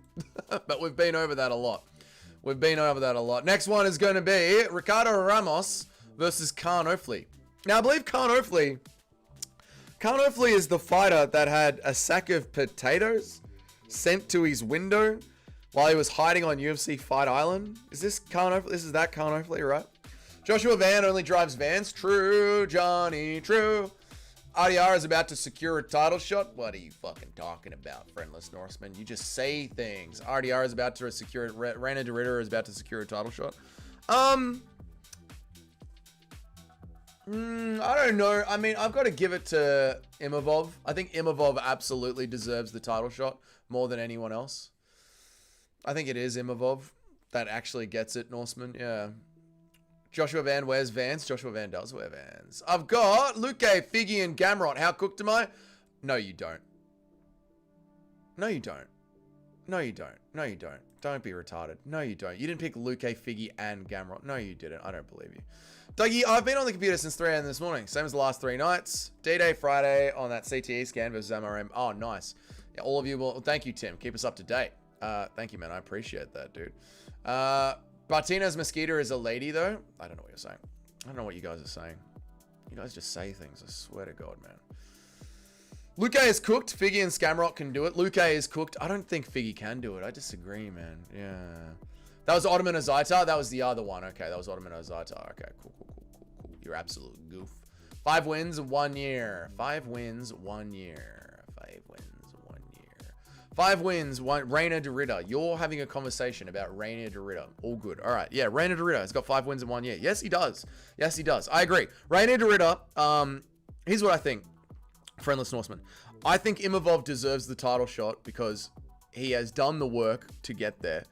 But we've been over that a lot. Next one is going to be Ricardo Ramos versus Khan Ofli. Now, I believe Khan Ofli is the fighter that had a sack of potatoes sent to his window while he was hiding on UFC Fight Island. Is this Khan? This is that Khan O'Flea, right? Joshua Van only drives vans. True, Johnny, true. RDR is about to secure a title shot. What are you fucking talking about, friendless Norseman? You just say things. RDR is about to secure it. Reina de Ritter is about to secure a title shot. I don't know. I mean, I've got to give it to Imavov. I think Imavov absolutely deserves the title shot more than anyone else. I think it is Imavov that actually gets it, Norseman. Yeah. Joshua Van wears Vans. Joshua Van does wear Vans. I've got Luque, Figgy, and Gamrot. How cooked am I? No, you don't. No, you don't. No, you don't. No, you don't. Don't be retarded. No, you don't. You didn't pick Luque, Figgy, and Gamrot. No, you didn't. I don't believe you. Dougie, I've been on the computer since 3 a.m. this morning. Same as the last 3 nights. D-Day Friday on that CTE scan versus MRM. Oh, nice. Yeah, all of you will. Thank you, Tim. Keep us up to date. Thank you, man. I appreciate that, dude. Martinez Mosquito is a lady, though. I don't know what you're saying. I don't know what you guys are saying. You guys just say things. I swear to God, man. Luque is cooked. Figgy and Scamrock can do it. Luque is cooked. I don't think Figgy can do it. I disagree, man. Yeah. That was Ottoman Azaita. That was the other one. Okay, that was Ottoman Azaita. Okay, cool. You're absolute goof. 5 wins, 1 year. 5 wins, 1 year. 5 wins, 1 year. 5 wins, 1. Reina de Ritter. You're having a conversation about Reina de Ritter. All good. All right. Yeah, Reina de Ritter has got 5 wins in 1 year. Yes, he does. Yes, he does. I agree. Reina de Ritter, here's what I think. Friendless Norseman. I think Imavov deserves the title shot because he has done the work to get there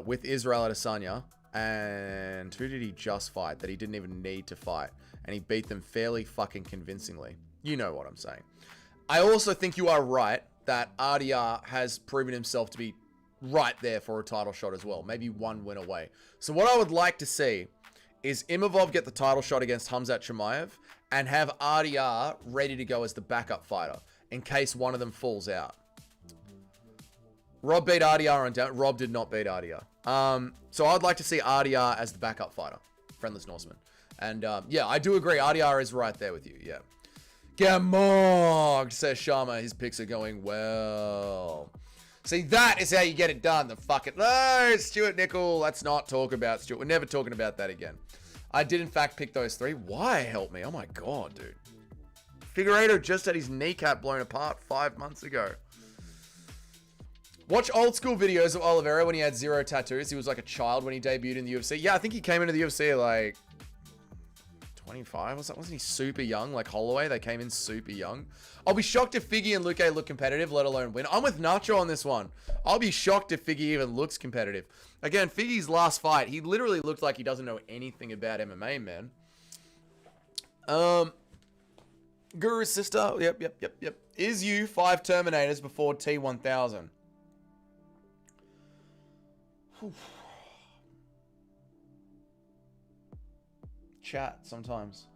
with Israel Adesanya. And who did he just fight that he didn't even need to fight? And he beat them fairly fucking convincingly. You know what I'm saying. I also think you are right that RDR has proven himself to be right there for a title shot as well. Maybe 1 win away. So what I would like to see is Imavov get the title shot against Khamzat Chimaev and have RDR ready to go as the backup fighter in case one of them falls out. Rob beat RDR on down. Rob did not beat RDR. So I'd like to see RDR as the backup fighter. Friendless Norseman. And yeah, I do agree. RDR is right there with you. Yeah. Get mogged, says Sharma. His picks are going well. See, that is how you get it done. The fucking... No, Stuart Nickel. Let's not talk about Stuart. We're never talking about that again. I did, in fact, pick those 3. Why? Help me. Oh, my God, dude. Figueiredo just had his kneecap blown apart 5 months ago. Watch old school videos of Oliveira when he had 0 tattoos. He was like a child when he debuted in the UFC. Yeah, I think he came into the UFC at like 25 or something. Wasn't he super young? Like Holloway, they came in super young. I'll be shocked if Figgy and Luque look competitive, let alone win. I'm with Nacho on this one. I'll be shocked if Figgy even looks competitive. Again, Figgy's last fight, he literally looked like he doesn't know anything about MMA, man. Guru's sister. Yep. Is you 5 Terminators before T1000? Chat, sometimes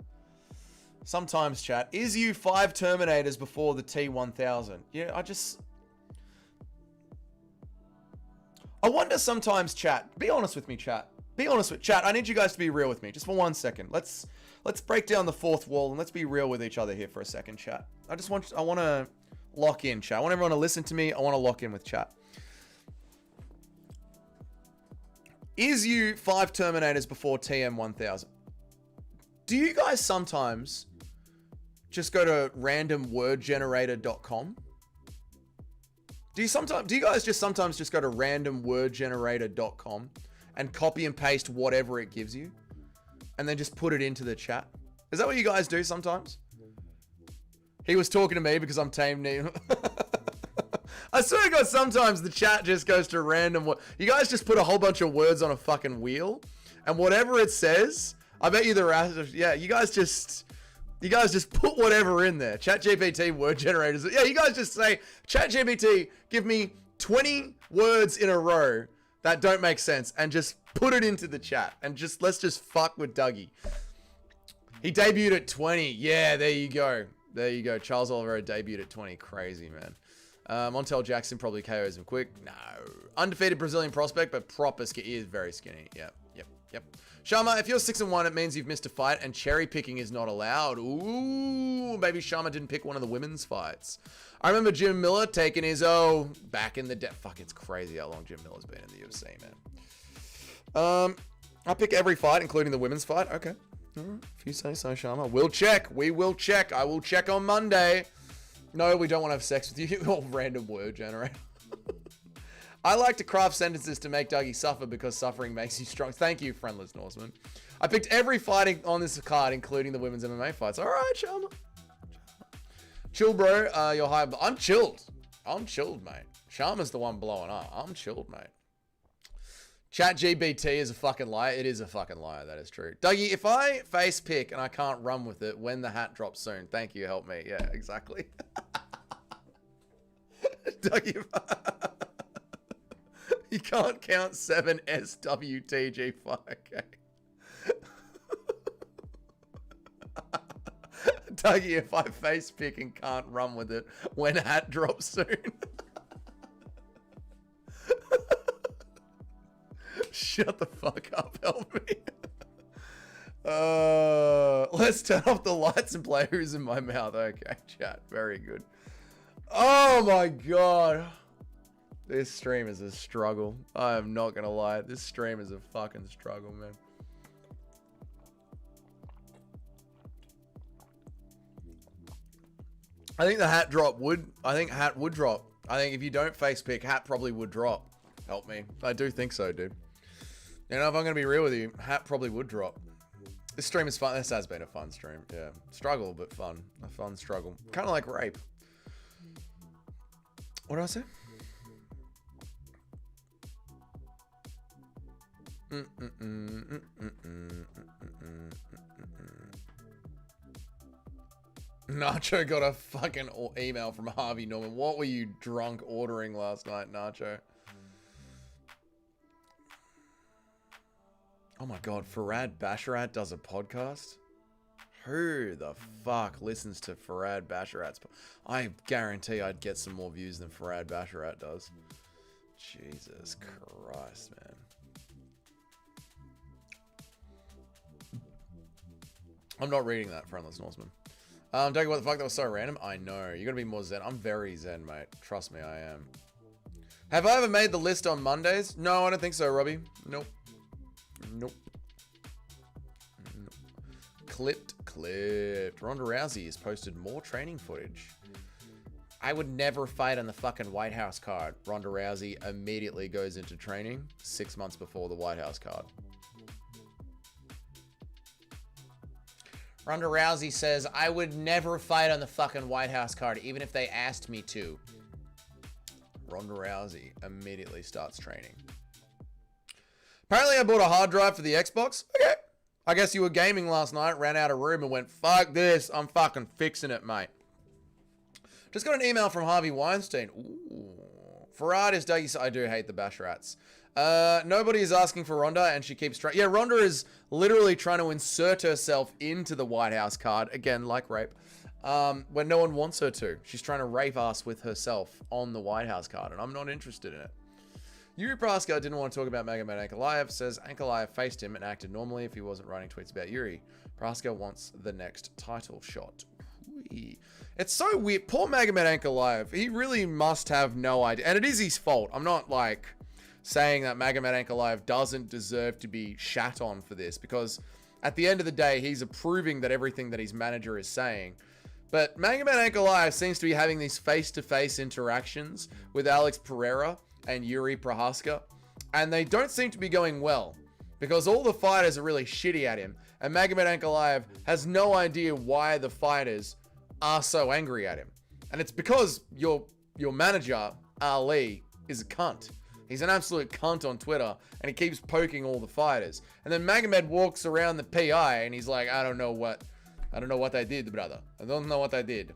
chat. Is you 5 Terminators before the T1000? Yeah, I wonder sometimes, chat. Be honest with me, chat. Be honest with chat. I need you guys to be real with me, just for 1 second. Let's break down the 4th wall and let's be real with each other here for a second, chat. I want to lock in, chat. I want everyone to listen to me. I want to lock in with chat. Is you 5 Terminators before TM1000? Do you guys sometimes just go to randomwordgenerator.com? Do you guys just sometimes just go to randomwordgenerator.com and copy and paste whatever it gives you and then just put it into the chat? Is that what you guys do sometimes? He was talking to me because I'm tame name. I swear to God, sometimes the chat just goes to random. You guys just put a whole bunch of words on a fucking wheel, and whatever it says, I bet you the rest. Yeah, you guys just put whatever in there. ChatGPT word generators. Yeah, you guys just say, ChatGPT, give me 20 words in a row that don't make sense, and just put it into the chat, and let's just fuck with Dougie. He debuted at 20. Yeah, there you go. There you go. Charles Oliveira debuted at 20. Crazy, man. Montel Jackson probably KOs him quick. No. Undefeated Brazilian prospect, but proper skinny. He is very skinny. Yep. Yep. Sharma, if you're 6-1, it means you've missed a fight and cherry picking is not allowed. Ooh, maybe Sharma didn't pick one of the women's fights. I remember Jim Miller taking his back in the day. Fuck, it's crazy how long Jim Miller's been in the UFC, man. I pick every fight, including the women's fight. Okay. All right. If you say so, Sharma. We'll check. We will check. I will check on Monday. No, we don't want to have sex with you. All random word generator. I like to craft sentences to make Dougie suffer because suffering makes you strong. Thank you, friendless Norseman. I picked every fighting on this card, including the women's MMA fights. All right, Sharma. Chill, bro. You're high. I'm chilled. I'm chilled, mate. Sharma's the one blowing up. I'm chilled, mate. ChatGPT is a fucking liar. It is a fucking liar. That is true. Dougie, if I face pick and I can't run with it when the hat drops soon, thank you. Help me. Yeah, exactly. Dougie, you can't count 7 SWTG. Okay. Dougie, if I face pick and can't run with it when hat drops soon. Shut the fuck up, help me. Let's turn off the lights and play Who's in My Mouth. Okay, chat. Very good. Oh my god. This stream is a struggle. I am not gonna lie. This stream is a fucking struggle, man. I think the hat drop would. I think hat would drop. I think if you don't face pick, hat probably would drop. Help me. I do think so, dude. You know, if I'm going to be real with you, hat probably would drop. This stream is fun. This has been a fun stream. Yeah. Struggle, but fun. A fun struggle. Kind of like rape. What did I say? Nacho got a fucking email from Harvey Norman. What were you drunk ordering last night, Nacho? Oh my god, Farad Basharat does a podcast? Who the fuck listens to Farad Basharat's I guarantee I'd get some more views than Farad Basharat does. Jesus Christ, man. I'm not reading that, Friendless Norseman. Dougie, what the fuck? That was so random. I know. You're gonna be more zen. I'm very zen, mate. Trust me, I am. Have I ever made the list on Mondays? No, I don't think so, Robbie. Nope. Nope. Nope. Clipped. Ronda Rousey has posted more training footage. I would never fight on the fucking White House card. Ronda Rousey immediately goes into training 6 months before the White House card. Ronda Rousey says, I would never fight on the fucking White House card, even if they asked me to. Ronda Rousey immediately starts training. Apparently I bought a hard drive for the Xbox. Okay. I guess you were gaming last night, ran out of room and went, fuck this. I'm fucking fixing it, mate. Just got an email from Harvey Weinstein. Ooh. Farad is Dougie. I do hate the Basharats. Nobody is asking for Ronda and she keeps trying. Yeah, Ronda is literally trying to insert herself into the White House card. Again, like rape. When no one wants her to. She's trying to rape us with herself on the White House card, and I'm not interested in it. Yuri Prohaska didn't want to talk about Magomed Ankalaev. Says Ankalaev faced him and acted normally if he wasn't writing tweets about Yuri. Prohaska wants the next title shot. Whee. It's so weird. Poor Magomed Ankalaev. He really must have no idea. And it is his fault. I'm not like saying that Magomed Ankalaev doesn't deserve to be shat on for this, because at the end of the day, he's approving that everything that his manager is saying. But Magomed Ankalaev seems to be having these face-to-face interactions with Alex Pereira and Yuri Prohaska, and they don't seem to be going well, because all the fighters are really shitty at him, and Magomed Ankalaev has no idea why the fighters are so angry at him. And it's because your manager, Ali, is a cunt. He's an absolute cunt on Twitter, and he keeps poking all the fighters. And then Magomed walks around the PI, and he's like, I don't know what they did, brother. I don't know what I did.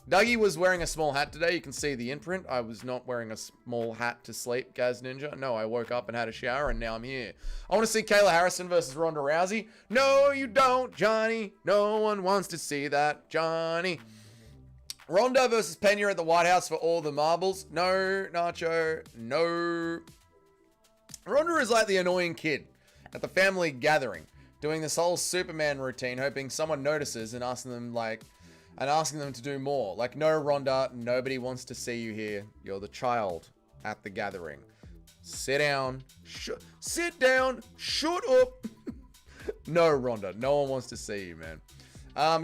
Dougie was wearing a small hat today. You can see the imprint. I was not wearing a small hat to sleep, Gaz Ninja. No, I woke up and had a shower, and now I'm here. I want to see Kayla Harrison versus Ronda Rousey. No, you don't, Johnny. No one wants to see that, Johnny. Ronda versus Pena at the White House for all the marbles. No, Nacho. No. Ronda is like the annoying kid. at the family gathering, doing this whole Superman routine, hoping someone notices and asking them to do more. Like, no, Rhonda, nobody wants to see you here. You're the child at the gathering. Sit down. Sit down. Shut up. No, Rhonda, no one wants to see you, man.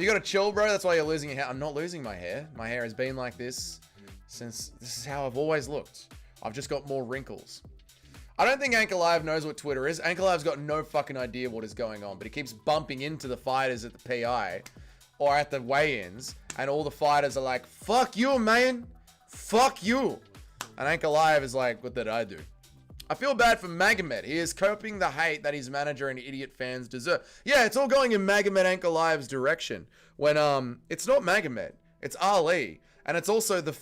You gotta chill, bro. That's why you're losing your hair. I'm not losing my hair. My hair has been like this since this is how I've always looked. I've just got more wrinkles. I don't think Anchor Live knows what Twitter is. Anchor Live's got no fucking idea what is going on, but he keeps bumping into the fighters at the PI or at the weigh-ins, and all the fighters are like, fuck you, man. Fuck you. And Anchor Live is like, what did I do? I feel bad for Magomed. He is coping the hate that his manager and idiot fans deserve. Yeah, it's all going in Magomed Anchor Live's direction. When, it's not Magomed. It's Ali. And it's also the,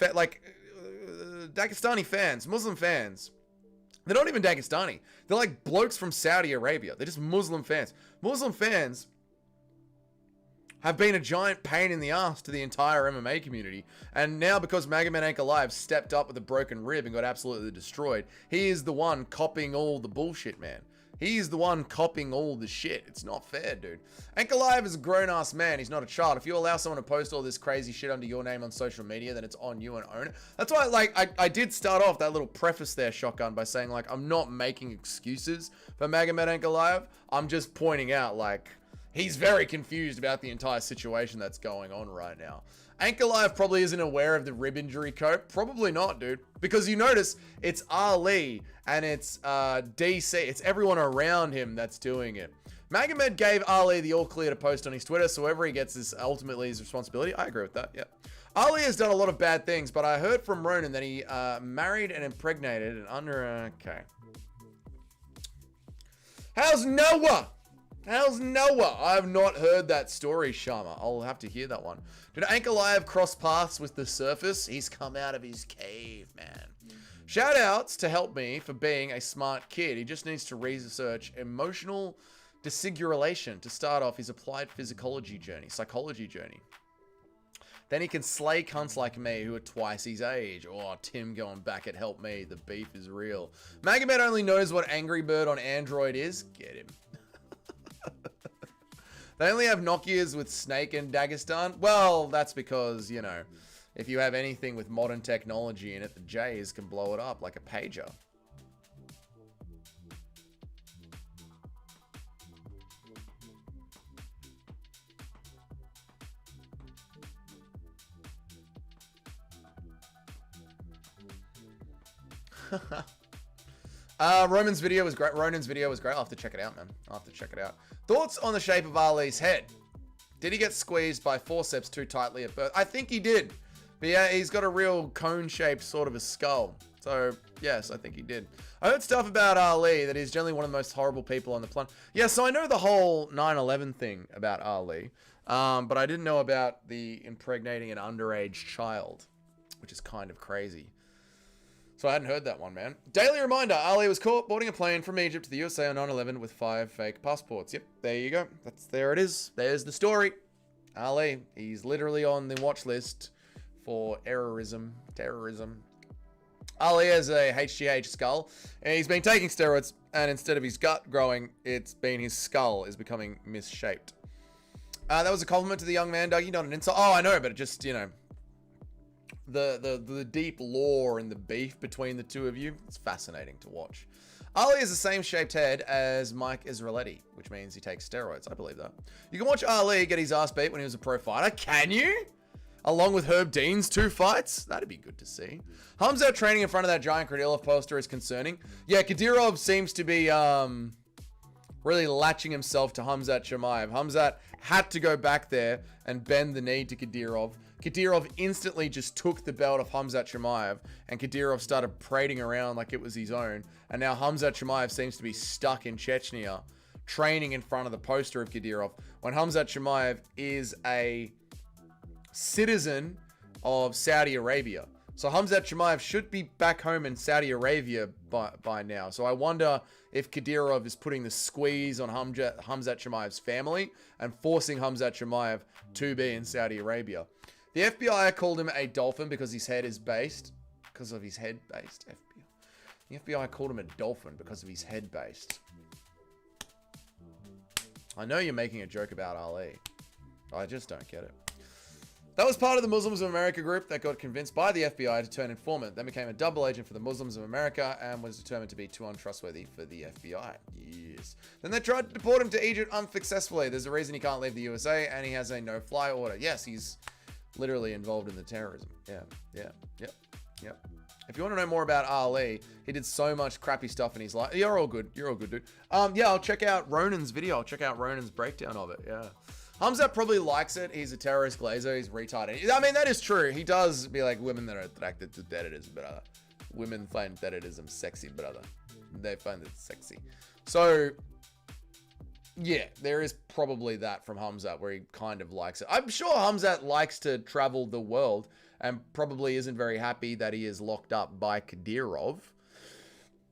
Dagestani fans, Muslim fans. They're not even Dagestani. They're like blokes from Saudi Arabia. They're just Muslim fans. Muslim fans have been a giant pain in the ass to the entire MMA community. And now because Magomed Anchor Live stepped up with a broken rib and got absolutely destroyed, he is the one copying all the bullshit, man. He's the one copying all the shit. It's not fair, dude. Anchor Live is a grown-ass man. He's not a child. If you allow someone to post all this crazy shit under your name on social media, then it's on you and own it. That's why, like, I did start off that little preface there, Shotgun, by saying, like, I'm not making excuses for Magomed Anchor Live. I'm just pointing out, like, he's very confused about the entire situation that's going on right now. Anchor Live probably isn't aware of the rib injury code. Probably not, dude. Because you notice it's Ali and it's DC. It's everyone around him that's doing it. Magomed gave Ali the all clear to post on his Twitter, so whatever he gets is ultimately his responsibility. I agree with that, yeah. Ali has done a lot of bad things, but I heard from Ronan that he married and impregnated an okay. How's Noah? How's Noah? I have not heard that story, Sharma. I'll have to hear that one. Did Anchor Live cross paths with the surface? He's come out of his cave, man. Shout outs to Help Me for being a smart kid. He just needs to research emotional dysregulation to start off his applied psychology journey. Then he can slay cunts like me who are twice his age. Oh, Tim going back at Help Me. The beef is real. Magomed only knows what Angry Bird on Android is. Get him. They only have Nokias with Snake in Dagestan. Well, that's because, you know, if you have anything with modern technology in it, the Jays can blow it up like a pager. Roman's video was great. Ronan's video was great. I'll have to check it out, man. I'll have to check it out. Thoughts on the shape of Ali's head? Did he get squeezed by forceps too tightly at birth? I think he did. But yeah, he's got a real cone-shaped sort of a skull. So, yes, I think he did. I heard stuff about Ali, that he's generally one of the most horrible people on the planet. Yeah, so I know the whole 9/11 thing about Ali. But I didn't know about the impregnating an underage child, which is kind of crazy. So I hadn't heard that one, man. Daily reminder, Ali was caught boarding a plane from Egypt to the USA on 9/11 with 5 fake passports. Yep, there you go. There it is. There's the story. Ali, he's literally on the watch list for terrorism. Ali has a HGH skull, and he's been taking steroids, and instead of his gut growing, it's been his skull is becoming misshaped. That was a compliment to the young man, Dougie, not an insult. Oh, I know, but it just, you know, the deep lore and the beef between the two of you, it's fascinating to watch. Ali has the same shaped head as Mike Israeletti, which means he takes steroids. I believe that. You can watch Ali get his ass beat when he was a pro fighter. Can you? Along with Herb Dean's 2 fights? That'd be good to see. Hamzat training in front of that giant Kadyrov poster is concerning. Yeah, Kadyrov seems to be really latching himself to Hamzat Chimaev. Hamzat had to go back there and bend the knee to Kadyrov. Kadyrov instantly just took the belt of Hamzat Chimaev, and Kadyrov started parading around like it was his own. And now Hamzat Chimaev seems to be stuck in Chechnya, training in front of the poster of Kadyrov, when Hamzat Chimaev is a citizen of Saudi Arabia. So Hamzat Chimaev should be back home in Saudi Arabia by now. So I wonder if Kadyrov is putting the squeeze on Hamzat Chimaev's family and forcing Hamzat Chimaev to be in Saudi Arabia. The FBI called him a dolphin because his head is based. Because of his head based. FBI. The FBI called him a dolphin because of his head based. I know you're making a joke about Ali. I just don't get it. That was part of the Muslims of America group that got convinced by the FBI to turn informant, then became a double agent for the Muslims of America and was determined to be too untrustworthy for the FBI. Yes. Then they tried to deport him to Egypt unsuccessfully. There's a reason he can't leave the USA and he has a no-fly order. Yes, he's literally involved in the terrorism. Yep. If you want to know more about Ali, he did so much crappy stuff in his life. You're all good, dude. Yeah, I'll check out Ronan's video. I'll check out Ronan's breakdown of it, yeah. Hamza probably likes it. He's a terrorist glazer. He's retarded. I mean, that is true. He does be like, women that are attracted to terrorism, brother. Women find terrorism sexy, brother. They find it sexy. So, yeah, there is probably that from Hamzat where he kind of likes it. I'm sure Hamzat likes to travel the world and probably isn't very happy that he is locked up by Kadyrov.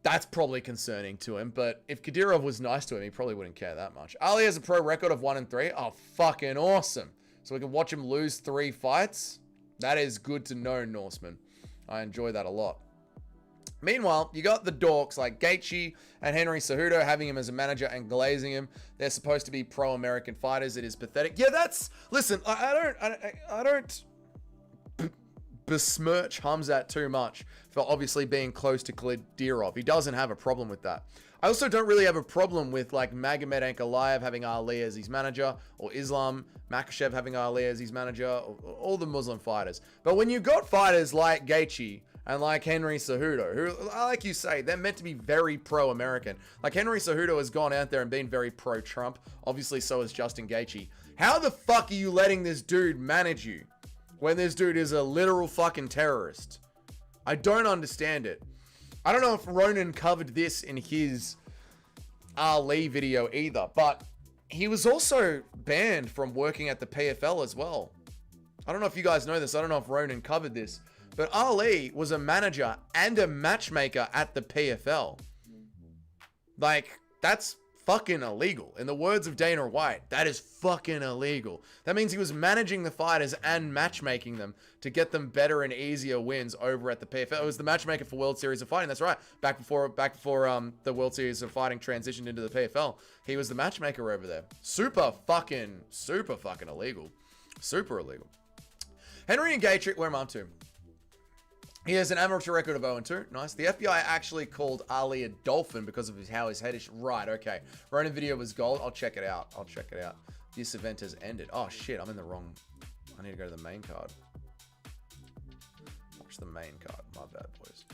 That's probably concerning to him, but if Kadyrov was nice to him, he probably wouldn't care that much. Ali has a pro record of 1-3. Oh, fucking awesome. So we can watch him lose 3 fights. That is good to know, Norseman. I enjoy that a lot. Meanwhile, you got the dorks like Gaethje and Henry Cejudo having him as a manager and glazing him. They're supposed to be pro-American fighters. It is pathetic. Yeah, that's... Listen, I don't besmirch Hamzat too much for obviously being close to Kadyrov. He doesn't have a problem with that. I also don't really have a problem with like Magomed Ankalaev having Ali as his manager, or Islam Makhachev having Ali as his manager, or all the Muslim fighters. But when you got fighters like Gaethje and like Henry Cejudo, who, like you say, they're meant to be very pro-American. Like Henry Cejudo has gone out there and been very pro-Trump. Obviously, so has Justin Gaethje. How the fuck are you letting this dude manage you when this dude is a literal fucking terrorist? I don't understand it. I don't know if Ronan covered this in his Ali video either, but he was also banned from working at the PFL as well. I don't know if you guys know this. I don't know if Ronan covered this, but Ali was a manager and a matchmaker at the PFL. Like, that's fucking illegal. In the words of Dana White, that is fucking illegal. That means he was managing the fighters and matchmaking them to get them better and easier wins over at the PFL. It was the matchmaker for World Series of Fighting. That's right. Back before the World Series of Fighting transitioned into the PFL, he was the matchmaker over there. Super fucking illegal. Super illegal. Henry and Gaethje, where am I up to? He has an amateur record of 0-2. Nice. The FBI actually called Ali a dolphin because of how his head is... Right, okay. Ronan video was gold. I'll check it out. This event has ended. Oh, shit. I'm in the wrong... I need to go to the main card. Watch the main card. My bad, boys.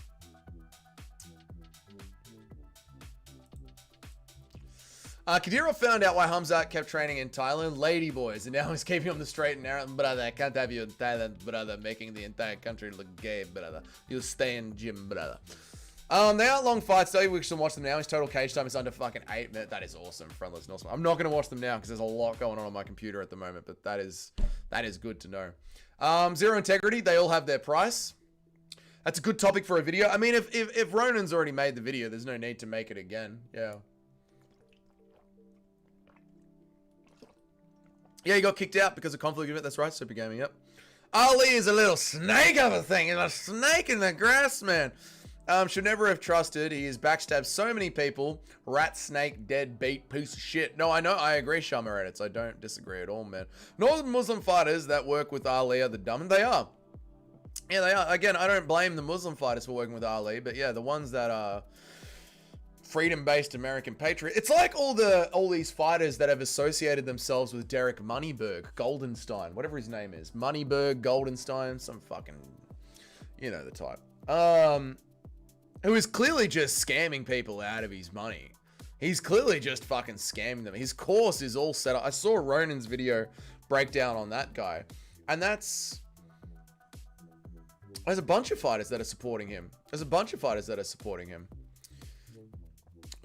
Kadyrov found out why Hamzat kept training in Thailand. Lady boys. And now he's keeping on the straight and narrow. Brother, I can't have you in Thailand, brother. Making the entire country look gay, brother. You stay in gym, brother. They aren't long fights, though. We should watch them now. His total cage time is under fucking 8 minutes. That is awesome, friendless Norseman. I'm not going to watch them now because there's a lot going on my computer at the moment, but that is good to know. Zero integrity. They all have their price. That's a good topic for a video. I mean, if Ronan's already made the video, there's no need to make it again. Yeah. Yeah, he got kicked out because of conflict of it. That's right, Super Gaming, yep. Ali is a little snake of a thing. He's a snake in the grass, man. Should never have trusted. He has backstabbed so many people. Rat, snake, deadbeat, piece of shit. No, I know. I agree, Shama Reddits. I don't disagree at all, man. Northern Muslim fighters that work with Ali are the dumb. And they are. Yeah, they are. Again, I don't blame the Muslim fighters for working with Ali. But yeah, the ones that are... freedom-based American patriot. It's like all these fighters that have associated themselves with Derek Moneyberg, Goldenstein, whatever his name is. Moneyberg, Goldenstein, some fucking, you know the type. Who is clearly just scamming people out of his money. He's clearly just fucking scamming them. His course is all set up. I saw Ronan's video breakdown on that guy. And there's a bunch of fighters that are supporting him.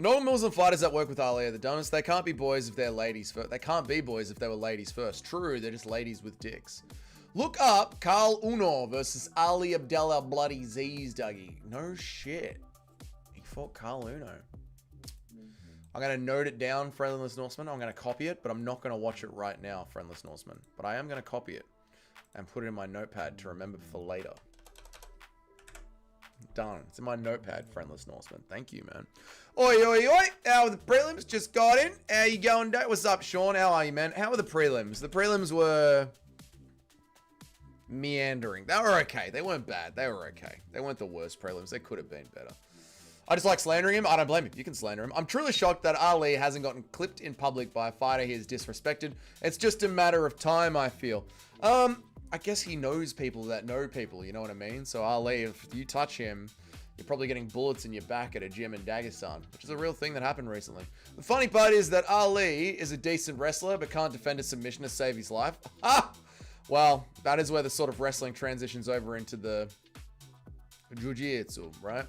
No Muslim fighters that work with Ali are the dumbest. They can't be boys if they're ladies first. They can't be boys if they were ladies first. True, they're just ladies with dicks. Look up Carl Uno versus Ali Abdullah Bloody Z's, Dougie. No shit. He fought Carl Uno. I'm going to note it down, Friendless Norseman. I'm going to copy it, but I'm not going to watch it right now, Friendless Norseman. But I am going to copy it and put it in my notepad to remember for later. done. It's in my notepad, Friendless Norseman. Thank you, man. Oi, oi, oi. How are the prelims? Just got in. How you going, Dave? What's up, Sean? How are you, man? How were the prelims? The prelims were meandering. They were okay. They weren't bad. They were okay. They weren't the worst prelims. They could have been better. I just like slandering him. I don't blame him. You can slander him. I'm truly shocked that Ali hasn't gotten clipped in public by a fighter he has disrespected. It's just a matter of time, I feel. I guess he knows people that know people, you know what I mean? So Ali, if you touch him, you're probably getting bullets in your back at a gym in Dagestan, which is a real thing that happened recently. The funny part is that Ali is a decent wrestler, but can't defend a submission to save his life. Ha! Well, that is where the sort of wrestling transitions over into the jiu-jitsu, right?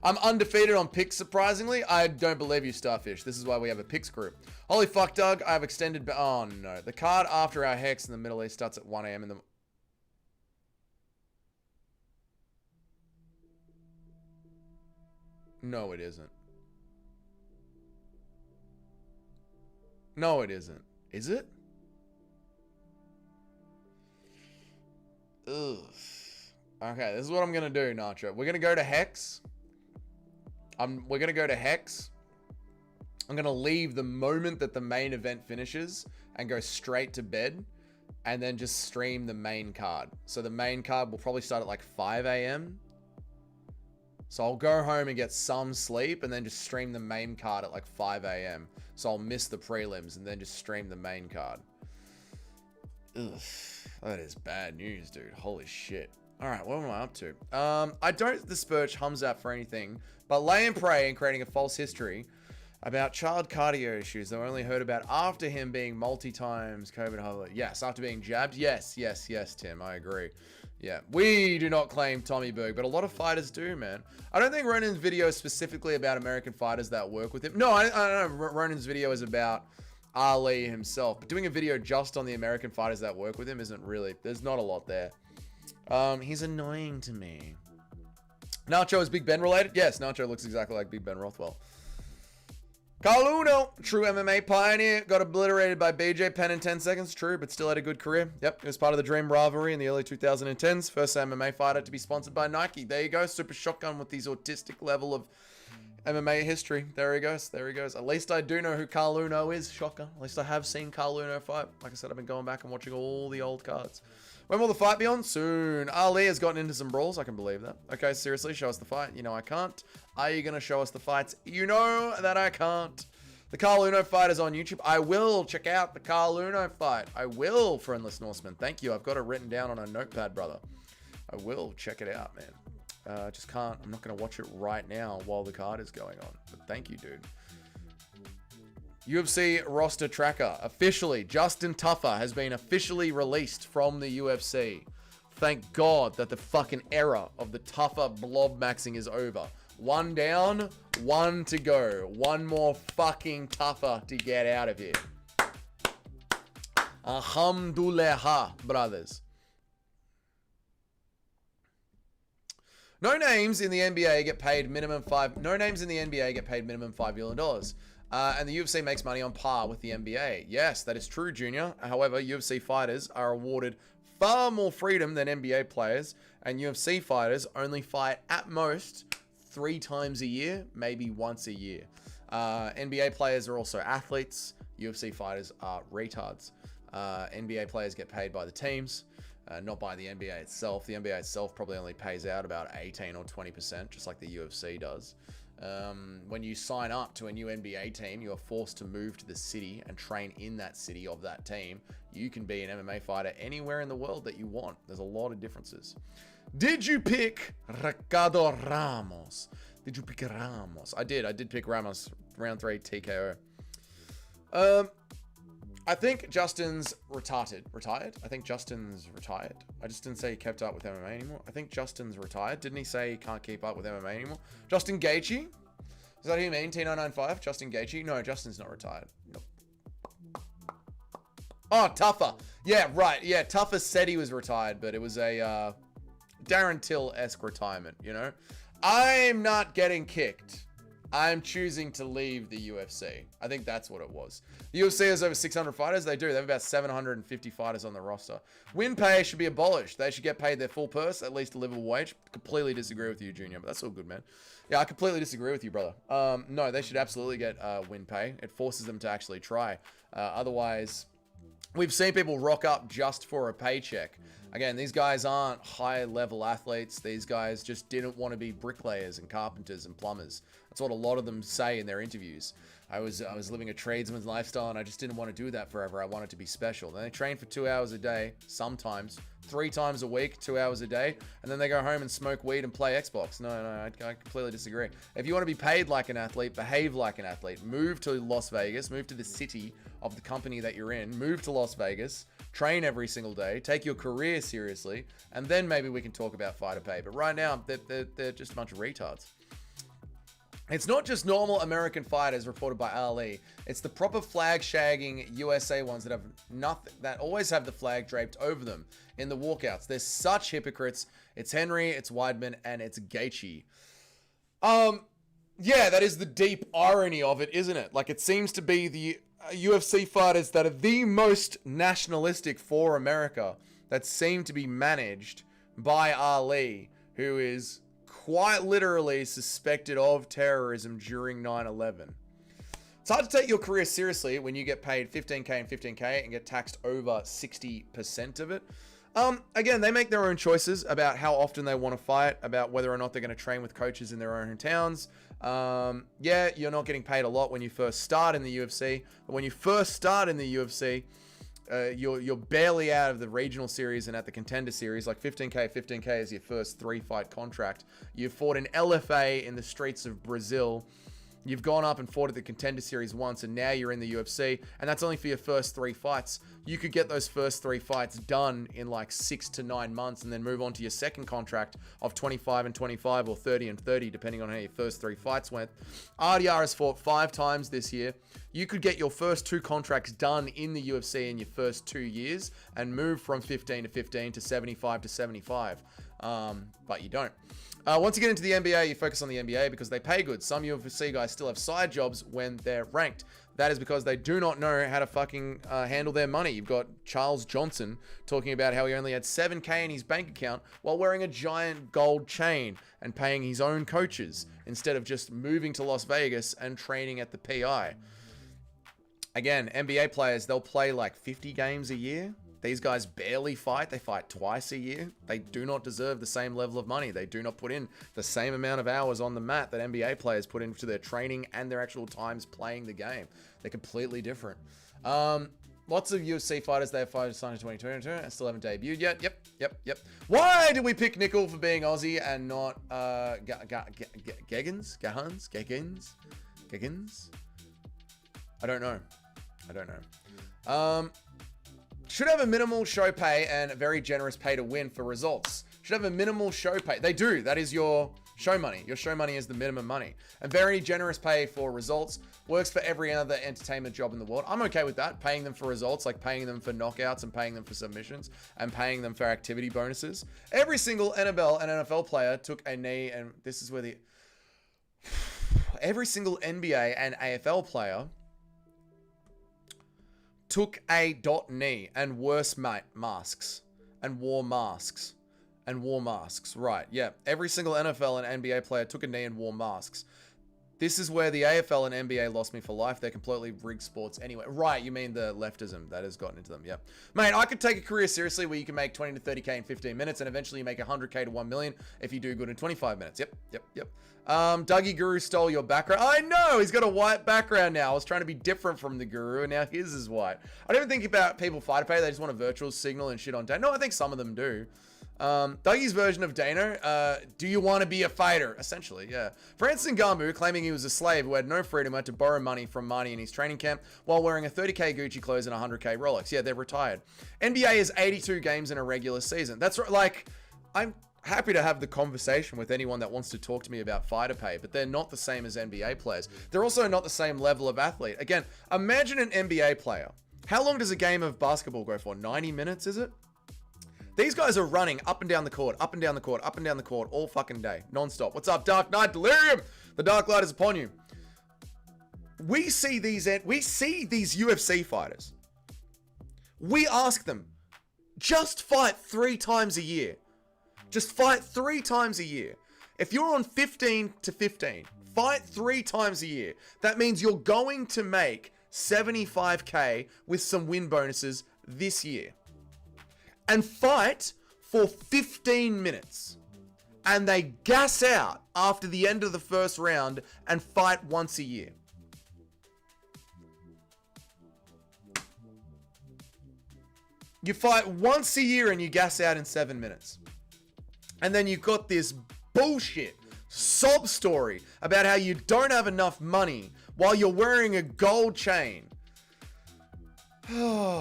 I'm undefeated on picks, surprisingly. I don't believe you, Starfish. This is why we have a picks group. Holy fuck, Doug. I have extended... Oh, no. The card after our Hex in the Middle East starts at 1 a.m. in the... No, it isn't. No, it isn't. Is it? Ugh. Okay, this is what I'm going to do, Nacho. We're going to go to Hex. We're going to go to Hex. I'm going to leave the moment that the main event finishes and go straight to bed and then just stream the main card. So the main card will probably start at like 5 a.m. So I'll go home and get some sleep and then just stream the main card at like 5 a.m. So I'll miss the prelims and then just stream the main card. Ugh, that is bad news, dude. Holy shit. All right, what am I up to? I don't disperse Hamzat for anything, but lay and pray and creating a false history about child cardio issues that I only heard about after him being multi-times COVID. Yes, after being jabbed. Yes, Tim, I agree. Yeah, we do not claim Tommy Berg, but a lot of fighters do, man. I don't think Ronan's video is specifically about American fighters that work with him. No, I don't know. Ronan's video is about Ali himself, but doing a video just on the American fighters that work with him isn't really, there's not a lot there. He's annoying to me. Nacho is Big Ben related? Yes, Nacho looks exactly like Big Ben Rothwell. Carl Uno, true MMA pioneer, got obliterated by BJ Penn in 10 seconds. True, but still had a good career. Yep, he was part of the Dream rivalry in the early 2010s. First MMA fighter to be sponsored by Nike. There you go, Super Shotgun with these autistic level of MMA history. There he goes, there he goes. At least I do know who Carl Uno is, Shotgun. At least I have seen Carl Uno fight. Like I said, I've been going back and watching all the old cards. When will the fight be on? Soon. Ali has gotten into some brawls. I can believe that. Okay, seriously, show us the fight. You know I can't. Are you going to show us the fights? You know that I can't. The Carl Uno fight is on YouTube. I will check out the Carl Uno fight. I will, Friendless Norseman. Thank you. I've got it written down on a notepad, brother. I will check it out, man. Just can't. I'm not going to watch it right now while the card is going on. But thank you, dude. UFC roster tracker. Officially, Justin Tuffer has been officially released from the UFC. Thank God that the fucking era of the Tuffer blob maxing is over. One down, one to go. One more fucking Tuffer to get out of here. Alhamdulillah, brothers. No names in the NBA get paid minimum $5 million. And the UFC makes money on par with the NBA. Yes, that is true, Junior. However, UFC fighters are awarded far more freedom than NBA players, and UFC fighters only fight at most 3 times a year, maybe once a year. NBA players are also athletes. UFC fighters are retards. NBA players get paid by the teams, not by the NBA itself. The NBA itself probably only pays out about 18 or 20%, just like the UFC does. When you sign up to a new NBA team, you are forced to move to the city and train in that city of that team. You can be an MMA fighter anywhere in the world that you want. There's a lot of differences. Did you pick Ricardo Ramos? Did you pick Ramos? I did pick Ramos. Round 3 TKO. I think Justin's retired. I think Justin's retired. I just didn't say he kept up with MMA anymore. I think Justin's retired. Didn't he say he can't keep up with MMA anymore? Justin Gaethje? Is that who you mean? T995? Justin Gaethje? No, Justin's not retired. Nope. Oh, Tuffer. Yeah, right. Yeah, Tuffer said he was retired, but it was a Darren Till-esque retirement, you know? I'm not getting kicked. I'm choosing to leave the UFC. I think that's what it was. The UFC has over 600 fighters. They do. They have about 750 fighters on the roster. Win pay should be abolished. They should get paid their full purse, at least a livable wage. Completely disagree with you, Junior, but that's all good, man. Yeah, I completely disagree with you, brother. No, they should absolutely get win pay. It forces them to actually try. Otherwise, we've seen people rock up just for a paycheck. Again, these guys aren't high-level athletes. These guys just didn't want to be bricklayers and carpenters and plumbers. That's what a lot of them say in their interviews. I was living a tradesman's lifestyle, and I just didn't want to do that forever. I wanted to be special. Then they train for 2 hours a day, sometimes 3 times a week, 2 hours a day, and then they go home and smoke weed and play Xbox. No, I completely disagree. If you want to be paid like an athlete, behave like an athlete. Move to Las Vegas, move to the city of the company that you're in, move to Las Vegas, train every single day, take your career seriously, and then maybe we can talk about fighter pay. But right now, they're just a bunch of retards. It's not just normal American fighters reported by Ali. It's the proper flag-shagging USA ones that have nothing, that always have the flag draped over them in the walkouts. They're such hypocrites. It's Henry, it's Weidman, and it's Gaethje. Yeah, that is the deep irony of it, isn't it? Like, it seems to be the UFC fighters that are the most nationalistic for America that seem to be managed by Ali, who is quite literally suspected of terrorism during 9/11. It's hard to take your career seriously when you get paid 15K and 15K and get taxed over 60% of it. Again, they make their own choices about how often they want to fight, about whether or not they're going to train with coaches in their own towns. Yeah, you're not getting paid a lot when you first start in the UFC, but when you first start in the UFC, you're barely out of the regional series and at the contender series. Like 15K is your first 3-fight contract. You've fought in LFA in the streets of Brazil. You've gone up and fought at the contender series once, and now you're in the UFC, and that's only for your first 3 fights. You could get those first 3 fights done in like 6 to 9 months and then move on to your second contract of 25 and 25 or 30 and 30, depending on how your first 3 fights went. RDR has fought 5 times this year. You could get your first 2 contracts done in the UFC in your first 2 years and move from 15 to 15 to 75 to 75. But you don't. Once you get into the NBA, you focus on the NBA because they pay good. Some UFC guys still have side jobs when they're ranked. That is because they do not know how to fucking handle their money. You've got Charles Johnson talking about how he only had 7K in his bank account while wearing a giant gold chain and paying his own coaches instead of just moving to Las Vegas and training at the PI. Again, NBA players, they'll play like 50 games a year. These guys barely fight. They fight twice a year. They do not deserve the same level of money. They do not put in the same amount of hours on the mat that NBA players put into their training and their actual times playing the game. They're completely different. Lots of UFC fighters, they have fighters signed in 2022 and still haven't debuted yet. Yep. Why did we pick Nickel for being Aussie and not Geggins? I don't know. Should have a minimal show pay and a very generous pay to win for results. Should have a minimal show pay. They do. That is your show money. Your show money is the minimum money. And very generous pay for results works for every other entertainment job in the world. I'm okay with that. Paying them for results, like paying them for knockouts and paying them for submissions and paying them for activity bonuses. Every single NFL and NFL player took a knee, and this is where every single NBA and AFL player took a knee and worse masks and wore masks. Right, yeah. Every single NFL and NBA player took a knee and wore masks. This is where the AFL and NBA lost me for life. They're completely rigged sports anyway. Right, you mean the leftism that has gotten into them, yeah. Mate, I could take a career seriously where you can make 20 to 30K in 15 minutes and eventually you make 100K to 1 million if you do good in 25 minutes. Yep. Dougie Guru stole your background. I know, he's got a white background now. I was trying to be different from the Guru and now his is white. I don't even think about people fighter pay. They just want a virtual signal and shit on Dano. No, I think some of them do. Dougie's version of Dano, do you want to be a fighter? Essentially, yeah. Francis Ngannou, claiming he was a slave who had no freedom, had to borrow money from Marty in his training camp while wearing a 30K Gucci clothes and a 100K Rolex. Yeah, they're retired. NBA is 82 games in a regular season. That's right. Like, I'm happy to have the conversation with anyone that wants to talk to me about fighter pay, but they're not the same as NBA players. They're also not the same level of athlete. Again, imagine an NBA player. How long does a game of basketball go for? 90 minutes, is it? These guys are running up and down the court, up and down the court, up and down the court all fucking day, non-stop. What's up, Dark Knight Delirium? The Dark Light is upon you. we see these UFC fighters. We ask them, just fight 3 times a year. Just fight 3 times a year. If you're on 15 to 15, fight 3 times a year. That means you're going to make 75k with some win bonuses this year. And fight for 15 minutes. And they gas out after the end of the first round and fight once a year. You fight once a year and you gas out in 7 minutes. And then you've got this bullshit sob story about how you don't have enough money while you're wearing a gold chain. NBA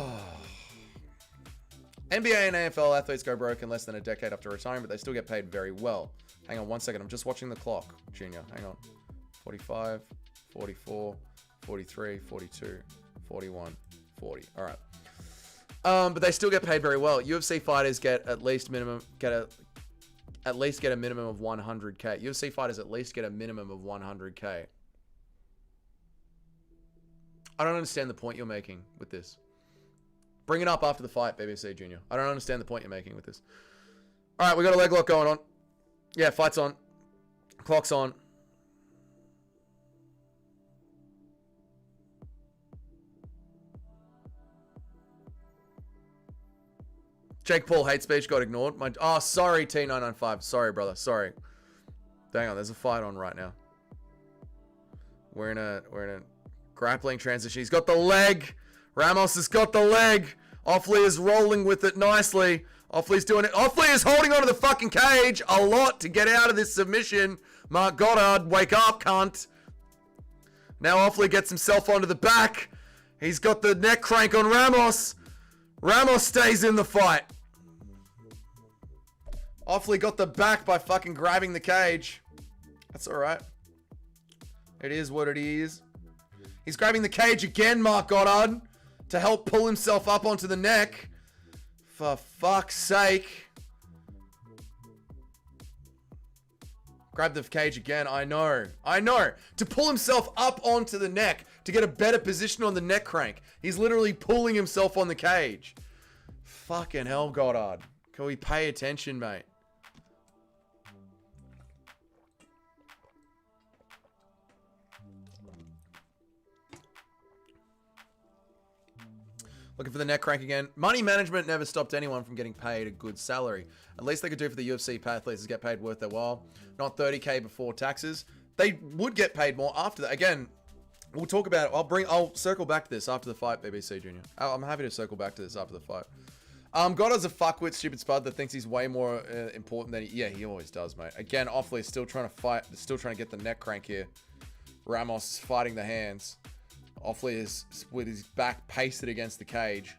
and AFL athletes go broke in less than a decade after retiring, but they still get paid very well. Hang on 1 second. I'm just watching the clock, Junior. Hang on. 45, 44, 43, 42, 41, 40. All right. But they still get paid very well. UFC fighters get at least a minimum of 100k. UFC fighters at least get a minimum of 100k. I don't understand the point you're making with this. Bring it up after the fight, BBC Junior. I don't understand the point you're making with this. All right, we got a leg lock going on. Yeah, fight's on. Clock's on. Jake Paul hate speech got ignored. Oh, sorry, T995. Sorry, brother. Sorry. Hang on, there's a fight on right now. We're in a grappling transition. He's got the leg. Ramos has got the leg. Offley is rolling with it nicely. Offley's doing it. Offley is holding onto the fucking cage a lot to get out of this submission. Mark Goddard, wake up, cunt. Now Offley gets himself onto the back. He's got the neck crank on Ramos. Ramos stays in the fight. Offley got the back by fucking grabbing the cage. That's alright. It is what it is. He's grabbing the cage again, Mark Goddard, to help pull himself up onto the neck. For fuck's sake. Grab the cage again. I know. To pull himself up onto the neck to get a better position on the neck crank. He's literally pulling himself on the cage. Fucking hell, Goddard. Can we pay attention, mate? Looking for the neck crank again. Money management never stopped anyone from getting paid a good salary. At least they could do for the UFC athletes is get paid worth their while. Not 30k before taxes. They would get paid more after that. Again, we'll talk about it. I'll circle back to this after the fight, BBC Junior. I'm happy to circle back to this after the fight. Goddard's a fuckwit, stupid spud that thinks he's way more important than he... Yeah, he always does, mate. Again, Offley's still trying to fight. Still trying to get the neck crank here. Ramos is fighting the hands. Offley is with his back pasted against the cage.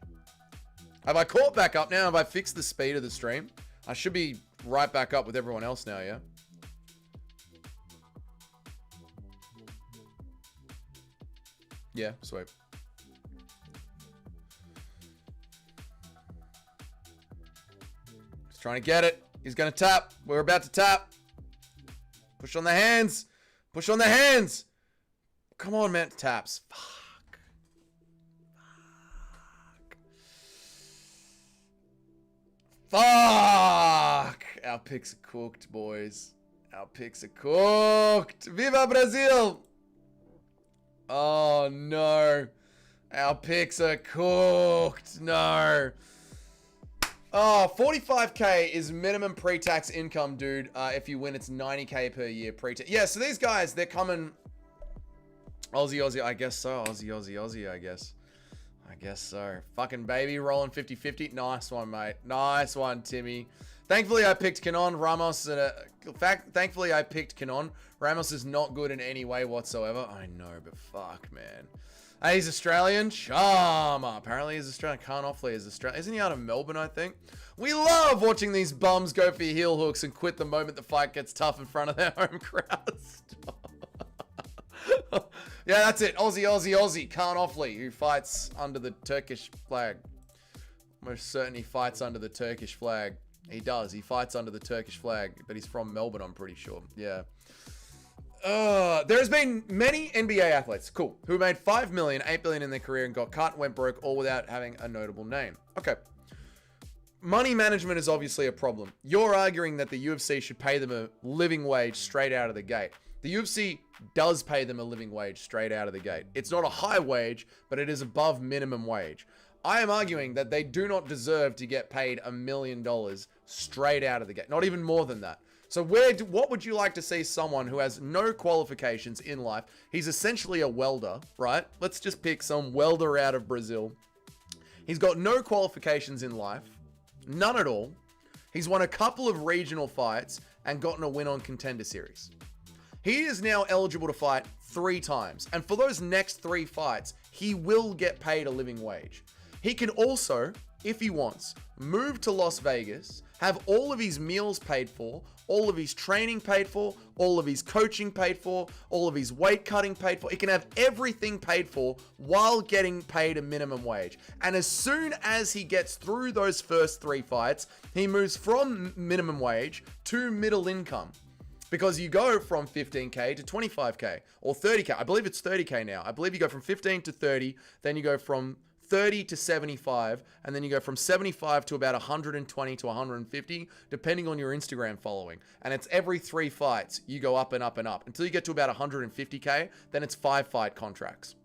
Have I caught back up now? Have I fixed the speed of the stream? I should be right back up with everyone else now, yeah? Yeah, sweet. He's trying to get it. He's going to tap. We're about to tap. Push on the hands. Push on the hands. Come on, man. Taps. Fuck. Fuck. Our picks are cooked, boys. Our picks are cooked. Viva Brazil. Oh, no. Our picks are cooked. No. Oh, 45k is minimum pre-tax income, dude. If you win, it's 90k per year pre-tax. Yeah, so these guys, they're coming... Aussie, I guess so. Aussie, I guess. I guess so. Fucking baby, rolling 50-50. Nice one, mate. Nice one, Timmy. Thankfully, I picked Canon. Ramos, thankfully, I picked Canon. Ramos is not good in any way whatsoever. I know, but fuck, man. Hey, he's Australian. Charmer. Apparently, he's Australian. Khan Offley is Australian. Isn't he out of Melbourne, I think? We love watching these bums go for heel hooks and quit the moment the fight gets tough in front of their home crowd. Yeah, that's it. Aussie. Khan Offley, who fights under the Turkish flag. Most certain he fights under the Turkish flag. He does. He fights under the Turkish flag, but he's from Melbourne, I'm pretty sure. Yeah. There's been many NBA athletes, cool, who made 5 million, 8 billion in their career and got cut, went broke, all without having a notable name. Okay. Money management is obviously a problem. You're arguing that the UFC should pay them a living wage straight out of the gate. The UFC does pay them a living wage straight out of the gate. It's not a high wage, but it is above minimum wage. I am arguing that they do not deserve to get paid $1 million straight out of the gate. Not even more than that. So what would you like to see someone who has no qualifications in life? He's essentially a welder, right? Let's just pick some welder out of Brazil. He's got no qualifications in life. None at all. He's won a couple of regional fights and gotten a win on Contender Series. He is now eligible to fight 3 times. And for those next 3 fights, he will get paid a living wage. He can also, if he wants, move to Las Vegas, have all of his meals paid for, all of his training paid for, all of his coaching paid for, all of his weight cutting paid for. He can have everything paid for while getting paid a minimum wage. And as soon as he gets through those first 3 fights, he moves from minimum wage to middle income. Because you go from 15K to 25K or 30K. I believe it's 30K now. I believe you go from 15 to 30, then you go from 30 to 75, and then you go from 75 to about 120 to 150, depending on your Instagram following. And it's every 3 fights, you go up and up and up until you get to about 150K, then it's 5 fight contracts.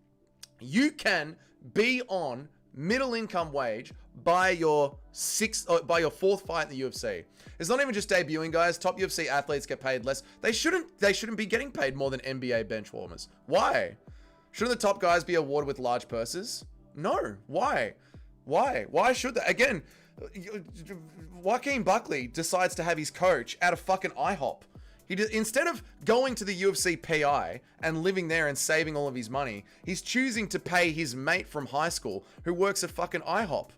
You can be on middle income wage by your 4th fight in the UFC. It's not even just debuting, guys. Top UFC athletes get paid less. They shouldn't be getting paid more than NBA bench warmers. Why? Shouldn't the top guys be awarded with large purses? No. Why? Why should they? Again, Joaquin Buckley decides to have his coach out of fucking IHOP. Instead of going to the UFC PI and living there and saving all of his money, he's choosing to pay his mate from high school who works at fucking IHOP.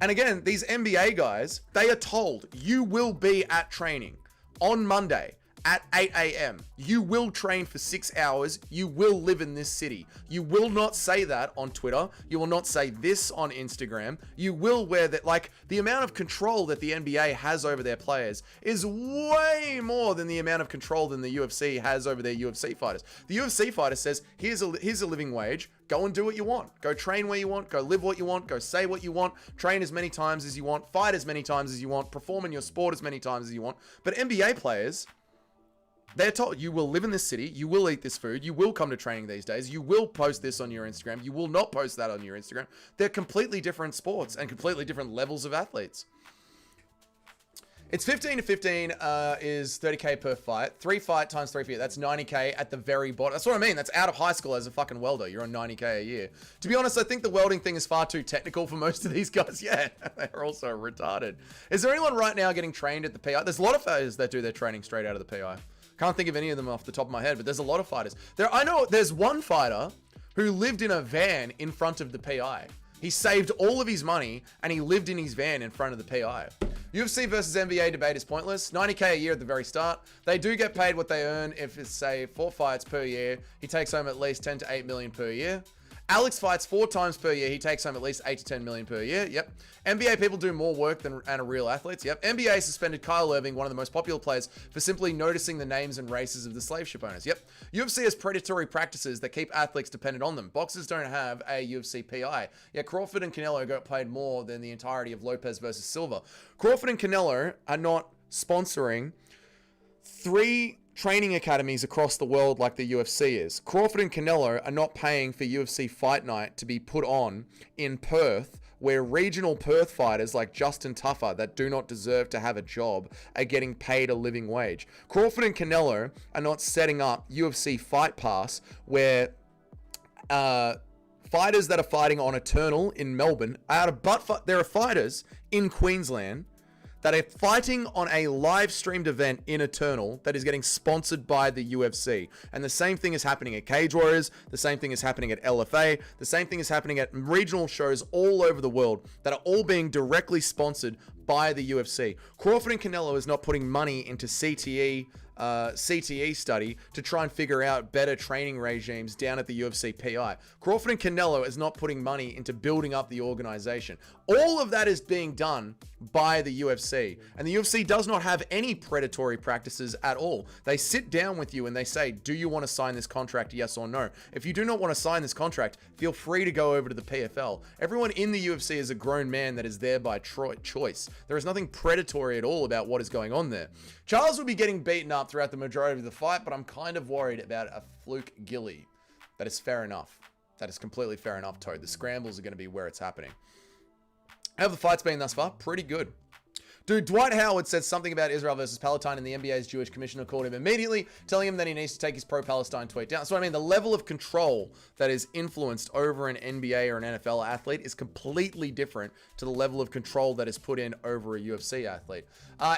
And again, these NBA guys, they are told, you will be at training on Monday at 8 a.m. You will train for 6 hours. You will live in this city. You will not say that on Twitter. You will not say this on Instagram. You will wear that. Like, the amount of control that the NBA has over their players is way more than the amount of control than the UFC has over their UFC fighters. The UFC fighter says, here's a living wage. Go and do what you want. Go train where you want. Go live what you want. Go say what you want. Train as many times as you want. Fight as many times as you want. Perform in your sport as many times as you want. But NBA players, they're told, you will live in this city, you will eat this food, you will come to training these days, you will post this on your Instagram, you will not post that on your Instagram. They're completely different sports and completely different levels of athletes. It's 15 to 15 is 30K per fight. 3 fight times 3 fight, that's 90K at the very bottom. That's what I mean. That's out of high school as a fucking welder. You're on 90K a year. To be honest, I think the welding thing is far too technical for most of these guys. Yeah, they're also retarded. Is there anyone right now getting trained at the PI? There's a lot of fighters that do their training straight out of the PI. Can't think of any of them off the top of my head, but there's a lot of fighters. I know there's one fighter who lived in a van in front of the PI. He saved all of his money and he lived in his van in front of the PI. UFC versus NBA debate is pointless. 90K a year at the very start. They do get paid what they earn if it's, say, 4 fights per year. He takes home at least 10 to 8 million per year. Alex fights 4 times per year. He takes home at least 8 to 10 million per year. Yep. NBA people do more work than real athletes. Yep. NBA suspended Kyle Irving, one of the most popular players, for simply noticing the names and races of the slave ship owners. Yep. UFC has predatory practices that keep athletes dependent on them. Boxers don't have a UFC PI. Yet Crawford and Canelo got paid more than the entirety of Lopez versus Silva. Crawford and Canelo are not sponsoring 3 training academies across the world like the UFC is. Crawford and Canelo are not paying for UFC Fight Night to be put on in Perth, where regional Perth fighters like Justin Tuffer that do not deserve to have a job are getting paid a living wage. Crawford and Canelo are not setting up UFC Fight Pass, where fighters that are fighting on Eternal in Melbourne there are fighters in Queensland that are fighting on a live streamed event in Eternal that is getting sponsored by the UFC. And the same thing is happening at Cage Warriors, the same thing is happening at LFA, the same thing is happening at regional shows all over the world that are all being directly sponsored by the UFC. Crawford and Canelo is not putting money into CTE CTE study to try and figure out better training regimes down at the UFC PI. Crawford and Canelo is not putting money into building up the organization. All of that is being done by the UFC, and the UFC does not have any predatory practices at all. They sit down with you and they say, do you want to sign this contract, yes or no? If you do not want to sign this contract, feel free to go over to the PFL. Everyone in the UFC is a grown man that is there by choice. There is nothing predatory at all about what is going on there. Charles will be getting beaten up throughout the majority of the fight, but I'm kind of worried about a fluke gilly. That is fair enough. That is completely fair enough, Toad. The scrambles are going to be where it's happening. How have the fights been thus far? Pretty good. Dude, Dwight Howard said something about Israel versus Palestine, and the NBA's Jewish commissioner called him immediately, telling him that he needs to take his pro-Palestine tweet down. So, I mean, the level of control that is influenced over an NBA or an NFL athlete is completely different to the level of control that is put in over a UFC athlete.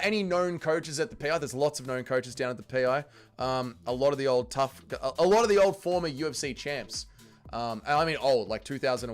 Any known coaches at the PI? There's lots of known coaches down at the PI. A lot of the old former UFC champs. I mean old, like 2000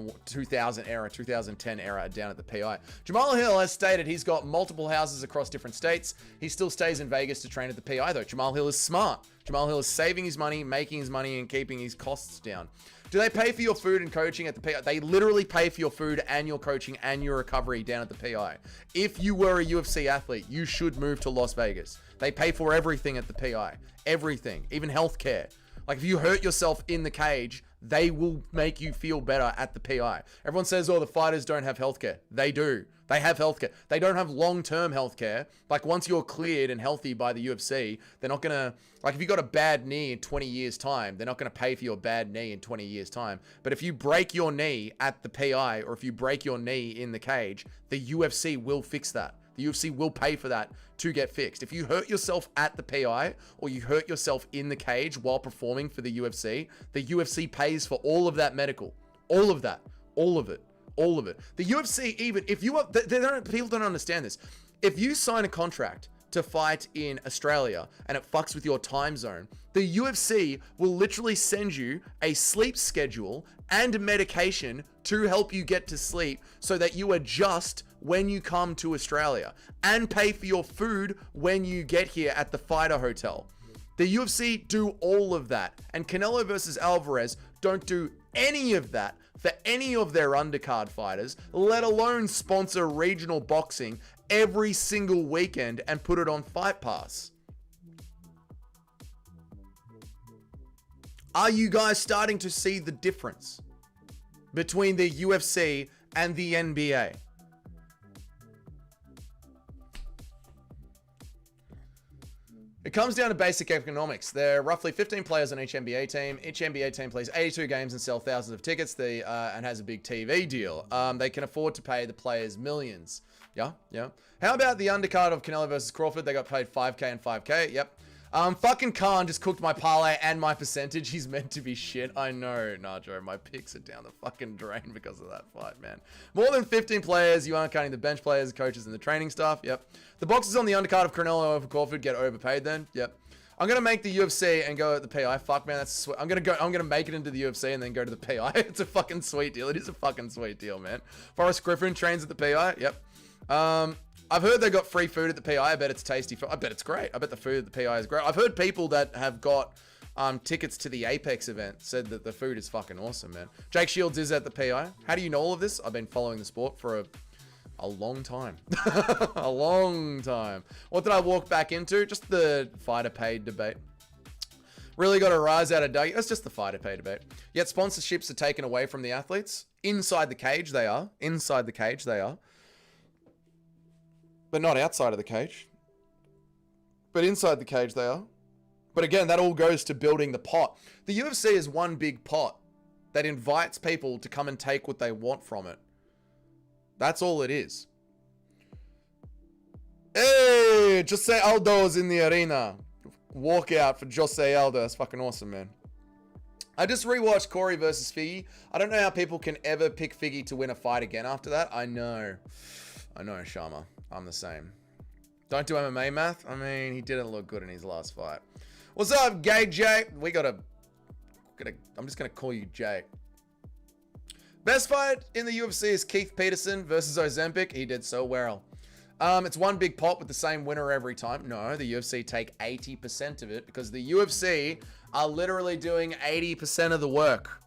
era, 2010 era down at the PI. Jamal Hill has stated he's got multiple houses across different states. He still stays in Vegas to train at the PI though. Jamal Hill is smart. Jamal Hill is saving his money, making his money, and keeping his costs down. Do they pay for your food and coaching at the PI? They literally pay for your food and your coaching and your recovery down at the PI. If you were a UFC athlete, you should move to Las Vegas. They pay for everything at the PI. Everything, even healthcare. Like if you hurt yourself in the cage, they will make you feel better at the PI. Everyone says, oh, the fighters don't have healthcare. They do. They have healthcare. They don't have long-term healthcare. Like once you're cleared and healthy by the UFC, they're not going to, like if you got a bad knee in 20 years time, they're not going to pay for your bad knee in 20 years time. But if you break your knee at the PI or if you break your knee in the cage, the UFC will fix that. The UFC will pay for that to get fixed. If you hurt yourself at the PI or you hurt yourself in the cage while performing for the UFC pays for all of that medical. All of that. All of it. All of it. The UFC, even if you are, people don't understand this. If you sign a contract to fight in Australia and it fucks with your time zone, the UFC will literally send you a sleep schedule and medication to help you get to sleep so that you adjust when you come to Australia and pay for your food when you get here at the fighter hotel. The UFC do all of that, and Canelo versus Alvarez don't do any of that for any of their undercard fighters, let alone sponsor regional boxing every single weekend and put it on Fight Pass. Are you guys starting to see the difference between the UFC and the NBA? It comes down to basic economics. There are roughly 15 players on each NBA team. Each NBA team plays 82 games and sells thousands of tickets and has a big TV deal. They can afford to pay the players millions. Yeah. How about the undercard of Canelo versus Crawford? They got paid 5K and 5K. Yep. Fucking Khan just cooked my parlay and my percentage. He's meant to be shit. I know, Najo. My picks are down the fucking drain because of that fight, man. More than 15 players. You aren't counting the bench players, coaches, and the training staff. Yep. The boxers on the undercard of Canelo over Crawford get overpaid then. Yep. I'm gonna make the UFC and go at the PI. Fuck, man, that's sweet. I'm gonna make it into the UFC and then go to the PI. It's a fucking sweet deal. It is a fucking sweet deal, man. Forrest Griffin trains at the PI. Yep. I've heard they got free food at the PI. I bet it's tasty. I bet it's great. I bet the food at the PI is great. I've heard people that have got tickets to the Apex event said that the food is fucking awesome, man. Jake Shields is at the PI. How do you know all of this? I've been following the sport for a long time. A long time. What did I walk back into? Just the fighter paid debate. Really got a rise out of Doug. That's just the fighter pay debate. Yet sponsorships are taken away from the athletes. Inside the cage they are. Inside the cage they are. But not outside of the cage. But inside the cage they are. But again, that all goes to building the pot. The UFC is one big pot that invites people to come and take what they want from it. That's all it is. Hey, Jose Aldo's in the arena. Walkout for Jose Aldo. That's fucking awesome, man. I just rewatched Corey versus Figgy. I don't know how people can ever pick Figgy to win a fight again after that. I know, Sharma. I'm the same. Don't do MMA math. I mean, he didn't look good in his last fight. What's up, Gay Jay? I'm just gonna call you Jay. Best fight in the UFC is Keith Peterson versus Ozempic. He did so well. It's one big pot with the same winner every time. No, the UFC take 80% of it because the UFC are literally doing 80% of the work.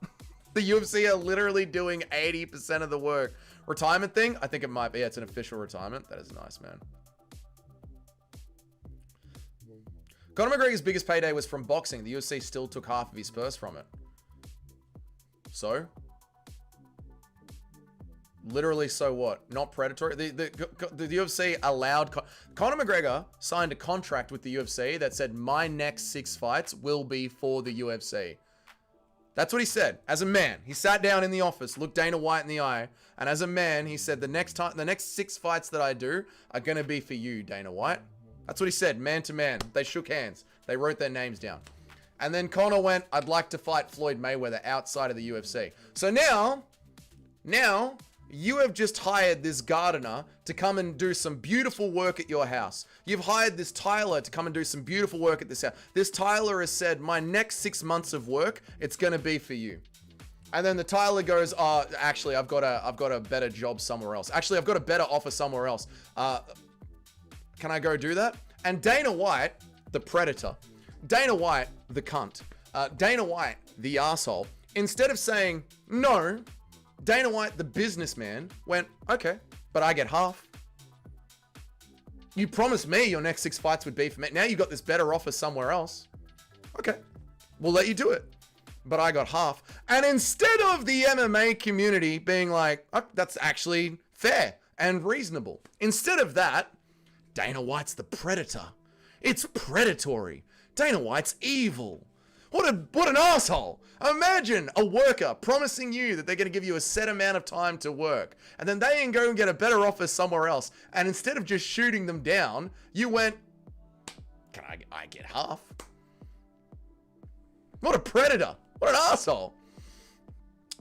The UFC are literally doing 80% of the work. Retirement thing? I think it might be. Yeah, it's an official retirement. That is nice, man. Conor McGregor's biggest payday was from boxing. The UFC still took half of his purse from it. So? Literally, so what? Not predatory? The UFC allowed... Conor McGregor signed a contract with the UFC that said, my next 6 fights will be for the UFC. That's what he said. As a man, he sat down in the office, looked Dana White in the eye, and as a man, he said, the next 6 fights that I do are going to be for you, Dana White. That's what he said, man to man. They shook hands. They wrote their names down. And then Conor went, I'd like to fight Floyd Mayweather outside of the UFC. So now, you have just hired this gardener to come and do some beautiful work at your house. You've hired this Tyler to come and do some beautiful work at this house. This Tyler has said, my next 6 months of work, it's going to be for you. And then the Tyler goes, oh, actually, I've got a better job somewhere else. Actually, I've got a better offer somewhere else. Can I go do that? And Dana White, the predator, Dana White, the cunt, Dana White, the asshole, instead of saying no, Dana White, the businessman, went, okay, but I get half. You promised me your next 6 fights would be for me. Now you got this better offer somewhere else. Okay, we'll let you do it. But I got half. And instead of the MMA community being like, oh, that's actually fair and reasonable. Instead of that, Dana White's the predator. It's predatory. Dana White's evil. What an asshole. Imagine a worker promising you that they're going to give you a set amount of time to work, and then they can go and get a better offer somewhere else. And instead of just shooting them down, you went, can I get half? What a predator. What an asshole.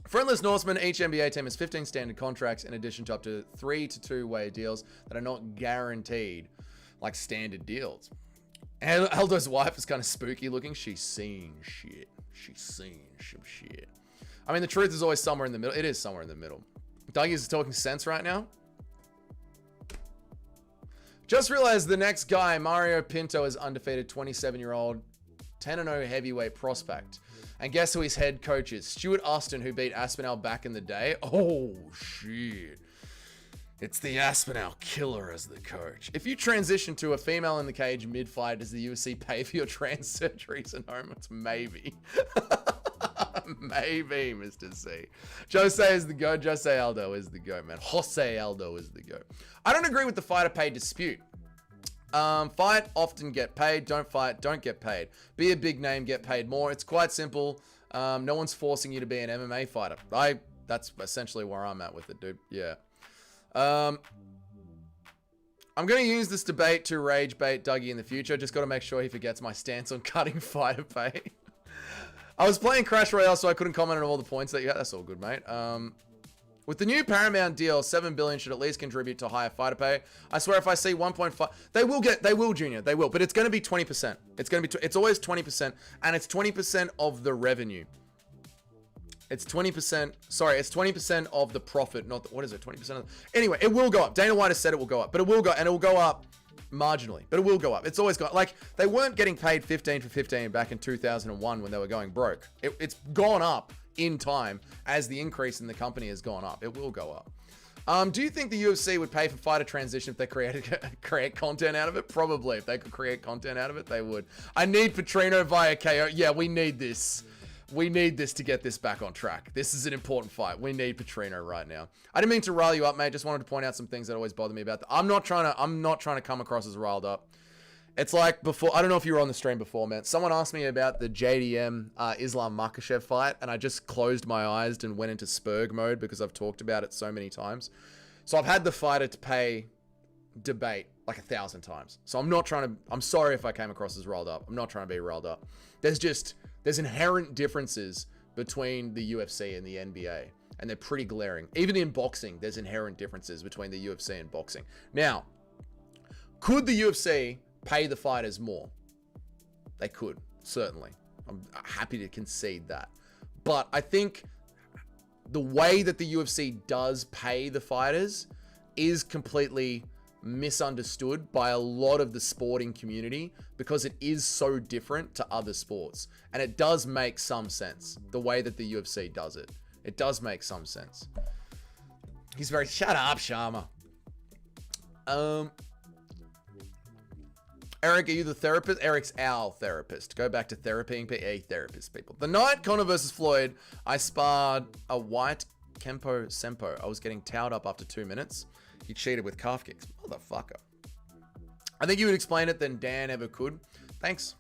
Friendless Norseman, each NBA team has 15 standard contracts in addition to up to 3 to 2-way deals that are not guaranteed, like standard deals. And Aldo's wife is kind of spooky looking. She's seen shit. She's seen some shit. I mean, the truth is always somewhere in the middle. It is somewhere in the middle. Doug is talking sense right now. Just realized the next guy, Mario Pinto, is undefeated 27-year-old, 10-0 heavyweight prospect. And guess who his head coach is? Stuart Austin, who beat Aspinall back in the day. Oh, shit. It's the Aspinall killer as the coach. If you transition to a female in the cage mid-fight, does the UFC pay for your trans surgeries and hormones? Maybe. Maybe, Mr. C. Jose is the GOAT. Jose Aldo is the GOAT, man. Jose Aldo is the GOAT. I don't agree with the fighter pay dispute. Fight, often get paid. Don't fight, don't get paid. Be a big name, get paid more. It's quite simple. No one's forcing you to be an MMA fighter. That's essentially where I'm at with it, dude. Yeah. I'm going to use this debate to rage bait Dougie in the future. Just got to make sure he forgets my stance on cutting fighter pay. I was playing Crash Royale, so I couldn't comment on all the points that you got. That's all good, mate. With the new Paramount deal, $7 billion should at least contribute to higher fighter pay. I swear if I see 1.5, they will, Junior, they will, but it's going to be 20%. It's always 20%, and it's 20% of the revenue. It's 20%, sorry, it's 20% of the profit, not, what is it, 20% of, anyway, it will go up. Dana White has said it will go up, but it will go, and it will go up marginally, but it will go up. It's always got, like, they weren't getting paid 15 for 15 back in 2001 when they were going broke. It's gone up in time as the increase in the company has gone up. It will go up. Do you think the UFC would pay for fighter transition if they create content out of it? Probably. If they could create content out of it, they would. I need Petrino via KO. Yeah, we need this. We need this to get this back on track. This is an important fight. We need Petrino right now. I didn't mean to rile you up, mate. Just wanted to point out some things that always bother me about that. I'm not trying to come across as riled up. It's like before, I don't know if you were on the stream before, man. Someone asked me about the JDM Islam Makhachev fight, and I just closed my eyes and went into Spurg mode because I've talked about it so many times. So I've had the fighter to pay debate like 1,000 times. So I'm sorry if I came across as riled up. I'm not trying to be riled up. There's inherent differences between the UFC and the NBA, and they're pretty glaring. Even in boxing, there's inherent differences between the UFC and boxing. Now, could the UFC pay the fighters more? They could, certainly. I'm happy to concede that. But I think the way that the UFC does pay the fighters is completely misunderstood by a lot of the sporting community because it is so different to other sports. And it does make some sense, the way that the UFC does it. It does make some sense. He's very... Shut up, Sharma. Eric, are you the therapist? Eric's our therapist. Go back to therapying a therapist, people. The night Conor versus Floyd, I sparred a white Kempo Sempo. I was getting towed up after 2 minutes. He cheated with calf kicks. Motherfucker. I think you would explain it than Dan ever could. Thanks.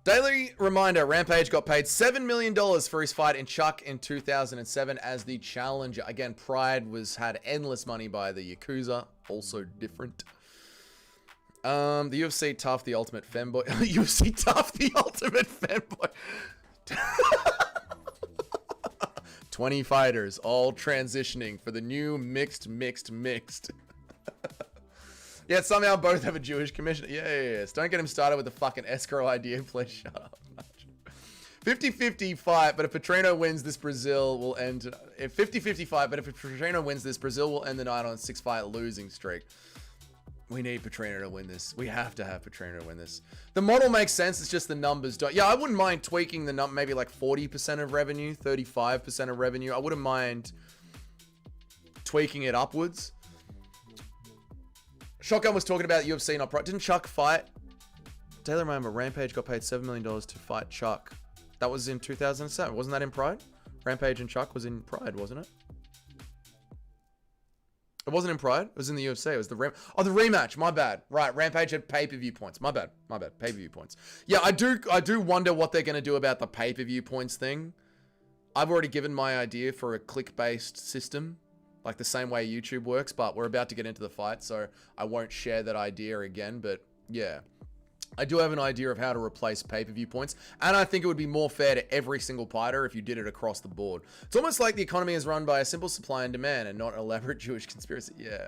Daily reminder, Rampage got paid $7 million for his fight in Chuck in 2007 as the challenger. Again, Pride had endless money by the Yakuza. Also different. The UFC tough, the ultimate femboy. UFC tough, the ultimate femboy. 20 fighters, all transitioning for the new mixed. Yeah, somehow both have a Jewish commissioner. Yes. Don't get him started with the fucking escrow idea. Please shut up. 50-50 fight, but if Petrino wins this, Brazil will end... 50-50 fight, but if Petrino wins this, Brazil will end the night on a 6-fight losing streak. We need Petrino to win this. We have to have Petrino to win this. The model makes sense. It's just the numbers don't. Yeah, I wouldn't mind tweaking the number, maybe like 40% of revenue, 35% of revenue. I wouldn't mind tweaking it upwards. Shotgun was talking about UFC not pro. Didn't Chuck fight? Daily remember, Rampage got paid $7 million to fight Chuck. That was in 2007. Wasn't that in Pride? Rampage and Chuck was in Pride, wasn't it? It wasn't in Pride. It was in the UFC. It was the rematch. My bad. Right. Rampage had pay-per-view points. My bad. Pay-per-view points. Yeah, I do wonder what they're going to do about the pay-per-view points thing. I've already given my idea for a click-based system, like the same way YouTube works, but we're about to get into the fight, so I won't share that idea again. But yeah, I do have an idea of how to replace pay-per-view points, and I think it would be more fair to every single fighter if you did it across the board. It's almost like the economy is run by a simple supply and demand and not an elaborate Jewish conspiracy. Yeah.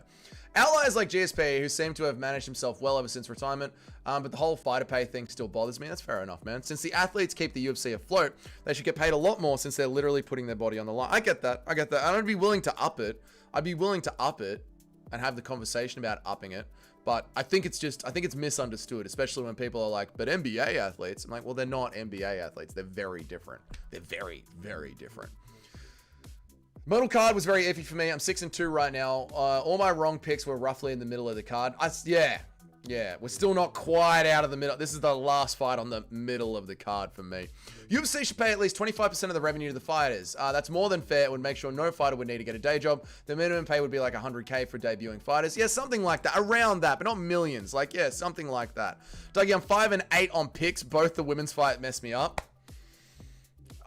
Allies like GSP, who seem to have managed himself well ever since retirement, but the whole fighter pay thing still bothers me. That's fair enough, man. Since the athletes keep the UFC afloat, they should get paid a lot more since they're literally putting their body on the line. I get that. I'd be willing to up it. I'd be willing to up it and have the conversation about upping it. But I think it's misunderstood, especially when people are like, but NBA athletes. I'm like, well, they're not NBA athletes. They're very different. They're very, very different. Model card was very iffy for me. I'm 6-2 right now. All my wrong picks were roughly in the middle of the card. Yeah, we're still not quite out of the middle. This is the last fight on the middle of the card for me. UFC should pay at least 25% of the revenue to the fighters. That's more than fair. It would make sure no fighter would need to get a day job. The minimum pay would be like $100K for debuting fighters. Yeah, something like that. Around that, but not millions. Like, yeah, something like that. Dougie, I'm 5-8 on picks. Both the women's fight messed me up.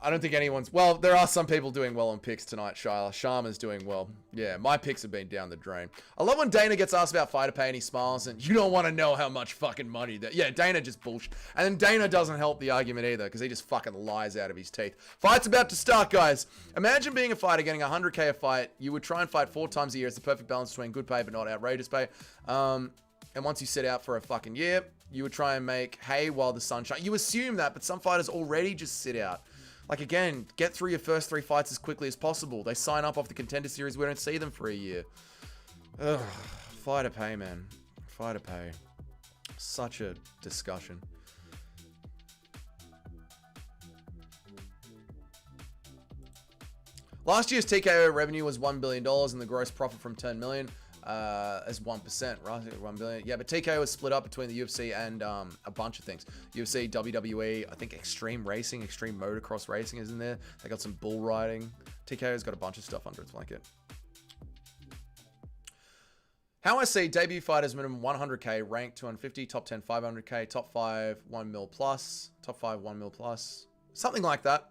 I don't think anyone's... Well, there are some people doing well on picks tonight, Shyla. Sharma's doing well. Yeah, my picks have been down the drain. I love when Dana gets asked about fighter pay and he smiles and you don't want to know how much fucking money that... Yeah, Dana just bullshit. And then Dana doesn't help the argument either because he just fucking lies out of his teeth. Fight's about to start, guys. Imagine being a fighter getting $100K a fight. You would try and fight 4 times a year. It's the perfect balance between good pay but not outrageous pay. And once you set out for a fucking year, you would try and make hay while the sun shines. You assume that, but some fighters already just sit out. Like, again, get through your first 3 fights as quickly as possible. They sign up off the Contender Series. We don't see them for a year. Ugh. Fighter pay, man. Fighter pay. Such a discussion. Last year's TKO revenue was $1 billion and the gross profit from $10 million as 1%, right? $1 billion. Yeah, but TKO was split up between the UFC and a bunch of things. UFC, WWE, I think Extreme Racing, Extreme Motocross Racing is in there. They got some bull riding. TKO's got a bunch of stuff under its blanket. How I see debut fighters minimum 100K, rank 250, top 10 500K, top 5 1 mil plus, top 5 1 mil plus, something like that.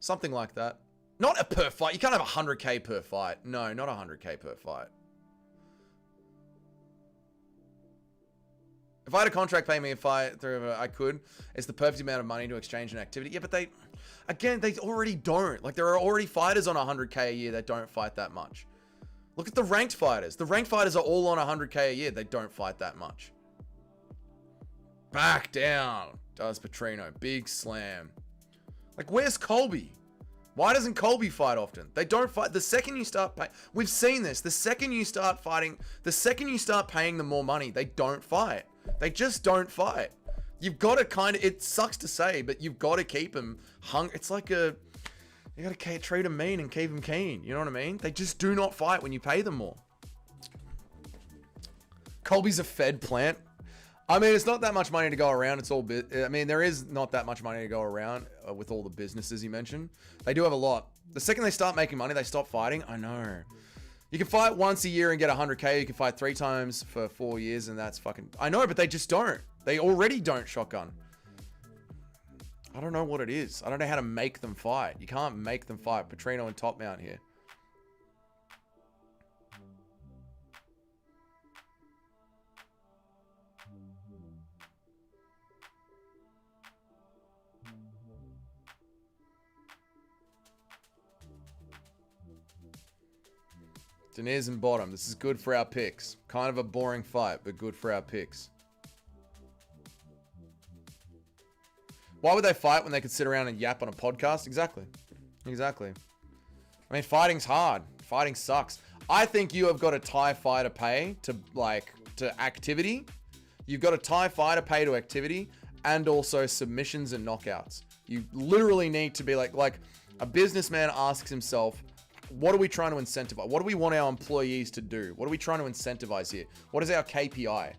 Something like that. Not a per fight. You can't have 100K per fight. No, not 100K per fight. If I had a contract paying me a fight, I could. It's the perfect amount of money to exchange an activity. Yeah, but they already don't. Like, there are already fighters on 100K a year that don't fight that much. Look at the ranked fighters. The ranked fighters are all on 100K a year. They don't fight that much. Back down, does Petrino. Big slam. Like, where's Colby? Why doesn't Colby fight often? They don't fight. The second you start paying, we've seen this. The second you start fighting, the second you start paying them more money, they don't fight. They just don't fight. You've got to it sucks to say, but you've got to keep them hung. It's like you got to treat them mean and keep them keen. You know what I mean? They just do not fight when you pay them more. Colby's a fed plant. I mean, it's not that much money to go around. It's all I mean, there is not that much money to go around with all the businesses you mentioned. They do have a lot. The second they start making money, they stop fighting. I know. You can fight once a year and get 100K. You can fight 3 times for 4 years, and that's fucking... I know, but they just don't. They already don't shotgun. I don't know what it is. I don't know how to make them fight. You can't make them fight. Petrino and Top Mount here. Deniz and bottom. This is good for our picks. Kind of a boring fight, but good for our picks. Why would they fight when they could sit around and yap on a podcast? Exactly. Exactly. I mean, fighting's hard. Fighting sucks. I think you have got a Thai fighter pay to activity. You've got a Thai fighter pay to activity and also submissions and knockouts. You literally need to be like a businessman asks himself, what are we trying to incentivize? What do we want our employees to do? What are we trying to incentivize here? What is our KPI?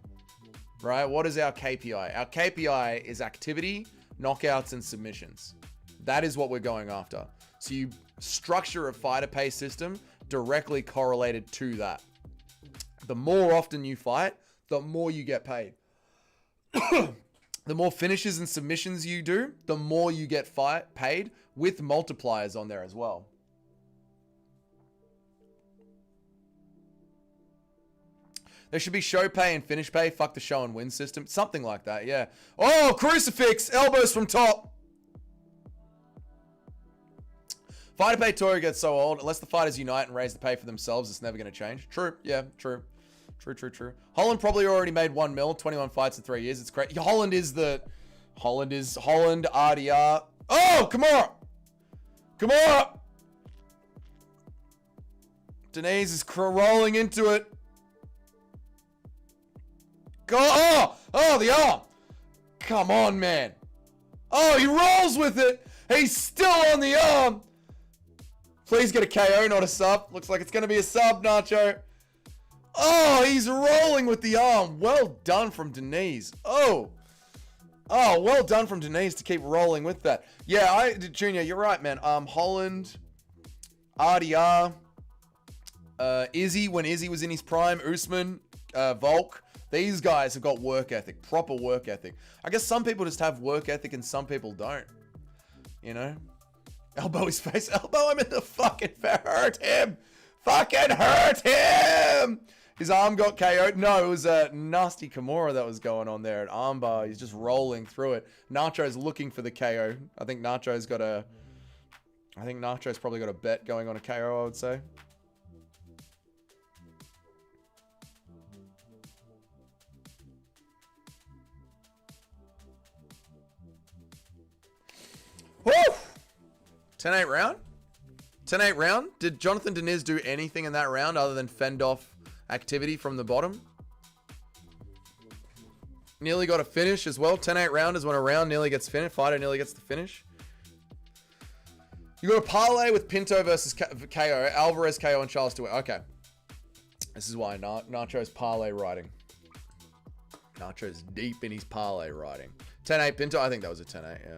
Right? What is our KPI? Our KPI is activity, knockouts, and submissions. That is what we're going after. So you structure a fighter pay system directly correlated to that. The more often you fight, the more you get paid. The more finishes and submissions you do, the more you get paid with multipliers on there as well. There should be show pay and finish pay. Fuck the show and win system. Something like that, yeah. Oh, crucifix. Elbows from top. Fighter pay Tory gets so old. Unless the fighters unite and raise the pay for themselves, it's never going to change. True. Yeah, true. True. Holland probably already made 1 mil. 21 fights in 3 years. It's great. Holland, RDR. Oh, come on. Come on. Deniz is rolling into it. Go! Oh, the arm! Come on, man. Oh, he rolls with it. He's still on the arm. Please get a KO, not a sub. Looks like it's going to be a sub, Nacho. Oh, he's rolling with the arm. Well done from Deniz. Oh, well done from Deniz to keep rolling with that. Yeah, Junior, you're right, man. Holland, RDR, Izzy, when Izzy was in his prime, Usman, Volk. These guys have got work ethic, proper work ethic. I guess some people just have work ethic and some people don't. You know? Elbow his face. Elbow him in the fucking face. Hurt him. Fucking hurt him. His arm got KO'd. No, it was a nasty Kimura that was going on there at armbar. He's just rolling through it. Nacho's looking for the KO. I think Nacho's probably got a bet going on a KO, I would say. Woo! 10-8 round? 10-8 round? Did Jonathan Deniz do anything in that round other than fend off activity from the bottom? Nearly got a finish as well. 10-8 round is when a round nearly gets finished. Fighter nearly gets the finish. You got a parlay with Pinto versus KO. Alvarez, KO, and Charles Stewart. Okay. This is why Nacho's parlay writing. Nacho's deep in his parlay writing. 10-8 Pinto. I think that was a 10-8, yeah.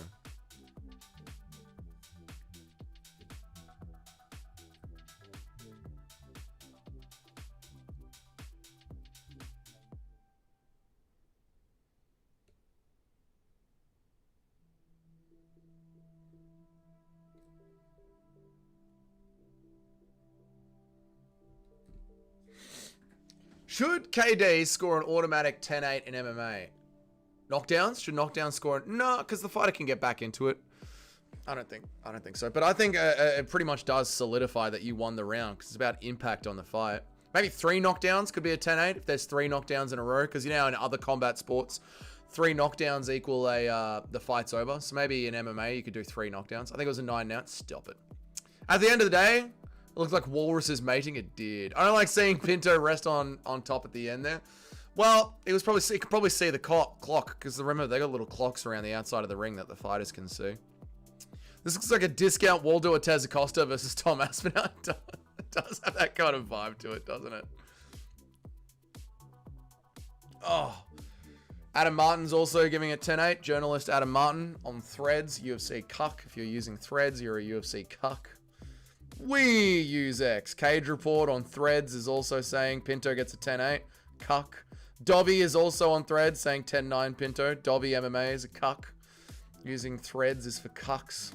Should KD score an automatic 10-8 in MMA? Knockdowns? Should knockdowns score? No, because the fighter can get back into it. I don't think so. But I think it pretty much does solidify that you won the round because it's about impact on the fight. Maybe 3 knockdowns could be a 10-8 if there's 3 knockdowns in a row. Because, you know, in other combat sports, 3 knockdowns equal the fight's over. So maybe in MMA you could do 3 knockdowns. I think it was a 9 now. Stop it. At the end of the day, it looked like Walrus is mating. It did. I don't like seeing Pinto rest on top at the end there. Well, it was probably, you could probably see the clock, because remember, they got little clocks around the outside of the ring that the fighters can see. This looks like a discount Waldo Ortez Acosta versus Tom Aspinall. It does have that kind of vibe to it, doesn't it? Oh. Adam Martin's also giving it 10-8. Journalist Adam Martin on Threads. UFC cuck. If you're using Threads, you're a UFC cuck. We use X. Cage Report on Threads is also saying Pinto gets a 10-8. Cuck. Dobby is also on Threads saying 10-9 Pinto. Dobby MMA is a cuck. Using Threads is for cucks.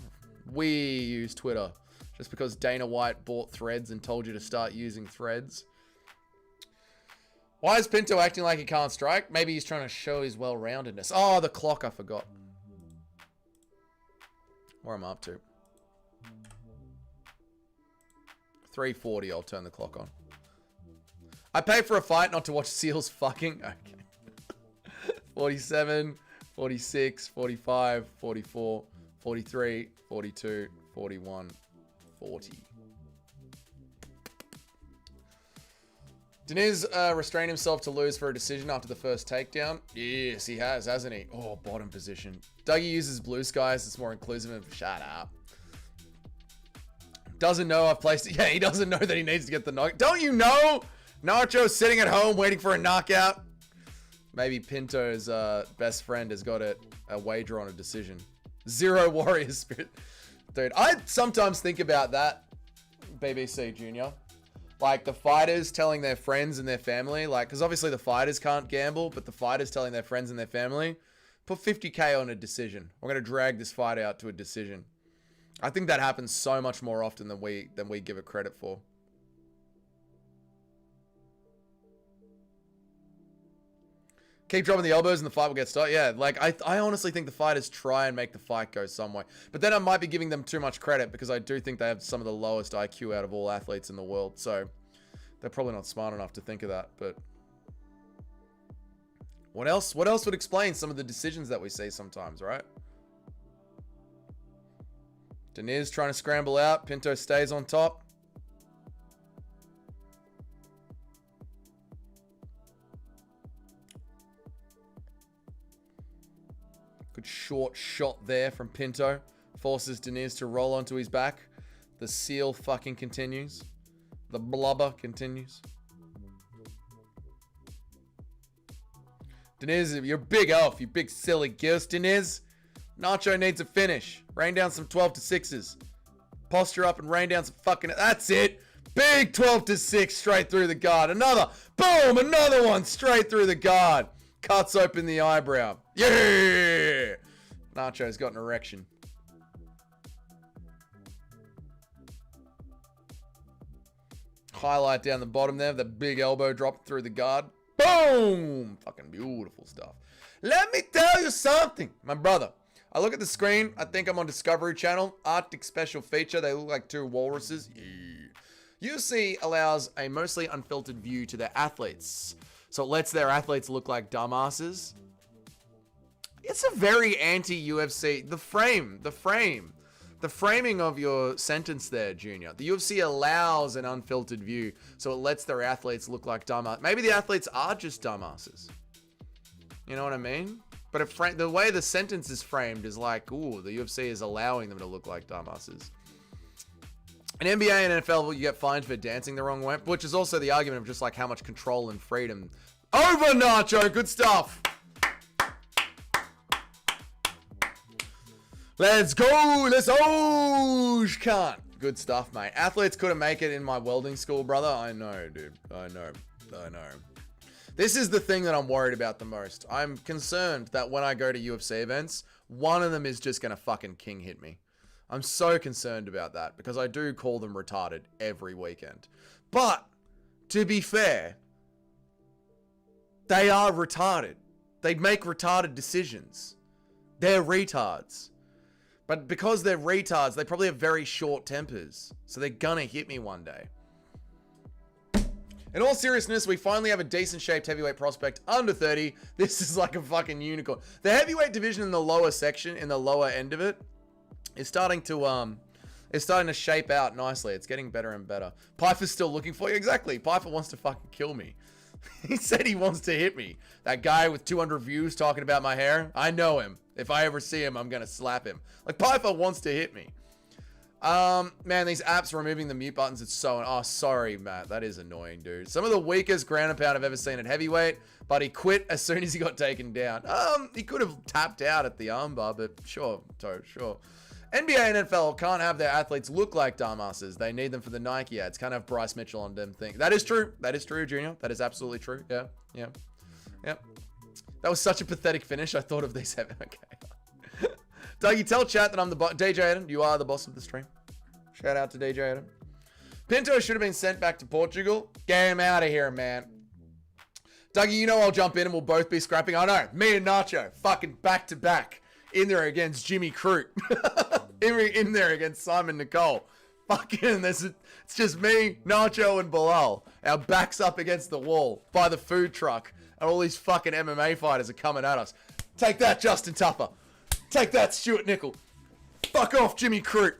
We use Twitter. Just because Dana White bought Threads and told you to start using Threads. Why is Pinto acting like he can't strike? Maybe he's trying to show his well-roundedness. Oh, the clock, I forgot. Where am I up to? 3:40, I'll turn the clock on. I pay for a fight, not to watch seals fucking. Okay. 47, 46, 45, 44, 43, 42, 41, 40. Deniz restrained himself to lose for a decision after the first takedown. Yes, he has, hasn't he? Oh, bottom position. Dougie uses blue skies. It's more inclusive of... Shut up. Doesn't know I've placed it. Yeah, he doesn't know that he needs to get the knock. Don't you know? Nacho's sitting at home waiting for a knockout. Maybe Pinto's best friend has got a wager on a decision. Zero warrior spirit. Dude, I sometimes think about that, BBC Junior. Like, the fighters telling their friends and their family, like, because obviously the fighters can't gamble, but the fighters telling their friends and their family, put 50K on a decision. We're going to drag this fight out to a decision. I think that happens so much more often than we give it credit for. Keep dropping the elbows and the fight will get started. Yeah, like, I honestly think the fighters try and make the fight go some way. But then I might be giving them too much credit because I do think they have some of the lowest IQ out of all athletes in the world. So they're probably not smart enough to think of that. But what else would explain some of the decisions that we see sometimes, right? Deniz trying to scramble out. Pinto stays on top. Good short shot there from Pinto. Forces Deniz to roll onto his back. The seal fucking continues. The blubber continues. Deniz, you're a big elf, you big silly goose, Deniz. Nacho needs a finish. Rain down some 12 to 6s. Posture up and rain down some fucking... That's it. Big 12 to 6 straight through the guard. Another. Boom. Another one straight through the guard. Cuts open the eyebrow. Yeah. Nacho's got an erection. Highlight down the bottom there. The big elbow drop through the guard. Boom. Fucking beautiful stuff. Let me tell you something, my brother. I look at the screen. I think I'm on Discovery Channel. Arctic special feature. They look like two walruses. Yeah. UFC allows a mostly unfiltered view to their athletes. So it lets their athletes look like dumbasses. It's a very anti-UFC. The framing of your sentence there, Junior. The UFC allows an unfiltered view. So it lets their athletes look like dumbasses. Maybe the athletes are just dumbasses. You know what I mean? But the way the sentence is framed is like, ooh, the UFC is allowing them to look like dumbasses. In NBA and NFL, you get fined for dancing the wrong way, which is also the argument of just like how much control and freedom. Over, Nacho! Good stuff! Let's go! Let's can't. Good stuff, mate. Athletes couldn't make it in my welding school, brother. I know, dude. I know. This is the thing that I'm worried about the most. I'm concerned that when I go to UFC events, one of them is just going to fucking king hit me. I'm so concerned about that because I do call them retarded every weekend. But, to be fair, they are retarded. They make retarded decisions. They're retards. But because they're retards, they probably have very short tempers. So they're gonna hit me one day. In all seriousness, we finally have a decent shaped heavyweight prospect under 30. This is like a fucking unicorn. The heavyweight division in the lower section, in the lower end of it, is starting to It's starting to shape out nicely. It's getting better and better. Piper's still looking for you. Exactly. Piper wants to fucking kill me. He said he wants to hit me. That guy with 200 views talking about my hair. I know him. If I ever see him, I'm going to slap him. Like, Piper wants to hit me. Man, these apps removing the mute buttons, it's so... Oh, sorry, Matt. That is annoying, dude. Some of the weakest ground and pound I've ever seen at heavyweight, but he quit as soon as he got taken down. He could have tapped out at the armbar, but sure, Toad, sure. NBA and NFL can't have their athletes look like dumbasses. They need them for the Nike ads. Can't have Bryce Mitchell on them things. That is true. That is true, Junior. That is absolutely true. Yeah, yeah, yeah. That was such a pathetic finish. I thought of these. Okay. Dougie, tell chat that I'm the boss. DJ Adam, you are the boss of the stream. Shout out to DJ Adam. Pinto should have been sent back to Portugal. Get him out of here, man. Dougie, you know I'll jump in and we'll both be scrapping. I know. Me and Nacho, fucking back to back. In there against Jimmy Crute. in there against Simon Nicole. Fucking, it's just me, Nacho, and Bilal. Our backs up against the wall by the food truck. And all these fucking MMA fighters are coming at us. Take that, Justin Tupper. Take that, Stuart Nickel. Fuck off, Jimmy Crute.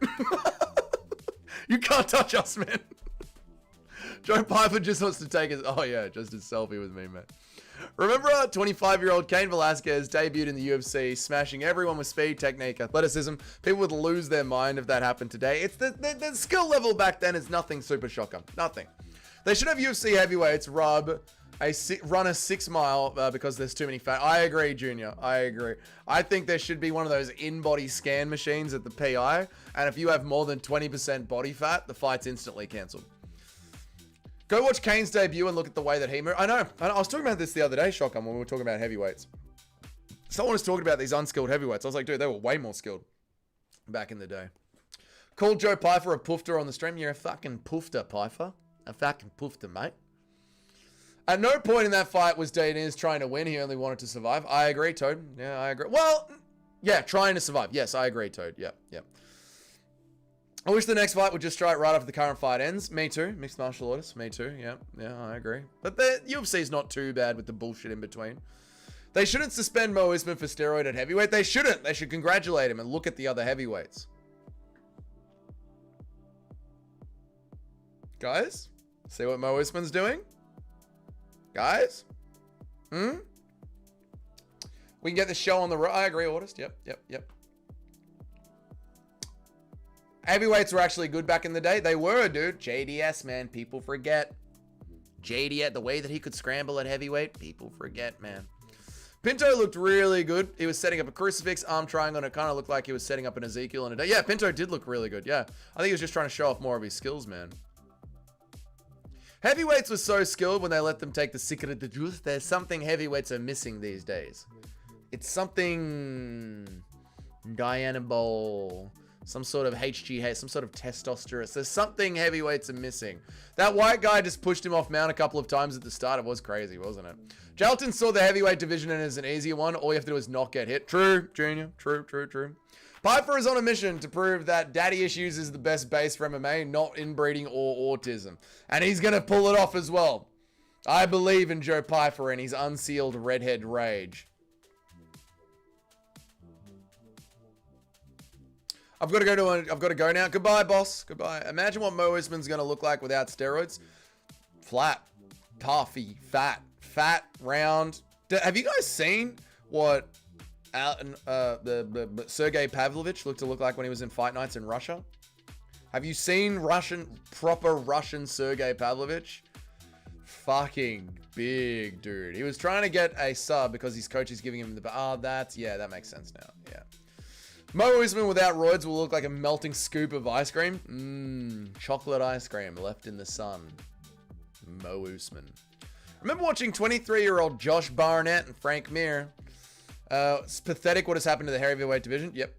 You can't touch us, man. Joe Piper just wants to take his... Oh, yeah, just his selfie with me, man. Remember 25-year-old Cain Velasquez debuted in the UFC, smashing everyone with speed, technique, athleticism. People would lose their mind if that happened today. It's the skill level back then is nothing super shocking. Nothing. They should have UFC heavyweights run a 6 mile because there's too many fat. I agree, Junior. I agree. I think there should be one of those in-body scan machines at the PI. And if you have more than 20% body fat, the fight's instantly cancelled. Go watch Kane's debut and look at the way that he moved. I know. I was talking about this the other day, Shotgun, when we were talking about heavyweights. Someone was talking about these unskilled heavyweights. I was like, dude, they were way more skilled back in the day. Called Joe Piper a poofter on the stream. You're a fucking poofter, Piper. A fucking poofter, mate. At no point in that fight was Deiveson trying to win. He only wanted to survive. I agree, Toad. Yeah, I agree. Well, yeah, trying to survive. Yes, I agree, Toad. Yeah, yeah. I wish the next fight would just strike right after the current fight ends. Me too. Mixed martial artists. Me too. Yeah, yeah, I agree. But the UFC is not too bad with the bullshit in between. They shouldn't suspend Mo Usman for steroid at heavyweight. They shouldn't. They should congratulate him and look at the other heavyweights. Guys, see what Mo Usman's doing? Guys? We can get the show on the road. I agree, Autist. Yep, yep, yep. Heavyweights were actually good back in the day. They were, dude. JDS, man. People forget. JDS, the way that he could scramble at heavyweight, people forget, man. Pinto looked really good. He was setting up a crucifix, arm triangle, and it kind of looked like he was setting up an Ezekiel in a day. Yeah, Pinto did look really good, yeah. I think he was just trying to show off more of his skills, man. Heavyweights were so skilled when they let them take the secret de juice. There's something heavyweights are missing these days. It's something... Dianabol... Some sort of HGH, some sort of testosterone. There's something heavyweights are missing. That white guy just pushed him off mount a couple of times at the start. It was crazy, wasn't it? Jalton saw the heavyweight division as an easier one. All you have to do is not get hit. True, Junior. True, true, true. Piper is on a mission to prove that daddy issues is the best base for MMA, not inbreeding or autism. And he's going to pull it off as well. I believe in Joe Piper and his unsealed redhead rage. I've got to go now. Goodbye, boss. Goodbye. Imagine what Mo Usman's going to look like without steroids. Flat, puffy, fat, round. Have you guys seen what the Sergey Pavlovich looked to look like when he was in Fight Nights in Russia? Have you seen proper Russian Sergey Pavlovich? Fucking big, dude. He was trying to get a sub because his coach is giving him the... Oh, that makes sense now. Yeah. Mo Usman without roids will look like a melting scoop of ice cream. Chocolate ice cream left in the sun. Mo Usman. Remember watching 23-year-old Josh Barnett and Frank Mir? It's pathetic what has happened to the heavyweight division. Yep.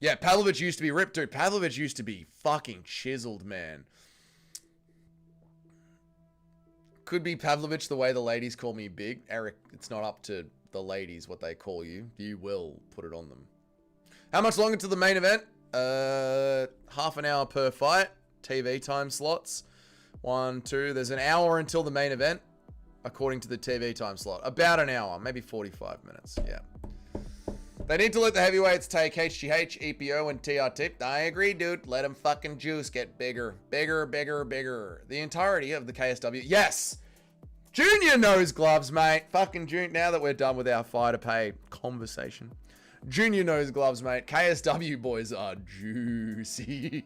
Yeah, Pavlovich used to be ripped, dude. Pavlovich used to be fucking chiseled, man. Could be Pavlovich the way the ladies call me big. Eric, it's not up to the ladies what they call you. You will put it on them. How much longer to the main event? Half an hour per fight. TV time slots. 1, 2. There's an hour until the main event, according to the TV time slot. About an hour, maybe 45 minutes. Yeah. They need to let the heavyweights take HGH, EPO, and TR tip. I agree, dude. Let them fucking juice get bigger. Bigger, bigger, bigger. The entirety of the KSW. Yes! Junior nose gloves, mate. Fucking Junior. Now that we're done with our fighter pay conversation. Junior nose gloves, mate. KSW boys are juicy.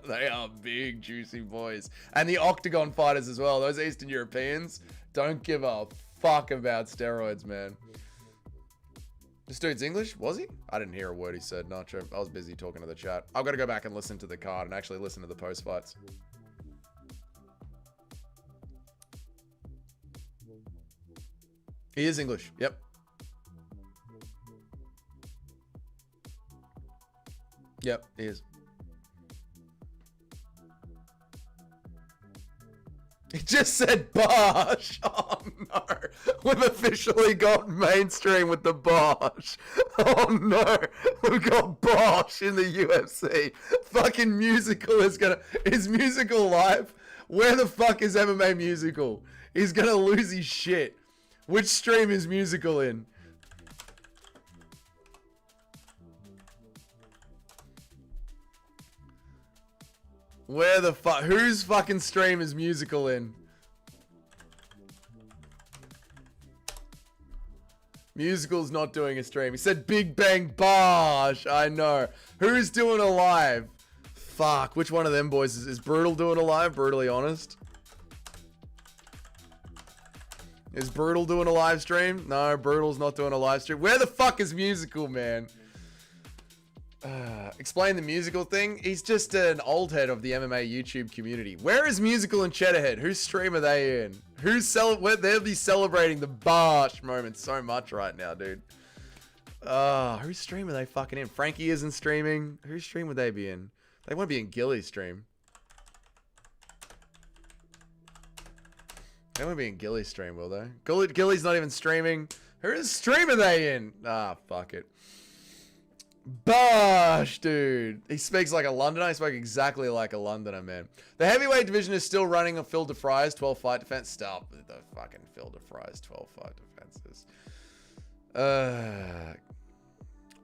They are big, juicy boys. And the Octagon fighters as well. Those Eastern Europeans don't give a fuck about steroids, man. This dude's English? Was he? I didn't hear a word he said, Nacho. I was busy talking to the chat. I've got to go back and listen to the card and actually listen to the post-fights. He is English. Yep. Yep, he is. He just said Bosh. Oh no. We've officially got mainstream with the Bosh. Oh no. We've got Bosh in the UFC. Fucking musical is musical live? Where the fuck is MMA musical? He's gonna lose his shit. Which stream is musical in? Where the fuck? Whose fucking stream is musical in? Musical's not doing a stream. He said Big Bang Bosh. I know. Who's doing a live? Fuck. Which one of them boys is Brutal doing a live? Brutally honest. Is Brutal doing a live stream? No, Brutal's not doing a live stream. Where the fuck is Musical, man? Explain the musical thing. He's just an old head of the MMA YouTube community. Where is Musical and Cheddarhead? Whose stream are they in? They'll be celebrating the Bosh moment so much right now, dude. Whose stream are they fucking in? Frankie isn't streaming. Whose stream would they be in? They won't be in Gilly's stream. They won't be in Gilly's stream, will they? Gilly's not even streaming. Whose stream are they in? Fuck it. Bosh, dude. He speaks like a Londoner. He spoke exactly like a Londoner, man. The heavyweight division is still running a Phil DeFries 12 fight defense. Stop the fucking Phil DeFries 12 fight defenses.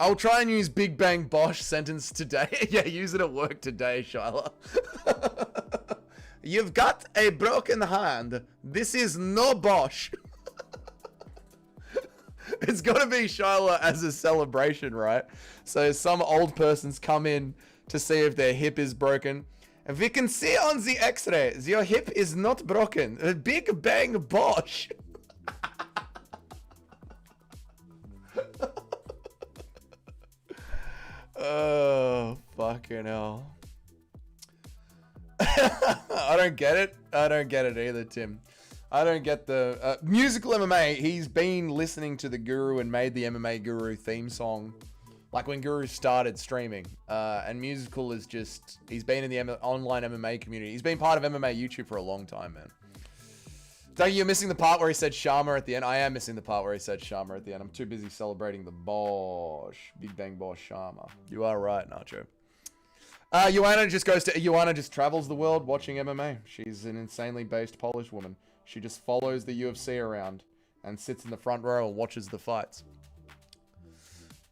I'll try and use Big Bang Bosh sentence today. Yeah, use it at work today, Shyla. You've got a broken hand. This is no Bosh. It's got to be Shyla as a celebration, right? So some old person's come in to see if their hip is broken. And we can see on the x-rays, your hip is not broken. A Big Bang Bosh. Oh, fucking hell. I don't get it. I don't get it either, Tim. I don't get the musical MMA. He's been listening to the Guru and made the MMA Guru theme song, like when Guru started streaming. And musical is just, he's been in the online MMA community. He's been part of MMA YouTube for a long time, man. Dougie, you're missing the part where he said Sharma at the end. I am missing the part where he said Sharma at the end. I'm too busy celebrating the Bosh. Big Bang Bosh Sharma. You are right, Nacho. Joanna just travels the world watching MMA. She's an insanely based Polish woman. She just follows the UFC around and sits in the front row and watches the fights.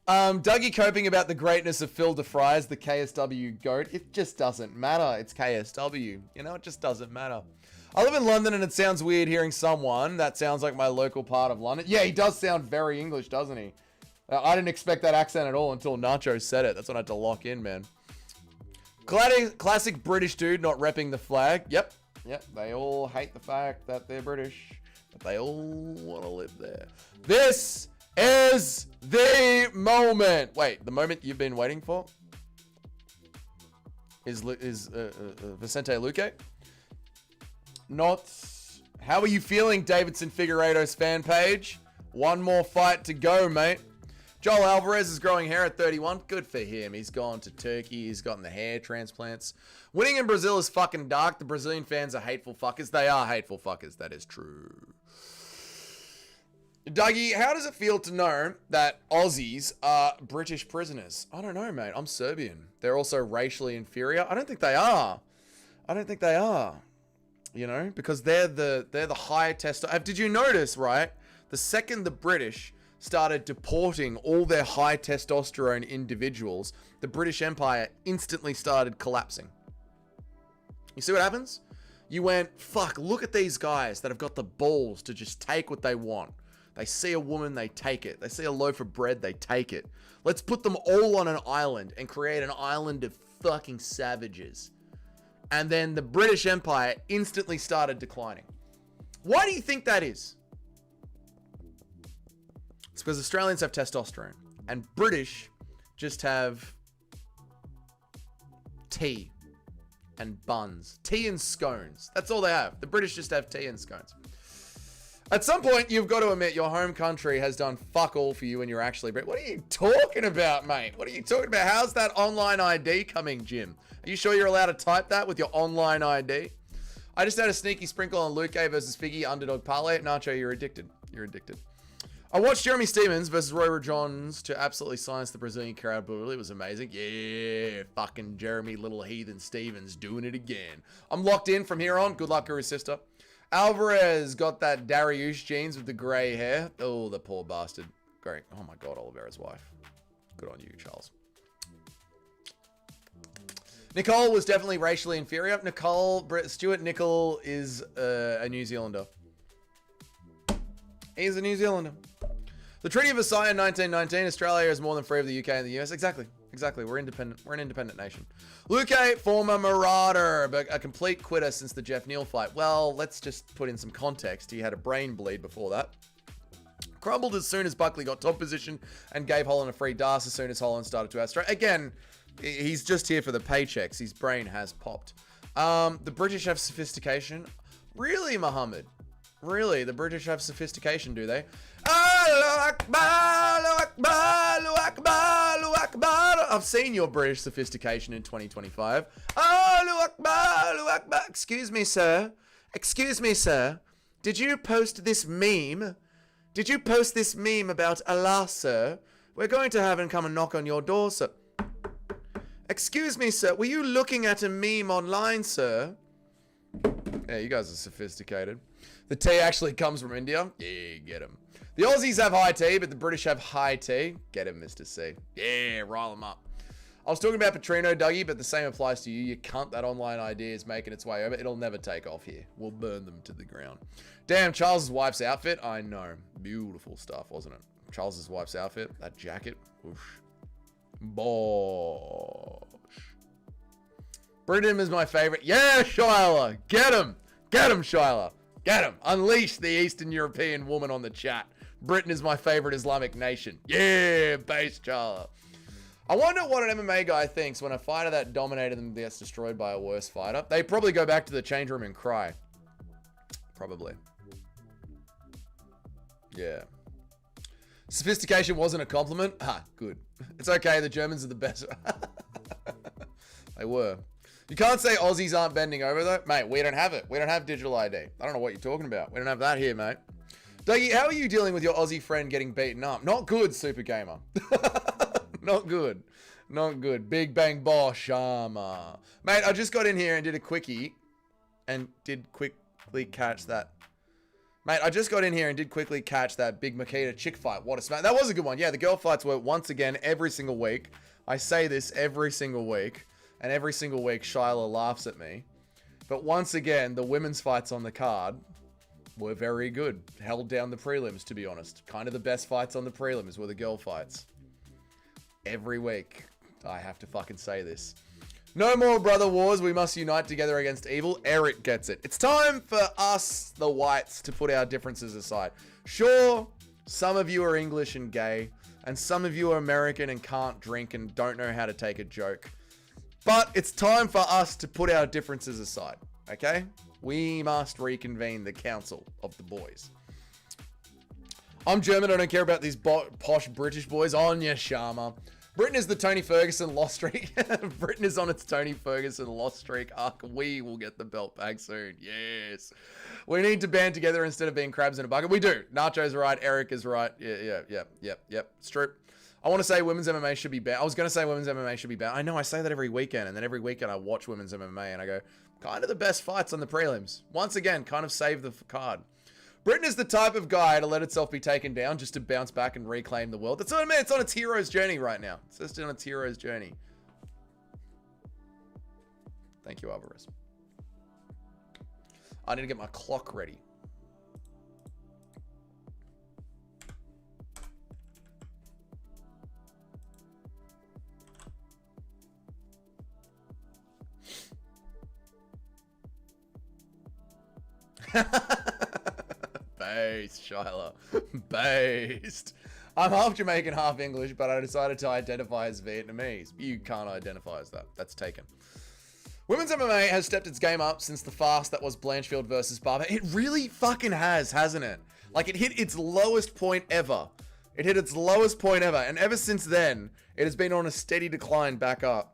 Dougie coping about the greatness of Phil DeFries, the KSW GOAT. It just doesn't matter. It's KSW. You know, it just doesn't matter. I live in London and it sounds weird hearing someone that sounds like my local part of London. Yeah, he does sound very English, doesn't he? I didn't expect that accent at all until Nacho said it. That's when I had to lock in, man. Classic British dude not repping the flag. Yep, they all hate the fact that they're British, but they all want to live there. This is the moment. Wait, the moment you've been waiting for is Vicente Luque. Not. How are you feeling, Deiveson Figueiredo's fan page? One more fight to go, mate. Joel Alvarez is growing hair at 31. Good for him. He's gone to Turkey. He's gotten the hair transplants. Winning in Brazil is fucking dark. The Brazilian fans are hateful fuckers. They are hateful fuckers. That is true. Dougie, how does it feel to know that Aussies are British prisoners? I don't know, mate. I'm Serbian. They're also racially inferior. I don't think they are. I don't think they are. You know, because they're the high testo. Did you notice, right? The second the British started deporting all their high testosterone individuals, the British Empire instantly started collapsing. You see what happens? You went, fuck, look at these guys that have got the balls to just take what they want. They see a woman, they take it. They see a loaf of bread, they take it. Let's put them all on an island and create an island of fucking savages. And then the British Empire instantly started declining. Why do you think that is? It's because Australians have testosterone and British just have tea and buns. Tea and scones. That's all they have. The British just have tea and scones. At some point, you've got to admit your home country has done fuck all for you when you're actually British. What are you talking about, mate? What are you talking about? How's that online ID coming, Jim? Are you sure you're allowed to type that with your online ID? I just had a sneaky sprinkle on Luque versus Figgy underdog parlay. Nacho, you're addicted. You're addicted. I watched Jeremy Stevens versus Roy Johns to absolutely silence the Brazilian crowd brutally. It was amazing. Yeah, fucking Jeremy Little Heathen Stevens doing it again. I'm locked in from here on. Good luck, Guru sister. Alvarez got that Darius jeans with the grey hair. Oh, the poor bastard. Great. Oh my God, Oliveira's wife. Good on you, Charles. Nicole was definitely racially inferior. Stuart Nicol is a New Zealander. He's a New Zealander. The Treaty of Versailles in 1919, Australia is more than free of the UK and the US. Exactly. Exactly. We're independent. We're an independent nation. Luque, former marauder, but a complete quitter since the Jeff Neal fight. Well, let's just put in some context. He had a brain bleed before that. Crumbled as soon as Buckley got top position and gave Holland a free dance as soon as Holland started to outstroke. Again, he's just here for the paychecks. His brain has popped. The British have sophistication. Really, Muhammad? Really? The British have sophistication, do they? I've seen your British sophistication in 2025. Excuse me, sir. Excuse me, sir. Did you post this meme? Did you post this meme about Allah, sir? We're going to have him come and knock on your door, sir. Excuse me, sir. Were you looking at a meme online, sir? Yeah, you guys are sophisticated. The tea actually comes from India. Yeah, get him. The Aussies have high tea, but the British have high tea. Get him, Mr. C. Yeah, rile him up. I was talking about Petrino, Dougie, but the same applies to you. You cunt, that online idea is making its way over. It'll never take off here. We'll burn them to the ground. Damn, Charles's wife's outfit. I know. Beautiful stuff, wasn't it? Charles's wife's outfit. That jacket. Whoosh. Bosh. Britain is my favorite. Yeah, Shyla. Get him. Get him, Shyla. Get him. Unleash the Eastern European woman on the chat. Britain is my favorite Islamic nation. Yeah, base Shyla. I wonder what an MMA guy thinks when a fighter that dominated them gets destroyed by a worse fighter. They probably go back to the change room and cry. Probably. Yeah. Sophistication wasn't a compliment. Ah, good. It's okay. The Germans are the best. They were. You can't say Aussies aren't bending over, though. Mate, we don't have it. We don't have digital ID. I don't know what you're talking about. We don't have that here, mate. Dougie, how are you dealing with your Aussie friend getting beaten up? Not good, Super Gamer. Not good. Not good. Big Bang Bosh. Mate, I just got in here and did a quickie. And did quickly catch that. Mate, I just got in here and did quickly catch that Big Makita chick fight. What a smack. That was a good one. Yeah, the girl fights were once again every single week. I say this every single week. And every single week, Shyla laughs at me. But once again, the women's fights on the card were very good. Held down the prelims, to be honest. Kind of the best fights on the prelims were the girl fights. Every week, I have to fucking say this. No more brother wars. We must unite together against evil. Eric gets it. It's time for us, the whites, to put our differences aside. Sure, some of you are English and gay. And some of you are American and can't drink and don't know how to take a joke. But it's time for us to put our differences aside, okay? We must reconvene the council of the boys. I'm German, I don't care about these posh British boys. On ya, Sharma. Britain is the Tony Ferguson lost streak. Britain is on its Tony Ferguson lost streak arc. We will get the belt back soon. Yes. We need to band together instead of being crabs in a bucket. We do. Nacho's right. Eric is right. Yep. It's true. I want to say women's MMA should be banned. I was going to say women's MMA should be banned. I know I say that every weekend, and then every weekend I watch women's MMA and I go, kind of the best fights on the prelims. Once again, kind of save the card. Britain is the type of guy to let itself be taken down just to bounce back and reclaim the world. That's what I mean. It's on its hero's journey right now. It's just on its hero's journey. Thank you, Alvarez. I need to get my clock ready. Based, Shiloh. Based. I'm half Jamaican, half English, but I decided to identify as Vietnamese. You can't identify as that. That's taken. Women's MMA has stepped its game up since the fast that was Blanchfield versus Barber. It really fucking has, hasn't it? Like, it hit its lowest point ever. It hit its lowest point ever. And ever since then, it has been on a steady decline back up.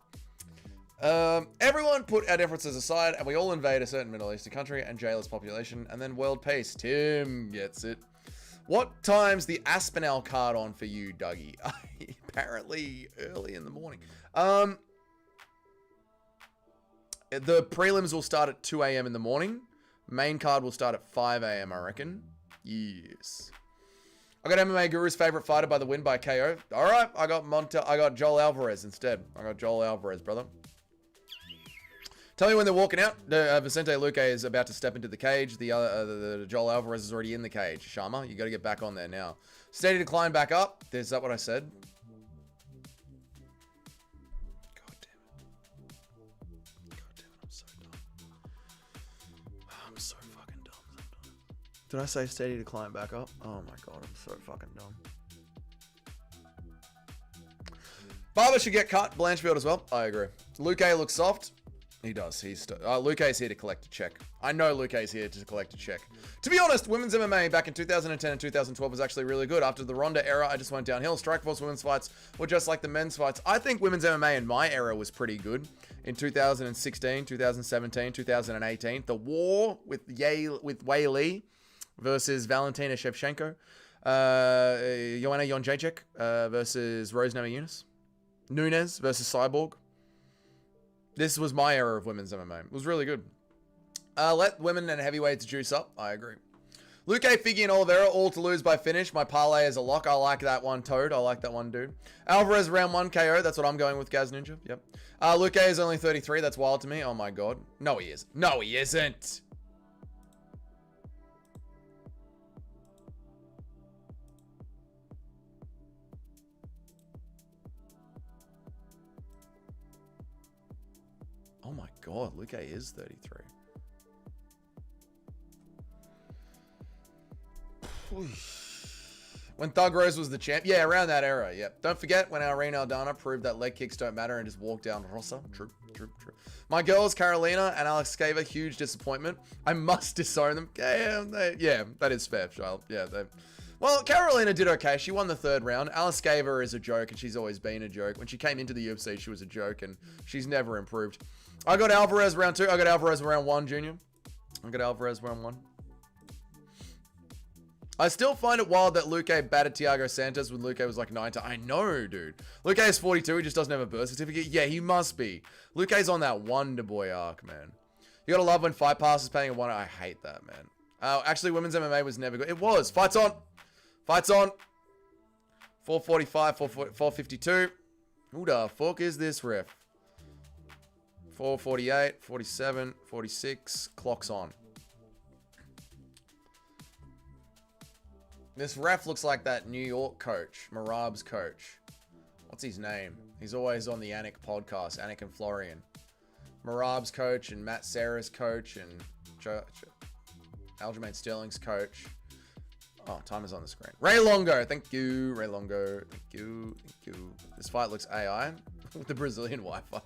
Everyone put our differences aside, and we all invade a certain Middle Eastern country and jail its population, and then world peace. Tim gets it. What time's the Aspinall card on for you, Dougie? Apparently early in the morning. The prelims will start at 2 a.m. in the morning. Main card will start at 5 a.m., I reckon. Yes. I got MMA Guru's favorite fighter by the win by KO. All right, I got Montel. I got Joel Alvarez instead. I got Joel Alvarez, brother. Tell me when they're walking out. Vicente Luque is about to step into the cage. The Joel Alvarez is already in the cage. Sharma, you got to get back on there now. Steady decline back up. Is that what I said? God damn it, I'm so dumb. I'm so fucking dumb. Did I say steady decline back up? Oh my god, I'm so fucking dumb. Barber should get cut. Blanchfield as well. I agree. Luque looks soft. He does. Luque's here to collect a check. I know Luque's here to collect a check. To be honest, women's MMA back in 2010 and 2012 was actually really good. After the Ronda era, I just went downhill. Strikeforce women's fights were just like the men's fights. I think women's MMA in my era was pretty good. In 2016, 2017, 2018. The war with Wei Li versus Valentina Shevchenko. Joanna Jędrzejczyk versus Rose Namajunas. Nunes versus Cyborg. This was my era of women's MMA. It was really good. Let women and heavyweights juice up. I agree. Luque, Figgy, and Oliveira all to lose by finish. My parlay is a lock. I like that one, Toad. I like that one, dude. Alvarez round 1 KO. That's what I'm going with, Gaz Ninja. Yep. Luque is only 33. That's wild to me. Oh my god. No, he is. No, he isn't. Oh my god, Luque is 33. When Thug Rose was the champ. Yeah, around that era, yep. Don't forget when Irene Aldana proved that leg kicks don't matter and just walked down Rossa. True. My girls, Carolina and Alex Scaver, huge disappointment. I must disown them. Yeah, that is fair, child. Yeah, well, Carolina did okay. She won the 3rd round. Alice Scaver is a joke, and she's always been a joke. When she came into the UFC, she was a joke, and she's never improved. I got Alvarez round 2. I got Alvarez round 1, Junior. I got Alvarez round 1. I still find it wild that Luque batted Thiago Santos when Luque was like 19. I know, dude. Luque is 42. He just doesn't have a birth certificate. Yeah, he must be. Luque's on that Wonder Boy arc, man. You gotta love when Fight Pass is paying a 1. I hate that, man. Actually, women's MMA was never good. It was. Fights on. Fights on. 445, 452. Who the fuck is this ref? 448, 47, 46. Clock's on. This ref looks like that New York coach, Marab's coach. What's his name? He's always on the Anik podcast, Anik and Florian. Marab's coach and Matt Serra's coach and Aljamain Sterling's coach. Oh, time is on the screen. Ray Longo, thank you. Ray Longo, thank you. This fight looks AI with the Brazilian Wi-Fi.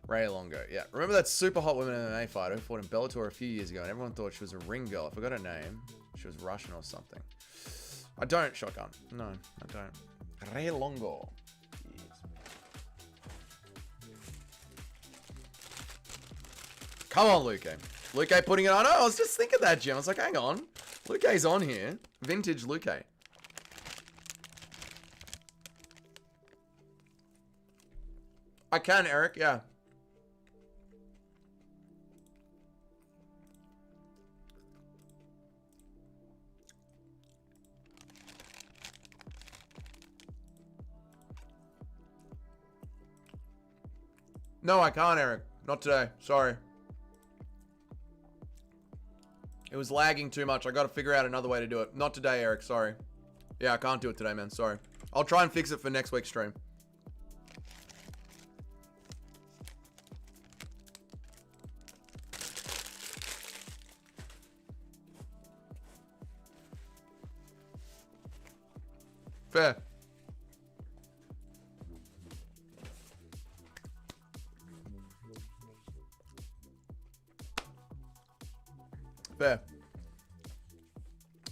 Ray Longo, yeah. Remember that super hot women MMA fighter who fought in Bellator a few years ago and everyone thought she was a ring girl. I forgot her name. She was Russian or something. I don't, Shotgun. No, I don't. Ray Longo. Yes. Come on, Luque. Luque putting it on. Oh, I was just thinking that, Jim. I was like, hang on. Luque's on here. Vintage Luque. I can, Eric, yeah. No, I can't, Eric. Not today. Sorry. It was lagging too much. I got to figure out another way to do it. Not today, Eric. Sorry. Yeah, I can't do it today, man. Sorry. I'll try and fix it for next week's stream. Fair. Fair.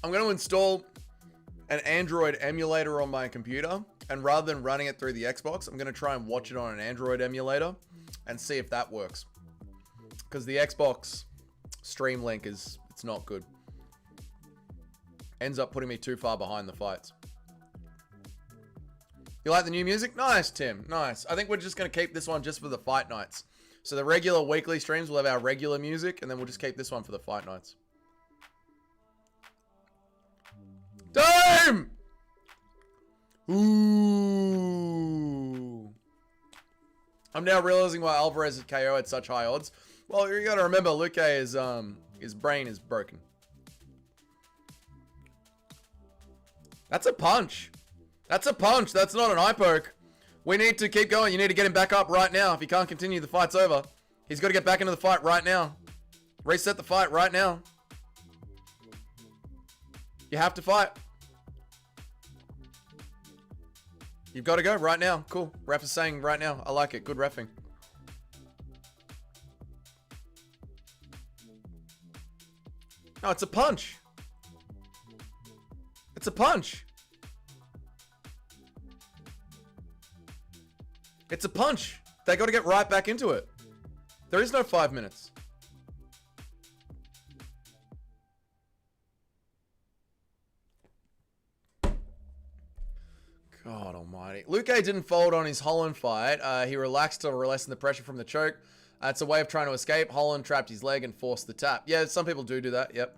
I'm going to install an Android emulator on my computer, and rather than running it through the Xbox, I'm going to try and watch it on an Android emulator and see if that works. Because the Xbox stream link it's not good. Ends up putting me too far behind the fights. You like the new music? Nice, Tim. Nice. I think we're just going to keep this one just for the fight nights. So the regular weekly streams will have our regular music, and then we'll just keep this one for the fight nights. Damn! Ooh. I'm now realizing why Alvarez's KO had such high odds. Well, you got to remember, Luque is his brain is broken. That's a punch. That's a punch. That's not an eye poke. We need to keep going. You need to get him back up right now. If he can't continue, the fight's over. He's got to get back into the fight right now. Reset the fight right now. You have to fight. You've got to go right now. Cool. Ref is saying right now. I like it. Good reffing. No, it's a punch. It's a punch. It's a punch. They got to get right back into it. There is no 5 minutes. God almighty. Luque didn't fold on his Holland fight. He relaxed to lessen the pressure from the choke. It's a way of trying to escape. Holland trapped his leg and forced the tap. Yeah, some people do that. Yep.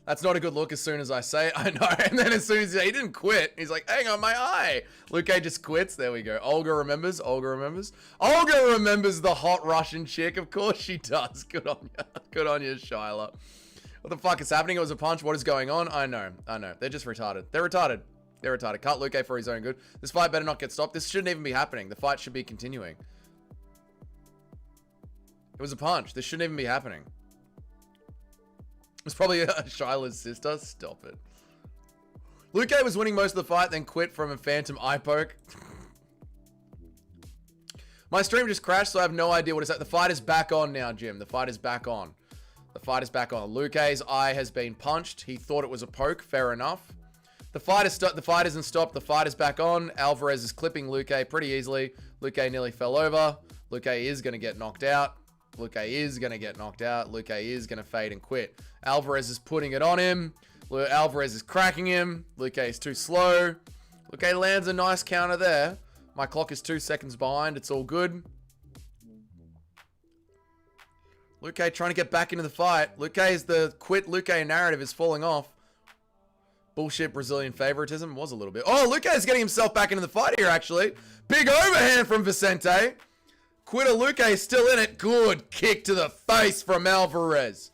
That's not a good look as soon as I say it. I know. And then as soon as he didn't quit, he's like, hang on, my eye. Luque just quits. There we go. Olga remembers. Olga remembers. Olga remembers the hot Russian chick. Of course she does. Good on you. Good on you, Shyla. What the fuck is happening? It was a punch. What is going on? I know. I know. They're just retarded. They're retarded. They're retarded. Cut Luque for his own good. This fight better not get stopped. This shouldn't even be happening. The fight should be continuing. It was a punch. This shouldn't even be happening. It's probably Shyla's sister. Stop it. Luque was winning most of the fight, then quit from a phantom eye poke. My stream just crashed, so I have no idea what it's at. The fight is back on now, Jim. The fight is back on. The fight is back on. Luque's eye has been punched. He thought it was a poke. Fair enough. The fight is the fight isn't stopped. The fight is back on. Alvarez is clipping Luque pretty easily. Luque nearly fell over. Luque is going to get knocked out. Luque is going to get knocked out. Luque is going to fade and quit. Alvarez is putting it on him. Alvarez is cracking him. Luque is too slow. Luque lands a nice counter there. My clock is 2 seconds behind. It's all good. Luque trying to get back into the fight. The quit Luque narrative is falling off. Bullshit Brazilian favoritism. Was a little bit. Oh, Luque is getting himself back into the fight here, actually. Big overhand from Vicente. Quitter Luque is still in it. Good kick to the face from Alvarez.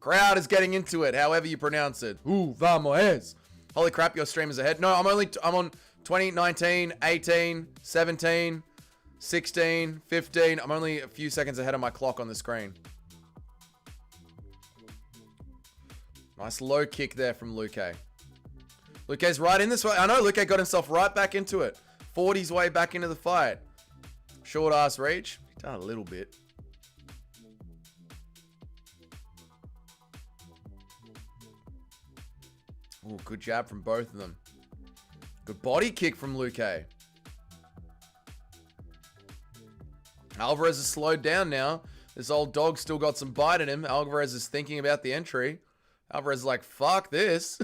Crowd is getting into it, however you pronounce it. Ooh, vamos. Holy crap, your stream is ahead. No, I'm on 20, 19, 18, 17, 16, 15. I'm only a few seconds ahead of my clock on the screen. Nice low kick there from Luque. Luque's right in this way. I know Luque got himself right back into it. 40's way back into the fight. Short ass reach. Done a little bit. Ooh, good jab from both of them. Good body kick from Luque. Alvarez is slowed down now. This old dog still got some bite in him. Alvarez is thinking about the entry. Alvarez is like, fuck this.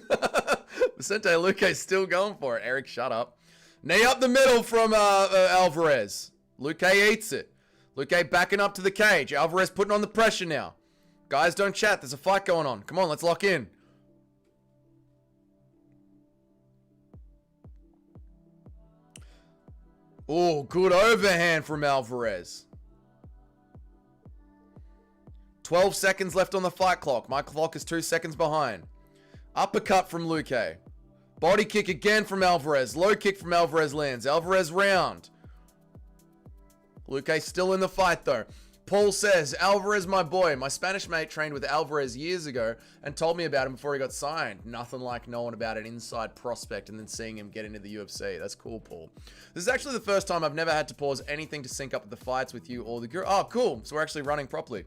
Vicente Luque still going for it. Eric, shut up. Knee up the middle from Alvarez. Luque eats it. Luque backing up to the cage. Alvarez putting on the pressure now. Guys, don't chat. There's a fight going on. Come on, let's lock in. Oh, good overhand from Alvarez. 12 seconds left on the fight clock. My clock is 2 seconds behind. Uppercut from Luque. Body kick again from Alvarez. Low kick from Alvarez lands. Alvarez round. Luque still in the fight though. Paul says, Alvarez, my boy. My Spanish mate trained with Alvarez years ago and told me about him before he got signed. Nothing like knowing about an inside prospect and then seeing him get into the UFC. That's cool, Paul. This is actually the first time I've never had to pause anything to sync up with the fights with you or the guru. Oh, cool. So we're actually running properly.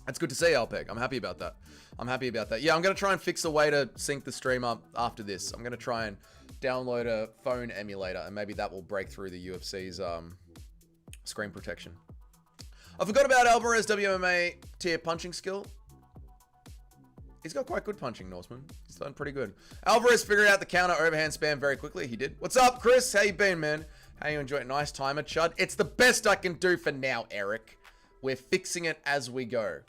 That's good to see, Alpeg. I'm happy about that. I'm happy about that. Yeah, I'm going to try and fix a way to sync the stream up after this. I'm going to try and download a phone emulator, and maybe that will break through the UFC's screen protection. I forgot about Alvarez WMA tier punching skill. He's got quite good punching, Norseman. He's done pretty good. Alvarez figured out the counter overhand spam very quickly. He did. What's up, Chris? How you been, man? How you enjoying? Nice timer, Chud. It's the best I can do for now, Eric. We're fixing it as we go.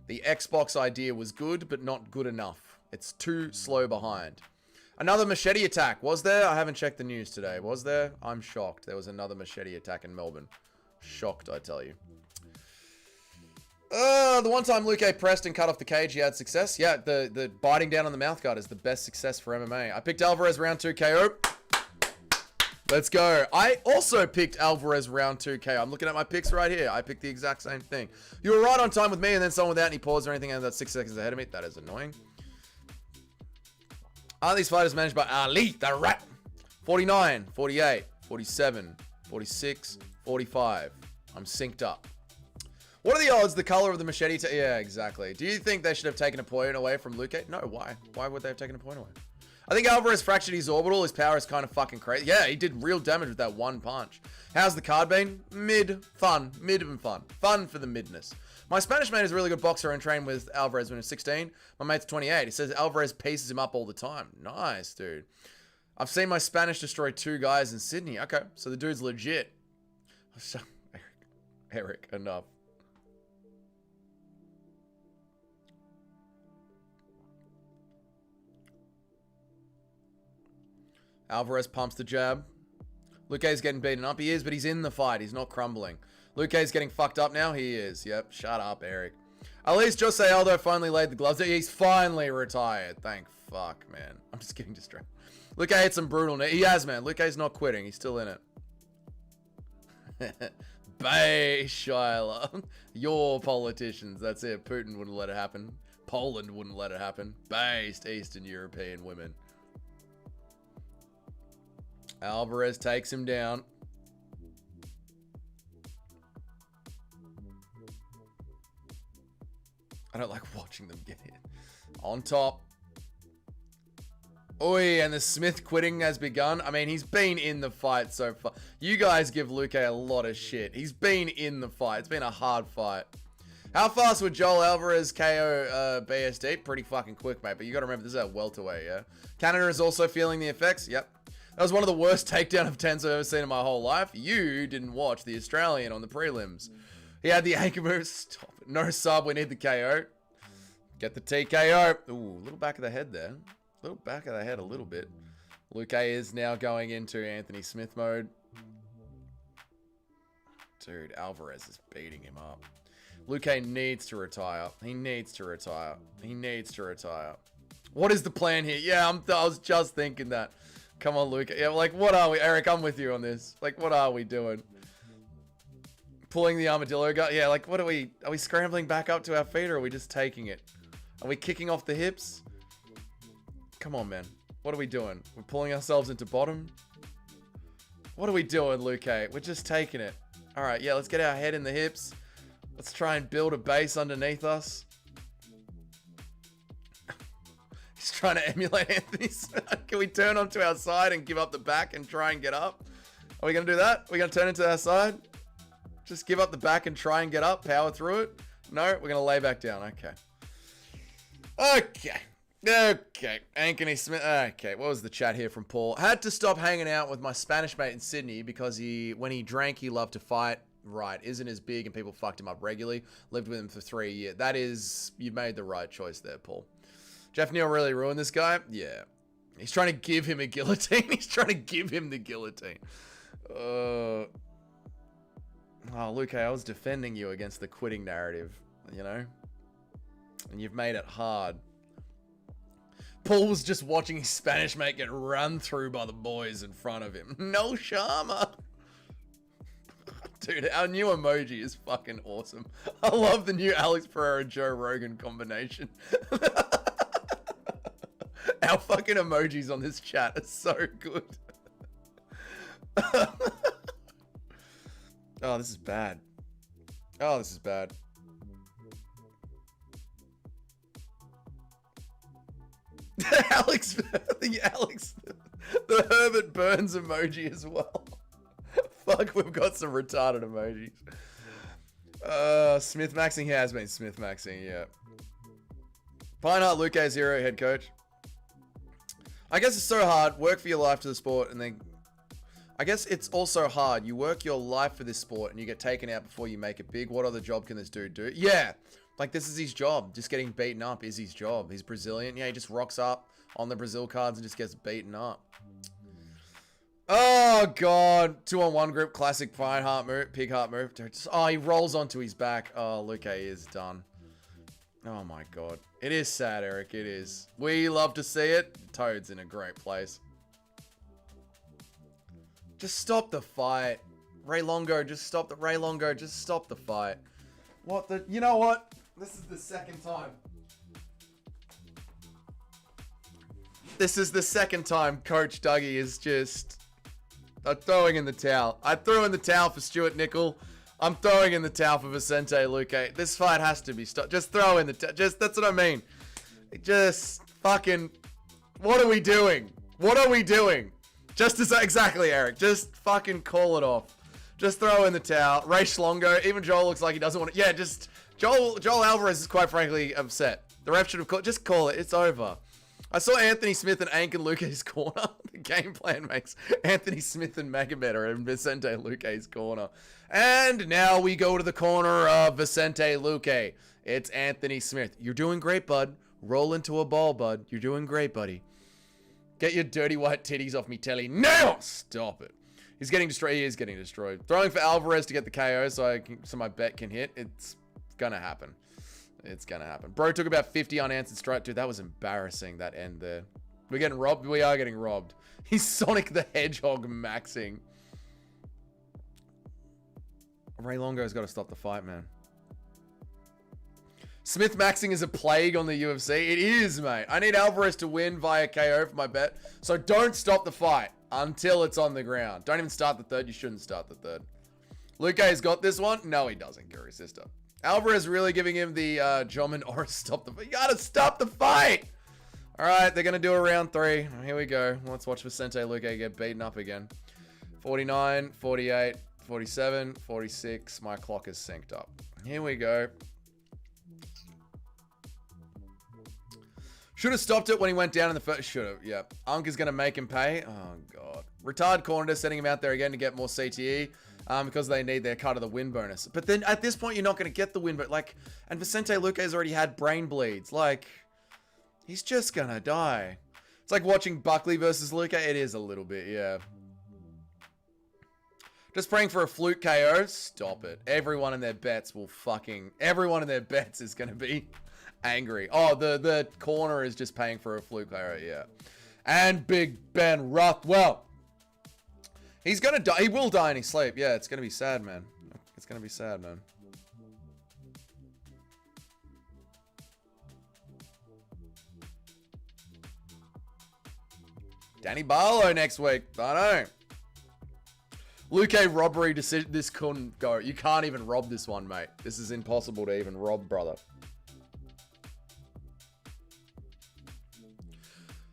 The Xbox idea was good, but not good enough. It's too slow behind. Another machete attack. Was there? I haven't checked the news today. Was there? I'm shocked. There was another machete attack in Melbourne. Shocked, I tell you. The one time Luque pressed and cut off the cage, he had success. Yeah, the biting down on the mouth guard is the best success for MMA. I picked Alvarez round 2 KO. Let's go. I also picked Alvarez round 2 KO. I'm looking at my picks right here. I picked the exact same thing. You were right on time with me, and then someone without any pause or anything, and that's 6 seconds ahead of me. That is annoying. Are these fighters managed by Ali, the rat? 49, 48, 47, 46, 45. I'm synced up. What are the odds the color of the machete? Yeah, exactly. Do you think they should have taken a point away from Luque? No, why? Why would they have taken a point away? I think Alvarez fractured his orbital. His power is kind of fucking crazy. Yeah, he did real damage with that one punch. How's the card been? Mid. Fun. Mid and fun. Fun for the midness. My Spanish mate is a really good boxer and trained with Alvarez when he was 16. My mate's 28. He says Alvarez pieces him up all the time. Nice, dude. I've seen my Spanish destroy 2 guys in Sydney. Okay, so the dude's legit. Eric, enough. Alvarez pumps the jab. Luque's getting beaten up. He is, but he's in the fight. He's not crumbling. Luque's getting fucked up now. He is. Yep. Shut up, Eric. At least Jose Aldo finally laid the gloves. He's finally retired. Thank fuck, man. I'm just getting distracted. Luque hit some brutal. He has, man. Luque's not quitting. He's still in it. Bay, Shiler. Your politicians. That's it. Putin wouldn't let it happen. Poland wouldn't let it happen. Based Eastern European women. Alvarez takes him down. I don't like watching them get hit. On top. Oi, and the Smith quitting has begun. I mean, he's been in the fight so far. You guys give Luque a lot of shit. He's been in the fight. It's been a hard fight. How fast would Joel Alvarez KO BSD? Pretty fucking quick, mate. But you got to remember, this is a welterweight, yeah? Canada is also feeling the effects. Yep. That was one of the worst takedown attempts I've ever seen in my whole life. You didn't watch the Australian on the prelims. He had the anchor move. Stop it. No sub. We need the KO. Get the TKO. Ooh, a little back of the head there. A little back of the head a little bit. Luque is now going into Anthony Smith mode. Dude, Alvarez is beating him up. Luque needs to retire. He needs to retire. He needs to retire. What is the plan here? Yeah, I was just thinking that. Come on, Luque. Yeah, like, what are we? Eric, I'm with you on this. Like, what are we doing? Pulling the armadillo gut? Yeah, like, what are we scrambling back up to our feet, or are we just taking it? Are we kicking off the hips? Come on, man. What are we doing? We're pulling ourselves into bottom? What are we doing, Luque? We're just taking it. All right, yeah, let's get our head in the hips. Let's try and build a base underneath us. He's trying to emulate Anthony's. Can we turn onto our side and give up the back and try and get up? Are we going to do that? Are we going to turn into our side? Just give up the back and try and get up? Power through it? No, we're going to lay back down. Okay. Okay. Anthony Smith. Okay, what was the chat here from Paul? Had to stop hanging out with my Spanish mate in Sydney because when he drank, he loved to fight. Right, isn't as big and people fucked him up regularly. Lived with him for 3 years. That is, you made the right choice there, Paul. Jeff Neal really ruined this guy? Yeah. He's trying to give him a guillotine. He's trying to give him the guillotine. Oh, Luque, I was defending you against the quitting narrative, you know? And you've made it hard. Paul was just watching his Spanish mate get run through by the boys in front of him. No shama. Dude, our new emoji is fucking awesome. I love the new Alex Pereira Joe Rogan combination. Our fucking emojis on this chat are so good. Oh, this is bad. Oh, this is bad. the Herbert Burns emoji as well. Fuck, we've got some retarded emojis. Smith Maxing has been Smith Maxing, yeah. Pineheart Luque Zero head coach. I guess it's so hard. Work for your life to the sport, and then I guess it's also hard. You work your life for this sport, and you get taken out before you make it big. What other job can this dude do? Yeah, like this is his job. Just getting beaten up is his job. He's Brazilian. Yeah, he just rocks up on the Brazil cards and just gets beaten up. Oh, God. 2-on-1 group. Classic Pineheart move. Pig heart move. Oh, he rolls onto his back. Oh, Luque is done. Oh, my God. It is sad, Eric. It is. We love to see it. Toad's in a great place. Just stop the fight. Ray Longo, just stop the... Ray Longo, just stop the fight. What the... You know what? This is the second time. This is the second time Coach Dougie is just... throwing in the towel. I threw in the towel for Stuart Nickel. I'm throwing in the towel for Vicente Luque. This fight has to be stopped. Just throw in the towel. Just, that's what I mean. Just fucking... What are we doing? What are we doing? Just as... Exactly, Eric. Just fucking call it off. Just throw in the towel. Ray Schlongo. Even Joel looks like he doesn't want to... Yeah, just... Joel Alvarez is quite frankly upset. The ref should have called... Just call it. It's over. I saw Anthony Smith and Ank in Luque's corner. The game plan makes Anthony Smith and Magomed in Vicente Luque's corner. And now we go to the corner of Vicente Luque. It's Anthony Smith. You're doing great, bud. Roll into a ball, bud. You're doing great, buddy. Get your dirty white titties off me, Telly. No! Stop it. He's getting destroyed. He is getting destroyed. Throwing for Alvarez to get the KO so my bet can hit. It's gonna happen. It's gonna happen. Bro took about 50 unanswered strike. Dude, that was embarrassing, that end there. We're getting robbed. We are getting robbed. He's Sonic the Hedgehog maxing. Ray Longo's got to stop the fight, man. Smith maxing is a plague on the UFC. It is, mate. I need Alvarez to win via KO for my bet. So don't stop the fight until it's on the ground. Don't even start the third. You shouldn't start the third. Luque's got this one. No, he doesn't, Curry Sister. Alvarez really giving him the Joman or stop the fight. You gotta stop the fight! Alright, they're gonna do a round 3. Here we go. Let's watch Vicente Luque get beaten up again. 49, 48, 47, 46. My clock is synced up. Here we go. Should have stopped it when he went down in the first. Should have, yep. Unk is gonna make him pay. Oh, God. Retard corner sending him out there again to get more CTE. Because they need their cut of the win bonus. But then at this point, you're not going to get the win. But like, and Vicente Luque's already had brain bleeds. Like, he's just going to die. It's like watching Buckley versus Luque. It is a little bit, yeah. Just praying for a fluke KO. Stop it. Everyone in their bets will fucking... Everyone in their bets is going to be angry. Oh, the corner is just paying for a fluke KO, yeah. And Big Ben Rothwell. He's gonna die. He will die in his sleep. Yeah, it's gonna be sad, man. It's gonna be sad, man. Danny Barlow next week. I know. Luque robbery decision. This couldn't go. You can't even rob this one, mate. This is impossible to even rob, brother.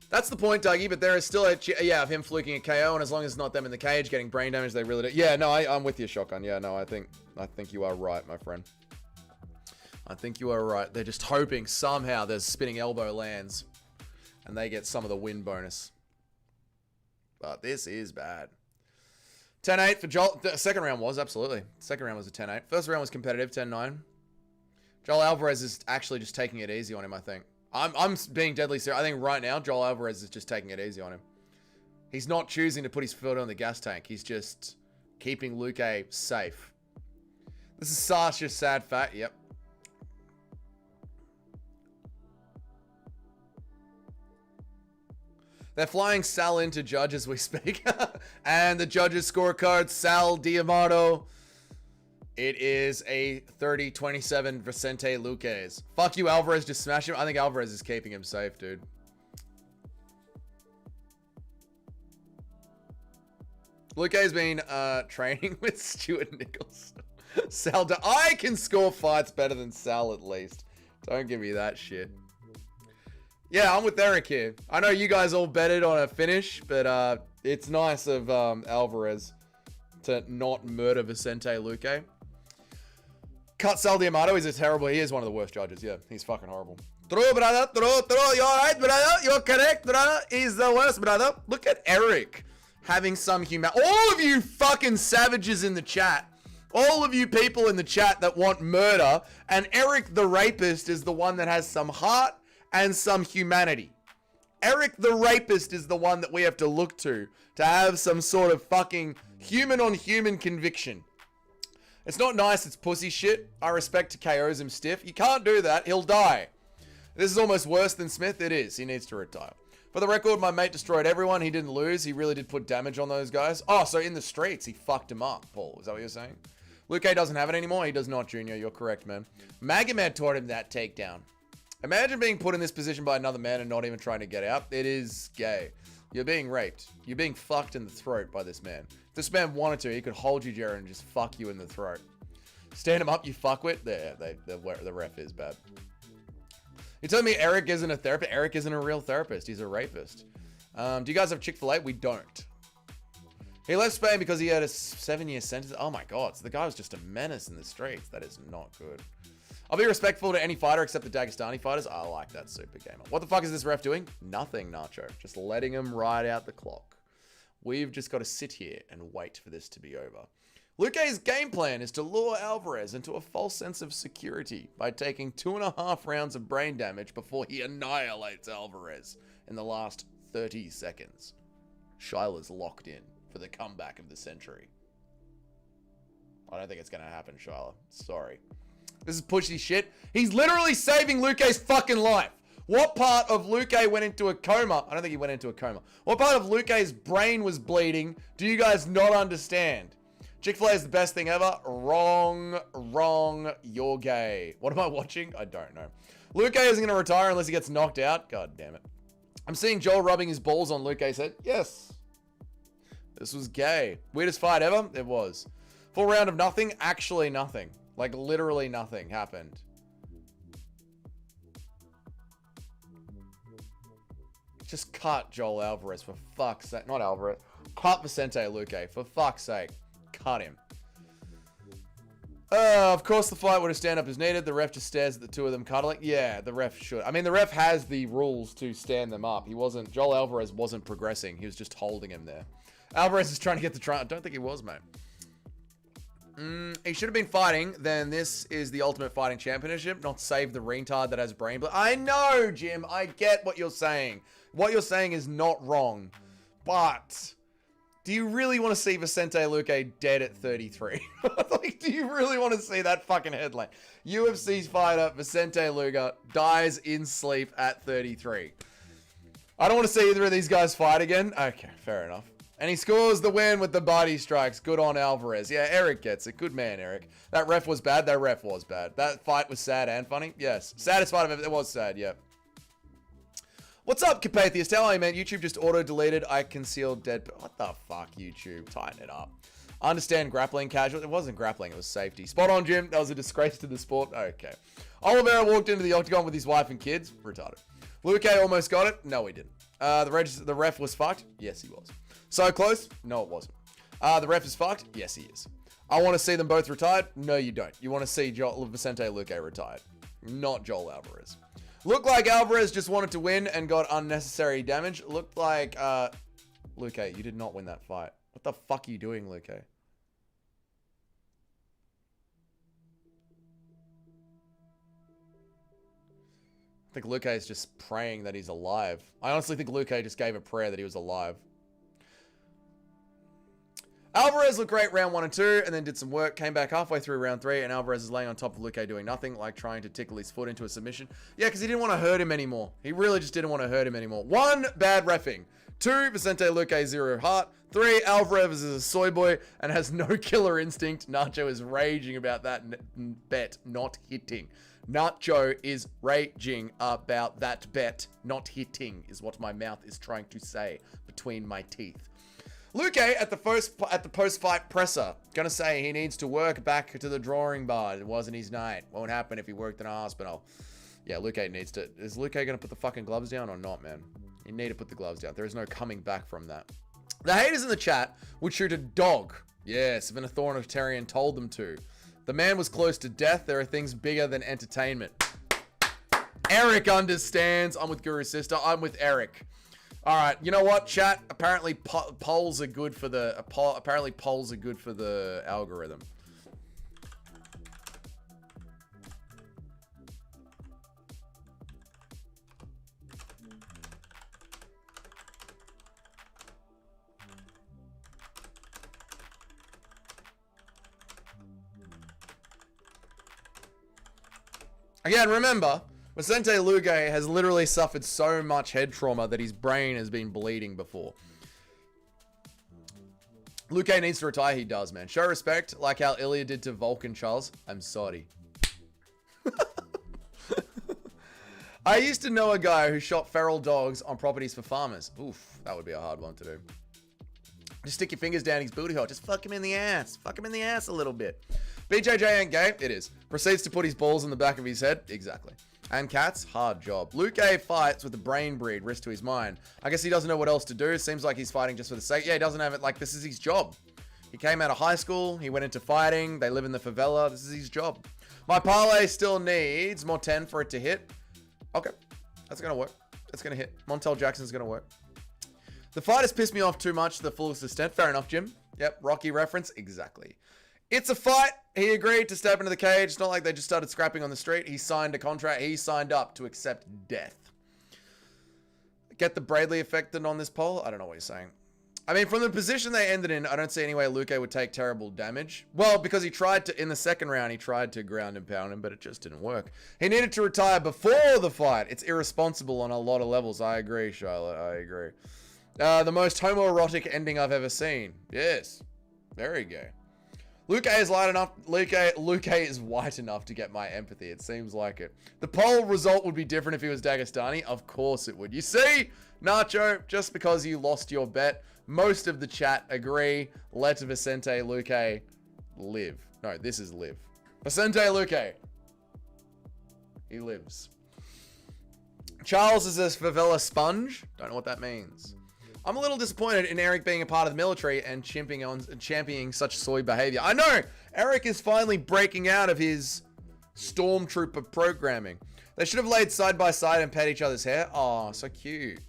That's the point, Dougie, but there is still a... Yeah, of him fluking a KO, and as long as it's not them in the cage getting brain damage, they really do... Yeah, no, I'm with you, Shotgun. Yeah, no, I think you are right, my friend. I think you are right. They're just hoping somehow there's spinning elbow lands, and they get some of the win bonus. But this is bad. 10-8 for Joel. The second round was, absolutely. Second round was a 10-8. First round was competitive, 10-9. Joel Alvarez is actually just taking it easy on him, I think. I'm being deadly serious. I think right now, Joel Alvarez is just taking it easy on him. He's not choosing to put his foot on the gas tank. He's just keeping Luque safe. This is such a sad fact. Yep. They're flying Sal into judge as we speak. And the judges' scorecard, Sal D'Amato. It is a 30-27 Vicente Luque's. Fuck you, Alvarez. Just smash him. I think Alvarez is keeping him safe, dude. Luque's been training with Stuart Nichols. Sal, I can score fights better than Sal at least. Don't give me that shit. Yeah, I'm with Eric here. I know you guys all betted on a finish, but it's nice of Alvarez to not murder Vicente Luque. Cut Sal D'Amato. He is one of the worst judges. Yeah, he's fucking horrible. True, brother. True. You're right, brother. You're correct, brother. He's the worst, brother. Look at Eric having some all of you fucking savages in the chat. All of you people in the chat that want murder. And Eric the rapist is the one that has some heart and some humanity. Eric the rapist is the one that we have to look to have some sort of fucking human on human conviction. It's not nice, it's pussy shit. I respect to KOs him stiff. You can't do that, he'll die. This is almost worse than Smith. It is, he needs to retire. For the record, my mate destroyed everyone. He didn't lose. He really did put damage on those guys. Oh, so in the streets, he fucked him up, Paul. Is that what you're saying? Luque doesn't have it anymore. He does not, Junior. You're correct, man. Magomed taught him that takedown. Imagine being put in this position by another man and not even trying to get out. It is gay. You're being raped. You're being fucked in the throat by this man. If this man wanted to, he could hold you, Jared, and just fuck you in the throat. Stand him up, you fuckwit. There, the ref is bad. You telling me Eric isn't a therapist? Eric isn't a real therapist. He's a rapist. Do you guys have Chick-fil-A? We don't. He left Spain because he had a 7-year sentence. Oh my god, so the guy was just a menace in the streets. That is not good. I'll be respectful to any fighter except the Dagestani fighters. I like that super gamer. What the fuck is this ref doing? Nothing, Nacho. Just letting him ride out the clock. We've just got to sit here and wait for this to be over. Luque's game plan is to lure Alvarez into a false sense of security by taking 2.5 rounds of brain damage before he annihilates Alvarez in the last 30 seconds. Shila's locked in for the comeback of the century. I don't think it's going to happen, Shyla. Sorry. This is pushy shit. He's literally saving Luque's fucking life. What part of Luque went into a coma? I don't think he went into a coma. What part of Luque's brain was bleeding? Do you guys not understand? Chick-fil-A is the best thing ever. Wrong. You're gay. What am I watching? I don't know. Luque isn't going to retire unless he gets knocked out. God damn it. I'm seeing Joel rubbing his balls on Luque's head. Yes. This was gay. Weirdest fight ever? It was. Full round of nothing. Actually nothing. Like, literally nothing happened. Just cut Joel Alvarez, for fuck's sake. Not Alvarez. Cut Vicente Luque, for fuck's sake. Cut him. Of course the fight would have stand up as needed. The ref just stares at the two of them cuddling. Yeah, the ref should. I mean, the ref has the rules to stand them up. Joel Alvarez wasn't progressing. He was just holding him there. Alvarez is trying to get the try. I don't think he was, mate. He should have been fighting. Then this is the Ultimate Fighting Championship, not save the retard that has brain blood. I know, Jim. I get what you're saying. What you're saying is not wrong. But do you really want to see Vicente Luque dead at 33? Like, do you really want to see that fucking headline? UFC's fighter Vicente Luque dies in sleep at 33. I don't want to see either of these guys fight again. Okay, fair enough. And he scores the win with the body strikes. Good on Alvarez. Yeah, Eric gets it. Good man, Eric. That ref was bad. That ref was bad. That fight was sad and funny. Yes. Saddest fight of it. It was sad, yeah. What's up, Capathius? Tell me, man. YouTube just auto-deleted. I concealed dead. What the fuck, YouTube? Tighten it up. I understand grappling casual. It wasn't grappling. It was safety. Spot on, Jim. That was a disgrace to the sport. Okay. Oliveira walked into the octagon with his wife and kids. Retarded. Luque almost got it. No, he didn't. The ref was fucked. Yes, he was. So close? No, it wasn't. The ref is fucked? Yes, he is. I want to see them both retired? No, you don't. You want to see Vicente Luque retired. Not Joel Alvarez. Looked like Alvarez just wanted to win and got unnecessary damage. Looked like, Luque, you did not win that fight. What the fuck are you doing, Luque? I think Luque is just praying that he's alive. I honestly think Luque just gave a prayer that he was alive. Alvarez looked great round 1 and 2, and then did some work, came back halfway through round 3, and Alvarez is laying on top of Luque doing nothing, like trying to tickle his foot into a submission. Yeah, because he didn't want to hurt him anymore. He really just didn't want to hurt him anymore. 1, bad reffing. 2, Vicente Luque, 0 heart. 3, Alvarez is a soy boy and has no killer instinct. Nacho is raging about that bet not hitting. Nacho is raging about that bet not hitting, is what my mouth is trying to say between my teeth. Luque at the post-fight presser, gonna say he needs to work back to the drawing board. It wasn't his night. Won't happen if he worked in a hospital. Yeah, Luque needs to. Is Luque gonna put the fucking gloves down or not, man? You need to put the gloves down. There is no coming back from that. The haters in the chat would shoot a dog. Yes, if an authoritarian told them to. The man was close to death. There are things bigger than entertainment. Eric understands. I'm with Guru Sister. I'm with Eric. All right, you know what, chat? Apparently polls are good for the algorithm. Again, remember, Vicente Luque has literally suffered so much head trauma that his brain has been bleeding before. Luque needs to retire. He does, man. Show respect, like how Ilya did to Vulcan Charles. I'm sorry. I used to know a guy who shot feral dogs on properties for farmers. Oof, that would be a hard one to do. Just stick your fingers down his booty hole. Just fuck him in the ass. Fuck him in the ass a little bit. BJJ ain't gay. It is. Proceeds to put his balls in the back of his head. Exactly. And cats, hard job. Luque fights with a brain breed, wrist to his mind. I guess he doesn't know what else to do. Seems like he's fighting just for the sake. Yeah, he doesn't have it. Like, this is his job. He came out of high school. He went into fighting. They live in the favela. This is his job. My parlay still needs more 10 for it to hit. Okay. That's going to work. That's going to hit. Montel Jackson's going to work. The fight has pissed me off too much to the fullest extent. Fair enough, Jim. Yep. Rocky reference. Exactly. It's a fight. He agreed to step into the cage. It's not like they just started scrapping on the street. He signed a contract. He signed up to accept death. Get the Bradley effect on this poll? I don't know what you're saying. I mean, from the position they ended in, I don't see any way Luque would take terrible damage. Well, because he tried to, in the second round, he tried to ground and pound him, but it just didn't work. He needed to retire before the fight. It's irresponsible on a lot of levels. I agree, Charlotte. I agree. The most homoerotic ending I've ever seen. Yes. Very gay. Luque is light enough. Luque is white enough to get my empathy. It seems like it. The poll result would be different if he was Dagestani. Of course it would. You see, Nacho, just because you lost your bet, most of the chat agree. Let Vicente Luque live. No, this is live. Vicente Luque. He lives. Charles is a favela sponge. Don't know what that means. I'm a little disappointed in Eric being a part of the military and championing such soy behavior. I know! Eric is finally breaking out of his stormtrooper programming. They should have laid side by side and pet each other's hair. Oh, so cute.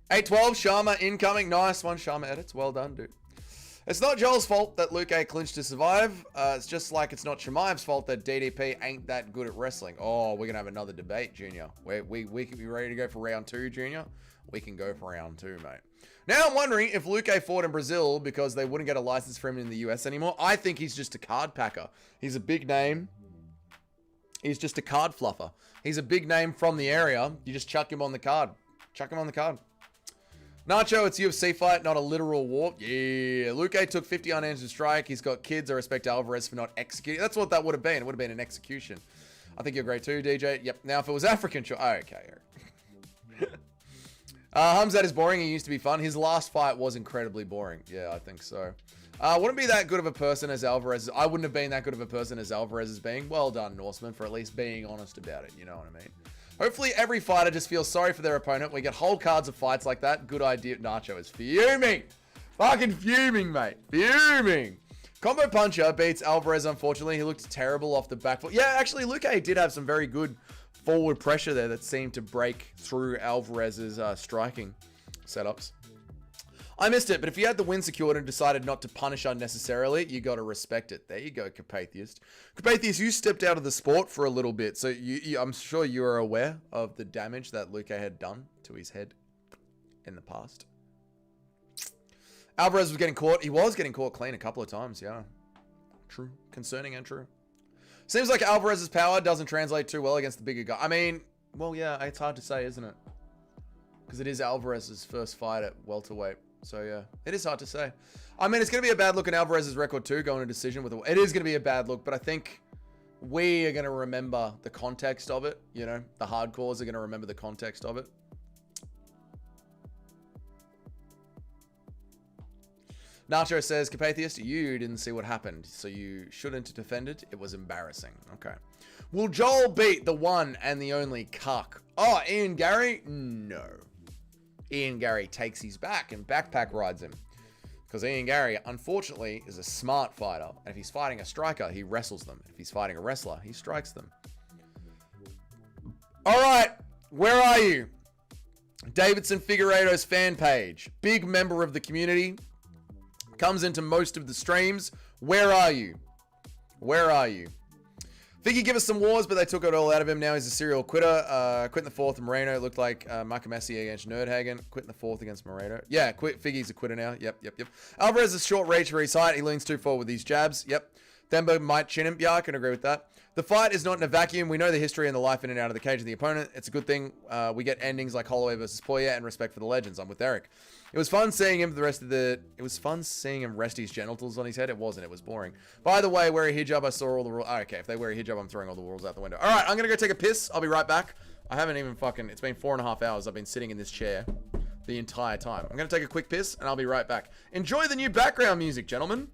8-12, Sharma incoming. Nice one, Sharma edits. Well done, dude. It's not Joel's fault that Luque clinched to survive. It's just like it's not Shemaev's fault that DDP ain't that good at wrestling. Oh, we're going to have another debate, Junior. We can be ready to go for round 2, Junior. We can go for round 2, mate. Now I'm wondering if Luque fought in Brazil because they wouldn't get a license for him in the US anymore. I think he's just a card packer. He's a big name. He's just a card fluffer. He's a big name from the area. You just chuck him on the card. Chuck him on the card. Nacho, it's UFC fight, not a literal war. Yeah. Luque took 50 unanswered strike. He's got kids. I respect Alvarez for not executing. That's what that would have been. It would have been an execution. I think you're great too, DJ. Yep. Now, if it was African, sure. Oh, okay. Hamzat is boring. He used to be fun. His last fight was incredibly boring. Yeah, I think so. Wouldn't be that good of a person as Alvarez. I wouldn't have been that good of a person as Alvarez is being. Well done, Norseman, for at least being honest about it. You know what I mean? Hopefully every fighter just feels sorry for their opponent. We get whole cards of fights like that. Good idea. Nacho is fuming. Fucking fuming, mate. Fuming. Combo Puncher beats Alvarez, unfortunately. He looked terrible off the back foot. Yeah, actually, Luque did have some very good forward pressure there that seemed to break through Alvarez's striking setups. I missed it, but if you had the win secured and decided not to punish unnecessarily, you got to respect it. There you go, Capatheist. Capatheist, you stepped out of the sport for a little bit, so I'm sure you are aware of the damage that Luque had done to his head in the past. Alvarez was getting caught. He was getting caught clean a couple of times, yeah. True. Concerning and true. Seems like Alvarez's power doesn't translate too well against the bigger guy. I mean, well, yeah, it's hard to say, isn't it? Because it is Alvarez's first fight at welterweight. So, yeah, it is hard to say. I mean, it's going to be a bad look in Alvarez's record, too, going to decision with it is going to be a bad look, but I think we are going to remember the context of it. You know, the hardcores are going to remember the context of it. Nacho says, Capatheist, you didn't see what happened, so you shouldn't have defended. It was embarrassing. Okay. Will Joel beat the one and the only cuck? Oh, Ian Gary? No. Ian Gary takes his back and backpack rides him. Because Ian Gary, unfortunately, is a smart fighter. And if he's fighting a striker, he wrestles them. If he's fighting a wrestler, he strikes them. All right. Where are you? Davidson Figueiredo's fan page. Big member of the community. Comes into most of the streams. Where are you? Where are you? Figgy give us some wars, but they took it all out of him. Now he's a serial quitter. Quit in the fourth. Moreno. It looked like Makamesi against Nerdhagen. Quit in the fourth against Moreno. Yeah, quit. Figgy's a quitter now. Yep. Alvarez is short reach for his height. He leans too forward with these jabs. Yep. Themba might chin him. Yeah, I can agree with that. The fight is not in a vacuum. We know the history and the life in and out of the cage of the opponent. It's a good thing. We get endings like Holloway versus Poirier and respect for the legends. I'm with Eric. It was fun seeing him It was fun seeing him rest his genitals on his head. It wasn't. It was boring. By the way, wear a hijab. I saw all the rules. Oh, okay, if they wear a hijab, I'm throwing all the rules out the window. All right, I'm going to go take a piss. I'll be right back. I haven't even fucking... It's been 4.5 hours. I've been sitting in this chair the entire time. I'm going to take a quick piss, and I'll be right back. Enjoy the new background music, gentlemen.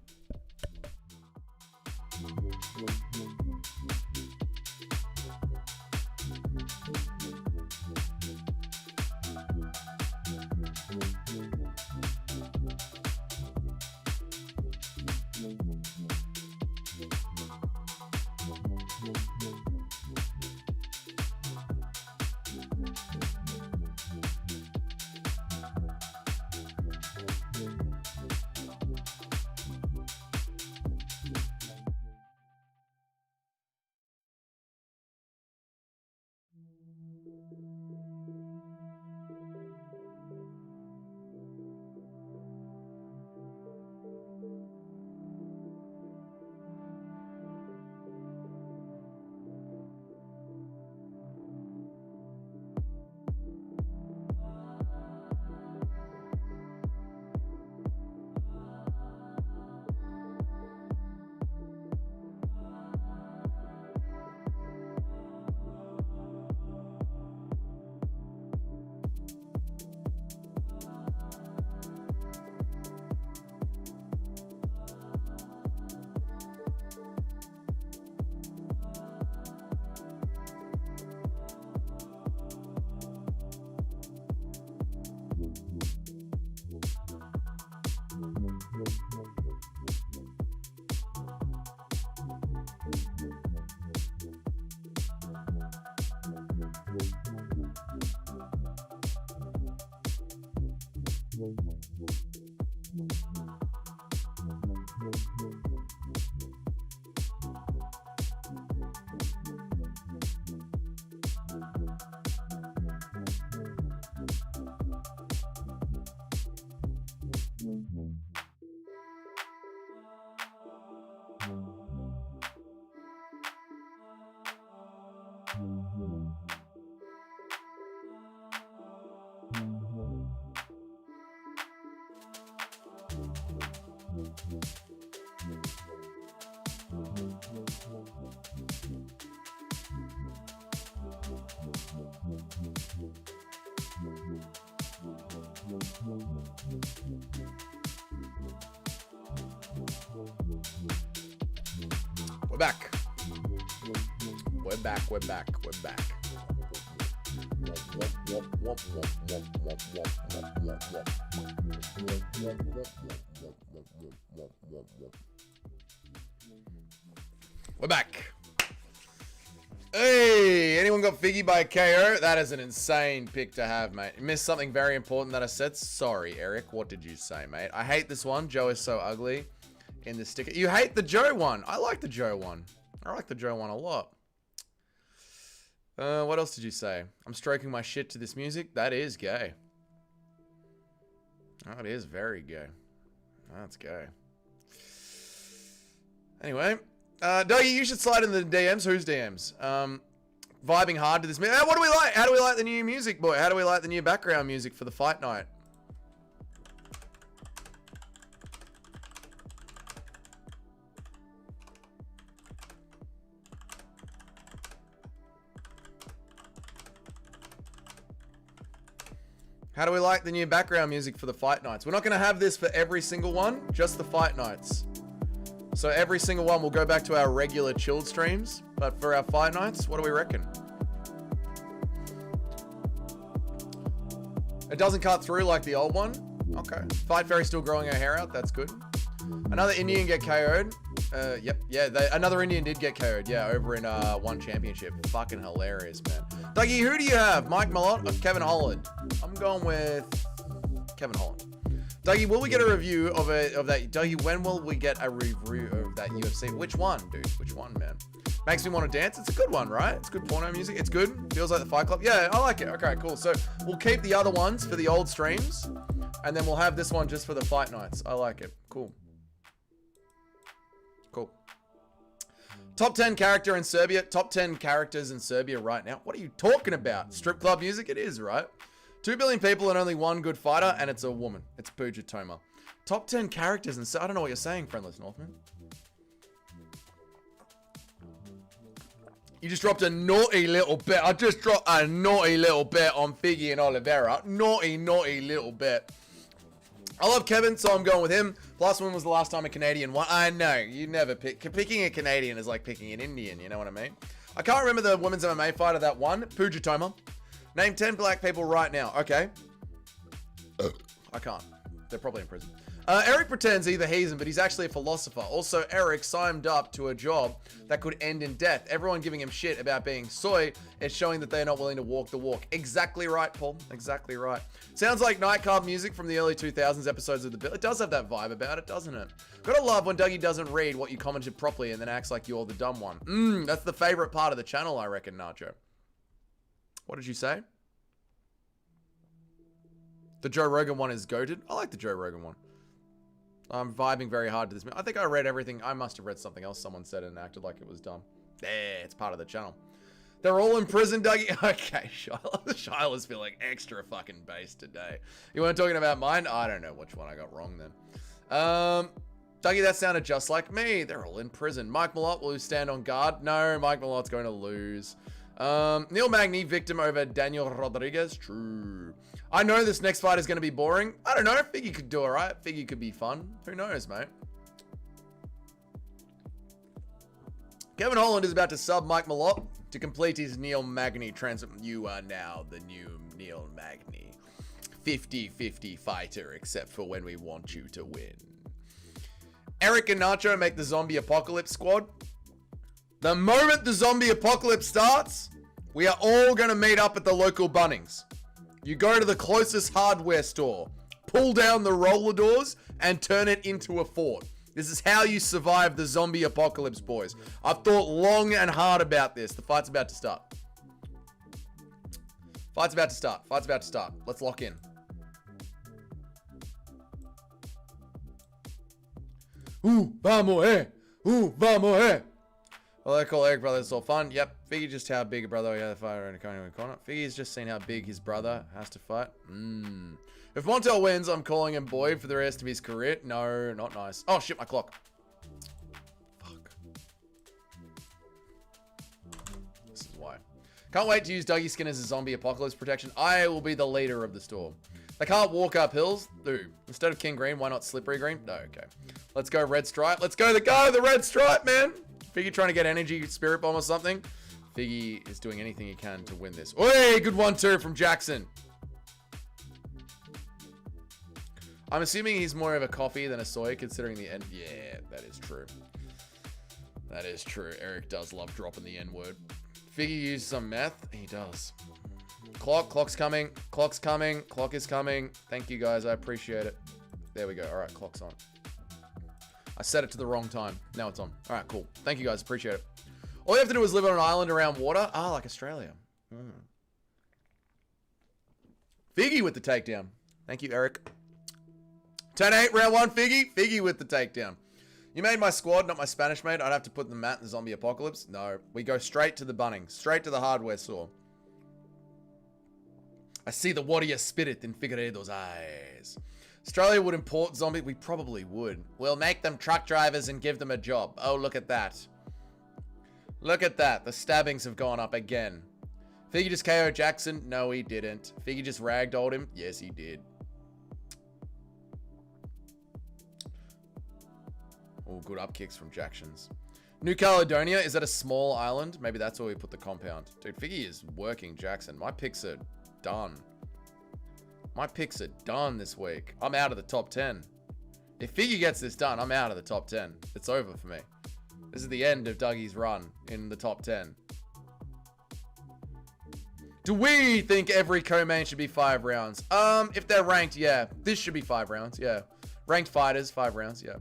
We're back. We're back. We're back. We're back. We're back. Hey, anyone got Figgy by KO? That is an insane pick to have, mate. You missed something very important that I said. Sorry, Eric. What did you say, mate? I hate this one. Joe is so ugly in the sticker. You hate the Joe one. I like the Joe one. I like the Joe one a lot. What else did you say? I'm stroking my shit to this music. That is gay. That is very gay. Let's go. Anyway, Dougie, you should slide in the DMs. Whose DMs? Vibing hard to this. What do we like? How do we like the new music, boy? How do we like the new background music for the fight night? How do we like the new background music for the fight nights? We're not going to have this for every single one, just the fight nights. So every single one will go back to our regular chilled streams. But for our fight nights, what do we reckon? It doesn't cut through like the old one. Okay. Fight Fairy still growing her hair out. That's good. Another Indian get KO'd. Yep. Yeah, another Indian did get KO'd. Yeah, over in one championship. Fucking hilarious, man. Dougie, who do you have? Mike Malott or Kevin Holland? I'm going with Kevin Holland. Dougie, will we get a review of that? Dougie, when will we get a review of that UFC? Which one, dude? Which one, man? Makes me want to dance. It's a good one, right? It's good porno music. It's good. Feels like the Fight Club. Yeah, I like it. Okay, cool. So we'll keep the other ones for the old streams, and then we'll have this one just for the fight nights. I like it. Cool. Cool. Top 10 character in Serbia. Top 10 characters in Serbia right now. What are you talking about? Strip club music? It is, right? 2 billion people and only one good fighter, and it's a woman. It's Pooja Toma. Top 10 characters in Serbia. I don't know what you're saying, friendless Northman. You just dropped a naughty little bet. I just dropped a naughty little bet on Figgy and Oliveira. Naughty, naughty little bet. I love Kevin, so I'm going with him. Plus, when was the last time a Canadian won? I know, you never pick. Picking a Canadian is like picking an Indian, you know what I mean? I can't remember the women's MMA fighter that won. Pooja Toma. Name 10 black people right now. Okay. I can't. They're probably in prison. Eric pretends either he's him, but he's actually a philosopher. Also, Eric signed up to a job that could end in death. Everyone giving him shit about being soy is showing that they're not willing to walk the walk. Exactly right, Paul. Exactly right. Sounds like nightclub music from the early 2000s episodes of The Bill. It does have that vibe about it, doesn't it? Gotta love when Dougie doesn't read what you commented properly and then acts like you're the dumb one. That's the favorite part of the channel, I reckon, Nacho. What did you say? The Joe Rogan one is goated. I like the Joe Rogan one. I'm vibing very hard to this. I think I read everything. I must have read something else someone said and acted like it was dumb. It's part of the channel. They're all in prison, Dougie. Okay, Shiloh's feeling extra fucking based today. You weren't talking about mine? I don't know which one I got wrong then. Dougie, that sounded just like me. They're all in prison. Mike Malott will stand on guard. No, Mike Malott's going to lose. Neil Magny, victim over Daniel Rodriguez. True. I know this next fight is going to be boring. I don't know. Figgy could do all right. Figgy could be fun. Who knows, mate? Kevin Holland is about to sub Mike Malott to complete his Neil Magny transfer. You are now the new Neil Magny. 50-50 fighter, except for when we want you to win. Eric and Nacho make the zombie apocalypse squad. The moment the zombie apocalypse starts, we are all going to meet up at the local Bunnings. You go to the closest hardware store, pull down the roller doors, and turn it into a fort. This is how you survive the zombie apocalypse, boys. I've thought long and hard about this. The fight's about to start. Fight's about to start. Fight's about to start. Let's lock in. Vamos, eh? Vamos, eh? Well, they call Eric brother. It's all fun. Yep. Figgy just how big a brother we had to fight in the corner. Figgy's just seen how big his brother has to fight. If Montel wins, I'm calling him Boyd for the rest of his career. No, not nice. Oh, shit, my clock. Fuck. This is why. Can't wait to use Dougie Skin as a zombie apocalypse protection. I will be the leader of the storm. They can't walk up hills. Dude, instead of King Green, why not Slippery Green? No, okay. Let's go Red Stripe. Let's go the Red Stripe, man. Figgy trying to get energy, Spirit Bomb or something. Figgy is doing anything he can to win this. Oi, good 1-2 from Jackson. I'm assuming he's more of a coffee than a soy, considering the end. Yeah, that is true. That is true. Eric does love dropping the N-word. Figgy used some meth. He does. Clock's coming. Clock's coming. Clock is coming. Thank you, guys. I appreciate it. There we go. All right, clock's on. I set it to the wrong time. Now it's on. All right, cool. Thank you, guys. Appreciate it. All you have to do is live on an island around water. Ah, like Australia. Figgy with the takedown. Thank you, Eric. 10-8, round 1, Figgy. Figgy with the takedown. You made my squad, not my Spanish mate. I'd have to put the mat in the zombie apocalypse. No, we go straight to the Bunnings. Straight to the hardware store. I see the warrior spirit in Figueiredo's eyes. Australia would import zombies. We probably would. We'll make them truck drivers and give them a job. Oh, look at that. Look at that. The stabbings have gone up again. Figgy just KO'd Jackson. No, he didn't. Figgy just ragdolled him. Yes, he did. Oh, good up kicks from Jacksons. New Caledonia. Is that a small island? Maybe that's where we put the compound. Dude, Figgy is working Jackson. My picks are done. My picks are done this week. I'm out of the top 10. If Figgy gets this done, I'm out of the top 10. It's over for me. This is the end of Dougie's run in the top 10. Do we think every co-main should be 5 rounds? If they're ranked, yeah. This should be 5 rounds, yeah. Ranked fighters, 5 rounds, yeah.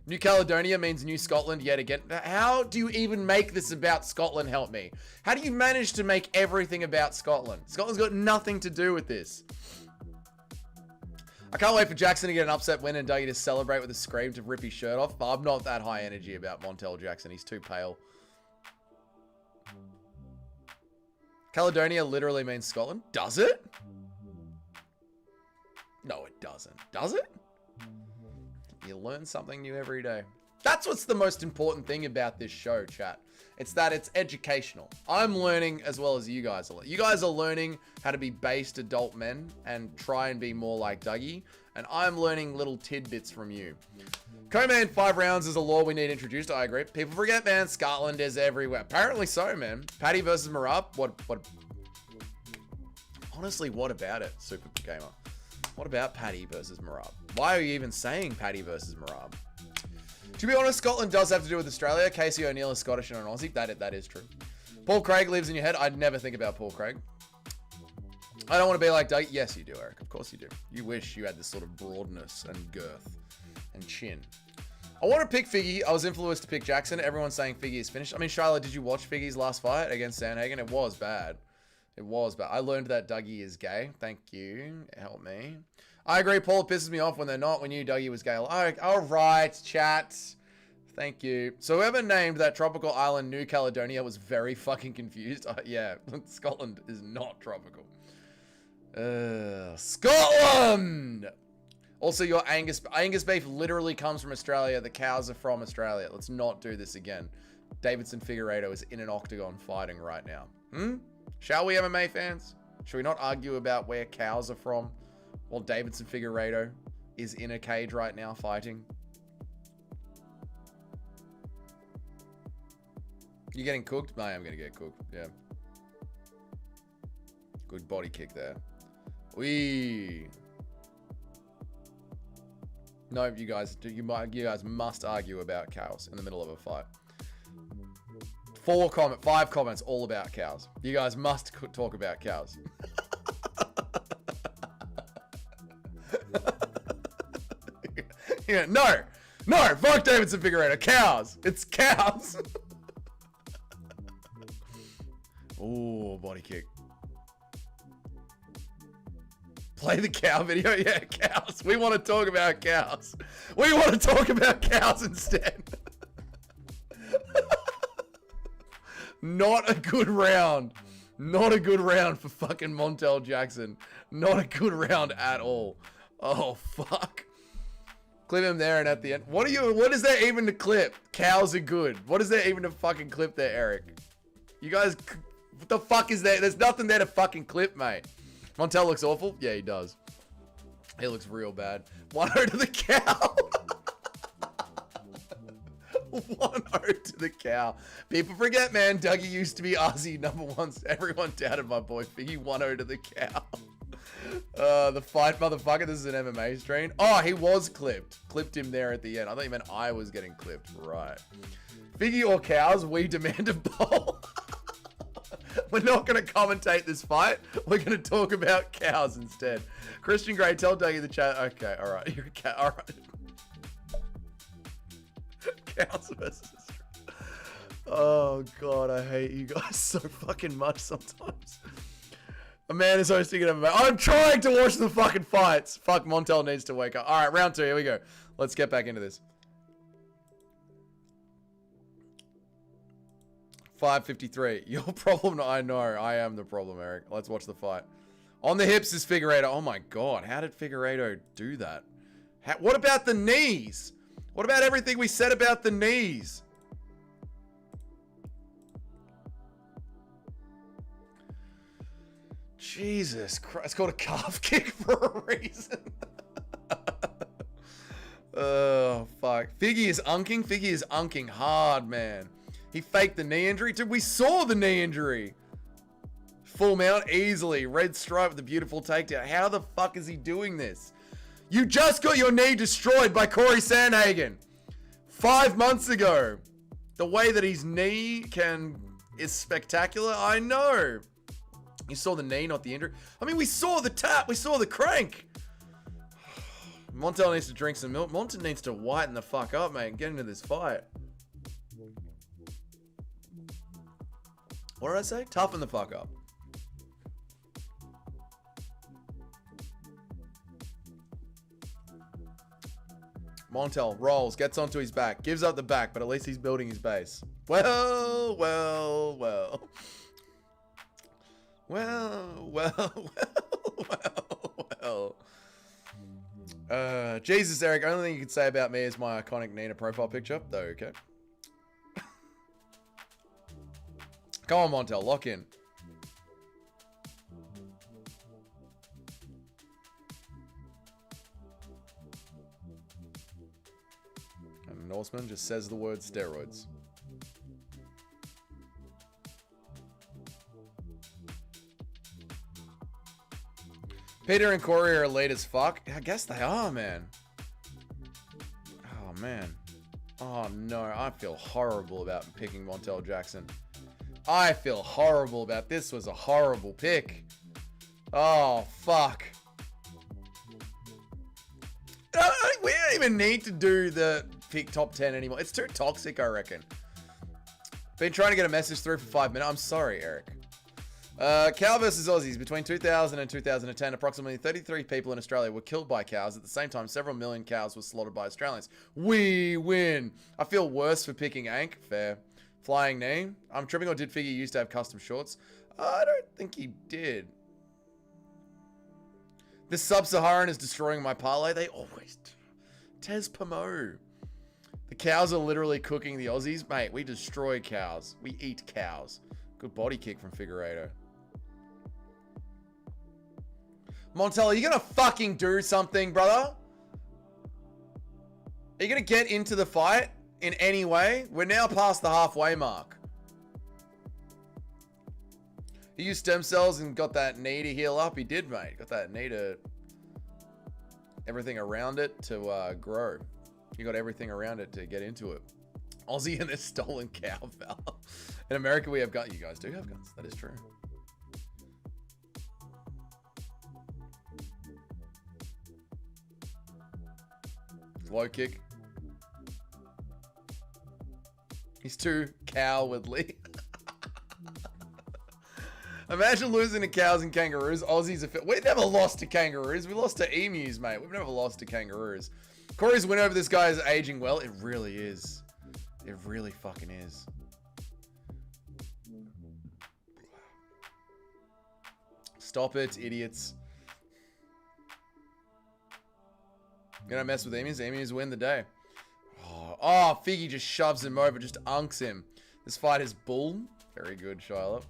New Caledonia means New Scotland yet again. How do you even make this about Scotland? Help me. How do you manage to make everything about Scotland? Scotland's got nothing to do with this. I can't wait for Jackson to get an upset win and Dougie to celebrate with a scream to rip his shirt off. But I'm not that high energy about Montel Jackson. He's too pale. Caledonia literally means Scotland. Does it? No, it doesn't. Does it? You learn something new every day. That's what's the most important thing about this show, chat. It's that it's educational. I'm learning as well as you guys are. You guys are learning how to be based adult men and try and be more like Dougie. And I'm learning little tidbits from you. Co-man 5 rounds is a law we need introduced. I agree. People forget, man. Scotland is everywhere. Apparently so, man. Paddy versus Marab. What? Honestly, what about it, Super Gamer? What about Paddy versus Marab? Why are you even saying Paddy versus Marab? To be honest, Scotland does have to do with Australia. Casey O'Neill is Scottish and an Aussie. That is true. Paul Craig lives in your head. I'd never think about Paul Craig. I don't want to be like Doug. Yes, you do, Eric. Of course you do. You wish you had this sort of broadness and girth and chin. I want to pick Figgy. I was influenced to pick Jackson. Everyone's saying Figgy is finished. I mean, Shyla, did you watch Figgy's last fight against Sandhagen? It was bad. It was bad. I learned that Dougie is gay. Thank you. Help me. I agree, Paul. It pisses me off when they're not. We knew Dougie was gay. Oh, all right, chat. Thank you. So whoever named that tropical island New Caledonia was very fucking confused. Yeah, Scotland is not tropical. Scotland! Also, your Angus beef literally comes from Australia. The cows are from Australia. Let's not do this again. Deiveson Figueiredo is in an octagon fighting right now. Shall we, MMA fans? Should we not argue about where cows are from while Deiveson Figueiredo is in a cage right now fighting? You getting cooked? I am going to get cooked. Yeah. Good body kick there. Wee. No, you guys must argue about cows in the middle of a fight. 5 comments all about cows. You guys must talk about cows. Yeah, no, fuck Deiveson Figueiredo. Cows. It's cows. Ooh, body kick. Play the cow video. Yeah, cows. We want to talk about cows. We want to talk about cows instead. Not a good round. Not a good round for fucking Montel Jackson. Not a good round at all. Oh, fuck. Clip him there and at the end. What is there even to clip? Cows are good. What is there even to fucking clip there, Eric? You guys, what the fuck is there? There's nothing there to fucking clip, mate. Montel looks awful. Yeah, he does. He looks real bad. 1-0 to the cow. 1-0 to the cow. People forget, man. Dougie used to be Aussie #1. Everyone doubted my boy Figgy. 1-0 to the cow. The fight, motherfucker. This is an MMA stream. Oh, he was clipped. Clipped him there at the end. I thought you meant I was getting clipped. Right. Figgy or cows? We demand a poll. We're not going to commentate this fight. We're going to talk about cows instead. Christian Gray, tell Dougie the chat. Okay, all right. You're a cow. All right. Cows versus. Oh, God. I hate you guys so fucking much sometimes. A man is hosting an MMA. I'm trying to watch the fucking fights. Fuck, Montel needs to wake up. All right, round 2. Here we go. Let's get back into this. 5:53. Your problem? I know. I am the problem, Eric. Let's watch the fight. On the hips is Figueiredo. Oh my god. How did Figueiredo do that? What about the knees? What about everything we said about the knees? Jesus Christ. It's called a calf kick for a reason. Oh, fuck. Figgy is unking. Figgy is unking hard, man. He faked the knee injury. Dude, we saw the knee injury. Full mount easily. Red stripe with a beautiful takedown. How the fuck is he doing this? You just got your knee destroyed by Corey Sandhagen 5 months ago. The way that his knee is spectacular. I know. You saw the knee, not the injury. I mean, we saw the tap. We saw the crank. Montel needs to drink some milk. Montel needs to whiten the fuck up, mate, and get into this fight. What did I say? Toughen the fuck up. Montel rolls, gets onto his back, gives up the back, but at least he's building his base. Well. Jesus, Eric, only thing you could say about me is my iconic Nina profile picture. Though, okay. Come on, Montel, lock in. And Norseman just says the word steroids. Peter and Corey are elite as fuck. I guess they are, man. Oh, man. Oh, no. I feel horrible about picking Montel Jackson. I feel horrible about this. Was a horrible pick. Oh, fuck. We don't even need to do the pick top 10 anymore. It's too toxic, I reckon. Been trying to get a message through for 5 minutes. I'm sorry, Eric. Cow versus Aussies. Between 2000 and 2010, approximately 33 people in Australia were killed by cows. At the same time, several million cows were slaughtered by Australians. We win. I feel worse for picking Ank. Fair. Flying knee. I'm tripping, or did Figgy used to have custom shorts? I don't think he did. This sub-Saharan is destroying my parlay. They always do. Tez Pomo. The cows are literally cooking the Aussies. Mate, we destroy cows. We eat cows. Good body kick from Figueiredo. Montel, are you going to fucking do something, brother? Are you going to get into the fight in any way? We're now past the halfway mark. He used stem cells and got that knee to heal up. He did, mate. Got that knee to... everything around it to grow. You got everything around it to get into it. Aussie and a stolen cow, fella. In America, we have guns. You guys do have guns. That is true. Low kick. He's too cowardly. Imagine losing to cows and kangaroos. Aussies are... We've never lost to kangaroos. We lost to emus, mate. We've never lost to kangaroos. Corey's win over this guy is aging well. It really is. It really fucking is. Stop it, idiots. You don't mess with emus. Emus win the day. Oh, Figgy just shoves him over, just unks him. This fight is bull. Very good, Shiloh.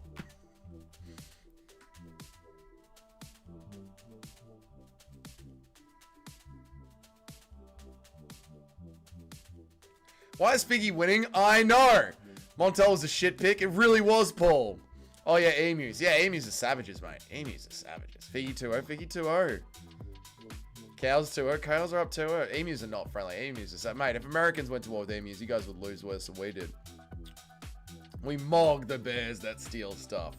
Why is Figgy winning? I know. Montel was a shit pick. It really was, Paul. Oh, yeah, emus. Yeah, emus are savages, mate. Emus are savages. Figgy 2-0. Figgy 2-0. Cows 2-0. Cows are up 2-0. Emus are not friendly. Emus are savage. Mate, if Americans went to war with emus, you guys would lose worse than we did. We mog the bears that steal stuff.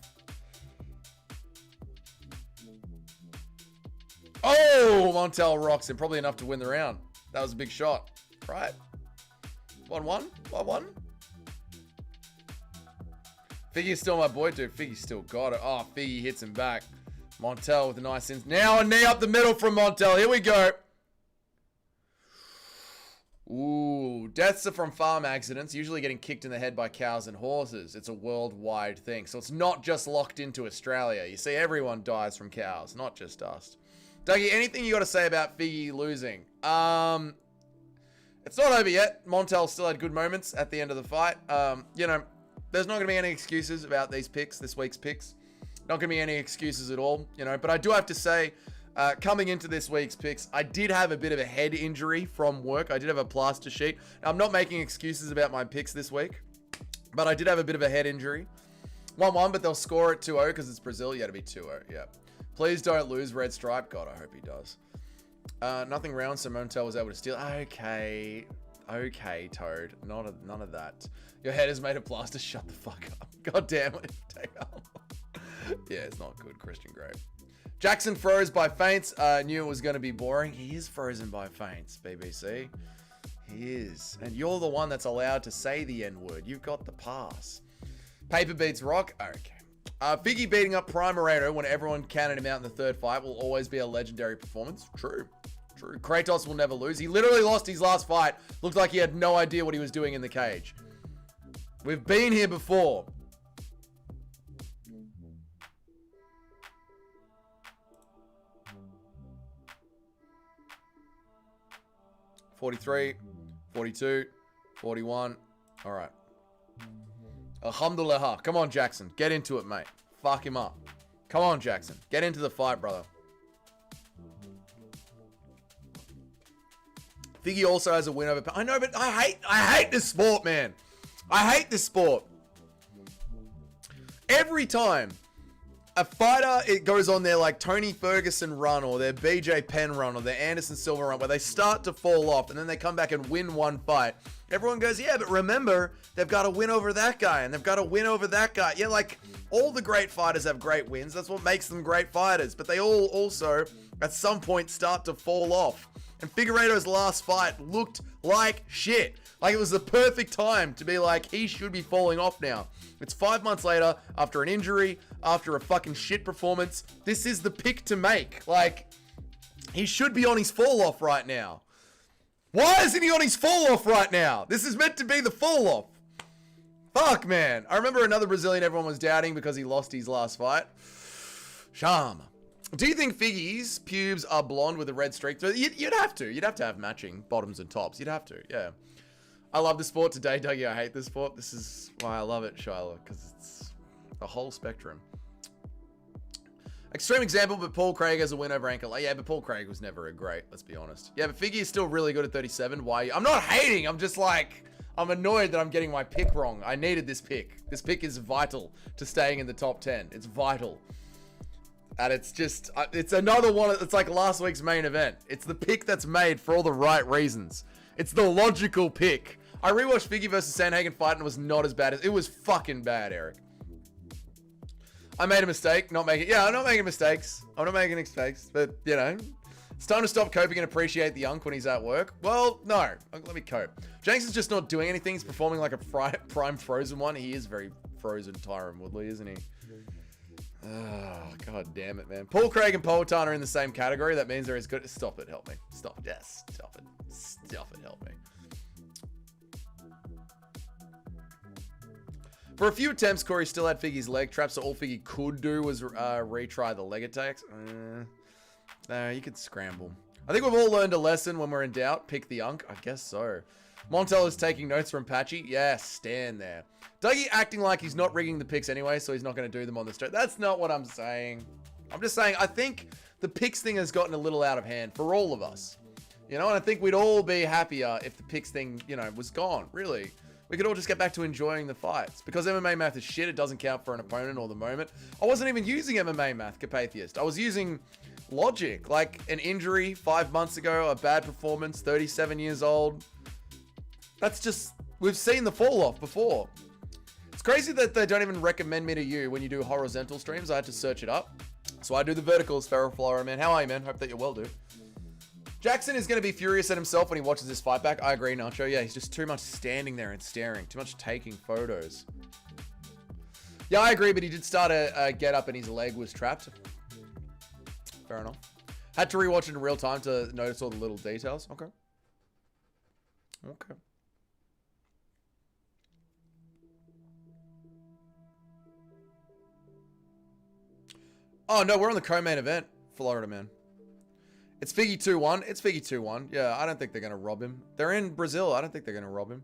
Oh, Montel rocks him. Probably enough to win the round. That was a big shot. Right? 1-1? 1-1? Figgy's still my boy, dude. Figgy still got it. Oh, Figgy hits him back. Montel with a nice ins. Now a knee up the middle from Montel. Here we go. Ooh, deaths are from farm accidents, usually getting kicked in the head by cows and horses. It's a worldwide thing, so it's not just locked into Australia. You see, everyone dies from cows, not just us. Dougie, anything you got to say about Figgy losing? It's not over yet. Montel still had good moments at the end of the fight. You know, there's not going to be any excuses about these picks, this week's picks. Not going to be any excuses at all, you know. But I do have to say, coming into this week's picks, I did have a bit of a head injury from work. I did have a plaster sheet. Now, I'm not making excuses about my picks this week, but I did have a bit of a head injury. 1-1, but they'll score it 2-0 because it's Brazil. Yeah, it'll be 2-0, yeah. Please don't lose, Red Stripe. God, I hope he does. Nothing round, so Montel was able to steal. Okay, Toad. None of that. Your head is made of plaster. Shut the fuck up. God damn it. Yeah, it's not good, Christian Grey. Jackson froze by feints. Knew it was going to be boring. He is frozen by feints, BBC. He is. And you're the one that's allowed to say the N-word. You've got the pass. Paper beats rock. Okay. Figgy beating up Primaredo when everyone counted him out in the third fight will always be a legendary performance. True. Kratos will never lose. He literally lost his last fight. Looked like he had no idea what he was doing in the cage. We've been here before. $43, $42, $41. All right. Alhamdulillah. Come on, Jackson. Get into it, mate. Fuck him up. Come on, Jackson. Get into the fight, brother. Figgy also has a win over... I know, but I hate this sport, man. I hate this sport. Every time a fighter, it goes on their like Tony Ferguson run or their BJ Penn run or their Anderson Silva run where they start to fall off and then they come back and win one fight. Everyone goes, yeah, but remember, they've got to win over that guy and they've got to win over that guy. Yeah, like all the great fighters have great wins. That's what makes them great fighters. But they all also, at some point, start to fall off. And Figueiredo's last fight looked like shit. Like it was the perfect time to be like, he should be falling off now. It's 5 months later, after an injury, after a fucking shit performance. This is the pick to make. Like, he should be on his fall off right now. Why isn't he on his fall off right now? This is meant to be the fall off. Fuck, man. I remember another Brazilian everyone was doubting because he lost his last fight. Sham. Do you think Figgy's pubes are blonde with a red streak? You'd have to. You'd have to have matching bottoms and tops. You'd have to, yeah. I love the sport today, Dougie. I hate the sport. This is why I love it, Shiloh, because it's the whole spectrum. Extreme example, but Paul Craig has a win over Ankle. Yeah, but Paul Craig was never a great, let's be honest. Yeah, but Figgy is still really good at 37. Why? I'm not hating. I'm just like, I'm annoyed that I'm getting my pick wrong. I needed this pick. This pick is vital to staying in the top 10. It's vital. And it's just, it's another one. It's like last week's main event. It's the pick that's made for all the right reasons. It's the logical pick. I rewatched Figgy versus Sandhagen fight and it was not as bad as, it was fucking bad, Eric. I made a mistake, I'm not making mistakes. I'm not making mistakes, but you know, it's time to stop coping and appreciate the unk when he's at work. Well, no, let me cope. Jenks is just not doing anything. He's performing like a prime frozen one. He is very frozen Tyron Woodley, isn't he? Oh, god damn it, man. Paul Craig and Poetan are in the same category. That means they're as good. Stop it, help me. Stop. Yes, stop it. Stop it, help me. For a few attempts, Corey still had Figgy's leg trap, so all Figgy could do was retry the leg attacks. No, you could scramble. I think we've all learned a lesson when we're in doubt. Pick the unk. I guess so. Montel is taking notes from Patchy. Yeah, stand there. Dougie acting like he's not rigging the picks anyway, so he's not going to do them on the straight. That's not what I'm saying. I'm just saying I think the picks thing has gotten a little out of hand for all of us. You know, and I think we'd all be happier if the picks thing, you know, was gone, really. We could all just get back to enjoying the fights. Because MMA math is shit, it doesn't count for an opponent or the moment. I wasn't even using MMA math, Capatheist. I was using logic. Like an injury 5 months ago, a bad performance, 37 years old. That's just, we've seen the fall off before. It's crazy that they don't even recommend me to you when you do horizontal streams. I had to search it up. So I do the verticals, Ferroflora, man. How are you, man? Hope that you're well, dude. Jackson is going to be furious at himself when he watches this fight back. I agree, Nacho. Yeah, he's just too much standing there and staring. Too much taking photos. Yeah, I agree, but he did start a get up and his leg was trapped. Fair enough. Had to rewatch it in real time to notice all the little details. Okay. Okay. Oh, no, we're on the co-main event. Florida, man. It's Figgy 2-1. It's Figgy 2-1. Yeah, I don't think they're going to rob him. They're in Brazil. I don't think they're going to rob him.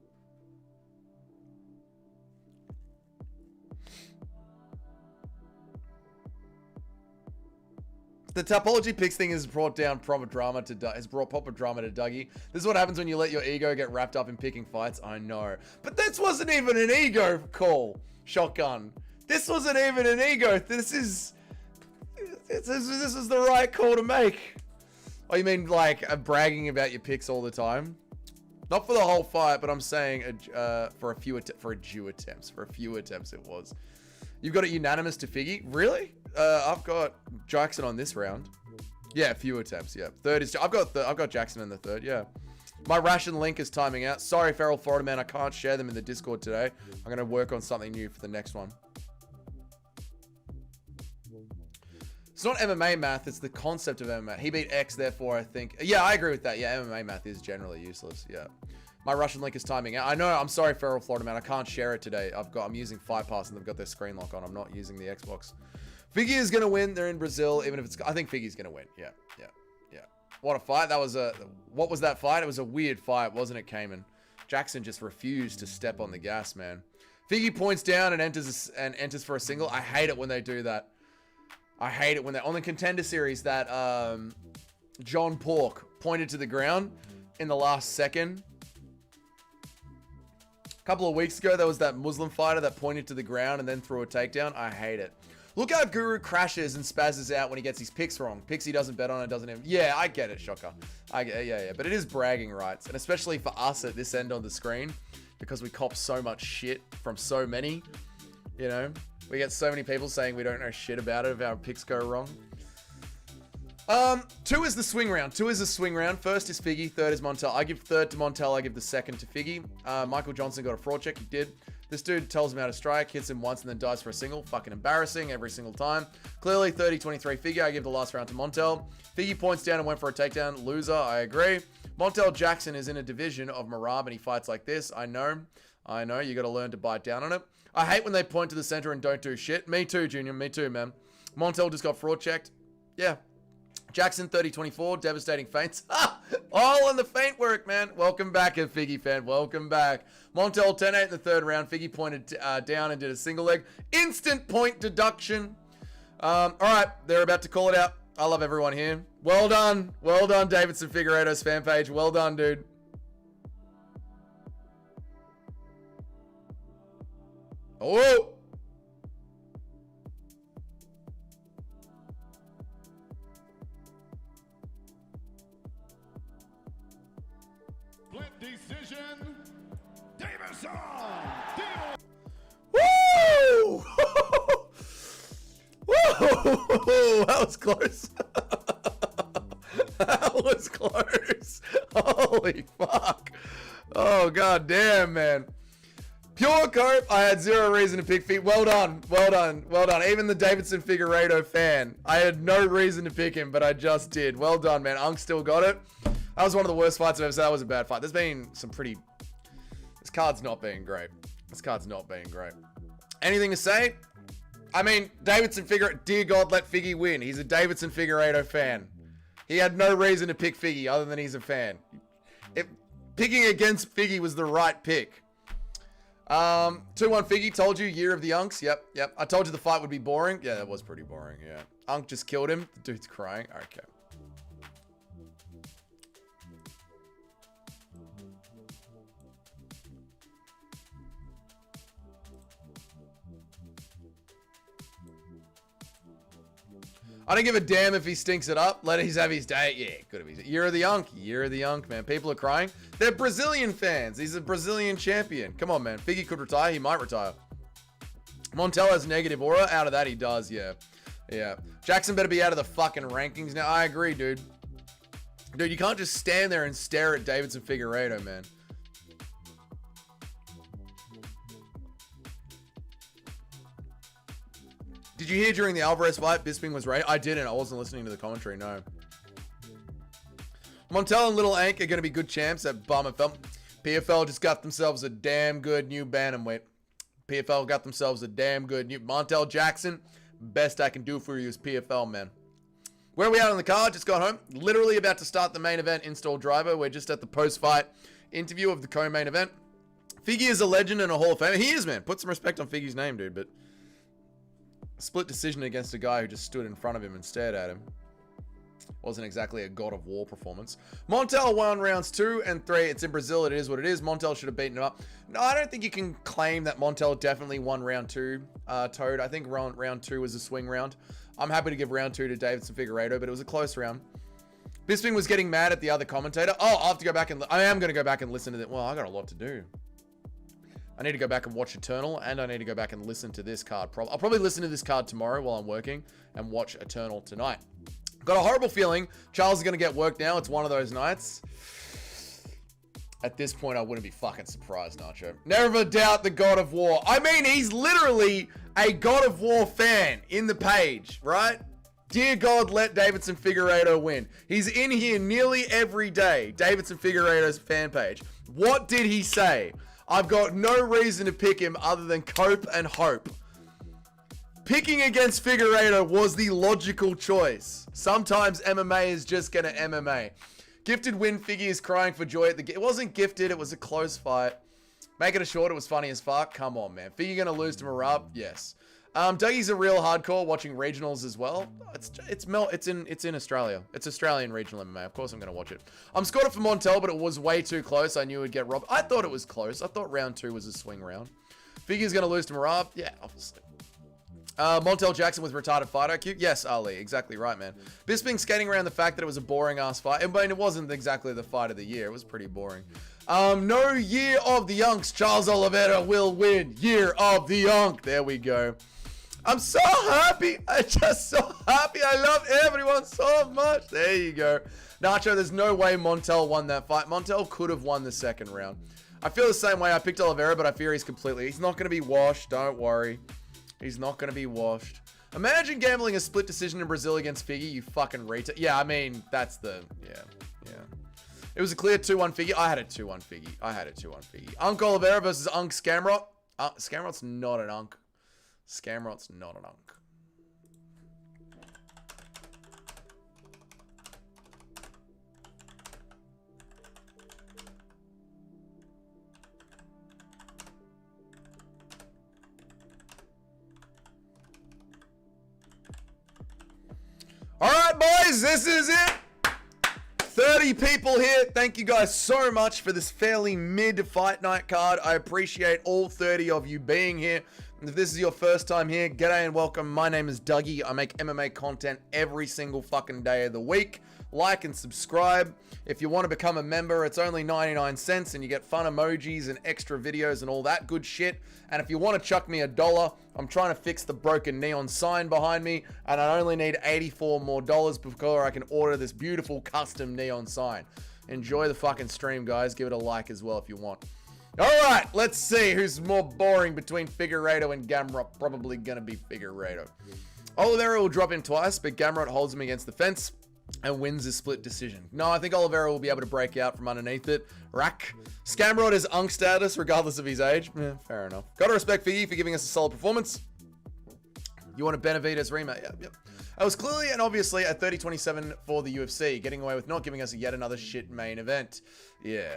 The Tapology Picks thing has brought down proper drama to Dougie. This is what happens when you let your ego get wrapped up in picking fights. I know. But this wasn't even an ego call, Shotgun. This wasn't even an ego. This is the right call to make. Oh, you mean like bragging about your picks all the time? Not for the whole fight, but I'm saying for a few attempts it was. You've got it unanimous to Figgy. Really? I've got Jackson on this round. Yeah, few attempts. Yeah, third is I've got Jackson in the third. Yeah, my ration link is timing out. Sorry, Feral Florida man, I can't share them in the Discord today. I'm gonna work on something new for the next one. It's not MMA math, it's the concept of MMA. He beat X, therefore I think... Yeah, I agree with that. Yeah, MMA math is generally useless. Yeah. My Russian link is timing out. I know, I'm sorry, Feral Florida man. I can't share it today. I'm using Fight Pass and they've got their screen lock on. I'm not using the Xbox. Figgy is going to win. They're in Brazil, even if it's... I think Figgy's going to win. Yeah. What a fight. That was a... What was that fight? It was a weird fight, wasn't it, Cayman? Jackson just refused to step on the gas, man. Figgy points down and enters for a single. I hate it when they do that. I hate it when they're on the Contender Series that John Pork pointed to the ground in the last second. A couple of weeks ago, there was that Muslim fighter that pointed to the ground and then threw a takedown. I hate it. Look how Guru crashes and spazzes out when he gets his picks wrong. Picks he doesn't bet on and doesn't even... Yeah, I get it, Shocker. Yeah. But it is bragging rights. And especially for us at this end on the screen, because we cop so much shit from so many, you know... We get so many people saying we don't know shit about it if our picks go wrong. 2 is the swing round. 2 is the swing round. First is Figgy. Third is Montel. I give third to Montel. I give the second to Figgy. Michael Johnson got a fraud check. He did. This dude tells him how to strike, hits him once, and then dies for a single. Fucking embarrassing every single time. Clearly 30-23 Figgy. I give the last round to Montel. Figgy points down and went for a takedown. Loser. I agree. Montel Jackson is in a division of Marab and he fights like this. I know. You got to learn to bite down on it. I hate when they point to the center and don't do shit. Me too, Junior. Me too, man. Montel just got fraud checked. Yeah. Jackson, 30-24. Devastating feints. All in the feint work, man. Welcome back, a Figgy fan. Welcome back. Montel, 10-8 in the third round. Figgy pointed down and did a single leg. Instant point deduction. All right. They're about to call it out. I love everyone here. Well done. Well done, Deiveson Figueiredo's fan page. Well done, dude. Oh! Split decision. Deiveson. Woo! Whoa! That was close. That was close. Holy fuck. Oh, god damn, man. Pure cope. I had zero reason to pick feet. Well done. Even the Deiveson Figueiredo fan. I had no reason to pick him, but I just did. Well done, man. Unk still got it. That was one of the worst fights I've ever seen. That was a bad fight. There's been some pretty... This card's not being great. Anything to say? I mean, Deiveson Figueiredo... Dear God, let Figgy win. He's a Deiveson Figueiredo fan. He had no reason to pick Figgy other than he's a fan. Picking against Figgy was the right pick. 2-1 Figgy, told you, year of the Unks. Yep. I told you the fight would be boring. Yeah, that was pretty boring, yeah. Unk just killed him. The dude's crying. Okay. I don't give a damn if he stinks it up. Let him have his day. Yeah, good of his. Year of the Unk, man. People are crying. They're Brazilian fans. He's a Brazilian champion. Come on, man. Figgy could retire. He might retire. Montel has negative aura. Out of that, he does, yeah. Jackson better be out of the fucking rankings now. I agree, dude. Dude, you can't just stand there and stare at Deiveson Figueiredo, man. Did you hear during the Alvarez fight, Bisping was right? I didn't. I wasn't listening to the commentary, no. Montel and Little Ank are going to be good champs at PFL. PFL just got themselves a damn good new bantamweight. PFL got themselves a damn good new... Montel Jackson, best I can do for you is PFL, man. Where are we at on the card? Just got home. Literally about to start the main event, Install Driver. We're just at the post-fight interview of the co-main event. Figgy is a legend and a Hall of Famer. He is, man. Put some respect on Figgy's name, dude. But split decision against a guy who just stood in front of him and stared at him. Wasn't exactly a God of War performance. Montel won rounds 2 and 3. It's in Brazil. It is what it is. Montel should have beaten him up. No, I don't think you can claim that Montel definitely won round 2, Toad. I think round 2 was a swing round. I'm happy to give round 2 to Deiveson Figueiredo, but it was a close round. Bisping was getting mad at the other commentator. Oh, I'll have to go back and... I am going to go back and listen to that. Well, I got a lot to do. I need to go back and watch Eternal, and I need to go back and listen to this card. I'll probably listen to this card tomorrow while I'm working and watch Eternal tonight. Got a horrible feeling Charles is going to get worked now. It's one of those nights. At this point, I wouldn't be fucking surprised, Nacho. Never doubt the God of War. I mean, he's literally a God of War fan in the page, right? Dear God, let Deiveson Figueiredo win. He's in here nearly every day. Deiveson Figueiredo's fan page. What did he say? I've got no reason to pick him other than cope and hope. Picking against Figueiredo was the logical choice. Sometimes MMA is just gonna MMA. Gifted win, Figgy is crying for joy at the... It wasn't gifted, it was a close fight. Make it a short, it was funny as fuck. Come on, man. Figgy gonna lose to Marab? Yes. Dougie's a real hardcore, watching regionals as well. It's in Australia. It's Australian regional MMA. Of course I'm gonna watch it. I'm scored it for Montel, but it was way too close. I knew it would get robbed. I thought it was close. I thought round 2 was a swing round. Figgy's gonna lose to Marab? Yeah, obviously. Montel Jackson with retarded fight IQ? Yes, Ali. Exactly right, man. Bisping skating around the fact that it was a boring-ass fight. I mean, it wasn't exactly the fight of the year. It was pretty boring. No year of the Yunks. Charles Oliveira will win. Year of the Yunk. There we go. I'm so happy. I'm just so happy. I love everyone so much. There you go. Nacho, there's no way Montel won that fight. Montel could have won the second round. I feel the same way. I picked Oliveira, but I fear he's completely... He's not going to be washed. Don't worry. He's not going to be washed. Imagine gambling a split decision in Brazil against Figgy, you fucking retard. Yeah, I mean, that's the... Yeah. It was a clear 2-1 Figgy. I had a 2-1 Figgy. Unk Oliveira versus Unk Gamrot. Gamrot's not an Unk. Gamrot's not an Unk. All right, boys, this is it. 30 people here. Thank you guys so much for this fairly mid-fight night card. I appreciate all 30 of you being here. And if this is your first time here, g'day and welcome. My name is Dougie. I make MMA content every single fucking day of the week. Like and subscribe. If you want to become a member, it's only 99 cents and you get fun emojis and extra videos and all that good shit. And if you want to chuck me $1, I'm trying to fix the broken neon sign behind me and I only need $84 more before I can order this beautiful custom neon sign. Enjoy the fucking stream, guys. Give it a like as well if you want. All right, let's see who's more boring between Figueiredo and Gamrot. Probably gonna be Figueiredo. Oliveira will drop in twice, but Gamrot holds him against the fence and wins a split decision. No, I think Oliveira will be able to break out from underneath it. Rack. Gamrot is Unk status, regardless of his age. Fair enough. Gotta respect Figgy for giving us a solid performance. You want a Benavidez rematch? Yep. It was clearly and obviously a 30-27 for the UFC, getting away with not giving us yet another shit main event. Yeah.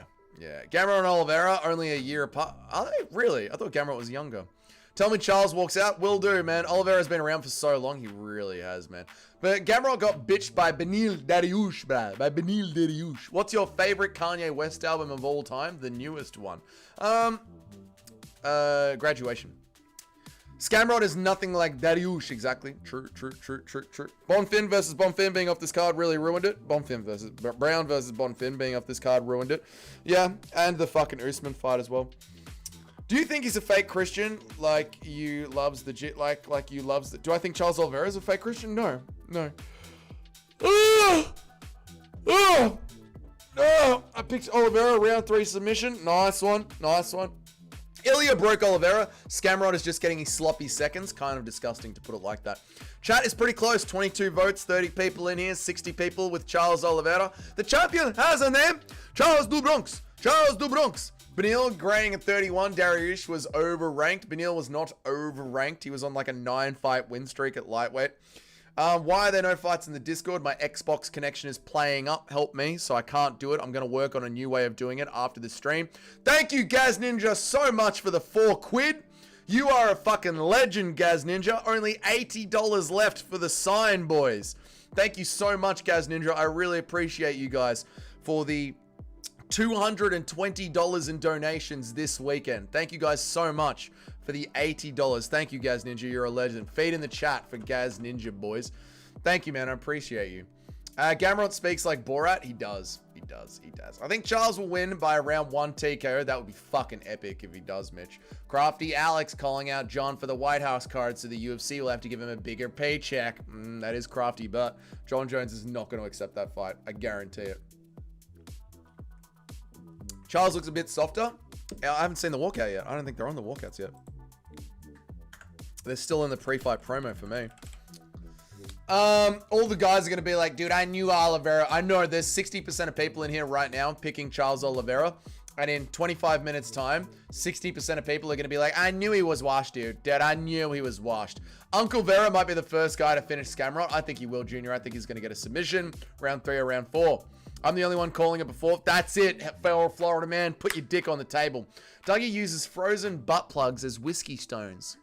Gamrot and Oliveira, only a year apart. Are they? Really? I thought Gamrot was younger. Tell me Charles walks out. Will do, man. Oliveira's been around for so long. He really has, man. But Gamrot got bitched by Benil Dariush, bruh. By Benil Dariush. What's your favorite Kanye West album of all time? The newest one. Graduation. Gamrot is nothing like Dariush, exactly. True. Bonfim versus Bonfim being off this card really ruined it. Bonfim versus Brown versus Bonfim being off this card ruined it. Yeah, and the fucking Usman fight as well. Do you think he's a fake Christian? Like you loves the jit, like you loves the... Do I think Charles Oliveira is a fake Christian? No. I picked Oliveira round 3 submission. Nice one. Ilya broke Oliveira. Gamrot is just getting his sloppy seconds. Kind of disgusting to put it like that. Chat is pretty close. 22 votes, 30 people in here, 60 people with Charles Oliveira. The champion has a name. Charles du Bronx. Charles du Bronx. Benil grading at 31. Dariush was overranked. Benil was not overranked. He was on like a 9-fight win streak at lightweight. Why are there no fights in the Discord? My Xbox connection is playing up. Help me, so I can't do it. I'm going to work on a new way of doing it after the stream. Thank you, Gaz Ninja, so much for the 4 quid. You are a fucking legend, Gaz Ninja. Only $80 left for the sign, boys. Thank you so much, Gaz Ninja. I really appreciate you guys for the $220 in donations this weekend. Thank you guys so much for the $80. Thank you, Gaz Ninja. You're a legend. Feed in the chat for Gaz Ninja, boys. Thank you, man. I appreciate you. Gamrot speaks like Borat. He does. He does. He does. I think Charles will win by around 1 TKO. That would be fucking epic if he does, Mitch. Crafty Alex calling out John for the White House card, so the UFC will have to give him a bigger paycheck. That is crafty, but John Jones is not going to accept that fight. I guarantee it. Charles looks a bit softer. I haven't seen the walkout yet. I don't think they're on the walkouts yet. They're still in the pre-fight promo for me. All the guys are going to be like, dude, I knew Oliveira. I know there's 60% of people in here right now picking Charles Oliveira. And in 25 minutes time, 60% of people are going to be like, I knew he was washed, dude. Dad, I knew he was washed. Uncle Vera might be the first guy to finish Gamrot. I think he will, Junior. I think he's going to get a submission. Round 3 or round 4. I'm the only one calling it before. That's it, fellow Florida man. Put your dick on the table. Dougie uses frozen butt plugs as whiskey stones.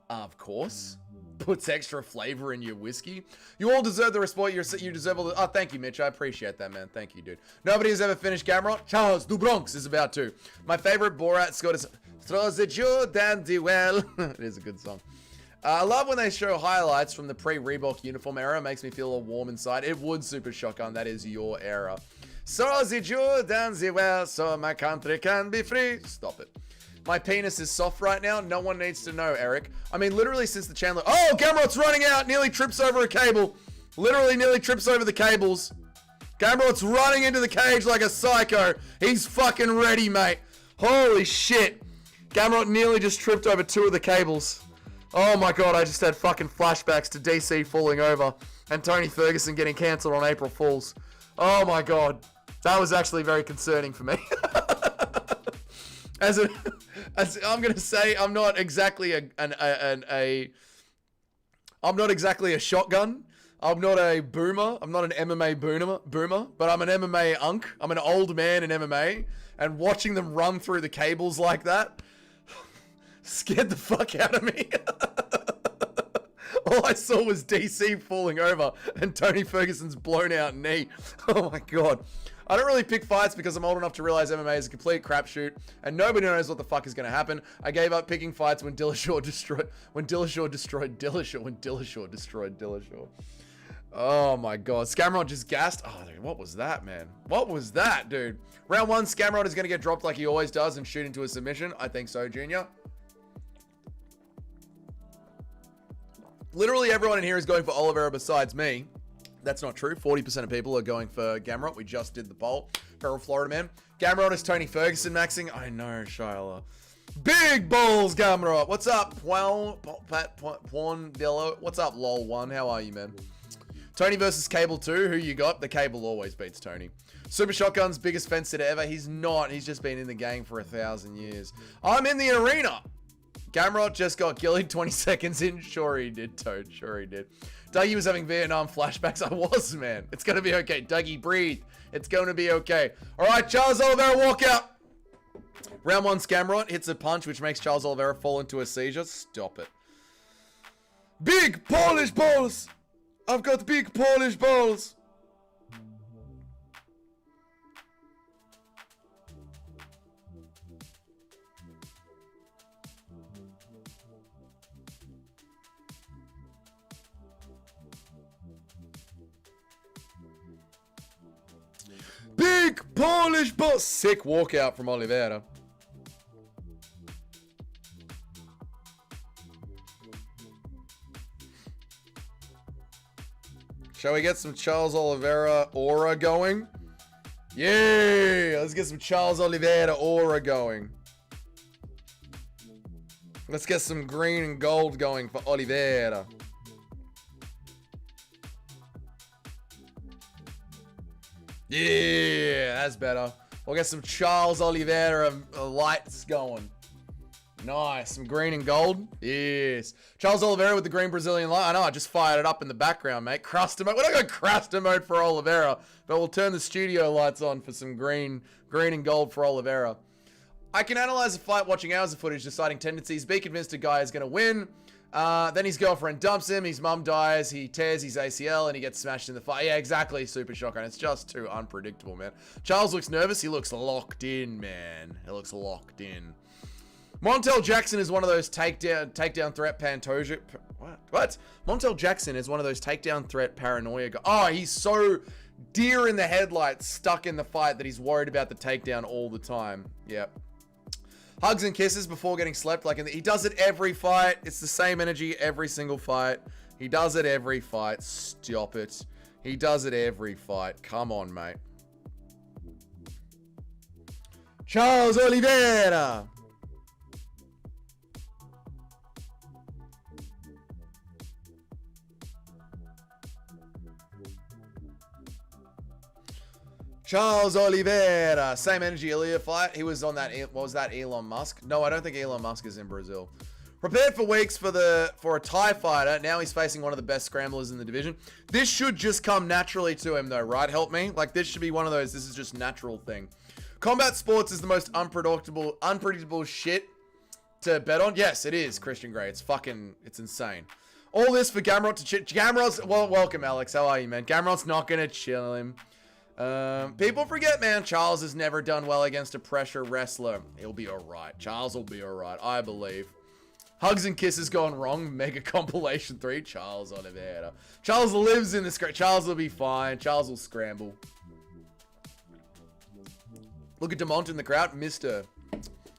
Of course. Puts extra flavor in your whiskey. You all deserve the respect. You deserve all the... Oh, thank you, Mitch. I appreciate that, man. Thank you, dude. Nobody has ever finished Gamrot. Charles du Bronx is about to. My favorite Borat score is... Throws the Joe dandy well. It is a good song. I love when they show highlights from the pre-Reebok uniform era. It makes me feel all warm inside. It would, Super Shotgun. That is your era. So the Jew dance well, so my country can be free. Stop it. My penis is soft right now. No one needs to know, Eric. I mean, literally since the Chandler... Oh, Gamrot's running out. Nearly trips over a cable. Literally nearly trips over the cables. Gamrot's running into the cage like a psycho. He's fucking ready, mate. Holy shit. Gamrot nearly just tripped over 2 of the cables. Oh my god, I just had fucking flashbacks to DC falling over and Tony Ferguson getting cancelled on April Fools. Oh my god. That was actually very concerning for me. As I'm gonna say, I'm not exactly I'm not exactly a shotgun. I'm not a boomer. I'm not an MMA boomer, but I'm an MMA unk. I'm an old man in MMA, and watching them run through the cables like that scared the fuck out of me. All I saw was DC falling over and Tony Ferguson's blown out knee. Oh my god. I don't really pick fights because I'm old enough to realize MMA is a complete crapshoot and nobody knows what the fuck is going to happen. I gave up picking fights when Dillashaw destroyed Dillashaw. Oh my god. Gamrot just gassed. Oh, dude, what was that, man? What was that, dude? Round 1, Gamrot is going to get dropped like he always does and shoot into a submission. I think so, Junior. Literally everyone in here is going for Oliveira besides me. That's not true. 40% of people are going for Gamrot. We just did the poll. Feral Florida man. Gamrot is Tony Ferguson maxing. I know, Shyla. Big balls, Gamrot. What's up, Dello? What's up, LOL1? How are you, man? Tony versus Cable 2. Who you got? The Cable always beats Tony. Super Shotgun's biggest fence sitter ever. He's not. He's just been in the game for 1,000 years. I'm in the arena. Gamrot just got gillied 20 seconds in. Sure he did, Toad. Sure he did. Dougie was having Vietnam flashbacks. I was, man. It's going to be okay. Dougie, breathe. It's going to be okay. All right, Charles Oliveira, walk out. Round 1, Gamrot hits a punch, which makes Charles Oliveira fall into a seizure. Stop it. Big Polish balls. I've got big Polish balls. Big Polish boss. Sick walkout from Oliveira. Shall we get some Charles Oliveira aura going? Yeah, let's get some Charles Oliveira aura going. Let's get some green and gold going for Oliveira. Yeah, that's better. We'll get some Charles Oliveira lights going. Nice. Some green and gold. Yes. Charles Oliveira with the green Brazilian light. I know, I just fired it up in the background, mate. Cruster mode. We're not going cruster mode for Oliveira, but we'll turn the studio lights on for some green and gold for Oliveira. I can analyze a fight watching hours of footage, deciding tendencies, be convinced a guy is going to win. Then his girlfriend dumps him, his mum dies, he tears his ACL, and he gets smashed in the fight. Yeah, exactly, Super Shotgun. It's just too unpredictable, man. Charles looks nervous. He looks locked in, man. He looks locked in. Montel Jackson is one of those takedown threat Pantoja. What? Montel Jackson is one of those takedown threat paranoia guys. Oh, he's so deer in the headlights, stuck in the fight that he's worried about the takedown all the time. Yep. Hugs and kisses before getting slept. He does it every fight. It's the same energy every single fight. He does it every fight. Stop it. He does it every fight. Come on, mate. Charles Oliveira. Charles Oliveira, same energy Ilya fight. He was on that, what was that, Elon Musk? No, I don't think Elon Musk is in Brazil. Prepared for weeks for a Thai fighter. Now he's facing one of the best scramblers in the division. This should just come naturally to him though, right? Help me. Like this should be one of those, this is just natural thing. Combat sports is the most unpredictable shit to bet on. Yes, it is, Christian Grey. It's insane. All this for Gamrot to chill. Gamrot's, well, welcome Alex. How are you, man? Gamrot's not gonna chill him. People forget, man, Charles has never done well against a pressure wrestler. He'll be alright. Charles will be alright, I believe. Hugs and kisses gone wrong. Mega compilation 3. Charles Oliveira. Charles lives in the script. Charles will be fine. Charles will scramble. Look at DeMont in the crowd. Mr.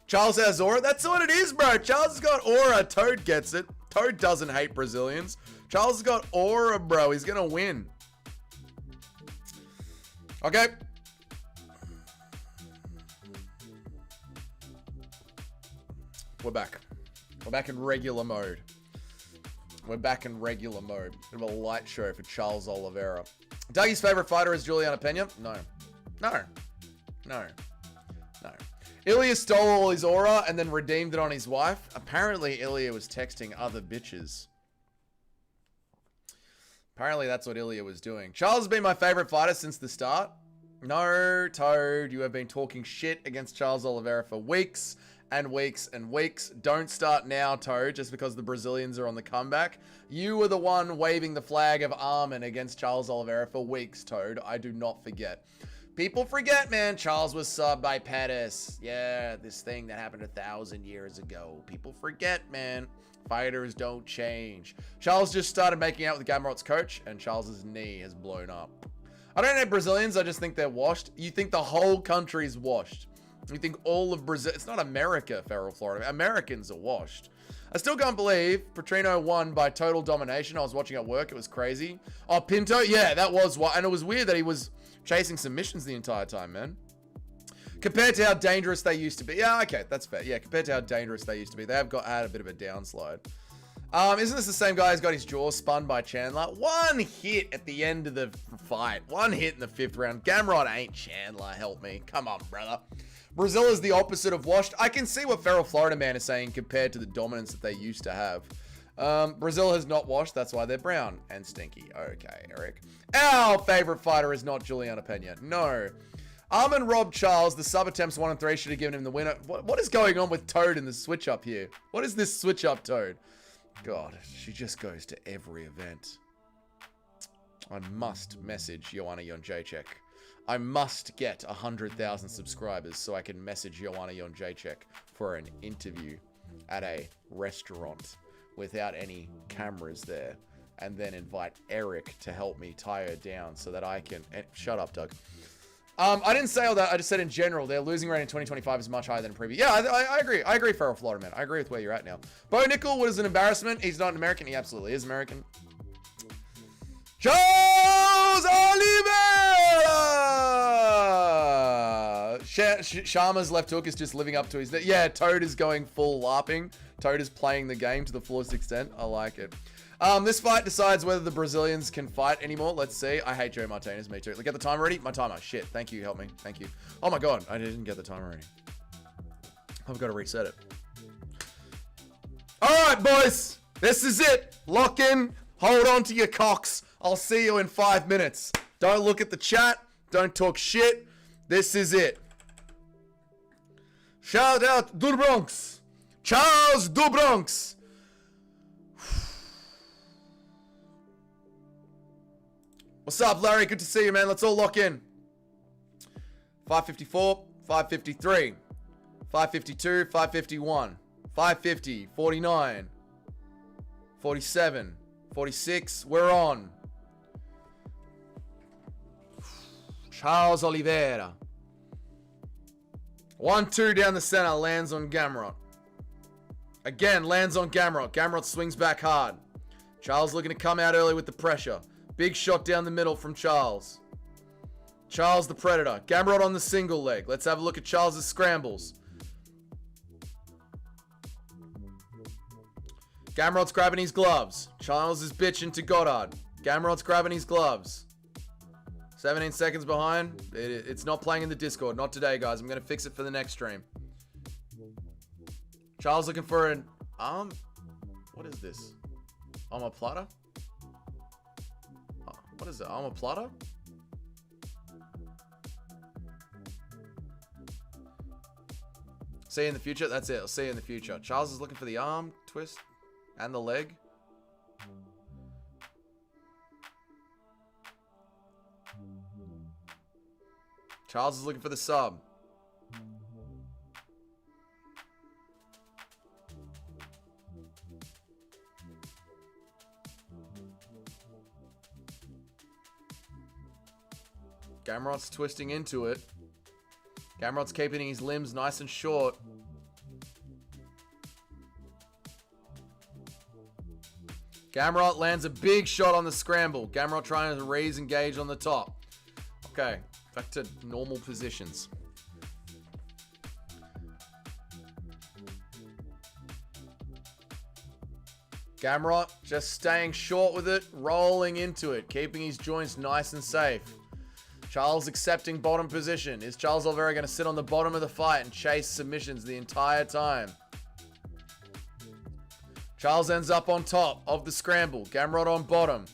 Charles has aura. That's what it is, bro. Charles has got aura. Toad gets it. Toad doesn't hate Brazilians. Charles has got aura, bro. He's gonna win. Okay. We're back. We're back in regular mode. We're back in regular mode. Bit of a light show for Charles Oliveira. Dougie's favorite fighter is Juliana Pena? No. No. No. No. Ilya stole all his aura and then redeemed it on his wife. Apparently, Ilya was texting other bitches. Apparently, that's what Ilya was doing. Charles has been my favorite fighter since the start. No, Toad, you have been talking shit against Charles Oliveira for weeks and weeks and weeks. Don't start now, Toad, just because the Brazilians are on the comeback. You were the one waving the flag of Armin against Charles Oliveira for weeks, Toad. I do not forget. People forget, man. Charles was subbed by Pettis. Yeah, this thing that happened 1,000 years ago. People forget, man. Fighters don't change. Charles just started making out with Gamrot's coach, and Charles's knee has blown up. I don't know Brazilians. I just think they're washed. You think the whole country is washed. You think all of Brazil... It's not America, Feral Florida. Americans are washed. I still can't believe Petrino won by total domination. I was watching at work. It was crazy. Oh, Pinto? Yeah, that was what... And it was weird that he was chasing submissions the entire time, man. Compared to how dangerous they used to be. Yeah, okay, that's fair. Yeah, compared to how dangerous they used to be. They have had a bit of a downslide. Isn't this the same guy who's got his jaw spun by Chandler? One hit at the end of the fight. One hit in the 5th round. Gamrot ain't Chandler, help me. Come on, brother. Brazil is the opposite of washed. I can see what Feral Florida Man is saying compared to the dominance that they used to have. Brazil has not washed. That's why they're brown and stinky. Okay, Eric. Our favorite fighter is not Juliana Pena. No. Armin robbed Charles. The sub attempts 1 and 3 should have given him the winner. What is going on with Toad in the switch up here? What is this switch up, Toad? God, she just goes to every event. I must message Joanna Jędrzejczyk. I must get 100,000 subscribers so I can message Joanna Jędrzejczyk for an interview at a restaurant without any cameras there, and then invite Eric to help me tie her down so that I can... Shut up, Doug. I didn't say all that. I just said in general, their losing rate in 2025 is much higher than previous. Yeah, I agree. I agree, Feral Florida Man. I agree with where you're at now. Bo Nickel was an embarrassment. He's not an American. He absolutely is American. Charles Oliveira! Sharma's left hook is just living up to his... Yeah, Toad is going full LARPing. Toad is playing the game to the fullest extent. I like it. This fight decides whether the Brazilians can fight anymore. Let's see. I hate Joe Martinez. Me too. Get the timer ready? My timer. Shit. Thank you. Help me. Thank you. Oh my god. I didn't get the timer ready. I've got to reset it. Alright, boys. This is it. Lock in. Hold on to your cocks. I'll see you in 5 minutes. Don't look at the chat. Don't talk shit. This is it. Shout out do Bronx. Charles do Bronx. What's up, Larry? Good to see you, man. Let's all lock in. 554, 553, 552, 551, 550, 49, 47, 46. We're on. Charles Oliveira. 1-2 down the center. Lands on Gamrot. Again, lands on Gamrot. Gamrot swings back hard. Charles looking to come out early with the pressure. Big shot down the middle from Charles. Charles the Predator. Gamrot on the single leg. Let's have a look at Charles' scrambles. Gamrot's grabbing his gloves. Charles is bitching to Goddard. Gamrot's grabbing his gloves. 17 seconds behind. It's not playing in the Discord. Not today, guys. I'm going to fix it for the next stream. Charles looking for an arm. What is this? Omoplata? What is it? Omoplata? See you in the future. That's it. I'll see you in the future. Charles is looking for the arm twist and the leg. Charles is looking for the sub. Gamrot's twisting into it. Gamrot's keeping his limbs nice and short. Gamrot lands a big shot on the scramble. Gamrot trying to re-engage on the top. Okay, back to normal positions. Gamrot just staying short with it, rolling into it, keeping his joints nice and safe. Charles accepting bottom position. Is Charles Oliveira going to sit on the bottom of the fight and chase submissions the entire time? Charles ends up on top of the scramble. Gamrot on bottom.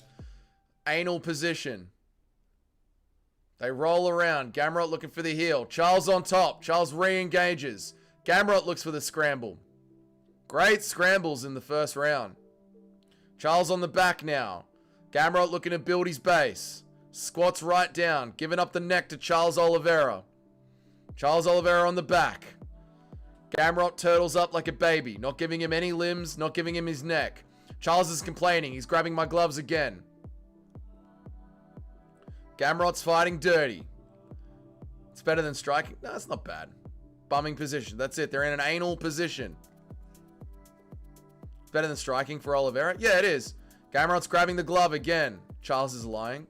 Anal position. They roll around. Gamrot looking for the heel. Charles on top. Charles re-engages. Gamrot looks for the scramble. Great scrambles in the first round. Charles on the back now. Gamrot looking to build his base. Squats right down. Giving up the neck to Charles Oliveira. Charles Oliveira on the back. Gamrot turtles up like a baby. Not giving him any limbs. Not giving him his neck. Charles is complaining. He's grabbing my gloves again. Gamrot's fighting dirty. It's better than striking. No, it's not bad. Bumming position. That's it. They're in an anal position. It's better than striking for Oliveira. Yeah, it is. Gamrot's grabbing the glove again. Charles is lying.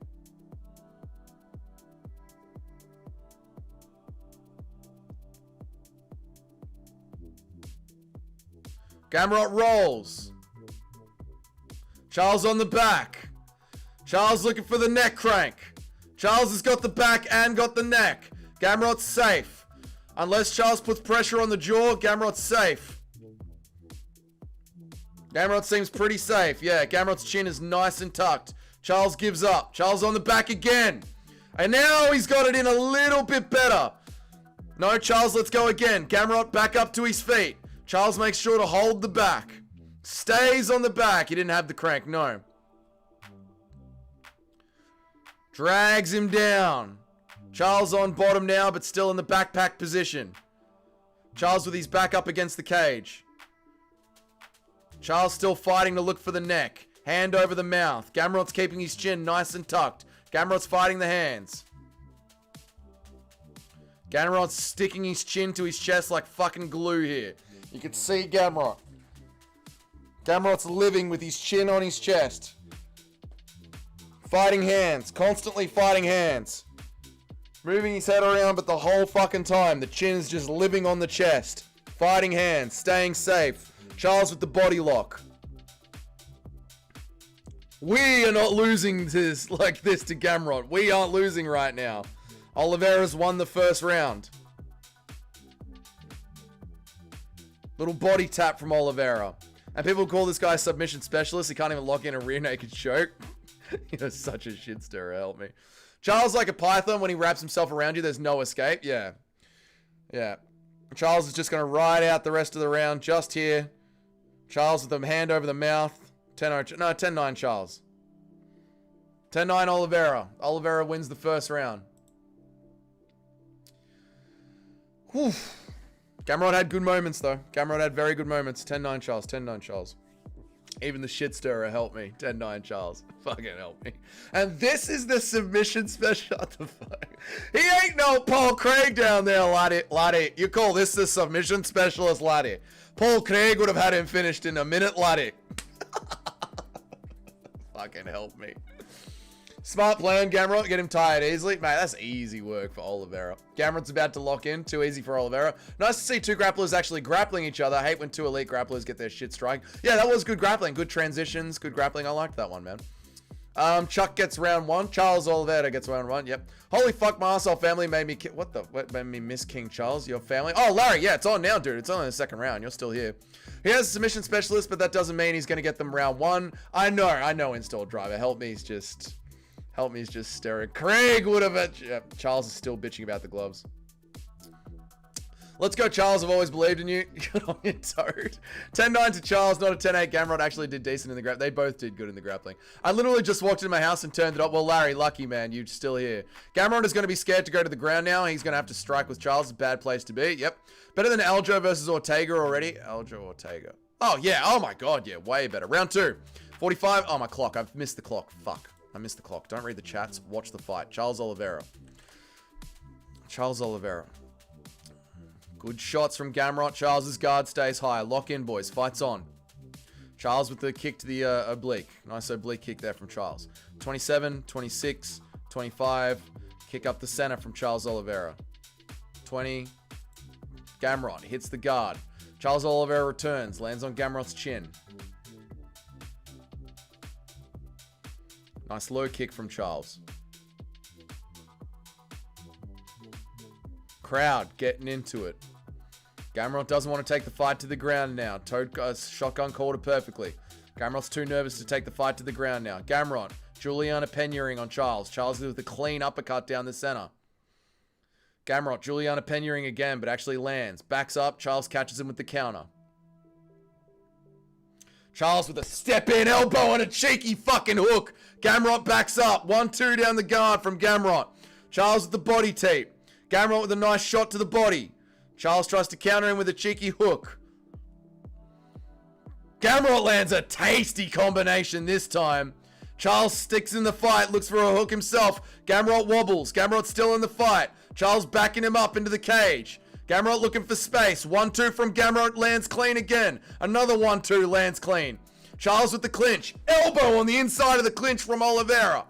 Gamrot rolls. Charles on the back. Charles looking for the neck crank. Charles has got the back and got the neck. Gamrot's safe. Unless Charles puts pressure on the jaw, Gamrot's safe. Gamrot seems pretty safe. Yeah, Gamrot's chin is nice and tucked. Charles gives up. Charles on the back again. And now he's got it in a little bit better. No, Charles, let's go again. Gamrot back up to his feet. Charles makes sure to hold the back. Stays on the back. He didn't have the crank, no. Drags him down. Charles on bottom now, but still in the backpack position. Charles with his back up against the cage. Charles still fighting to look for the neck. Hand over the mouth. Gamrot's keeping his chin nice and tucked. Gamrot's fighting the hands. Gamrot's sticking his chin to his chest like fucking glue here. You can see Gamrot. Gamrot's living with his chin on his chest. Fighting hands. Constantly fighting hands. Moving his head around, but the whole fucking time, the chin's just living on the chest. Fighting hands, staying safe. Charles with the body lock. We are not losing this like this to Gamrot. We aren't losing right now. Oliveira's won the first round. Little body tap from Oliveira. And people call this guy a submission specialist. He can't even lock in a rear naked choke. You're such a shit stirrer, help me. Charles like a python when he wraps himself around you. There's no escape. Yeah. Yeah. Charles is just going to ride out the rest of the round just here. Charles with the hand over the mouth. 10-9 Charles. 10-9 Oliveira. Oliveira wins the first round. Whew. Gamrot had good moments, though. Gamrot had very good moments. 10-9 Charles. 10-9 Charles. Even the shit stirrer helped me. 10-9 Charles. Fucking help me. And this is the submission special. What the fuck? He ain't no Paul Craig down there, laddie. You call this the submission specialist, laddie. Paul Craig would have had him finished in a minute, laddie. Fucking help me. Smart plan, Gamrot. Get him tired easily. Mate, that's easy work for Oliveira. Gamrot's about to lock in. Too easy for Oliveira. Nice to see two grapplers actually grappling each other. I hate when two elite grapplers get their shit strike. Yeah, that was good grappling. Good transitions. Good grappling. I liked that one, man. Chuck gets round one. Charles Oliveira gets round one. Yep. Holy fuck, my arsehole family made me... What made me miss King Charles? Your family? Oh, Larry. Yeah, it's on now, dude. It's only the second round. You're still here. He has a submission specialist, but that doesn't mean he's going to get them round one. I know, install driver. Help me's just staring. Craig would have... Yep, Charles is still bitching about the gloves. Let's go, Charles. I've always believed in you. Good on you, Toad. 10-9 to Charles, not a 10-8. Gamrot actually did decent in the grappling. They both did good in the grappling. I literally just walked into my house and turned it up. Well, Larry, lucky man, you're still here. Gamrot is going to be scared to go to the ground now. He's going to have to strike with Charles. It's a bad place to be. Yep. Better than Aljo versus Ortega already. Aljo, Ortega. Oh, yeah. Oh, my God. Yeah, way better. Round 2. 45. Oh, my clock. I've missed the clock. Fuck. I missed the clock. Don't read the chats. Watch the fight. Charles Oliveira. Charles Oliveira. Good shots from Gamrot. Charles's guard stays high. Lock in, boys. Fight's on. Charles with the kick to the oblique. Nice oblique kick there from Charles. 27, 26, 25. Kick up the center from Charles Oliveira. 20. Gamrot hits the guard. Charles Oliveira returns. Lands on Gamrot's chin. Nice low kick from Charles. Crowd getting into it. Gamrot doesn't want to take the fight to the ground now. Toad shotgun called it perfectly. Gamrot's too nervous to take the fight to the ground now. Gamrot, Juliana Penuring on Charles. Charles with a clean uppercut down the center. Gamrot, Juliana Penuring again, but actually lands. Backs up. Charles catches him with the counter. Charles with a step-in elbow and a cheeky fucking hook. Gamrot backs up. 1-2 down the guard from Gamrot. Charles with the body tape. Gamrot with a nice shot to the body. Charles tries to counter him with a cheeky hook. Gamrot lands a tasty combination this time. Charles sticks in the fight, looks for a hook himself. Gamrot wobbles. Gamrot's still in the fight. Charles backing him up into the cage. Gamrot looking for space. 1-2 from Gamrot, lands clean again. Another 1-2 lands clean. Charles with the clinch. Elbow on the inside of the clinch from Oliveira.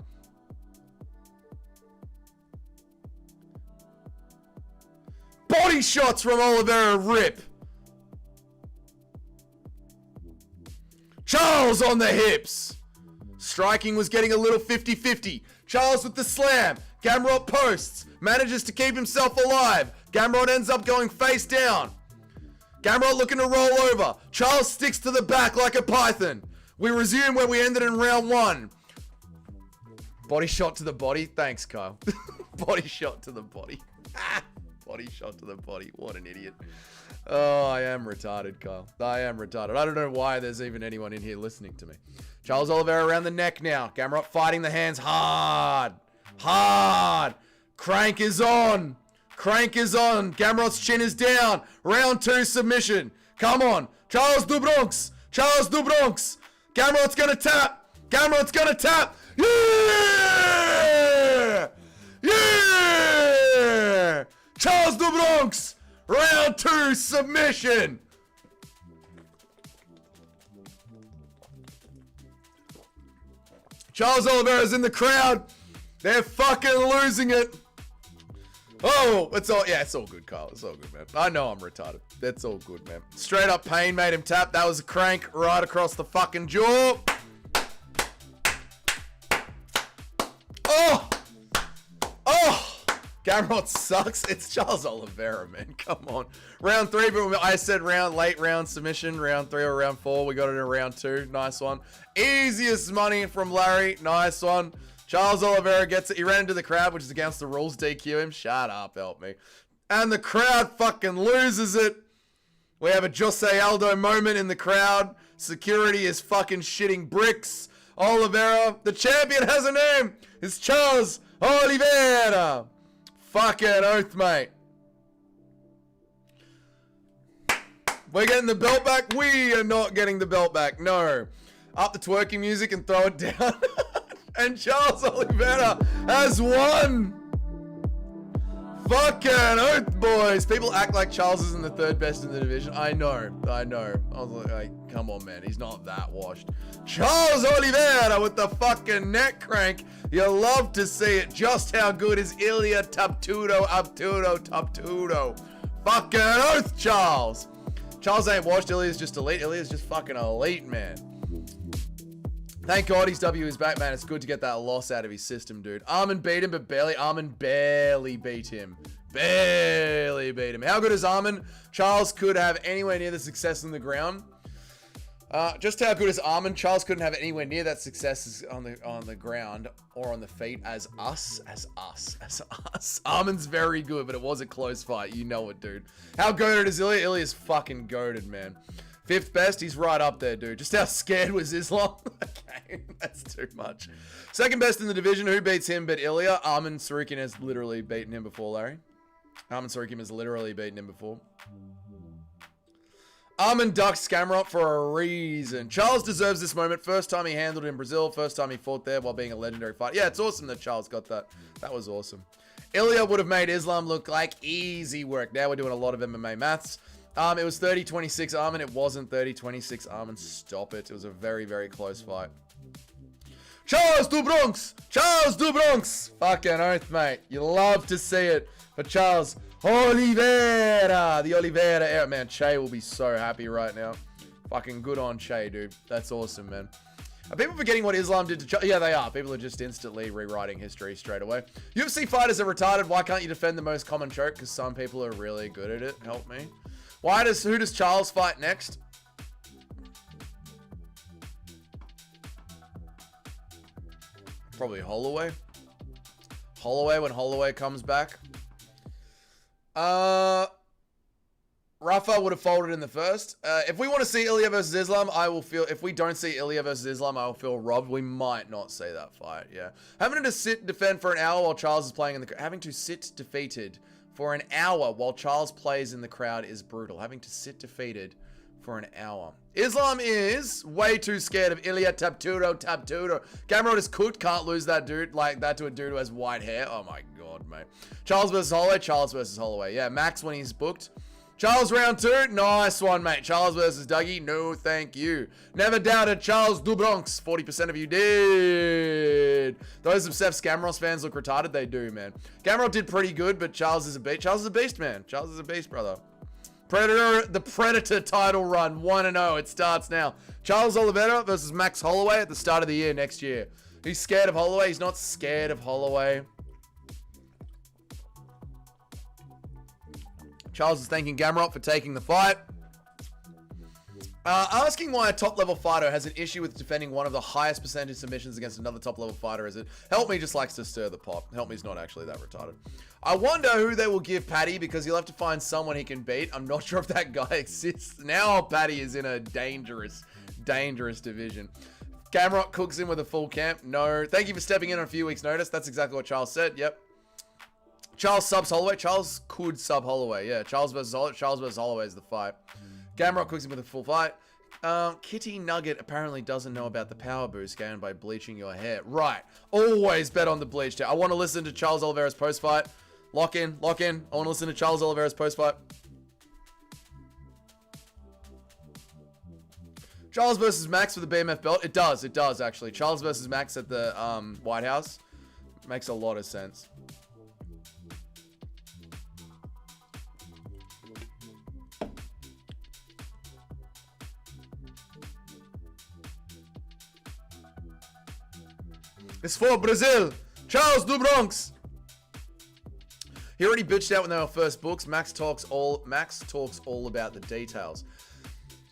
Body shots from Oliveira rip. Charles on the hips. Striking was getting a little 50-50. Charles with the slam. Gamrot posts. Manages to keep himself alive. Gamrot ends up going face down. Gamrot looking to roll over. Charles sticks to the back like a python. We resume where we ended in round 1. Body shot to the body. Thanks, Kyle. Body shot to the body. Body shot to the body. What an idiot. Oh, I am retarded, Kyle. I am retarded. I don't know why there's even anyone in here listening to me. Charles Oliveira around the neck now. Gamrot fighting the hands hard. Hard. Crank is on. Crank is on. Gamrot's chin is down. Round 2 submission. Come on. Charles du Bronx. Charles du Bronx. Gamrot's gonna tap. Gamrot's gonna tap. Yeah! Yeah! Charles du Bronx. Round 2 submission. Charles Oliveira's in the crowd. They're fucking losing it. Oh, it's all good, Kyle. It's all good, man. I know I'm retarded. That's all good, man. Straight up pain made him tap. That was a crank right across the fucking jaw. Oh! Oh! Gamrot sucks. It's Charles Oliveira, man. Come on. Round 3, but I said late round submission. Round 3 or round 4. We got it in round 2. Nice one. Easiest money from Larry. Nice one. Charles Oliveira gets it. He ran into the crowd, which is against the rules. DQ him. Shut up. Help me. And the crowd fucking loses it. We have a Jose Aldo moment in the crowd. Security is fucking shitting bricks. Oliveira, the champion, has a name. It's Charles Oliveira. Fucking oath, mate. We're getting the belt back. We are not getting the belt back. No. Up the twerking music and throw it down. And Charles Oliveira has won. Fucking oath, boys. People act like Charles isn't the 3rd best in the division. I know. I was like, come on, man. He's not that washed. Charles Oliveira with the fucking neck crank. You love to see it. Just how good is Ilya Taptudo? Fucking oath, Charles. Charles ain't washed. Ilya's just elite. Ilya's just fucking elite, man. Thank God his W is back, man. It's good to get that loss out of his system, dude. Armin beat him, but barely. Armin barely beat him. Barely beat him. How good is Armin? Charles could have anywhere near the success on the ground. Just how good is Armin? Charles couldn't have anywhere near that success on the ground or on the feet as us. Armin's very good, but it was a close fight. You know it, dude. How goated is Ilya? Ilya's fucking goated, man. 5th best, he's right up there, dude. Just how scared was Islam? Okay, that's too much. 2nd best in the division, who beats him but Ilya? Armin Tsarukyan has literally beaten him before, Larry. Armin Tsarukyan has literally beaten him before. Armin ducks Gamrot for a reason. Charles deserves this moment. First time he handled it in Brazil. First time he fought there while being a legendary fighter. Yeah, it's awesome that Charles got that. That was awesome. Ilya would have made Islam look like easy work. Now we're doing a lot of MMA maths. It was 30-26 Armin. It wasn't 30-26 Armin. Stop it. It was a very, very close fight. Charles du Bronx! Charles du Bronx! Fucking oath, mate. You love to see it. But Charles Oliveira! The Oliveira era. Man, Che will be so happy right now. Fucking good on Che, dude. That's awesome, man. Are people forgetting what Islam did to Charles? Yeah, they are. People are just instantly rewriting history straight away. UFC fighters are retarded. Why can't you defend the most common choke? Because some people are really good at it. Help me. Who does Charles fight next? Probably Holloway. Holloway when Holloway comes back. Rafa would have folded in the first. If we want to see Ilya versus Islam, I will feel... If we don't see Ilya versus Islam, I will feel robbed. We might not see that fight, yeah. Having to sit and defend for an hour while Charles is playing in the... Having to sit defeated for an hour while Charles plays in the crowd is brutal. Having to sit defeated for an hour. Islam is way too scared of Ilya Taptudo. Gamrot is cooked. Can't lose that dude like that to a dude who has white hair. Oh my god, mate. Charles versus Holloway. Charles versus Holloway. Yeah, Max when he's booked. Charles round 2. Nice one, mate. Charles versus Dougie. No, thank you. Never doubted Charles du Bronx. 40% of you did. Those obsessed Gamrot fans look retarded. They do, man. Gamrot did pretty good, but Charles is a beast. Charles is a beast, man. Charles is a beast, brother. The Predator title run. 1-0. It starts now. Charles Oliveira versus Max Holloway at the start of the year next year. He's scared of Holloway. He's not scared of Holloway. Charles is thanking Gamrot for taking the fight. Asking why a top-level fighter has an issue with defending one of the highest percentage submissions against another top-level fighter is it? Help Me just likes to stir the pot. Help Me's not actually that retarded. I wonder who they will give Paddy because he'll have to find someone he can beat. I'm not sure if that guy exists. Now Paddy is in a dangerous division. Gamrot cooks him with a full camp. No. Thank you for stepping in on a few weeks' notice. That's exactly what Charles said. Yep. Charles subs Holloway. Charles could sub Holloway. Yeah, Charles versus Holloway is the fight. Gamrot cooks him with a full fight. Kitty Nugget apparently doesn't know about the power boost gained by bleaching your hair. Right. Always bet on the bleached hair. I want to listen to Charles Oliveira's post-fight. Lock in. I want to listen to Charles Oliveira's post-fight. Charles versus Max for the BMF belt. It does actually. Charles versus Max at the White House. Makes a lot of sense. It's for Brazil. Charles do Bronx. He already bitched out when they were first booked. Max talks all about the details.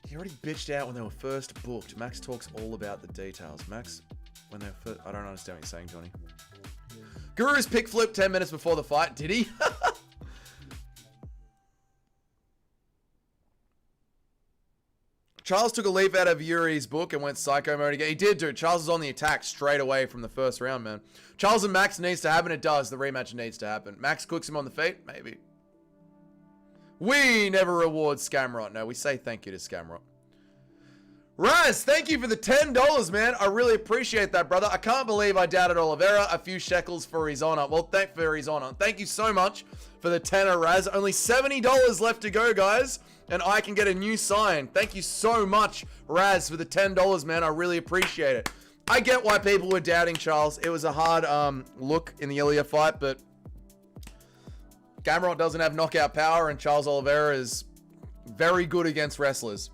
He already bitched out when they were first booked. Max talks all about the details. Max, when they were first... I don't understand what you're saying, Johnny. Guru's pick flip 10 minutes before the fight. Did he? Charles took a leaf out of Yuri's book and went psycho mode again. He did, dude. Charles is on the attack straight away from the first round, man. Charles and Max needs to happen. It does. The rematch needs to happen. Max cooks him on the feet? Maybe. We never reward Gamrot. No, we say thank you to Gamrot. Raz, thank you for the $10, man. I really appreciate that, brother. I can't believe I doubted Oliveira. A few shekels for his honor. Well, thank for his honor. Thank you so much for the tenner, Raz. Only $70 left to go, guys. And I can get a new sign. Thank you so much, Raz, for the $10, man. I really appreciate it. I get why people were doubting Charles. It was a hard look in the earlier fight, but Gamrot doesn't have knockout power, and Charles Oliveira is very good against wrestlers.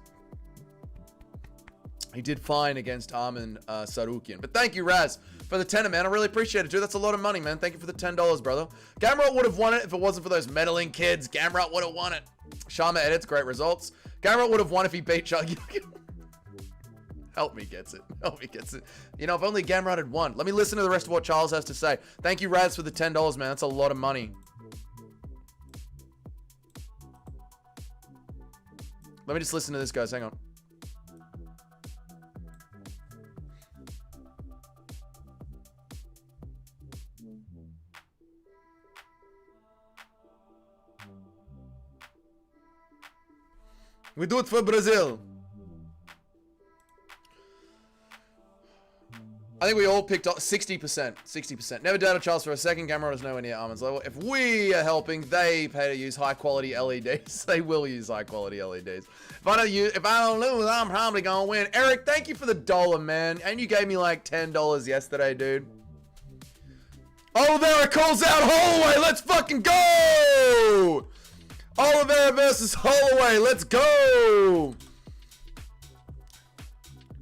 He did fine against Armin Sarukian. But thank you, Raz, for the tenner, man. I really appreciate it, dude. That's a lot of money, man. Thank you for the $10, brother. Gamrot would have won it if it wasn't for those meddling kids. Gamrot would have won it. Sharma edits, great results. Gamrot would have won if he beat Chuck. Help me gets it. Help me gets it. You know, if only Gamrot had won. Let me listen to the rest of what Charles has to say. Thank you, Raz, for the $10, man. That's a lot of money. Let me just listen to this, guys. Hang on. We do it for Brazil. I think we all picked up 60%. 60%. Never doubted Charles for a second. Gamrot is nowhere near Armin's level. If we are helping, they pay to use high quality LEDs. They will use high quality LEDs. If I don't lose, I'm probably gonna win. Eric, thank you for the $1, man. And you gave me like $10 yesterday, dude. Oliveira calls out Holloway. Let's fucking go! Oliveira versus Holloway. Let's go!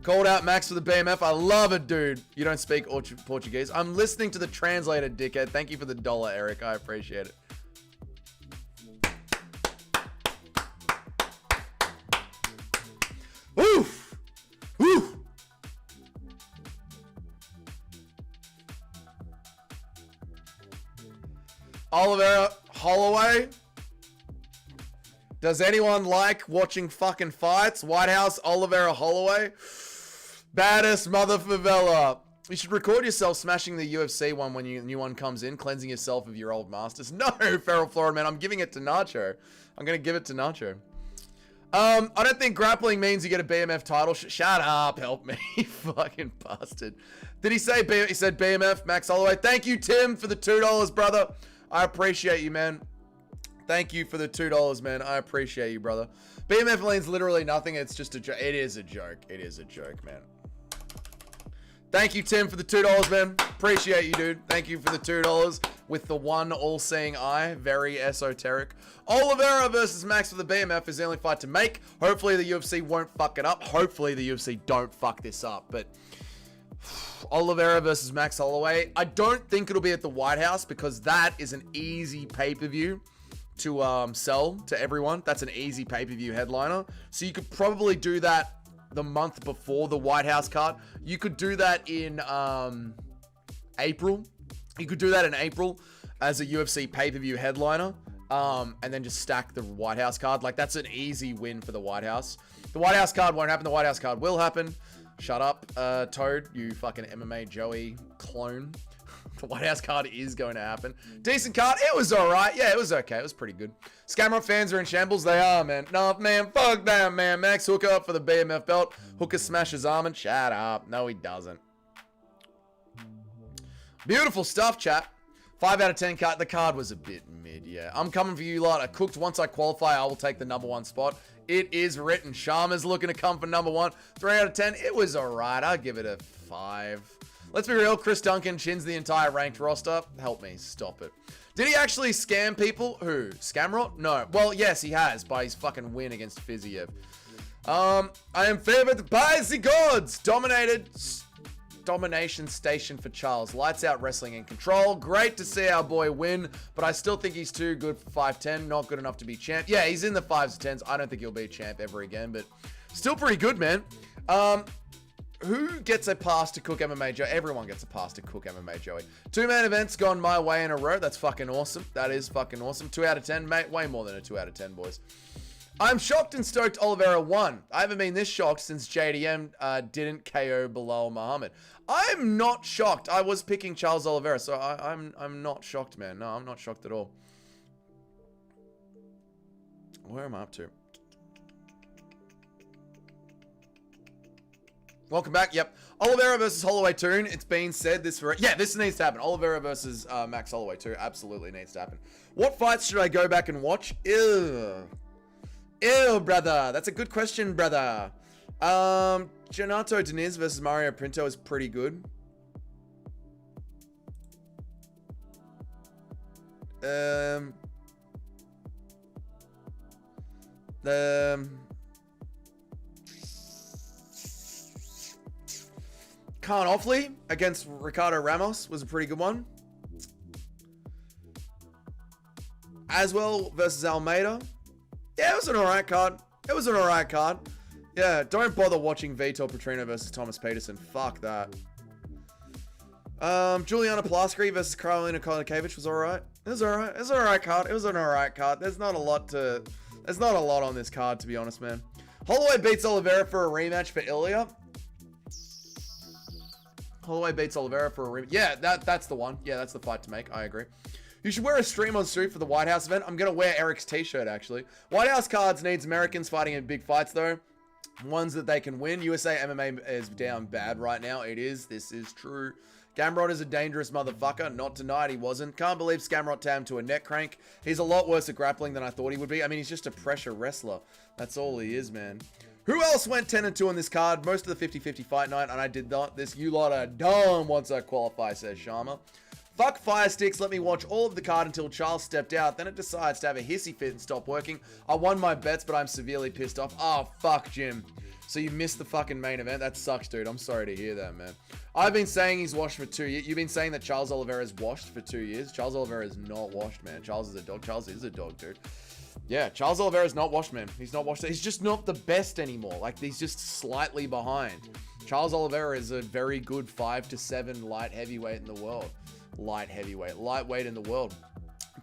Called out Max for the BMF. I love it, dude. You don't speak Portuguese. I'm listening to the translator, dickhead. Thank you for the $1, Eric. I appreciate it. Oof! Oof! Oliveira, Holloway. Does anyone like watching fucking fights? White House, Oliveira, Holloway. Baddest mother favela. You should record yourself smashing the UFC one when a new one comes in, cleansing yourself of your old masters. No, Feral Florida, man. I'm giving it to Nacho. I'm going to give it to Nacho. I don't think grappling means you get a BMF title. Shut up. Help me. Fucking bastard. Did he say he said BMF, Max Holloway? Thank you, Tim, for the $2, brother. I appreciate you, man. Thank you for the $2, man. I appreciate you, brother. BMF means literally nothing. It's just a joke. It is a joke. It is a joke, man. Thank you, Tim, for the $2, man. Appreciate you, dude. Thank you for the $2 with the one all-seeing eye. Very esoteric. Oliveira versus Max for the BMF is the only fight to make. Hopefully the UFC won't fuck it up. Hopefully the UFC don't fuck this up. But Oliveira versus Max Holloway. I don't think it'll be at the White House because that is an easy pay-per-view to sell to everyone. That's an easy pay-per-view headliner. So you could probably do that the month before the White House card. You could do that in April. You could do that in April as a UFC pay-per-view headliner, and then just stack the White House card. Like, that's an easy win for the White House. The White House card won't happen. The White House card will happen. Shut up, Toad, you fucking MMA Joey clone. The White House card is going to happen. Decent card. It was all right. Yeah, it was okay. It was pretty good. Gamrot fans are in shambles. They are, man. No, man. Fuck that, man. Max Hooker up for the BMF belt. Hooker smashes Armin. Shut up. No, he doesn't. Beautiful stuff, chat. 5 out of 10 card. The card was a bit mid, yeah. I'm coming for you lot. I cooked. Once I qualify, I will take the #1 spot. It is written. Sharma's looking to come for #1. 3 out of 10. It was all right. I'll give it a 5. Let's be real, Chris Duncan chins the entire ranked roster. Help me, stop it. Did he actually scam people? Who? Gamrot? No. Well, yes, he has by his fucking win against Fiziev. I am favored by the gods. Dominated domination station for Charles. Lights out wrestling and control. Great to see our boy win, but I still think he's too good for 5'10". Not good enough to be champ. Yeah, he's in the 5s to 10s. I don't think he'll be champ ever again, but still pretty good, man. Who gets a pass to Cook MMA Joey? Everyone gets a pass to Cook MMA Joey. 2 main events gone my way in a row. That's fucking awesome. That is fucking awesome. 2 out of 10, mate. Way more than a 2 out of 10, boys. I'm shocked and stoked Oliveira won. I haven't been this shocked since JDM didn't KO Bilal Muhammad. I'm not shocked. I was picking Charles Oliveira, so I'm not shocked, man. No, I'm not shocked at all. Where am I up to? Welcome back. Yep. Oliveira versus Holloway 2. It's been said this for... Yeah, this needs to happen. Oliveira versus Max Holloway 2. Absolutely needs to happen. What fights should I go back and watch? Ew, brother. That's a good question, brother. Renato Diniz versus Mario Pinto is pretty good. Khan Offley against Ricardo Ramos was a pretty good one. Aswell versus Almeida. Yeah, it was an alright card. It was an alright card. Yeah, don't bother watching Vitor Petrino versus Thomas Peterson. Fuck that. Juliana Pulaski versus Karolina Kolinkevich was alright. It was alright. It was an alright card. It was an alright card. There's not a lot on this card, to be honest, man. Holloway beats Oliveira for a rematch for Ilya. Holloway beats Oliveira for a rematch. Yeah, that's the one. Yeah, that's the fight to make. I agree. You should wear a stream on suit for the White House event. I'm going to wear Eric's t-shirt, actually. White House cards needs Americans fighting in big fights, though. Ones that they can win. USA MMA is down bad right now. It is. This is true. Gamrot is a dangerous motherfucker. Not tonight, he wasn't. Can't believe Gamrot tapped him to a neck crank. He's a lot worse at grappling than I thought he would be. I mean, he's just a pressure wrestler. That's all he is, man. Who else went 10-2 on this card? Most of the 50-50 fight night, and I did not. This you lot are dumb once I qualify, says Sharma. Fuck Fire Sticks, let me watch all of the card until Charles stepped out. Then it decides to have a hissy fit and stop working. I won my bets, but I'm severely pissed off. Oh, fuck, Jim. So you missed the fucking main event? That sucks, dude. I'm sorry to hear that, man. I've been saying he's washed for 2 years. You've been saying that Charles Oliveira is washed for 2 years. Charles Oliveira is not washed, man. Charles is a dog. Charles is a dog, dude. Yeah, Charles Oliveira is not washed, man. He's not washed. He's just not the best anymore. Like, he's just slightly behind. Charles Oliveira is a very good 5 to 7 light heavyweight in the world. Lightweight in the world.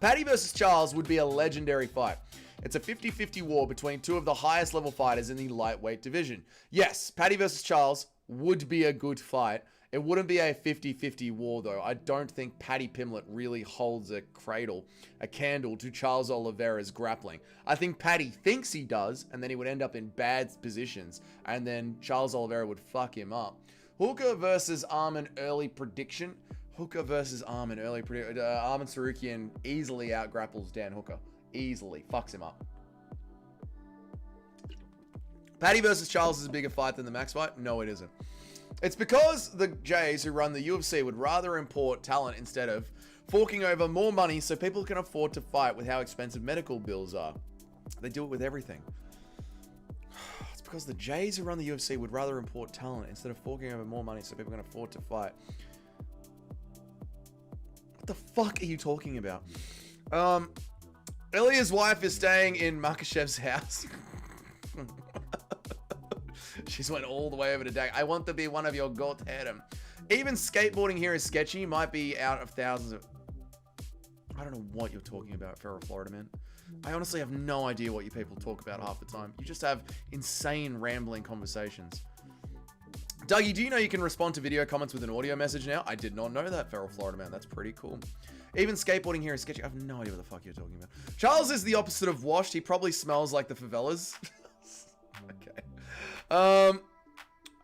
Paddy versus Charles would be a legendary fight. It's a 50-50 war between 2 of the highest level fighters in the lightweight division. Yes, Paddy versus Charles would be a good fight. It wouldn't be a 50-50 war, though. I don't think Paddy Pimblett really holds a candle to Charles Oliveira's grappling. I think Paddy thinks he does, and then he would end up in bad positions, and then Charles Oliveira would fuck him up. Hooker versus Arman early prediction. Hooker versus Arman early prediction. Arman Sarukian easily out-grapples Dan Hooker. Easily. Fucks him up. Paddy versus Charles is a bigger fight than the Max fight? No, it isn't. It's because the Jays who run the UFC would rather import talent instead of forking over more money so people can afford to fight with how expensive medical bills are. They do it with everything. It's because the Jays who run the UFC would rather import talent instead of forking over more money so people can afford to fight. What the fuck are you talking about? Ilya's wife is staying in Makashev's house. She's went all the way over to Dak. I want to be one of your goat harem. Even skateboarding here is sketchy. Might be out of thousands of... I don't know what you're talking about, Feral Florida man. I honestly have no idea what you people talk about half the time. You just have insane rambling conversations. Dougie, do you know you can respond to video comments with an audio message now? I did not know that, Feral Florida man. That's pretty cool. Even skateboarding here is sketchy. I have no idea what the fuck you're talking about. Charles is the opposite of washed. He probably smells like the favelas. Okay.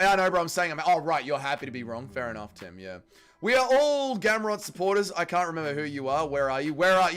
Yeah, no, bro, I'm saying, oh, right, you're happy to be wrong. Fair enough, Tim, yeah. We are all Gamrot supporters. I can't remember who you are. Where are you? Where are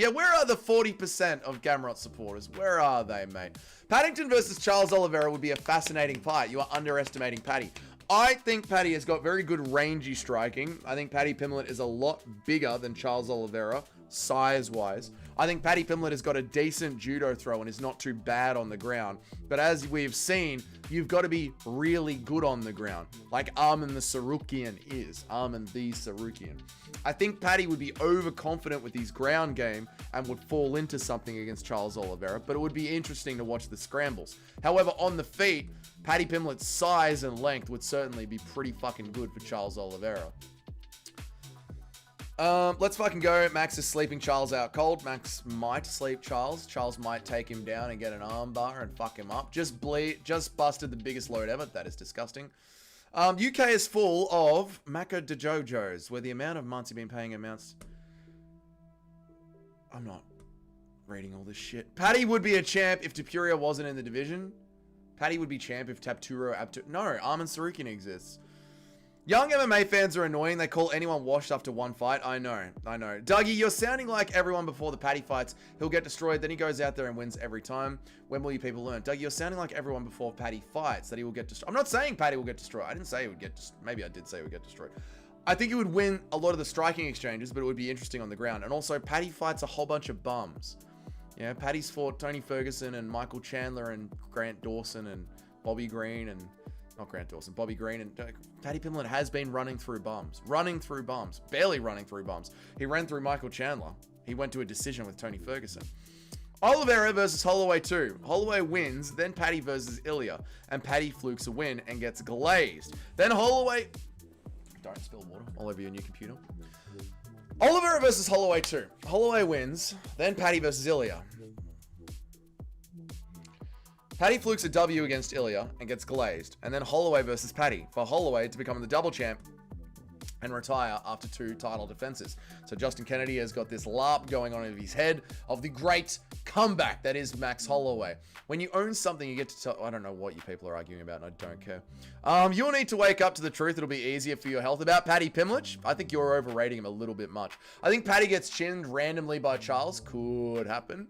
the 40% of Gamrot supporters? Where are they, mate? Paddington versus Charles Oliveira would be a fascinating fight. You are underestimating Paddy. I think Paddy has got very good rangy striking. I think Paddy Pimblett is a lot bigger than Charles Oliveira, size-wise. I think Paddy Pimblett has got a decent judo throw and is not too bad on the ground. But as we've seen, you've got to be really good on the ground, like Armin the Sarukian is. Armin the Sarukian. I think Paddy would be overconfident with his ground game and would fall into something against Charles Oliveira, but it would be interesting to watch the scrambles. However, on the feet, Paddy Pimblett's size and length would certainly be pretty fucking good for Charles Oliveira. Let's fucking go. Max is sleeping Charles out cold. Max might sleep Charles. Charles might take him down and get an arm bar and fuck him up. Just busted the biggest load ever. That is disgusting. UK is full of Mako Dojojos, where the amount of months you've been paying amounts... I'm not reading all this shit. Paddy would be a champ if Tapuria wasn't in the division. Paddy would be champ if Tapturo... No, Armin Sarukian exists. Young MMA fans are annoying. They call anyone washed after one fight. I know. Dougie, you're sounding like everyone before the Paddy fights. He'll get destroyed, then he goes out there and wins every time. When will you people learn? Dougie, you're sounding like everyone before Paddy fights, that he will get destroyed. I'm not saying Paddy will get destroyed. I didn't say he would get destroyed. Maybe I did say he would get destroyed. I think he would win a lot of the striking exchanges, but it would be interesting on the ground. And also, Paddy fights a whole bunch of bums. Yeah, Paddy's fought Tony Ferguson and Michael Chandler and Grant Dawson and Bobby Green and... Not Grant Dawson, Bobby Green, and Paddy Pimblett has been running through bums, barely running through bums. He ran through Michael Chandler. He went to a decision with Tony Ferguson. Oliveira versus Holloway 2. Holloway wins, then Paddy versus Ilya, and Paddy flukes a win and gets glazed. Then Holloway... Don't spill water all over your new computer. Oliveira versus Holloway 2. Holloway wins, then Paddy versus Ilya. Paddy flukes a W against Ilya and gets glazed, and then Holloway versus Paddy for Holloway to become the double champ and retire after 2 title defenses. So Justin Kennedy has got this LARP going on in his head of the great comeback that is Max Holloway. When you own something, you get to tell... I don't know what you people are arguing about, and I don't care. You'll need to wake up to the truth. It'll be easier for your health. About Paddy Pimblett, I think you're overrating him a little bit much. I think Paddy gets chinned randomly by Charles. Could happen.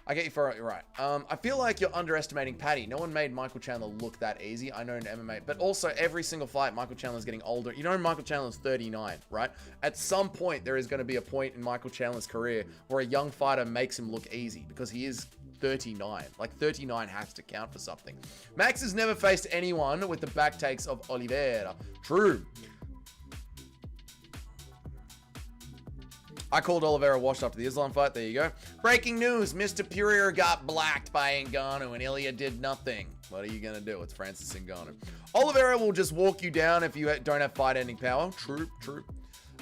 I get you for it, you're right. I feel like you're underestimating Paddy. No one made Michael Chandler look that easy. I know in MMA, but also every single fight, Michael Chandler's getting older. You know, Michael Chandler's 39, right? At some point, there is going to be a point in Michael Chandler's career where a young fighter makes him look easy because he is 39. Like 39 has to count for something. Max has never faced anyone with the back takes of Oliveira. True. I called Oliveira washed after the Islam fight. There you go. Breaking news. Mr. Purier got blacked by Ngannou and Ilya did nothing. What are you going to do? It's Francis Ngannou. Oliveira will just walk you down if you don't have fight-ending power. True.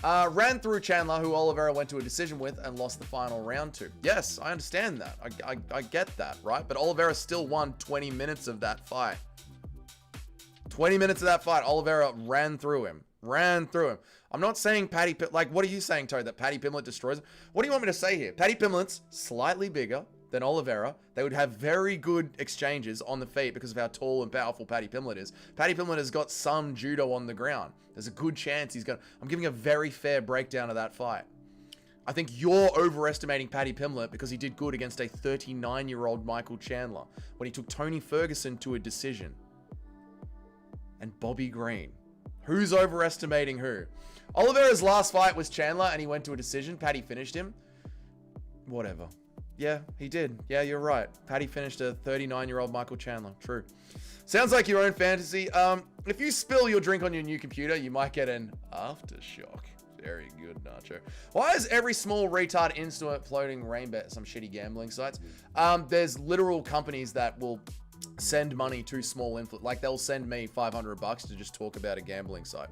Ran through Chandler, who Oliveira went to a decision with and lost the final round to. Yes, I understand that. I get that, right? But Oliveira still won 20 minutes of that fight. 20 minutes of that fight, Oliveira ran through him. I'm not saying Paddy... Like, what are you saying, Toad? That Paddy Pimblett destroys him? What do you want me to say here? Paddy Pimblett's slightly bigger than Oliveira. They would have very good exchanges on the feet because of how tall and powerful Paddy Pimblett is. Paddy Pimblett has got some judo on the ground. There's a good chance he's going to... I'm giving a very fair breakdown of that fight. I think you're overestimating Paddy Pimblett because he did good against a 39-year-old Michael Chandler when he took Tony Ferguson to a decision. And Bobby Green. Who's overestimating who? Oliveira's last fight was Chandler and he went to a decision. Paddy finished him. Whatever. Yeah, he did. Yeah, you're right. Paddy finished a 39-year-old Michael Chandler. True. Sounds like your own fantasy. If you spill your drink on your new computer, you might get an aftershock. Very good, Nacho. Why is every small retard instant floating rainbow some shitty gambling sites? There's literal companies that will send money to small like they'll send me $500 to just talk about a gambling site.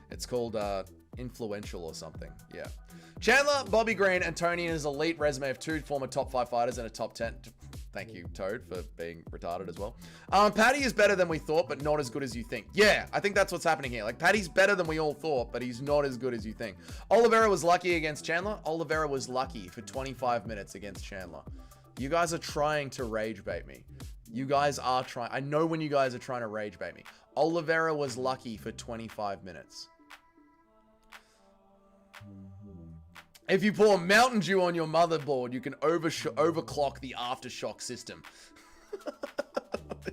It's called Influential or something. Yeah. Chandler, Bobby Green, and Tony and his elite resume of 2 former top 5 fighters and a top 10. Thank you, Toad, for being retarded as well. Paddy is better than we thought, but not as good as you think. Yeah, I think that's what's happening here. Like, Paddy's better than we all thought, but he's not as good as you think. Oliveira was lucky against Chandler. Oliveira was lucky for 25 minutes against Chandler. You guys are trying to rage bait me. You guys are trying. I know when you guys are trying to rage bait me. Oliveira was lucky for 25 minutes. If you pour Mountain Dew on your motherboard, you can overclock the aftershock system.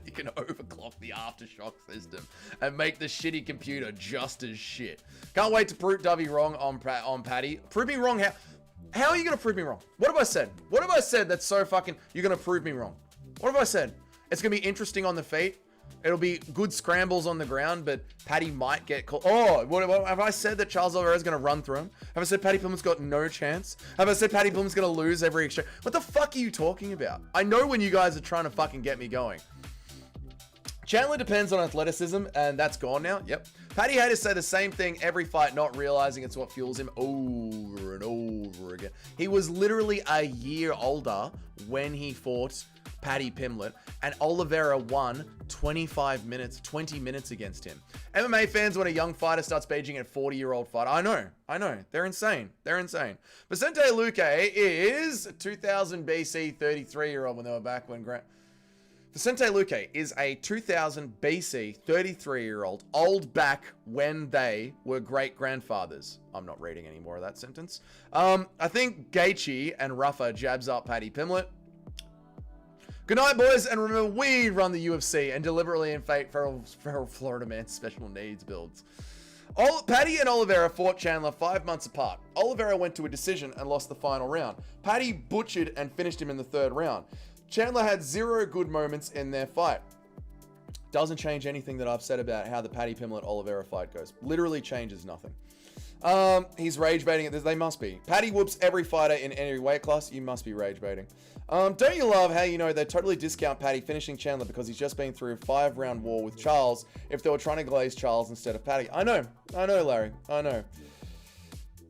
You can overclock the aftershock system and make the shitty computer just as shit. Can't wait to prove Dovey wrong on Paddy. Prove me wrong how... How are you going to prove me wrong? What have I said? What have I said that's so fucking... You're going to prove me wrong? What have I said? It's going to be interesting on the feet. It'll be good scrambles on the ground, but Paddy might get called. Oh, what have I said that Charles Oliveira is going to run through him? Have I said Paddy Pimblett got no chance? Have I said Paddy Pimblett's going to lose every exchange? What the fuck are you talking about? I know when you guys are trying to fucking get me going. Chandler depends on athleticism, and that's gone now. Yep. Paddy haters say the same thing every fight, not realizing it's what fuels him over and over again. He was literally a year older when he fought Paddy Pimblett, and Oliveira won 20 minutes against him. MMA fans, when a young fighter starts beijing a 40-year-old fighter, I know, they're insane. Vicente Luque is 2000 BC 33-year-old when they were back when Vicente Luque is a 2000 BC 33-year-old old back when they were great-grandfathers. I'm not reading any more of that sentence. I think Gaethje and Ruffa jabs up Paddy Pimblett. Good night, boys, and remember, we run the UFC and deliberately inflate feral Florida man's special needs builds. Paddy and Oliveira fought Chandler 5 months apart. Oliveira went to a decision and lost the final round. Paddy butchered and finished him in the 3rd round. Chandler had 0 good moments in their fight. Doesn't change anything that I've said about how the Paddy Pimblett-Oliveira fight goes. Literally changes nothing. He's rage baiting it. They must be. Paddy whoops every fighter in any weight class. You must be rage baiting. Don't you love how, you know, they totally discount Paddy finishing Chandler because he's just been through a 5-round war with Charles if they were trying to glaze Charles instead of Paddy? I know, Larry. I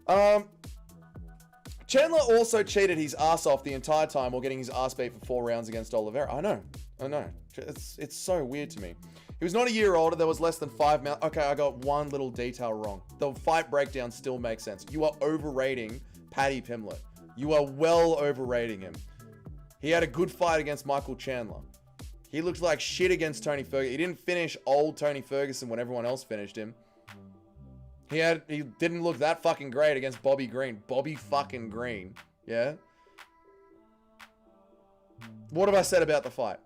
know. Chandler also cheated his ass off the entire time while getting his ass beat for 4 rounds against Oliveira. I know. It's so weird to me. He was not a year older. There was less than 5 months. Okay, I got one little detail wrong. The fight breakdown still makes sense. You are overrating Paddy Pimblett. You are well overrating him. He had a good fight against Michael Chandler. He looked like shit against Tony Ferguson. He didn't finish old Tony Ferguson when everyone else finished him. He didn't look that fucking great against Bobby Green. Bobby fucking Green. Yeah? What have I said about the fight?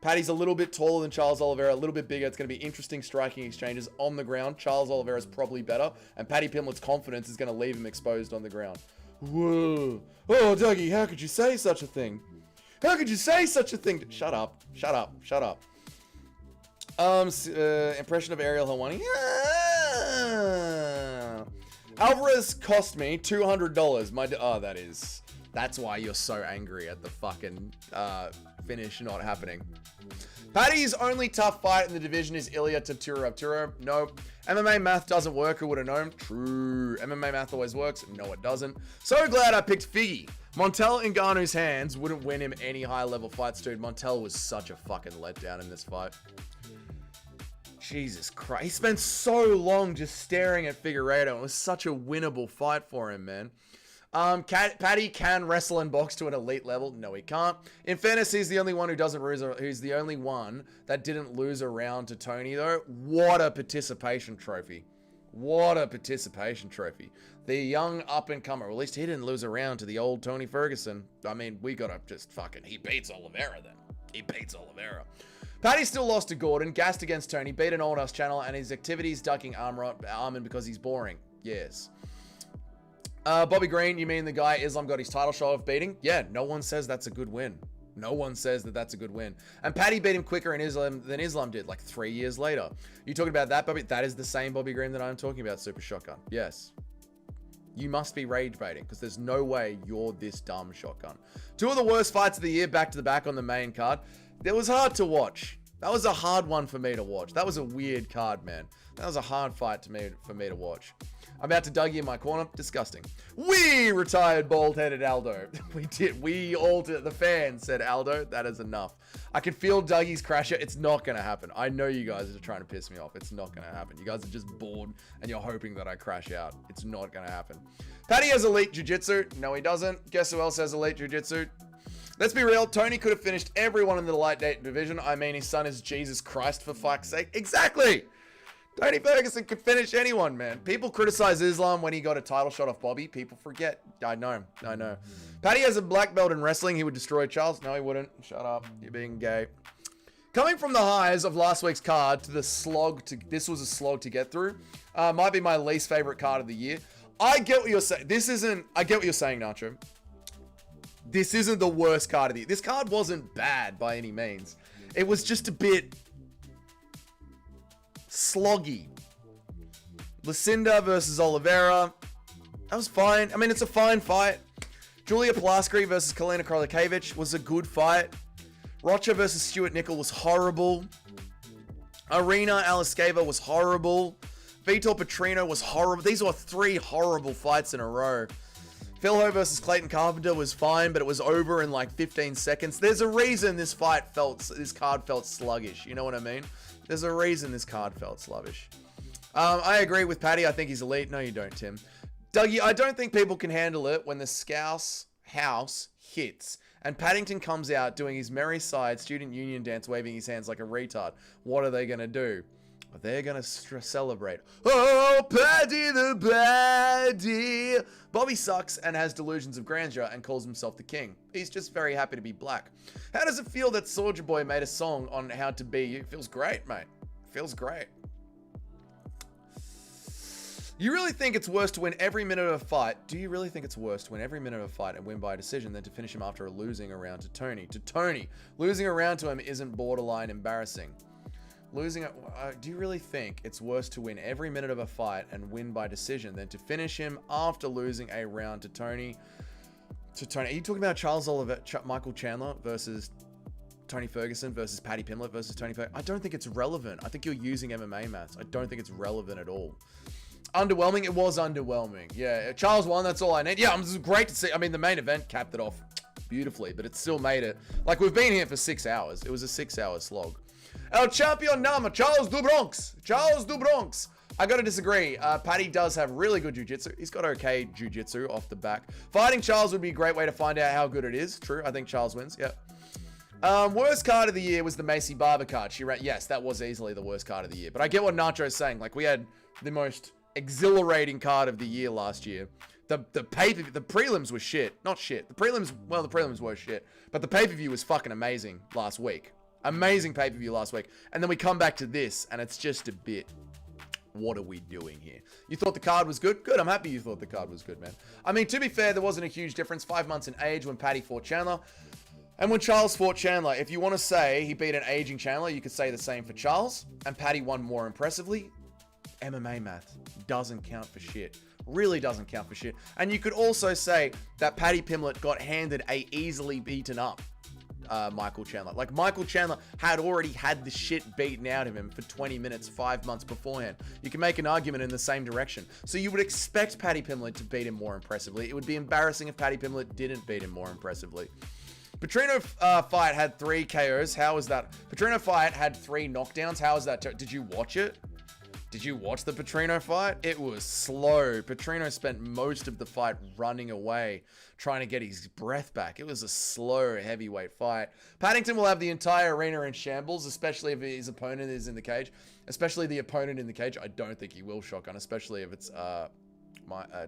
Paddy's a little bit taller than Charles Oliveira, a little bit bigger. It's going to be interesting striking exchanges on the ground. Charles Oliveira's probably better, and Paddy Pimblett's confidence is going to leave him exposed on the ground. Whoa. Oh, Dougie, how could you say such a thing? How could you say such a thing? Shut up. Impression of Ariel Helwani. Alvarez cost me $200. That's why you're so angry at the fucking finish not happening. Paddy's only tough fight in the division is Ilya Turo. Nope. MMA math doesn't work. Who would have known? True. MMA math always works. No, it doesn't. So glad I picked Figgy. Montel in Ngannou's hands wouldn't win him any high-level fights, dude. Montel was such a fucking letdown in this fight. Jesus Christ. He spent so long just staring at Figueiredo. It was such a winnable fight for him, man. Paddy can wrestle and box to an elite level. No, he can't. In fairness, he's the only one who doesn't lose. He's the only one that didn't lose a round to Tony, though. What a participation trophy. What a participation trophy. The young up-and-comer. At least he didn't lose a round to the old Tony Ferguson. I mean, we gotta just fucking... He beats Oliveira, then. He beats Oliveira. Paddy still lost to Gordon, gassed against Tony, beat an old-ass channel, and his activities ducking Armin because he's boring. Yes. Bobby Green, you mean the guy Islam got his title shot of beating? Yeah, no one says that's a good win. No one says that that's a good win. And Paddy beat him quicker in Islam than Islam did, like 3 years later. You talking about that, Bobby? That is the same Bobby Green that I'm talking about, Super Shotgun. Yes. You must be rage baiting, because there's no way you're this dumb, Shotgun. 2 of the worst fights of the year, back to the back on the main card. That was hard to watch. That was a hard one for me to watch. That was a weird card, man. That was a hard fight for me to watch. I'm about to Dougie in my corner. Disgusting. We retired bald-headed Aldo. We did. We all did. The fans said Aldo. That is enough. I can feel Dougie's crasher. It's not going to happen. I know you guys are trying to piss me off. It's not going to happen. You guys are just bored and you're hoping that I crash out. It's not going to happen. Paddy has elite jiu-jitsu. No, he doesn't. Guess who else has elite jiu-jitsu? Let's be real. Tony could have finished everyone in the lightweight division. I mean, his son is Jesus Christ, for fuck's sake. Exactly. Tony Ferguson could finish anyone, man. People criticize Islam when he got a title shot off Bobby. People forget. I know. Paddy has a black belt in wrestling. He would destroy Charles. No, he wouldn't. Shut up. You're being gay. Coming from the highs of last week's card to the slog, this was a slog to get through. Might be my least favorite card of the year. I get what you're saying. I get what you're saying, Nacho. This isn't the worst card of the year. This card wasn't bad by any means. It was just a bit sloggy. Lucinda versus Oliveira. That was fine. I mean, it's a fine fight. Julia Pulaski versus Kalina Krolakevich was a good fight. Rocha versus Stuart Nickel was horrible. Arena Aliskeva was horrible. Vitor Petrino was horrible. These were 3 horrible fights in a row. Phil Ho versus Clayton Carpenter was fine, but it was over in like 15 seconds. There's a reason this card felt sluggish. You know what I mean? There's a reason this card felt sluggish. I agree with Paddy. I think he's elite. No, you don't, Tim. Dougie, I don't think people can handle it when the Scouse house hits and Paddington comes out doing his Merry Side student union dance, waving his hands like a retard. What are they going to do? They're going to celebrate. Oh, Paddy the Baddie. Bobby sucks and has delusions of grandeur and calls himself the king. He's just very happy to be black. How does it feel that Soulja Boy made a song on how to be you? Feels great, mate. Feels great. You really think it's worse to win every minute of a fight? Do you really think it's worse to win every minute of a fight and win by a decision than to finish him after losing a round to Tony? Losing a round to him isn't borderline embarrassing. Do you really think it's worse to win every minute of a fight and win by decision than to finish him after losing a round to Tony? Are you talking about Charles Oliveira, Michael Chandler versus Tony Ferguson versus Paddy Pimblett versus Tony Ferguson? I don't think it's relevant. I think you're using MMA maths. I don't think it's relevant at all. Underwhelming? It was underwhelming. Yeah, Charles won. That's all I need. Yeah, it was great to see. I mean, the main event capped it off beautifully, but it still made it. Like, we've been here for 6 hours. It was a 6-hour slog. El Champion Nama, Charles du Bronx. Charles du Bronx. I gotta disagree. Paddy does have really good jiu-jitsu. He's got okay jiu-jitsu off the back. Fighting Charles would be a great way to find out how good it is. True, I think Charles wins. Yep. Worst card of the year was the Macy Barber card. Yes, that was easily the worst card of the year. But I get what Nacho's saying. Like, we had the most exhilarating card of the year last year. The prelims were shit. Not shit. The prelims were shit. But the pay-per-view was fucking amazing last week. Amazing pay-per-view last week. And then we come back to this, and it's just a bit, what are we doing here? You thought the card was good? Good, I'm happy you thought the card was good, man. I mean, to be fair, there wasn't a huge difference. 5 months in age when Paddy fought Chandler. And when Charles fought Chandler, if you want to say he beat an aging Chandler, you could say the same for Charles. And Paddy won more impressively. MMA math doesn't count for shit. Really doesn't count for shit. And you could also say that Paddy Pimblett got handed a easily beaten up Michael Chandler. Like, Michael Chandler had already had the shit beaten out of him for 20 minutes 5 months beforehand. You can make an argument in the same direction. So you would expect Paddy Pimblett to beat him more impressively. It would be embarrassing if Paddy Pimblett didn't beat him more impressively. Petrino fight had 3 KOs. How was that? Petrino fight had 3 knockdowns. How was that? Did you watch it? Did you watch the Petrino fight? It was slow. Petrino spent most of the fight running away, trying to get his breath back. It was a slow heavyweight fight. Paddington will have the entire arena in shambles, especially if his opponent is in the cage. Especially the opponent in the cage. I don't think he will shotgun, especially if it's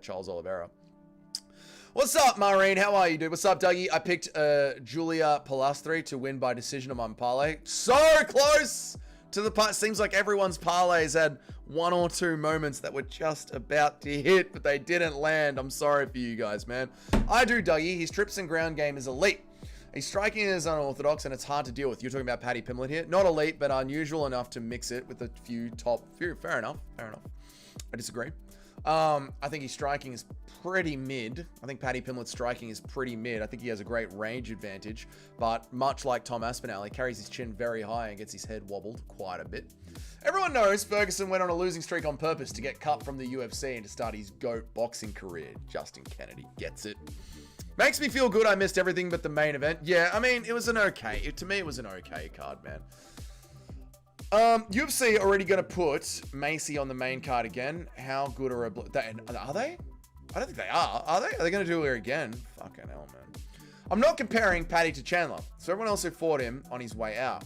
Charles Oliveira. What's up, Maureen? How are you, dude? What's up, Dougie? I picked Julia Pulaski to win by decision on my parlay. So close to the part. Seems like everyone's parlays had 1 or 2 moments that were just about to hit, but they didn't land. I'm sorry for you guys, man. I do, Dougie. His trips and ground game is elite. His striking is unorthodox, and it's hard to deal with. You're talking about Paddy Pimblett here. Not elite, but unusual enough to mix it with a few top few. Fair enough. Fair enough. I disagree. I think his striking is pretty mid. I think Paddy Pimblett's striking is pretty mid. I think he has a great range advantage, but much like Tom Aspinall, he carries his chin very high and gets his head wobbled quite a bit. Everyone knows Ferguson went on a losing streak on purpose to get cut from the UFC and to start his GOAT boxing career. Justin Kennedy gets it. Makes me feel good I missed everything but the main event. Yeah, I mean, it was an okay. To me, it was an okay card, man. UFC already going to put Macy on the main card again. How good are they? I don't think they are. Are they? Are they going to do her again? Fucking hell, man. I'm not comparing Paddy to Chandler. So everyone else who fought him on his way out.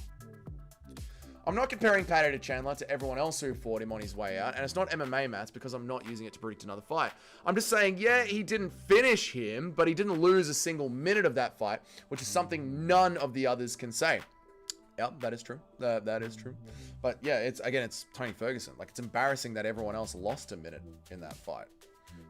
I'm not comparing Paddy to Chandler to everyone else who fought him on his way out. And it's not MMA maths because I'm not using it to predict another fight. I'm just saying, yeah, he didn't finish him, but he didn't lose a single minute of that fight, which is something none of the others can say. Yep, that is true. That is true. But yeah, it's Tony Ferguson. Like, it's embarrassing that everyone else lost a minute in that fight.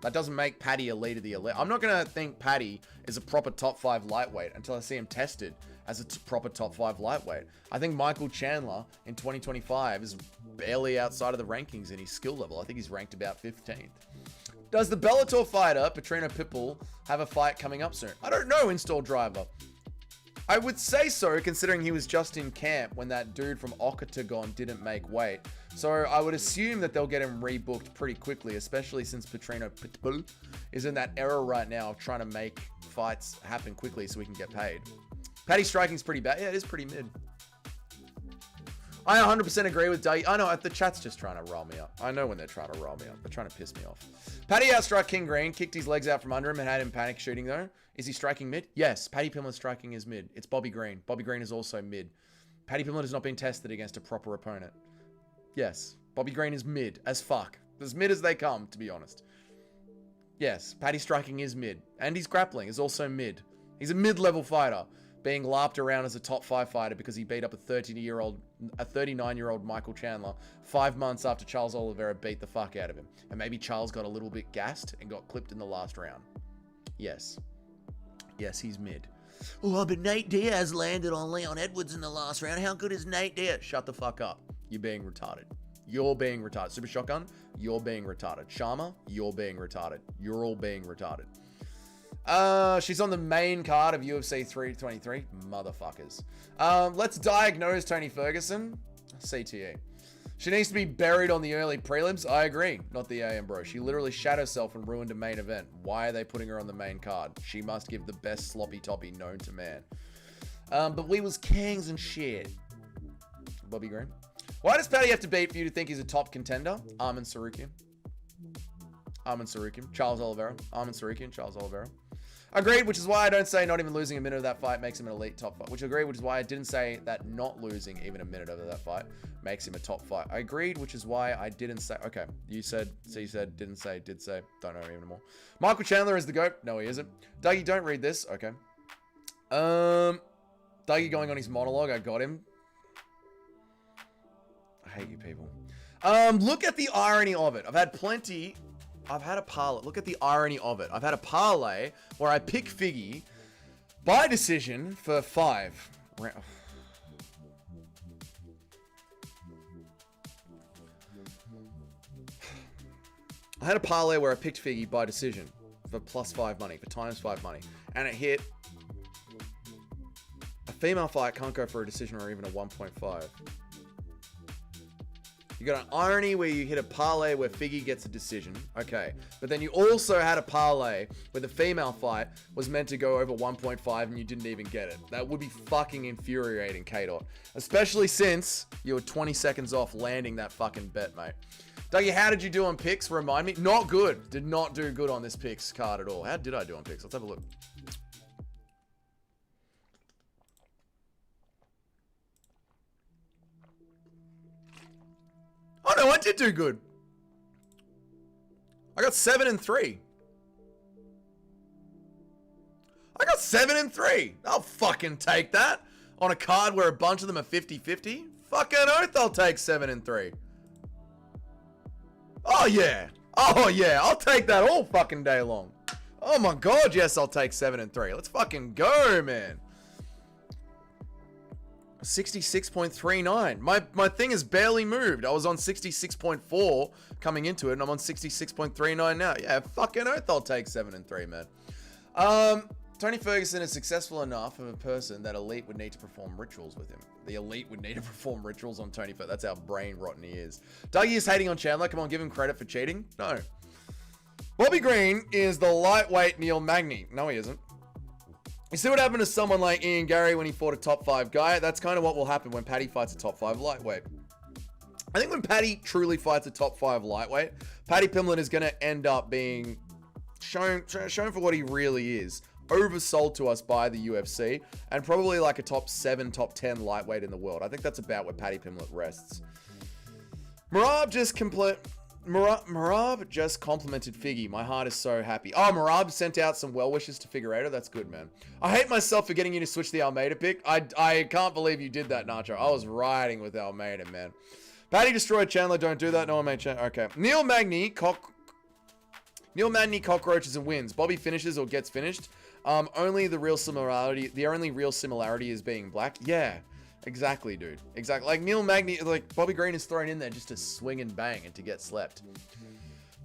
That doesn't make Paddy elite of the elite. I'm not going to think Paddy is a proper top 5 lightweight until I see him tested as a proper top 5 lightweight. I think Michael Chandler in 2025 is barely outside of the rankings in his skill level. I think he's ranked about 15th. Does the Bellator fighter, Petrino Pitbull, have a fight coming up soon? I don't know, Install Driver. I would say so, considering he was just in camp when that dude from Octagon didn't make weight. So I would assume that they'll get him rebooked pretty quickly, especially since Petrino Pitbull is in that era right now of trying to make fights happen quickly so we can get paid. Paddy striking's pretty bad. Yeah, it is pretty mid. I 100% agree with Dougie. I know, the chat's just trying to roll me up. I know when they're trying to roll me up. They're trying to piss me off. Paddy outstruck King Green, kicked his legs out from under him and had him panic shooting though. Is he striking mid? Yes, Paddy Pimblett striking is mid. It's Bobby Green. Bobby Green is also mid. Paddy Pimblett has not been tested against a proper opponent. Yes, Bobby Green is mid as fuck. As mid as they come, to be honest. Yes, Paddy striking is mid. And his grappling is also mid. He's a mid-level fighter, being lapped around as a top 5 fighter because he beat up a 39-year-old Michael Chandler 5 months after Charles Oliveira beat the fuck out of him. And maybe Charles got a little bit gassed and got clipped in the last round. Yes. Yes, he's mid. Oh, but Nate Diaz landed on Leon Edwards in the last round. How good is Nate Diaz? Shut the fuck up. You're being retarded. You're being retarded. Super Shotgun, you're being retarded. Sharma, you're being retarded. You're all being retarded. She's on the main card of UFC 323. Motherfuckers. Let's diagnose Tony Ferguson. CTE. She needs to be buried on the early prelims. I agree. Not the AM, bro. She literally shat herself and ruined a main event. Why are they putting her on the main card? She must give the best sloppy toppy known to man. But we was kings and shit. Bobby Green. Why does Paddy have to beat for you to think he's a top contender? Arman Sarukian. Charles Oliveira. Arman Sarukian. Charles Oliveira. Agreed, which is why I don't say not even losing a minute of that fight makes him an elite top fight. Which agreed, which is why I didn't say that not losing even a minute of that fight makes him a top fight. I agreed, which is why I didn't say. Okay, you said, so you said, didn't say, did say. Don't know even more. Michael Chandler is the GOAT. No, he isn't. Dougie, don't read this. Okay. Dougie going on his monologue. I got him. I hate you people. Look at the irony of it. I've had a parlay. Look at the irony of it. I've had a parlay where I pick Figgy by decision for 5 rounds. I had a parlay where I picked Figgy by decision for +5 money, for ×5 money. And it hit. A female fight can't go for a decision or even a 1.5. You got an irony where you hit a parlay where Figgy gets a decision. Okay. But then you also had a parlay where the female fight was meant to go over 1.5 and you didn't even get it. That would be fucking infuriating, K-Dot. Especially since you were 20 seconds off landing that fucking bet, mate. Dougie, how did you do on picks? Remind me. Not good. Did not do good on this picks card at all. How did I do on picks? Let's have a look. Oh no, I did do good. I got 7 and 3. I got 7 and 3. I'll fucking take that. On a card where a bunch of them are 50-50. Fucking oath, I'll take 7 and 3. Oh yeah. Oh yeah, I'll take that all fucking day long. Oh my god, yes, I'll take 7 and 3. Let's fucking go, man. 66.39. My thing has barely moved. I was on 66.4 coming into it, and I'm on 66.39 now. Yeah, fucking oath, I'll take 7 and 3, man. Tony Ferguson is successful enough of a person that Elite would need to perform rituals with him. The Elite would need to perform rituals on Tony Ferguson. That's how brain rotten he is. Dougie is hating on Chandler. Come on, give him credit for cheating. No. Bobby Green is the lightweight Neil Magny. No, he isn't. You see what happened to someone like Ian Gary when he fought a top 5 guy? That's kind of what will happen when Paddy fights a top 5 lightweight. I think when Paddy truly fights a top 5 lightweight, Paddy Pimblett is going to end up being shown for what he really is. Oversold to us by the UFC, and probably like a top 7, top 10 lightweight in the world. I think that's about where Paddy Pimblett rests. Marab just complimented Figgy. My heart is so happy. Oh, Marab sent out some well wishes to Figueiredo. That's good, man. I hate myself for getting you to switch the Almeida pick. I can't believe you did that, Nacho. I was riding with Almeida, man. Paddy destroyed Chandler. Don't do that. No one made Chandler. Okay. Neil Magny, Neil Magny cockroaches and wins. Bobby finishes or gets finished. The only real similarity is being black. Yeah, exactly, dude. Exactly. Like Neil Magny, like Bobby Green is thrown in there just to swing and bang and to get slept.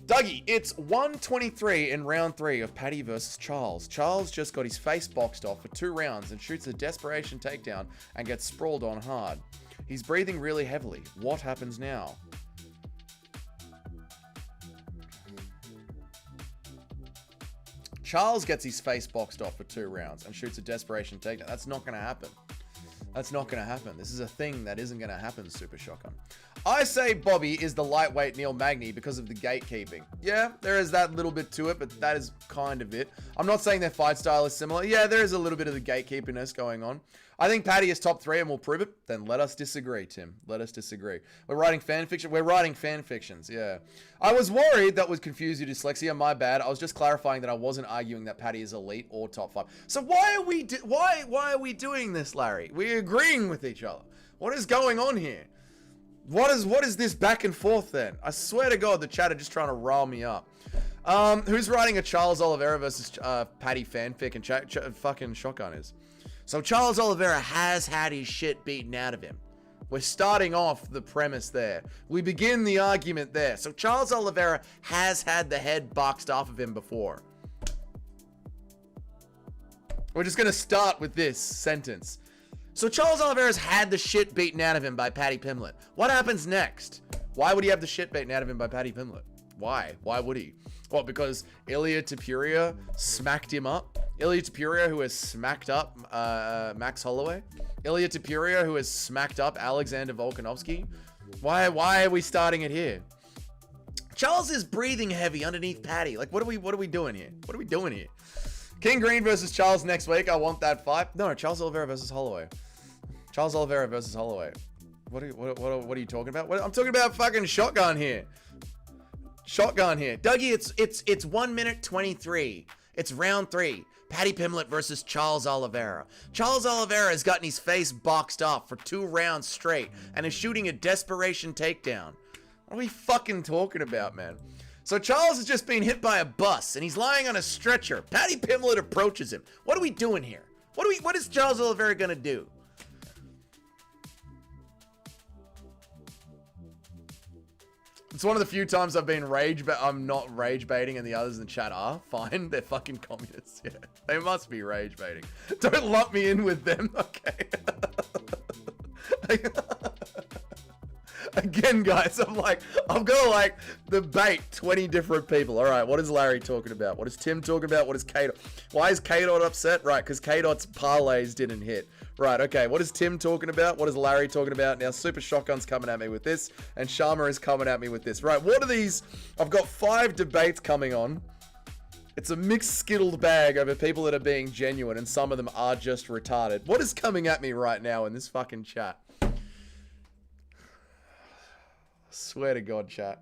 Dougie, it's 1:23 in round 3 of Paddy versus Charles. Charles just got his face boxed off for 2 rounds and shoots a desperation takedown and gets sprawled on hard. He's breathing really heavily. What happens now? Charles gets his face boxed off for 2 rounds and shoots a desperation takedown. That's not going to happen. That's not going to happen. This is a thing that isn't going to happen, Super Shotgun. I say Bobby is the lightweight Neil Magny because of the gatekeeping. Yeah, there is that little bit to it, but that is kind of it. I'm not saying their fight style is similar. Yeah, there is a little bit of the gatekeepiness going on. I think Paddy is top 3 and we'll prove it. Then let us disagree, Tim. Let us disagree. We're writing fan fiction. We're writing fan fictions, yeah. I was worried that would confuse you, dyslexia. My bad. I was just clarifying that I wasn't arguing that Paddy is elite or top 5. So why are we why are we doing this, Larry? We're agreeing with each other. What is going on here? What is this back and forth then? I swear to God, the chat are just trying to rile me up. Who's writing a Charles Oliveira versus Paddy fanfic and fucking Shotgun is? So Charles Oliveira has had his shit beaten out of him. We're starting off the premise there. We begin the argument there. So Charles Oliveira has had the head boxed off of him before. We're just going to start with this sentence. So Charles Oliveira's had the shit beaten out of him by Paddy Pimblett. What happens next? Why would he have the shit beaten out of him by Paddy Pimblett? Why? Why would he? Well, because Ilia Topuria smacked him up. Ilia Topuria, who has smacked up Max Holloway. Ilia Topuria, who has smacked up Alexander Volkanovski. Why are we starting it here? Charles is breathing heavy underneath Paddy. Like, what are we doing here? What are we doing here? King Green versus Charles next week. I want that fight. No, Charles Oliveira versus Holloway. Charles Oliveira versus Holloway. What are you talking about? I'm talking about fucking Shotgun here. Shotgun here. Dougie, it's 1 minute 23. It's round 3. Paddy Pimblett versus Charles Oliveira. Charles Oliveira has gotten his face boxed off for 2 rounds straight and is shooting a desperation takedown. What are we fucking talking about, man? So Charles has just been hit by a bus and he's lying on a stretcher. Paddy Pimblett approaches him. What are we doing here? What is Charles Oliveira gonna do? It's one of the few times I've been I'm not rage baiting and the others in the chat are. Fine, they're fucking communists. Yeah, they must be rage baiting. Don't lump me in with them, okay? Again, guys, I'm gonna debate 20 different people. All right, what is Larry talking about? What is Tim talking about? What is K-Dot? Why is K-Dot upset? Right, because K-Dot's parlays didn't hit. Right, okay, what is Tim talking about? What is Larry talking about? Now, Super Shotgun's coming at me with this, and Sharma is coming at me with this. Right, what are these? I've got 5 debates coming on. It's a mixed skittled bag over people that are being genuine, and some of them are just retarded. What is coming at me right now in this fucking chat? Swear to God, chat.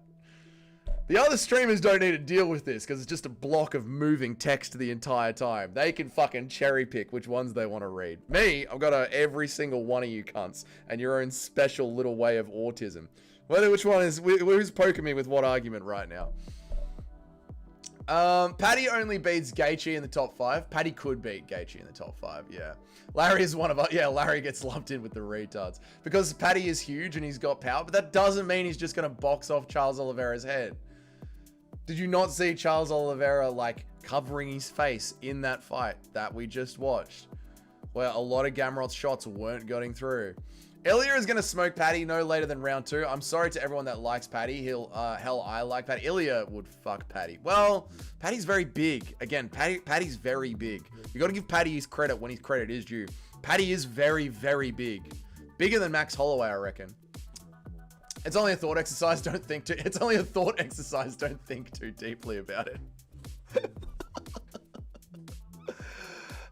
The other streamers don't need to deal with this because it's just a block of moving text the entire time. They can fucking cherry pick which ones they want to read. Me, I've got every single one of you cunts and your own special little way of autism. Which one is, who's poking me with what argument right now? Paddy only beats Gaethje in the top 5. Paddy could beat Gaethje in the top 5, yeah. Larry is one of us. Yeah, Larry gets lumped in with the retards. Because Paddy is huge and he's got power, but that doesn't mean he's just going to box off Charles Oliveira's head. Did you not see Charles Oliveira, covering his face in that fight that we just watched? Where a lot of Gamrot's shots weren't going through. Ilia is going to smoke Paddy no later than round 2. I'm sorry to everyone that likes Paddy. Hell, I like Paddy. Ilia would fuck Paddy. Well, Paddy's very big. Again, Paddy's very big. You got to give Paddy his credit when his credit is due. Paddy is very, very big. Bigger than Max Holloway, I reckon. It's only a thought exercise. Don't think too. It's only a thought exercise. Don't think too deeply about it.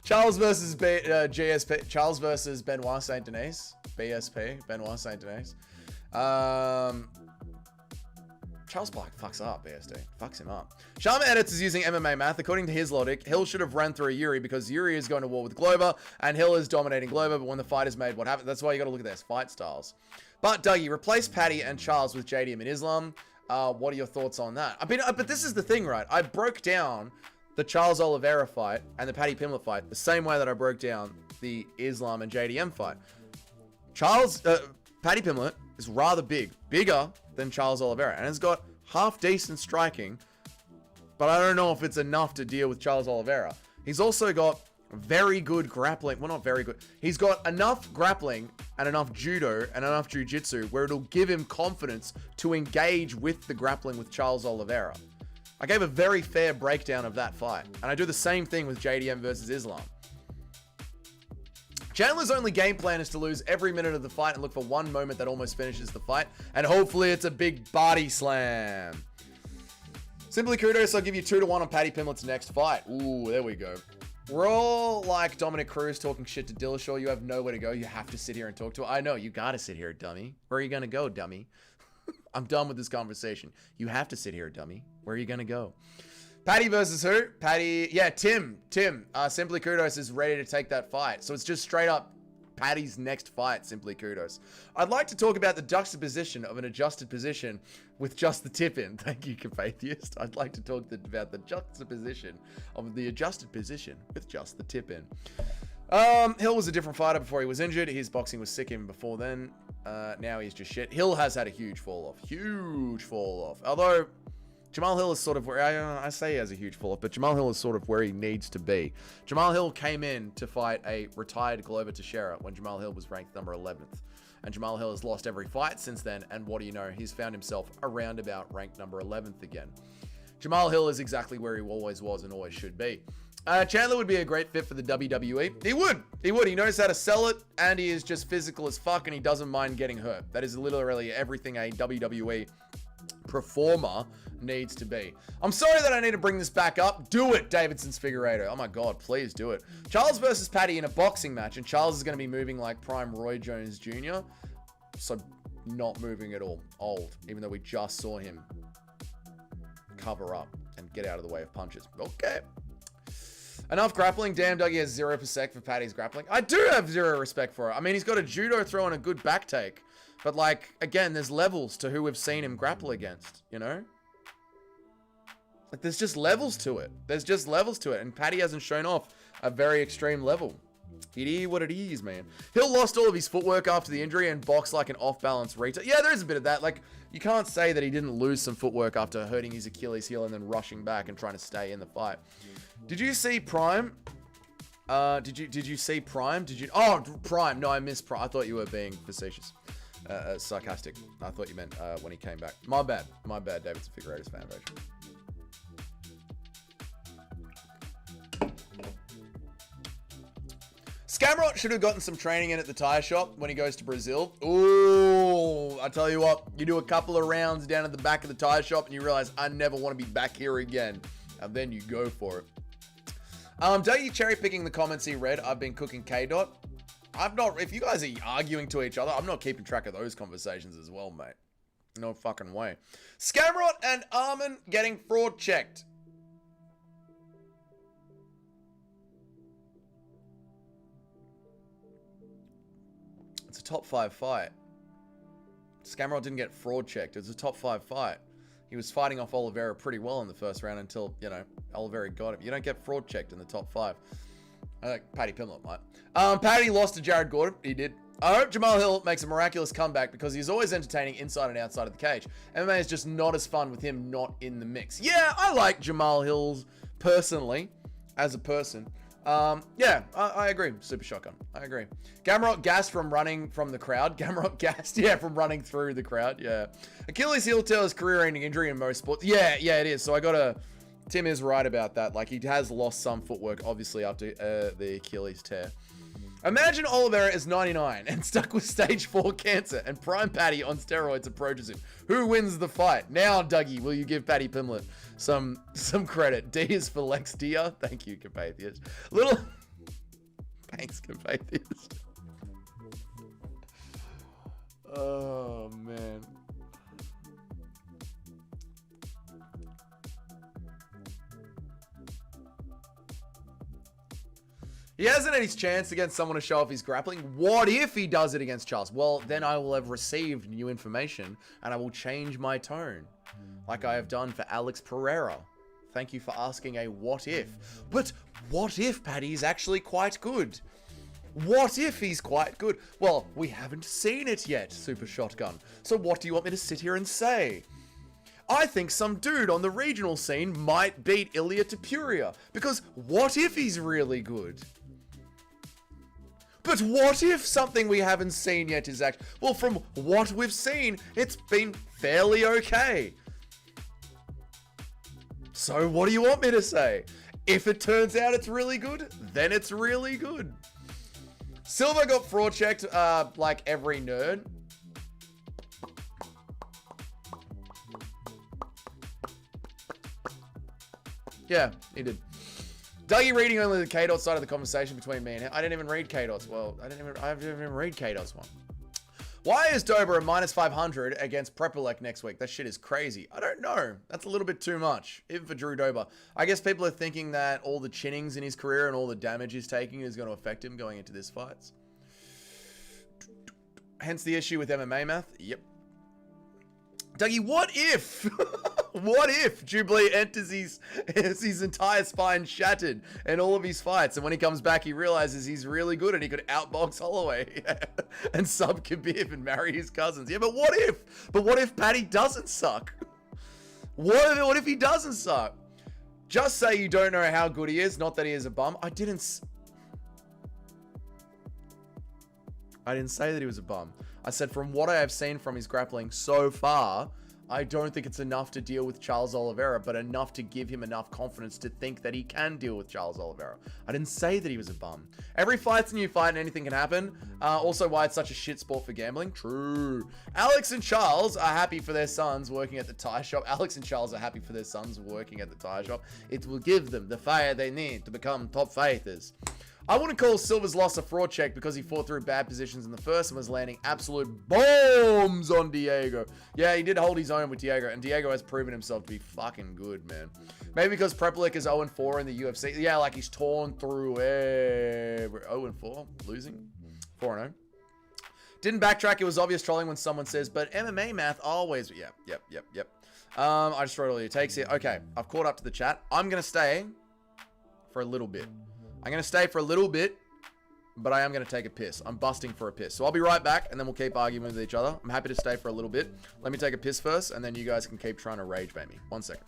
Charles versus GSP. Charles versus Benoit Saint Denis. BSP, Benoit Saint Denis. Charles Black fucks up BSD. Fucks him up. Sharma Edits is using MMA math. According to his logic, Hill should have run through Yuri because Yuri is going to war with Glover and Hill is dominating Glover, but when the fight is made, what happens? That's why you got to look at their fight styles. But Dougie, replace Paddy and Charles with JDM and Islam. What are your thoughts on that? But this is the thing, right? I broke down the Charles Oliveira fight and the Paddy Pimblett fight the same way that I broke down the Islam and JDM fight. Paddy Pimblett is rather bigger than Charles Oliveira, and has got half decent striking, but I don't know if it's enough to deal with Charles Oliveira. He's also got very good grappling. Well, not very good. He's got enough grappling and enough judo and enough jiu-jitsu where it'll give him confidence to engage with the grappling with Charles Oliveira. I gave a very fair breakdown of that fight, and I do the same thing with JDM versus Islam. Chandler's only game plan is to lose every minute of the fight and look for one moment that almost finishes the fight, and hopefully it's a big body slam. Simply kudos, I'll give you 2-1 on Paddy Pimblett's next fight. Ooh, there we go. We're all like Dominic Cruz talking shit to Dillashaw. You have nowhere to go. You have to sit here and talk to her. I know, you gotta sit here, dummy. Where are you gonna go, dummy? I'm done with this conversation. You have to sit here, dummy. Where are you gonna go? Paddy versus who? Paddy, yeah, Tim. Simply Kudos is ready to take that fight. So it's just straight up Paddy's next fight, Simply Kudos. I'd like to talk about the juxtaposition of an adjusted position with just the tip in. Thank you, Compatheist. I'd like to talk about the juxtaposition of the adjusted position with just the tip in. Hill was a different fighter before he was injured. His boxing was sick even before then. Now he's just shit. Hill has had a huge fall off. Although Jamal Hill is sort of where, I say he has a huge fall off, but Jamal Hill is sort of where he needs to be. Jamal Hill came in to fight a retired Glover Teixeira when Jamal Hill was ranked number 11th. And Jamal Hill has lost every fight since then, and what do you know? He's found himself around about ranked number 11th again. Jamal Hill is exactly where he always was and always should be. Chandler would be a great fit for the WWE. He would. He knows how to sell it, and he is just physical as fuck, and he doesn't mind getting hurt. That is literally everything a WWE performer needs to be. I'm sorry that I need to bring this back up. Do it, Davidson's Figueiredo. Oh my god, please do it. Charles versus Paddy in a boxing match, and Charles is going to be moving like prime Roy Jones Jr. So not moving at all. Old, even though we just saw him cover up and get out of the way of punches. Okay. Enough grappling. Damn, Dougie has 0% for Paddy's grappling. I do have 0 respect for it. I mean, he's got a judo throw and a good back take. But, like, again, there's levels to who we've seen him grapple against, you know? Like, there's just levels to it. And Paddy hasn't shown off a very extreme level. It is what it is, man. Hill lost all of his footwork after the injury and boxed like an off-balance retard. Yeah, there is a bit of that. Like, you can't say that he didn't lose some footwork after hurting his Achilles heel and then rushing back and trying to stay in the fight. Did you see Prime? Did you see Prime? Oh, Prime. No, I missed Prime. I thought you were being facetious. Sarcastic. I thought you meant when he came back. My bad, Davidson Figueiredo's fan version. Gamrot should have gotten some training in at the tire shop when he goes to Brazil. Ooh, I tell you what, you do a couple of rounds down at the back of the tire shop and you realize I never want to be back here again. And then you go for it. Dougie cherry picking the comments he read. I've been cooking K-Dot. If you guys are arguing to each other, I'm not keeping track of those conversations as well, mate. No fucking way. Gamrot and Armin getting fraud checked. It's a top 5 fight. Gamrot didn't get fraud checked. It was a top 5 fight. He was fighting off Oliveira pretty well in the first round until, you know, Oliveira got him. You don't get fraud checked in the top 5. I think Paddy Pimblett might. Paddy lost to Jared Gordon. He did. I hope Jamal Hill makes a miraculous comeback because he's always entertaining inside and outside of the cage. MMA is just not as fun with him not in the mix. Yeah, I like Jamal Hill personally, as a person. Yeah, I agree. Super shotgun. I agree. Gamrot gassed from running from the crowd. Gamrot gassed, yeah, from running through the crowd. Yeah. Achilles heel tear is career-ending injury in most sports. Yeah, it is. So I gotta. Tim is right about that. Like, he has lost some footwork, obviously, after the Achilles tear. Imagine Oliveira is 99 and stuck with stage 4 cancer, and Prime Paddy on steroids approaches him. Who wins the fight? Now, Dougie, will you give Paddy Pimblett some credit? D is for Lex Dia. Thank you, Compatheus. Thanks, Compatheus. Oh, man. He hasn't had his chance against someone to show off his grappling. What if he does it against Charles? Well, then I will have received new information and I will change my tone. like I have done for Alex Pereira. Thank you for asking a what if. But what if Paddy's actually quite good? What if he's quite good? Well, we haven't seen it yet, Super Shotgun. So what do you want me to sit here and say? I think some dude on the regional scene might beat Ilya Topuria, because what if he's really good? But what if something we haven't seen yet is actually... Well, from what we've seen, it's been fairly okay. So what do you want me to say? If it turns out it's really good, then it's really good. Silva got fraud checked like every nerd. Yeah, he did. Dougie reading only the K-Dot side of the conversation between me and him. I didn't even read K-Dot's. Well, I didn't even read K-Dot's one. Why is Dober a minus 500 against Prepelec next week? That shit is crazy. I don't know. That's a little bit too much, even for Drew Dober. I guess people are thinking that all the chinnings in his career and all the damage he's taking is going to affect him going into this fights. Hence the issue with MMA math. Yep. Dougie, what if? What if Jubilee enters his entire spine shattered and all of his fights, and when he comes back he realizes he's really good and he could outbox Holloway and sub Khabib and marry his cousins? Yeah, but what if? But what if Paddy doesn't suck? What if he doesn't suck? Just say you don't know how good he is, not that he is a bum. I didn't say that he was a bum. I said from what I have seen from his grappling so far, I don't think it's enough to deal with Charles Oliveira, but enough to give him enough confidence to think that he can deal with Charles Oliveira. I didn't say that he was a bum. Every fight's a new fight and anything can happen. Also why it's such a shit sport for gambling. True. Alex and Charles are happy for their sons working at the tire shop. Alex and Charles are happy for their sons working at the tire shop. It will give them the fire they need to become top fighters. I wouldn't call Silva's loss a fraud check because he fought through bad positions in the first and was landing absolute bombs on Diego. Yeah, he did hold his own with Diego, and Diego has proven himself to be fucking good, man. Maybe because Prepelec is 0-4 in the UFC. Yeah, like he's torn through 0-4, losing 4-0. Didn't backtrack. It was obvious trolling when someone says, but MMA math always... Yep. I just wrote all your takes here. Okay, I've caught up to the chat. I'm going to stay for a little bit. I'm going to stay for a little bit, but I am going to take a piss. I'm busting for a piss. So I'll be right back, and then we'll keep arguing with each other. I'm happy to stay for a little bit. Let me take a piss first, and then you guys can keep trying to rage bait me. 1 second.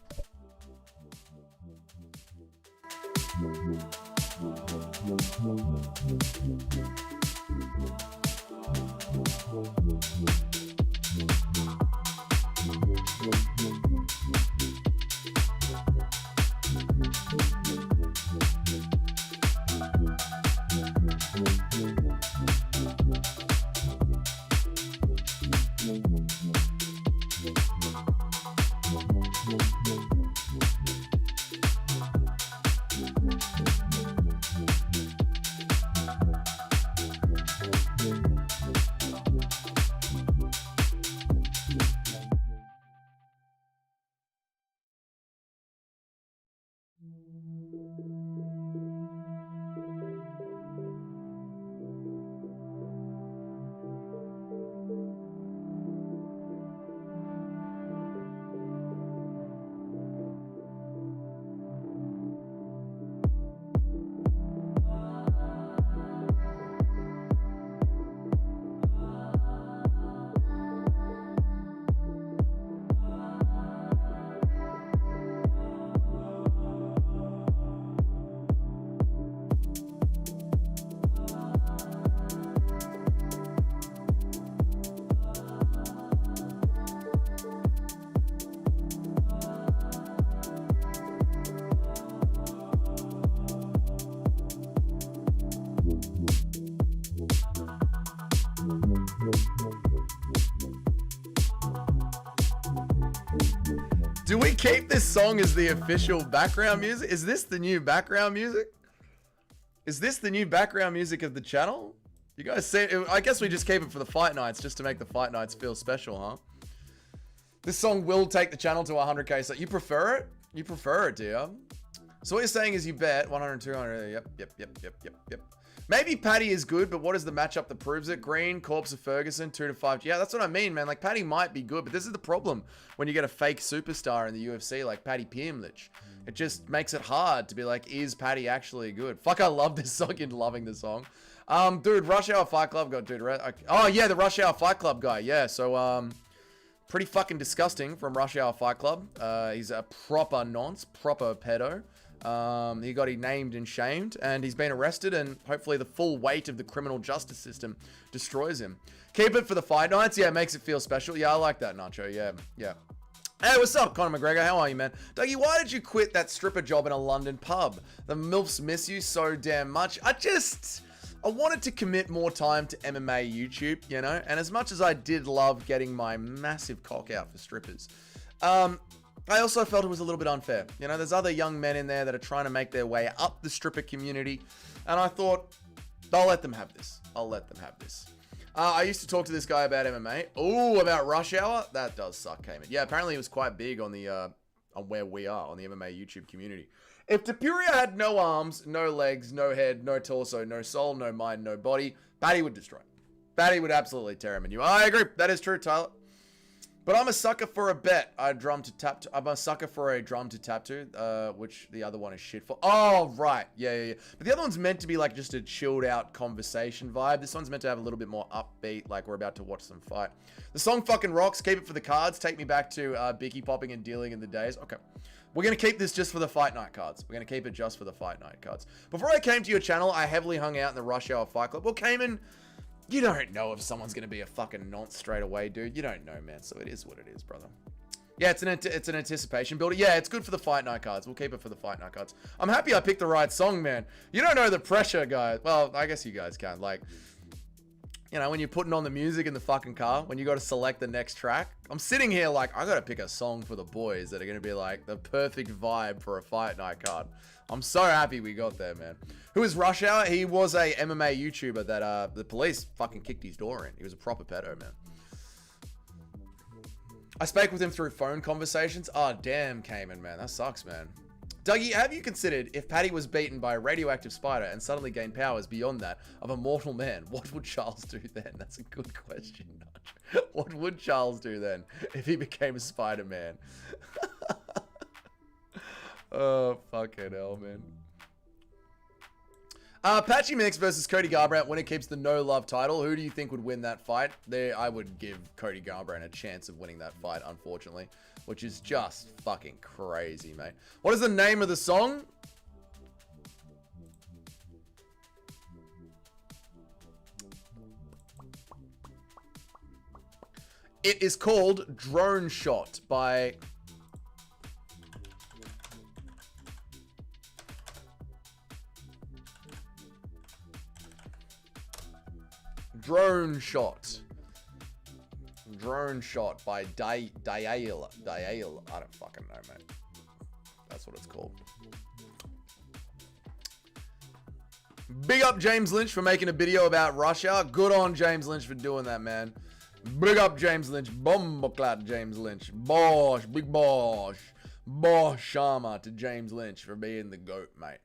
Do we keep this song as the official background music? Is this the new background music? Is this the new background music of the channel? You guys say, I guess we just keep it for the fight nights just to make the fight nights feel special, huh? This song will take the channel to 100k. So you prefer it? You prefer it, do you? So what you're saying is you bet 100, 200. Yep. Maybe Paddy is good, but what is the matchup that proves it? Green, Corpse of Ferguson, 2 to 5. Yeah, that's what I mean, man. Like, Paddy might be good, but this is the problem when you get a fake superstar in the UFC like Paddy Piemlich. It just makes it hard to be like, is Paddy actually good? Fuck, I love this song. You're loving the song. Dude, Rush Hour Fight Club got dude. Oh, yeah, the Rush Hour Fight Club guy. Yeah, so, pretty fucking disgusting from Rush Hour Fight Club. He's a proper nonce, proper pedo. He got named and shamed, and he's been arrested, and hopefully the full weight of the criminal justice system destroys him. Keep it for the fight nights. Yeah, it makes it feel special. Yeah, I like that, Nacho. Yeah. Hey, what's up, Conor McGregor? How are you, man? Dougie, why did you quit that stripper job in a London pub? The MILFs miss you so damn much. I wanted to commit more time to MMA YouTube, you know? And as much as I did love getting my massive cock out for strippers, I also felt it was a little bit unfair. You know, there's other young men in there that are trying to make their way up the stripper community. And I thought, I'll let them have this. I used to talk to this guy about MMA. Oh, about Rush Hour? That does suck, Cayman. Yeah, apparently he was quite big on the, on where we are, on the MMA YouTube community. If Tapuria had no arms, no legs, no head, no torso, no soul, no mind, no body, Paddy would destroy him. Paddy would absolutely tear him a new. I agree. That is true, Tyler. But I'm a sucker for a bet. I'm a sucker for a drum to tap to, which the other one is shit for. Oh, right. Yeah. But the other one's meant to be like just a chilled out conversation vibe. This one's meant to have a little bit more upbeat, like we're about to watch some fight. The song fucking rocks. Keep it for the cards. Take me back to Bicky popping and dealing in the days. Okay. We're going to keep this just for the fight night cards. We're going to keep it just for the fight night cards. Before I came to your channel, I heavily hung out in the Rush Hour Fight Club. Well, Cayman, you don't know if someone's going to be a fucking nonce straight away, dude. You don't know, man. So it is what it is, brother. Yeah, it's an anticipation builder. Yeah, it's good for the fight night cards. We'll keep it for the fight night cards. I'm happy I picked the right song, man. You don't know the pressure, guys. Well, I guess you guys can. Like, you know, when you're putting on the music in the fucking car, when you got to select the next track. I'm sitting here like, I got to pick a song for the boys that are going to be like the perfect vibe for a fight night card. I'm so happy we got there, man. Who is Rush Hour? He was a MMA YouTuber that the police fucking kicked his door in. He was a proper pedo, man. I spoke with him through phone conversations. Oh, damn, Cayman, man. That sucks, man. Dougie, have you considered if Paddy was beaten by a radioactive spider and suddenly gained powers beyond that of a mortal man, what would Charles do then? That's a good question, Nudge. What would Charles do then if he became a Spider-Man? Oh, fucking hell, man. Patchy Mix versus Cody Garbrandt when it keeps the no love title. Who do you think would win that fight? I would give Cody Garbrandt a chance of winning that fight, unfortunately, which is just fucking crazy, mate. What is the name of the song? It is called Drone Shot by... Drone Shot by Deiveson. I don't fucking know, mate. That's what it's called. Big up James Lynch for making a video about Rush Hour. Good on James Lynch for doing that, man. Big up James Lynch. Bomboclat James Lynch. Bosh. Big bosh. Bosh Sharma to James Lynch for being the GOAT, mate.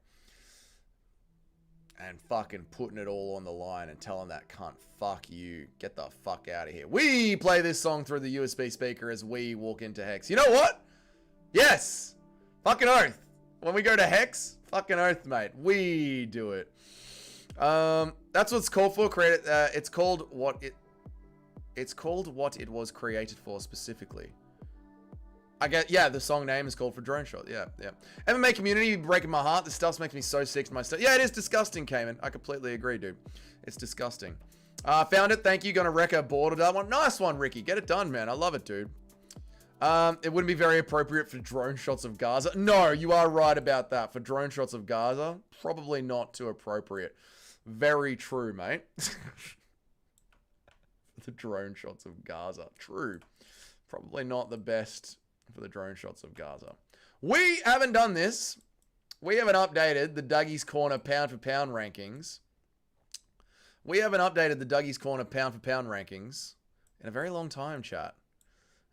And fucking putting it all on the line and telling that cunt, fuck you, get the fuck out of here. We play this song through the USB speaker as we walk into Hex. You know what? Yes! Fucking oath. When we go to Hex, fucking oath, mate. We do it. That's what it's called for. It's called what it was created for specifically. I get, yeah, the song name is called for Drone Shot. Yeah. MMA community breaking my heart. This stuff makes me so sick to my stomach. Yeah, it is disgusting, Cayman. I completely agree, dude. It's disgusting. Found it. Thank you. Gonna wreck a board of that one. Nice one, Ricky. Get it done, man. I love it, dude. It wouldn't be very appropriate for drone shots of Gaza. No, you are right about that. For drone shots of Gaza, probably not too appropriate. Very true, mate. The drone shots of Gaza. True. Probably not the best for the drone shots of Gaza. We haven't done this. We haven't updated the Dougie's Corner pound for pound rankings. We haven't updated the Dougie's Corner pound for pound rankings in a very long time, chat.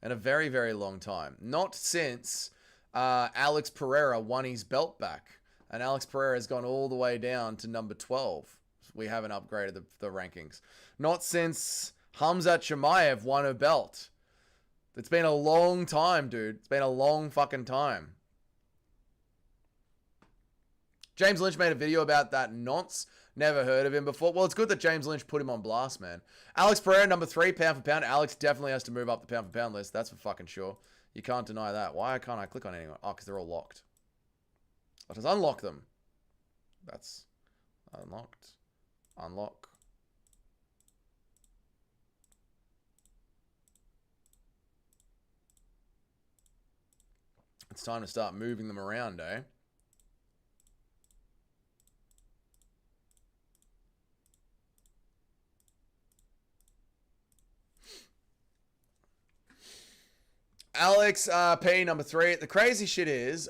In a very, very long time. Not since Alex Pereira won his belt back. And Alex Pereira has gone all the way down to number 12. we haven't upgraded the rankings. Not since Hamzat Chimaev won a belt. It's been a long time, dude. It's been a long fucking time. James Lynch made a video about that nonce. Never heard of him before. Well, it's good that James Lynch put him on blast, man. Alex Pereira, number 3, pound for pound. Alex definitely has to move up the pound for pound list. That's for fucking sure. You can't deny that. Why can't I click on anyone? Oh, because they're all locked. I'll just unlock them. That's unlocked. Unlock. It's time to start moving them around, eh? Alex P, number 3. The crazy shit is,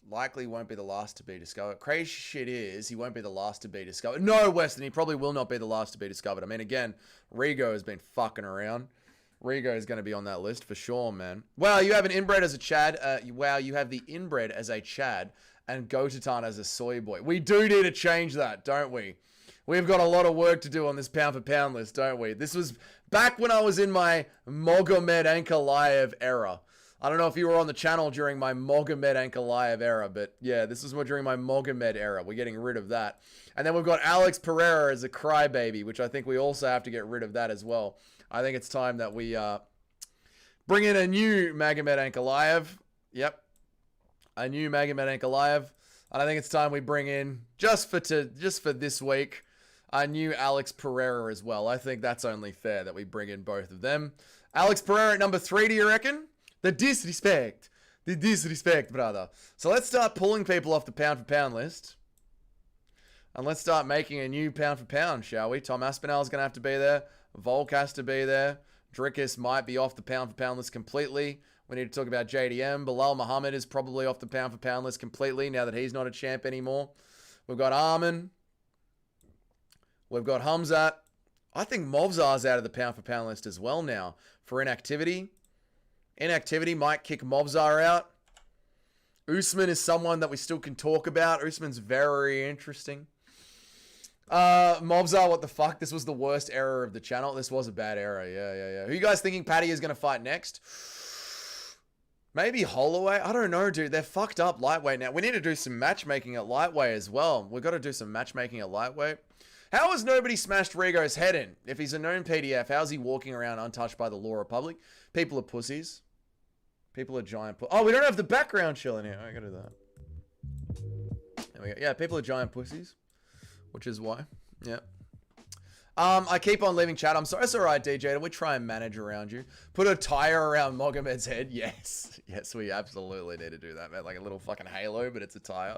likely won't be the last to be discovered. Crazy shit is, he won't be the last to be discovered. No, Weston, he probably will not be the last to be discovered. I mean, again, Rigo has been fucking around. Rigo is going to be on that list for sure, man. Wow, you have an inbred as a Chad. Wow, you have the inbred as a Chad and Gotatan as a soy boy. We do need to change that, don't we? We've got a lot of work to do on this pound for pound list, don't we? This was back when I was in my Mogomed Ankalaev era. I don't know if you were on the channel during my Mogomed Ankalaev era, but yeah, this was during my Mogomed era. We're getting rid of that. And then we've got Alex Pereira as a crybaby, which I think we also have to get rid of that as well. I think it's time that we bring in a new Magomed Ankalaev. Yep. A new Magomed Ankalaev. And I think it's time we bring in, just for this week, a new Alex Pereira as well. I think that's only fair that we bring in both of them. Alex Pereira at number 3, do you reckon? The disrespect. The disrespect, brother. So let's start pulling people off the pound for pound list. And let's start making a new pound for pound, shall we? Tom Aspinall's going to have to be there. Volk has to be there. Drickus might be off the pound for pound list completely. We need to talk about JDM. Bilal Muhammad is probably off the pound for pound list completely now that he's not a champ anymore. We've got Armin. We've got Hamzat. I think Movzar's out of the pound for pound list as well now for inactivity. Inactivity might kick Movzar out. Usman is someone that we still can talk about. Usman's very interesting. Mobzar, what the fuck? This was the worst error of the channel. This was a bad error. Yeah. Who you guys thinking Paddy is going to fight next? Maybe Holloway? I don't know, dude. They're fucked up lightweight now. We need to do some matchmaking at lightweight as well. We've got to do some matchmaking at lightweight. How has nobody smashed Rigo's head in? If he's a known PDF, how's he walking around untouched by the law republic? People are pussies. People are giant oh, we don't have the background chill in here. I gotta do that. There we go. Yeah, people are giant pussies. Which is why. Yeah. I keep on leaving chat. I'm sorry. It's alright, DJ. We try and manage around you. Put a tire around Mogomed's head. Yes. Yes, we absolutely need to do that, man. Like a little fucking halo, but it's a tire.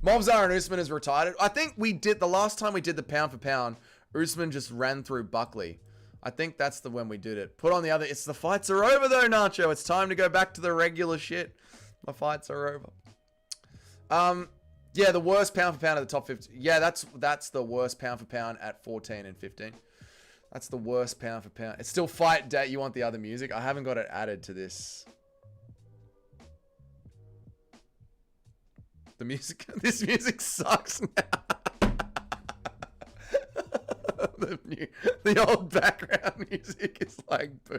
Mobzar and Usman is retired. I think we did, the last time we did the pound for pound, Usman just ran through Buckley. I think that's the when we did it. Put on the other. It's the fights are over though, Nacho. It's time to go back to the regular shit. The fights are over. Yeah, the worst pound for pound of the top 50. Yeah, that's the worst pound for pound at 14 and 15. That's the worst pound for pound. It's still fight day. You want the other music? I haven't got it added to this. The music. This music sucks now. The old background music is like boo.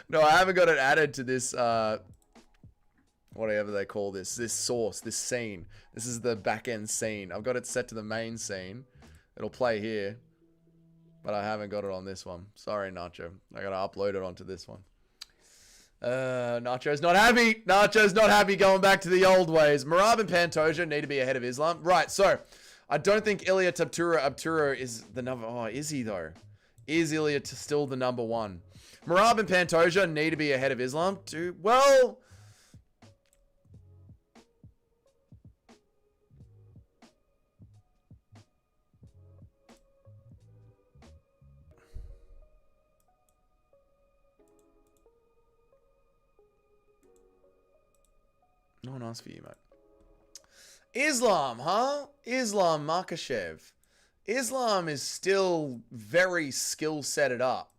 No, I haven't got it added to this. Whatever they call this source, this scene. This is the back end scene. I've got it set to the main scene. It'll play here, but I haven't got it on this one. Sorry, Nacho. I gotta upload it onto this one. Nacho's not happy. Nacho's not happy going back to the old ways. Merab and Pantoja need to be ahead of Islam. Right, so I don't think Ilia Abturo is the number. Oh, is he though? Is Ilia still the number 1? Merab and Pantoja need to be ahead of Islam. Well. No one asked for you, mate. Islam, huh? Islam Makhachev. Islam is still very skill setted up.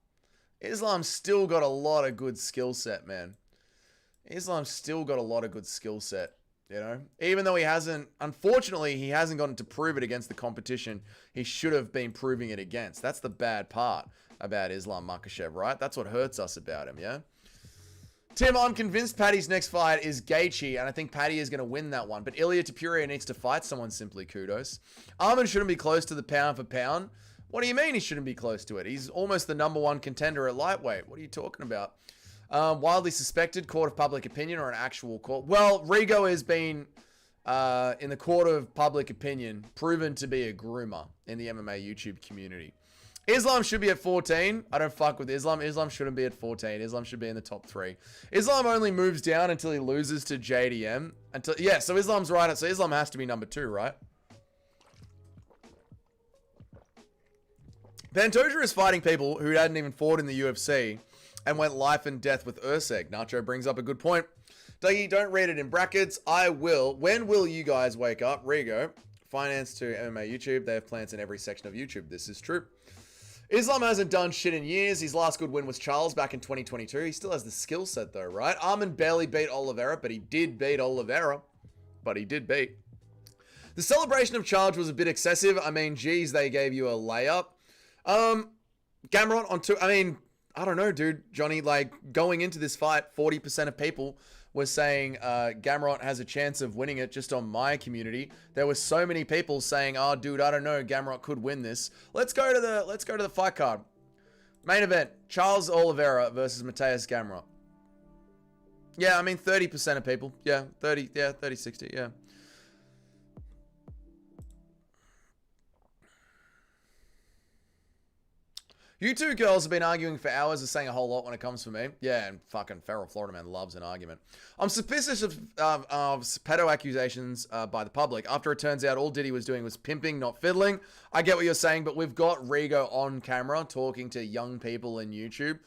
Islam's still got a lot of good skill set, man. Islam's still got a lot of good skill set. You know, even though he hasn't, unfortunately, he hasn't gotten to prove it against the competition he should have been proving it against. That's the bad part about Islam Makhachev, right? That's what hurts us about him, yeah? Tim, I'm convinced Paddy's next fight is Gaethje, and I think Paddy is going to win that one. But Ilia Topuria needs to fight someone simply, kudos. Arman shouldn't be close to the pound for pound. What do you mean he shouldn't be close to it? He's almost the #1 contender at lightweight. What are you talking about? Wildly suspected, court of public opinion, or an actual court? Well, Rigo has been, in the court of public opinion, proven to be a groomer in the MMA YouTube community. Islam should be at 14. I don't fuck with Islam. Islam shouldn't be at 14. Islam should be in the top 3. Islam only moves down until he loses to JDM. Yeah, so Islam's right. So Islam has to be #2, right? Pantoja is fighting people who hadn't even fought in the UFC and went life and death with Urseg. Nacho brings up a good point. Dougie, don't read it in brackets. I will. When will you guys wake up? Rigo. Finance to MMA YouTube. They have plans in every section of YouTube. This is true. Islam hasn't done shit in years. His last good win was Charles back in 2022. He still has the skill set though, right? Arman barely beat Oliveira, but he did beat Oliveira. The celebration of Charles was a bit excessive. I mean, geez, they gave you a layup. Gamrot on 2. I mean, I don't know, dude. Johnny, like, going into this fight, 40% of people were saying Gamrot has a chance of winning it just on my community. There were so many people saying, oh, dude, I don't know, Gamrot could win this. Let's go to the fight card. Main event, Charles Oliveira versus Mateusz Gamrot. Yeah, I mean, 30% of people. Yeah, 30, 60, yeah. You two girls have been arguing for hours and saying a whole lot when it comes for me. Yeah, and fucking feral Florida man loves an argument. I'm suspicious of pedo accusations by the public after it turns out all Diddy was doing was pimping, not fiddling. I get what you're saying, but we've got Rigo on camera talking to young people in YouTube,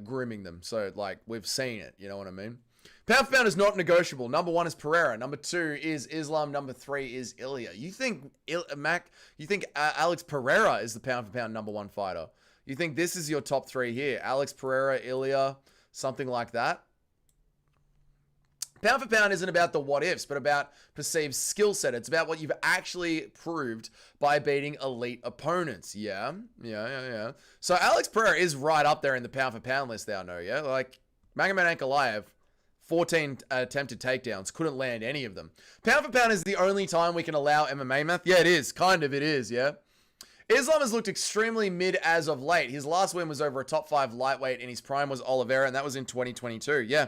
grooming them. So, like, we've seen it. You know what I mean? Pound for pound is not negotiable. #1 is Pereira. #2 is Islam. #3 is Ilia. You think, Alex Pereira is the pound for pound #1 fighter? You think this is your top 3 here? Alex Pereira, Ilia, something like that? Pound for pound isn't about the what ifs, but about perceived skill set. It's about what you've actually proved by beating elite opponents. Yeah. So Alex Pereira is right up there in the pound for pound list there, I know, yeah? Like, Magomed Ankalaev, 14 attempted takedowns, couldn't land any of them. Pound for pound is the only time we can allow MMA math. Yeah, it is. Kind of it is, yeah? Islam has looked extremely mid as of late. His last win was over a top 5 lightweight, and his prime was Oliveira, and that was in 2022. Yeah,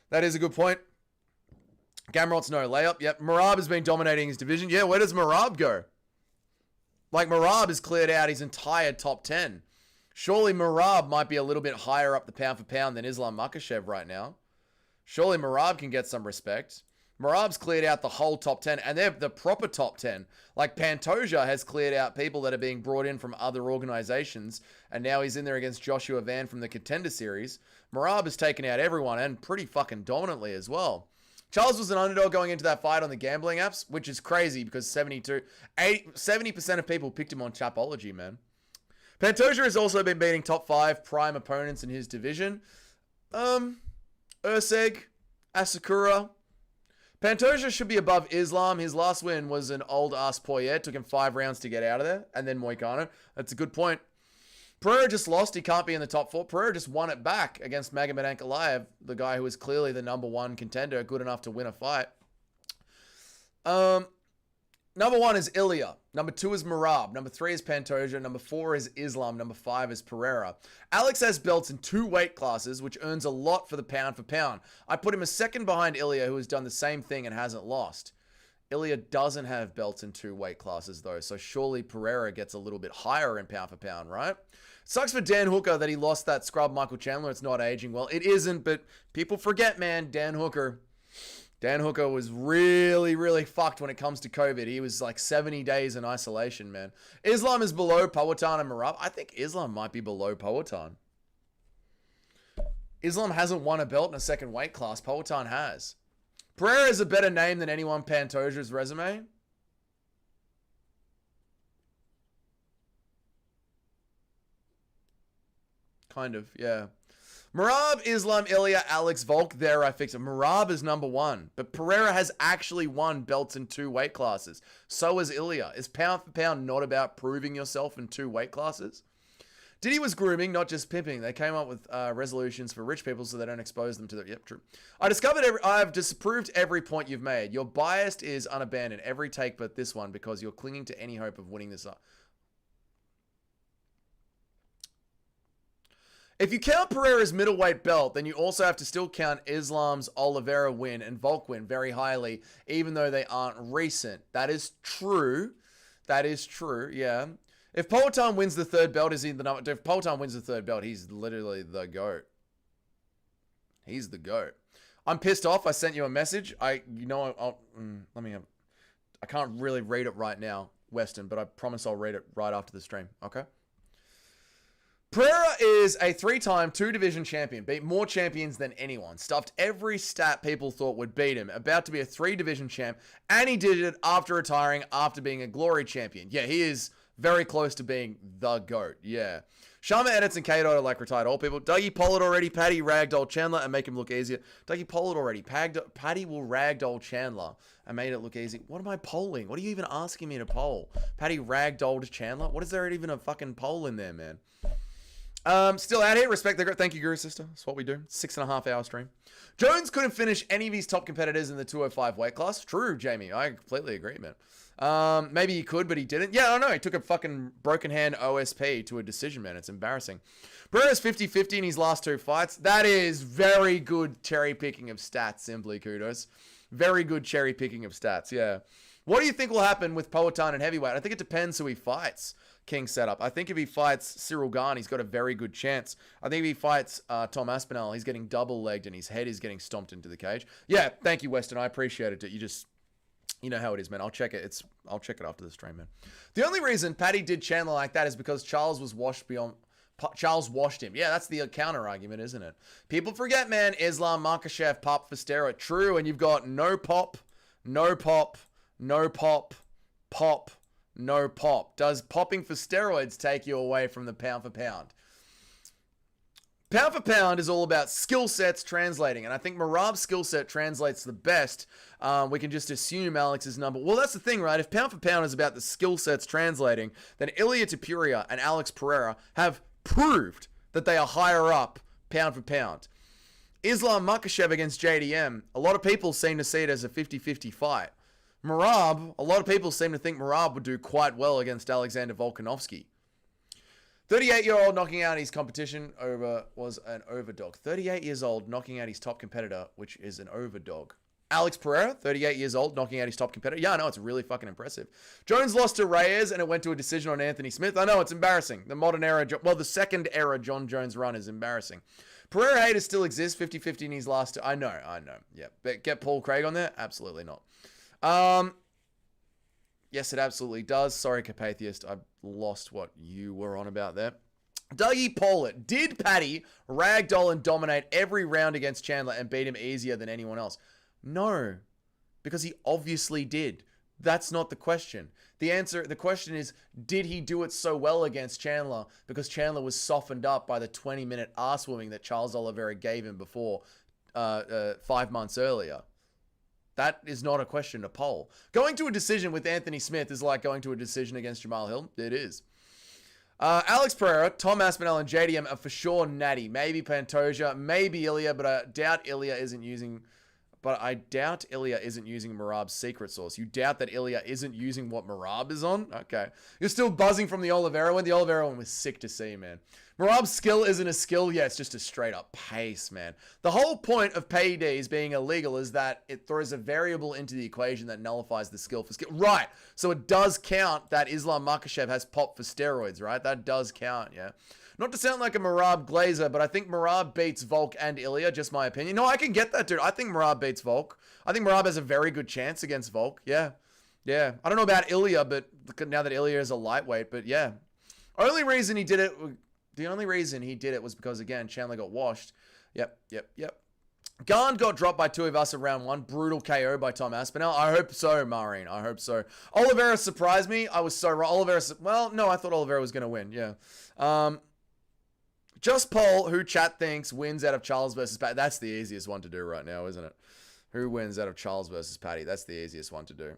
that is a good point. Gamrot's no layup. Yep, Merab has been dominating his division. Yeah, where does Merab go? Like, Merab has cleared out his entire top 10. Surely Merab might be a little bit higher up the pound for pound than Islam Makhachev right now. Surely Merab can get some respect. Merab's cleared out the whole top 10, and they're the proper top 10. Like, Pantoja has cleared out people that are being brought in from other organizations, and now he's in there against Joshua Van from the Contender Series. Merab has taken out everyone, and pretty fucking dominantly as well. Charles was an underdog going into that fight on the gambling apps, which is crazy because 70% of people picked him on Chapology, man. Pantoja has also been beating top 5 prime opponents in his division. Urseg, Asakura. Pantoja should be above Islam. His last win was an old-ass Poirier. Took him 5 rounds to get out of there. And then Moicano. That's a good point. Pereira just lost. He can't be in the top 4. Pereira just won it back against Magomed Ankalaev, the guy who is clearly the #1 contender, good enough to win a fight. #1 is Ilia. #2 is Merab. #3 is Pantoja. #4 is Islam. #5 is Pereira. Alex has belts in 2 weight classes, which earns a lot for the pound for pound. I put him a second behind Ilia, who has done the same thing and hasn't lost. Ilia doesn't have belts in 2 weight classes, though, so surely Pereira gets a little bit higher in pound for pound, right? Sucks for Dan Hooker that he lost that scrub Michael Chandler. It's not aging well. It isn't, but people forget, man. Dan Hooker was really, really fucked when it comes to COVID. He was like 70 days in isolation, man. Islam is below Powhatan and Merab. I think Islam might be below Powhatan. Islam hasn't won a belt in a second weight class. Powhatan has. Pereira is a better name than anyone Pantoja's resume. Kind of, yeah. Merab, Islam, Ilya, Alex, Volk. There, I fixed it. Merab is number 1, but Pereira has actually won belts in 2 weight classes. So is Ilya. Is pound for pound not about proving yourself in 2 weight classes? Diddy was grooming, not just pimping. They came up with resolutions for rich people so they don't expose them to the... Yep, true. I've disapproved every point you've made. Your bias is unabandoned. Every take but this one because you're clinging to any hope of winning this up. If you count Pereira's middleweight belt, then you also have to still count Islam's Oliveira win and Volk win very highly, even though they aren't recent. That is true. That is true, yeah. If Poatan wins the 3rd belt, is he the number? If Poatan wins the 3rd belt, he's literally the GOAT. He's the GOAT. I'm pissed off. I sent you a message. I can't really read it right now, Weston, but I promise I'll read it right after the stream, okay? Pereira is a 3-time 2-division champion, beat more champions than anyone, stuffed every stat people thought would beat him, about to be a 3-division champ, and he did it after retiring, after being a glory champion. Yeah, he is very close to being the GOAT, yeah. Sharma edits and Kato are like retired old people. Dougie Pollard already, Paddy ragdoll Chandler and make him look easier. Dougie Pollard already, Paddy will ragdoll Chandler and made it look easy. What am I polling? What are you even asking me to poll? Paddy ragdolled Chandler? What is there even a fucking poll in there, man? Still out here. Respect the... Thank you, Guru Sister. That's what we do. 6.5 hour stream. Jones couldn't finish any of his top competitors in the 205 weight class. True, Jamie. I completely agree, man. Maybe he could, but he didn't. Yeah, I don't know. He took a fucking broken hand OSP to a decision, man. It's embarrassing. Pereira's 50-50 in his last 2 fights. That is very good cherry picking of stats, simply. Kudos. Very good cherry picking of stats, yeah. What do you think will happen with Poatan and heavyweight? I think it depends who he fights. King setup. I think if he fights Cyril Gane, he's got a very good chance. I think if he fights Tom Aspinall, he's getting double-legged and his head is getting stomped into the cage. Yeah, thank you, Weston. I appreciate it. You know how it is, man. I'll check it. I'll check it after the stream, man. The only reason Paddy did Chandler like that is because Charles washed him. Yeah, that's the counter argument, isn't it? People forget, man. Islam Makhachev pop for steroid. True, and you've got no pop, no pop, no pop, pop, no pop. Does popping for steroids take you away from the pound for pound? Pound for pound is all about skill sets translating, and I think Merab's skill set translates the best. We can just assume Alex's number. Well, that's the thing, right? If pound for pound is about the skill sets translating, then Ilia Topuria and Alex Pereira have proved that they are higher up pound for pound. Islam Makhachev against JDM, a lot of people seem to see it as a 50-50 fight. Merab, a lot of people seem to think Merab would do quite well against Alexander Volkanovski. 38-year-old knocking out his competition was an overdog. 38 years old knocking out his top competitor, which is an overdog. Alex Pereira, 38 years old, knocking out his top competitor. Yeah, I know, it's really fucking impressive. Jones lost to Reyes, and it went to a decision on Anthony Smith. I know, it's embarrassing. The modern era, the second era John Jones run is embarrassing. Pereira haters still exist, 50-50 in his last two. I know. Yeah, but get Paul Craig on there? Absolutely not. Yes, it absolutely does. Sorry, Capatheist. I lost what you were on about there. Dougie Pollard. Did Paddy ragdoll and dominate every round against Chandler and beat him easier than anyone else? No, because he obviously did. That's not the question. The question is, did he do it so well against Chandler because Chandler was softened up by the 20-minute ass-whooping that Charles Oliveira gave him before 5 months earlier? That is not a question to poll. Going to a decision with Anthony Smith is like going to a decision against Jamal Hill. It is. Alex Pereira, Tom Aspinall, and JDM are for sure natty. Maybe Pantoja, maybe Ilya, but I doubt Ilya isn't using Merab's secret sauce. You doubt that Ilya isn't using what Merab is on? Okay. You're still buzzing from the Oliveira one. The Oliveira one was sick to see, man. Merab's skill isn't a skill. Yeah, it's just a straight up pace, man. The whole point of PEDs being illegal is that it throws a variable into the equation that nullifies the skill for skill. Right. So it does count that Islam Makhachev has popped for steroids, right? That does count, yeah. Not to sound like a Merab glazer, but I think Merab beats Volk and Ilya, just my opinion. No, I can get that, dude. I think Merab beats Volk. I think Merab has a very good chance against Volk. Yeah. Yeah. I don't know about Ilya, but now that Ilya is a lightweight, but yeah. The only reason he did it was because, again, Chandler got washed. Yep. Gane got dropped by two of us in round 1. Brutal KO by Tom Aspinall. I hope so, Maureen. I hope so. Oliveira surprised me. I was so wrong. I thought Oliveira was going to win. Yeah. Just poll who chat thinks wins out of Charles versus Patty. That's the easiest one to do right now, isn't it? Who wins out of Charles versus Patty? That's the easiest one to do.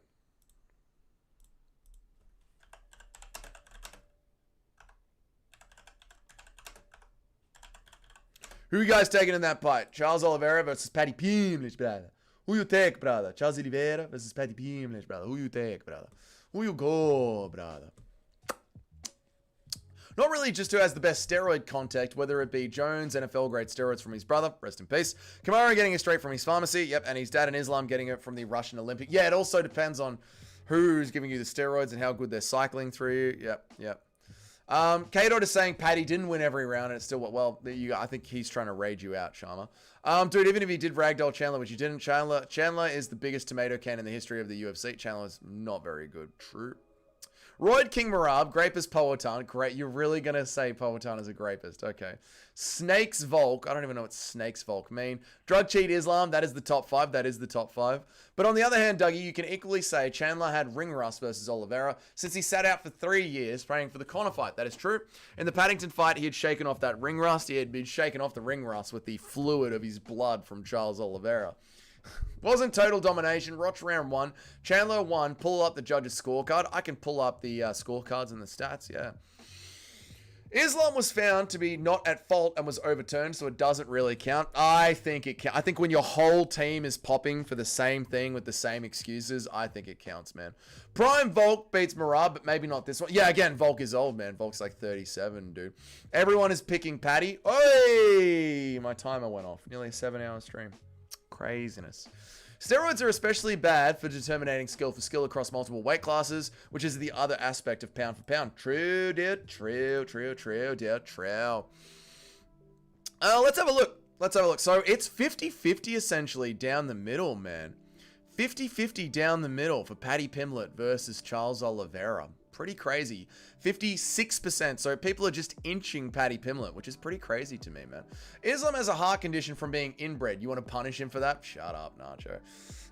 Who you guys taking in that fight? Charles Oliveira versus Patty Pimlich, brother. Who you take, brother? Charles Oliveira versus Patty Pimlich, brother. Who you take, brother? Who you go, brother? Not really just who has the best steroid contact, whether it be Jones, NFL-grade steroids from his brother, rest in peace. Kamaru getting it straight from his pharmacy, yep, and his dad in Islam getting it from the Russian Olympic. Yeah, it also depends on who's giving you the steroids and how good they're cycling through. Yep. K-Dot is saying Patty didn't win every round and it's still, well, I think he's trying to rage you out, Sharma. Dude, even if he did ragdoll Chandler, which he didn't, Chandler is the biggest tomato can in the history of the UFC. Chandler's not very good. True. Royd King Marab, Grapist Powhatan. Great. You're really going to say Powhatan is a grapist. Okay. Snakes Volk. I don't even know what Snakes Volk mean. Drug Cheat Islam. That is the top 5. That is the top 5. But on the other hand, Dougie, you can equally say Chandler had ring rust versus Oliveira since he sat out for 3 years praying for the Conor fight. That is true. In the Paddington fight, he had shaken off that ring rust. He had been shaken off the ring rust with the fluid of his blood from Charles Oliveira. Wasn't total domination. Roch round 1. Chandler won. Pull up the judges' scorecard. I can pull up the scorecards and the stats, yeah. Islam was found to be not at fault and was overturned, so it doesn't really count. I think it counts. I think when your whole team is popping for the same thing with the same excuses, I think it counts, man. Prime Volk beats Marab, but maybe not this one. Yeah, again, Volk is old, man. Volk's like 37, dude. Everyone is picking Patty. Oi! My timer went off. Nearly a 7-hour stream. Craziness. Steroids are especially bad for determining skill for skill across multiple weight classes, which is the other aspect of pound for pound. True, dear. True, dear. True. Let's have a look. So it's 50-50 essentially down the middle, man. 50-50 down the middle for Paddy Pimblett versus Charles Oliveira. Pretty crazy. 56%. So people are just inching Paddy Pimblett, which is pretty crazy to me, man. Islam has a heart condition from being inbred. You want to punish him for that? Shut up, Nacho.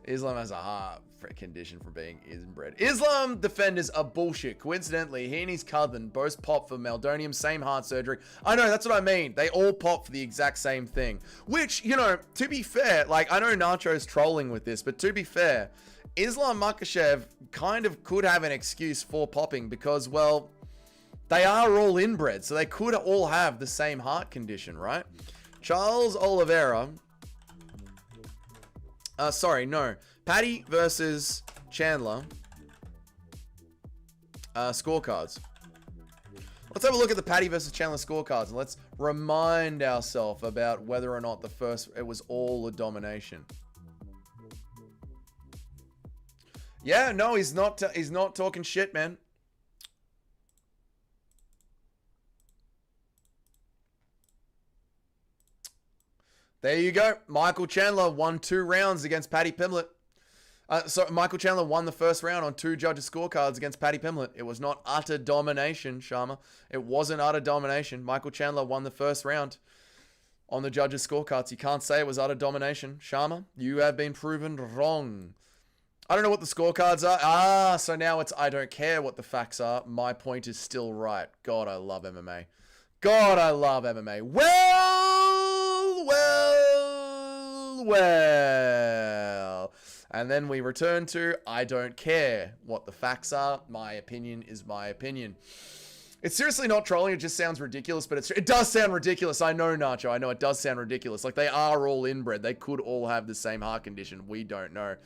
Islam has a heart condition from being inbred. Islam defenders are bullshit. Coincidentally, he and his cousin both popped for meldonium, same heart surgery. I know, that's what I mean. They all pop for the exact same thing. Which, you know, to be fair, like, I know Nacho's trolling with this, but to be fair, Islam Makhachev kind of could have an excuse for popping because, well, they are all inbred, so they could all have the same heart condition, right? Charles Oliveira. Paddy versus Chandler. Scorecards. Let's have a look at the Paddy versus Chandler scorecards and let's remind ourselves about whether or not it was all a domination. Yeah, no, he's not talking shit, man. There you go. Michael Chandler won 2 rounds against Paddy Pimblett. So Michael Chandler won the first round on 2 judges' scorecards against Paddy Pimblett. It was not utter domination, Sharma. It wasn't utter domination. Michael Chandler won the first round on the judges' scorecards. You can't say it was utter domination. Sharma, you have been proven wrong. I don't know what the scorecards are. So now it's I don't care what the facts are. My point is still right. God, I love MMA. God, I love MMA. Well. And then we return to I don't care what the facts are. My opinion is my opinion. It's seriously not trolling. It just sounds ridiculous, but it does sound ridiculous. I know, Nacho. I know it does sound ridiculous. Like, they are all inbred. They could all have the same heart condition. We don't know.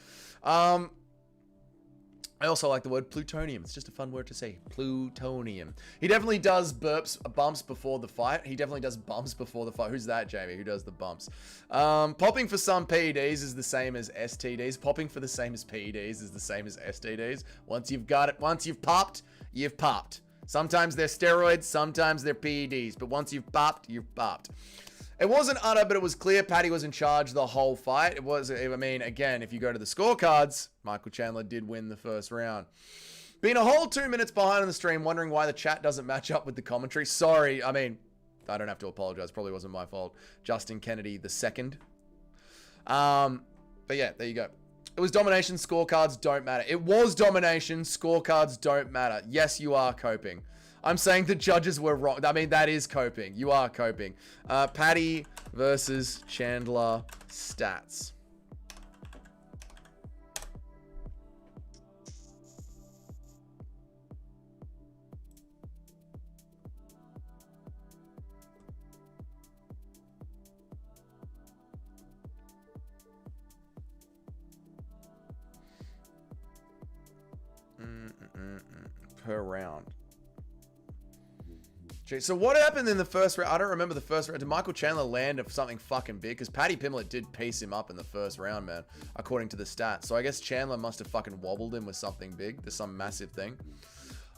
I also like the word plutonium. It's just a fun word to say. Plutonium. He definitely does bumps before the fight. He definitely does bumps before the fight. Who's that, Jamie? Who does the bumps? Popping for some PEDs is the same as STDs. Popping for the same as PEDs is the same as STDs. Once you've got it, once you've popped, you've popped. Sometimes they're steroids, sometimes they're PEDs. But once you've popped, you've popped. It wasn't utter, but it was clear Paddy was in charge the whole fight. It was, I mean, again, if you go to the scorecards, Michael Chandler did win the first round. Being a whole 2 minutes behind on the stream, wondering why the chat doesn't match up with the commentary. Sorry, I mean, I don't have to apologize. Probably wasn't my fault. Justin Kennedy II. But yeah, there you go. It was domination, scorecards don't matter. It was domination, scorecards don't matter. Yes, you are coping. I'm saying the judges were wrong. I mean, that is coping. You are coping. Paddy versus Chandler stats. Per round. Gee, so what happened in the first round? I don't remember the first round. Did Michael Chandler land of something fucking big? Because Paddy Pimblett did piece him up in the first round, man, according to the stats. So I guess Chandler must have fucking wobbled him with something big. There's some massive thing.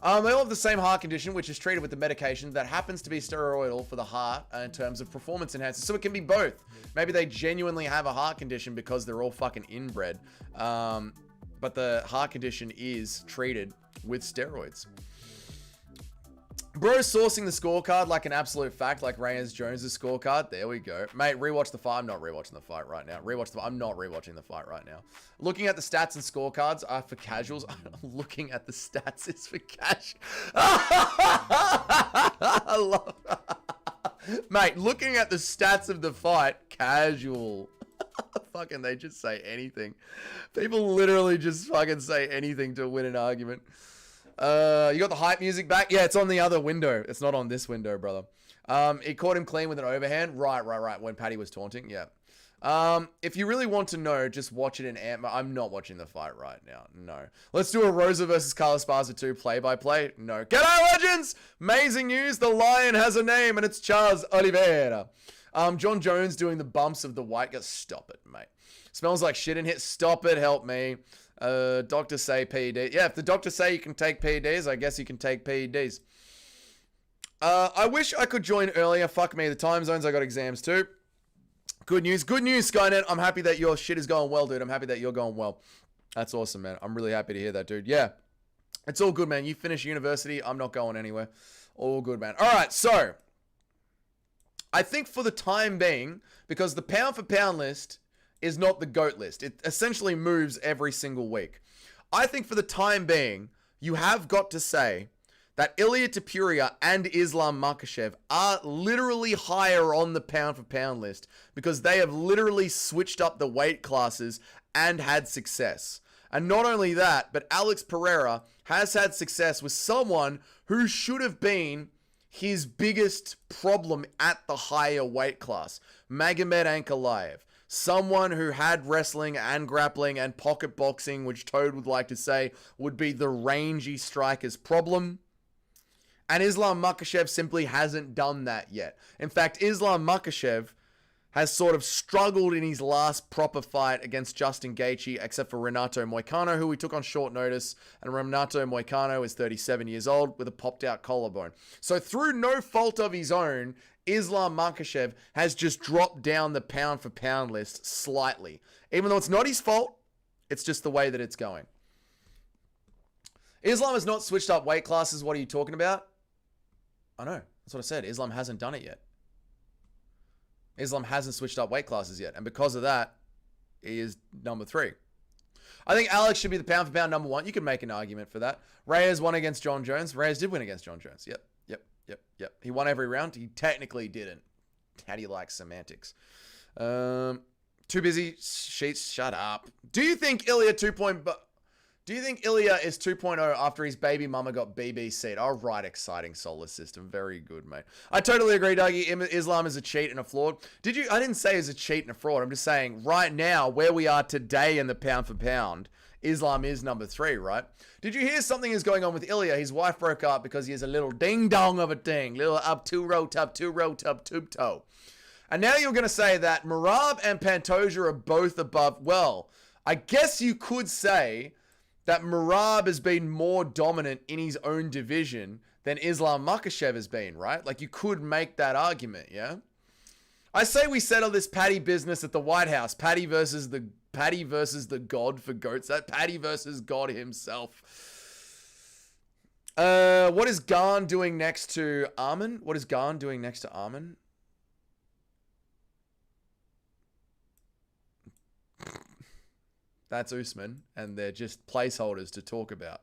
They all have the same heart condition, which is treated with the medication that happens to be steroidal for the heart in terms of performance enhancers. So it can be both. Maybe they genuinely have a heart condition because they're all fucking inbred. But the heart condition is treated with steroids. Bro sourcing the scorecard like an absolute fact, like Reyes Jones' scorecard. There we go. Mate, rewatch the fight. I'm not rewatching the fight right now. I'm not rewatching the fight right now. Looking at the stats and scorecards are for casuals. Looking at the stats is for cash. I love Mate, looking at the stats of the fight, casual. Fucking, they just say anything. People literally just fucking say anything to win an argument. You got the hype music back? Yeah, it's on the other window. It's not on this window, brother. He caught him clean with an overhand. Right. When Paddy was taunting. Yeah. If you really want to know, just watch it in amp. I'm not watching the fight right now. No. Let's do a Rosa versus Carlos Esparza 2 play-by-play. No. G'day, legends! Amazing news. The lion has a name, and it's Charles Oliveira. John Jones doing the bumps of the white guy. Stop it, mate. Smells like shit in here. Stop it. Help me. Doctors say PED. Yeah, if the doctors say you can take PEDs, I guess you can take PEDs. I wish I could join earlier. Fuck me. The time zones, I got exams too. Good news. Good news, Skynet. I'm happy that your shit is going well, dude. I'm happy that you're going well. That's awesome, man. I'm really happy to hear that, dude. Yeah. It's all good, man. You finish university. I'm not going anywhere. All good, man. All right, so I think for the time being, because the pound for pound list is not the GOAT list. It essentially moves every single week. I think for the time being, you have got to say that Ilia Topuria and Islam Makhachev are literally higher on the pound for pound list because they have literally switched up the weight classes and had success. And not only that, but Alex Pereira has had success with someone who should have been his biggest problem at the higher weight class, Magomed Ankalaev. Someone who had wrestling and grappling and pocket boxing, which Toad would like to say would be the rangy striker's problem. And Islam Makhachev simply hasn't done that yet. In fact, Islam Makhachev has sort of struggled in his last proper fight against Justin Gaethje, except for Renato Moicano, who he took on short notice. And Renato Moicano is 37 years old with a popped out collarbone. So through no fault of his own, Islam Makhachev has just dropped down the pound for pound list slightly. Even though it's not his fault, it's just the way that it's going. Islam has not switched up weight classes. What are you talking about? I know. That's what I said. Islam hasn't done it yet. Islam hasn't switched up weight classes yet. And because of that, he is number 3. I think Alex should be the pound for pound number 1. You can make an argument for that. Reyes won against John Jones. Reyes did win against John Jones. Yep. He won every round. He technically didn't. How do you like semantics? Too busy. Sheets. Shut up. Do you think Ilia is 2.0 after his baby mama got BBC'd? All right, exciting solar system. Very good, mate. I totally agree, Dougie. Islam is a cheat and a fraud. I didn't say it's a cheat and a fraud. I'm just saying right now, where we are today in the pound for pound, Islam is number 3, right? Did you hear something is going on with Ilia? His wife broke up because he has a little ding-dong of a thing. Little up two-row tub, tube toe. And now you're going to say that Merab and Pantoja are both above. Well, I guess you could say that Merab has been more dominant in his own division than Islam Makhachev has been, right? Like, you could make that argument, yeah? I say we settle this Paddy business at the White House. Paddy versus the God for goats. That Paddy versus God himself. What is Garn doing next to Armin? That's Usman, and they're just placeholders to talk about.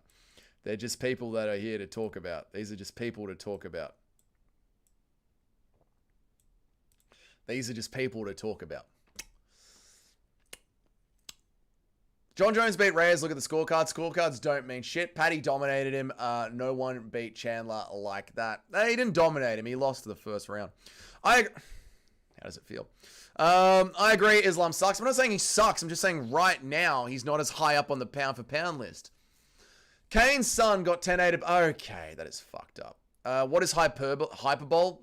They're just people that are here to talk about. These are just people to talk about. These are just people to talk about. John Jones beat Reyes. Look at the scorecards. Scorecards don't mean shit. Paddy dominated him. No one beat Chandler like that. He didn't dominate him. He lost the first round. How does it feel? I agree Islam sucks. I'm not saying he sucks. I'm just saying right now he's not as high up on the pound for pound list. Kane's son got 10-8. Okay, that is fucked up. What is hyperbole?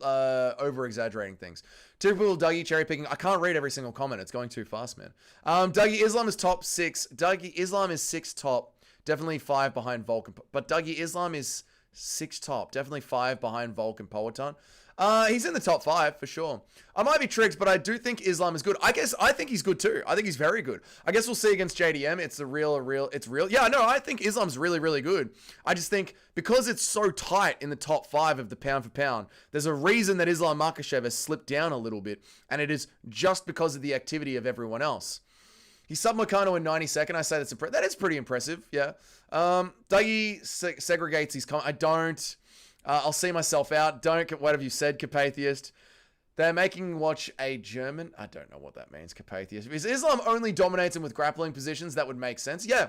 Over-exaggerating things. Typical Dougie cherry picking. I can't read every single comment. It's going too fast, man. Dougie Islam is top 6. Dougie Islam is 6 top. Definitely 5 behind Volk. But Dougie Islam is 6 top. Definitely 5 behind Volk and Poetan. He's in the top 5 for sure. I might be tricked, but I do think Islam is good. I think he's good too. I think he's very good. I guess we'll see against JDM. It's real. Yeah, no, I think Islam's really, really good. I just think because it's so tight in the top 5 of the pound for pound, there's a reason that Islam Makhachev has slipped down a little bit, and it is just because of the activity of everyone else. He subbed Meccano in 92nd. I say that is pretty impressive. Yeah. Dougie segregates his I don't. I'll see myself out. Don't. What have you said, Capatheist? They're making watch a German. I don't know what that means, Capatheist. If Islam only dominates him with grappling positions, that would make sense. Yeah.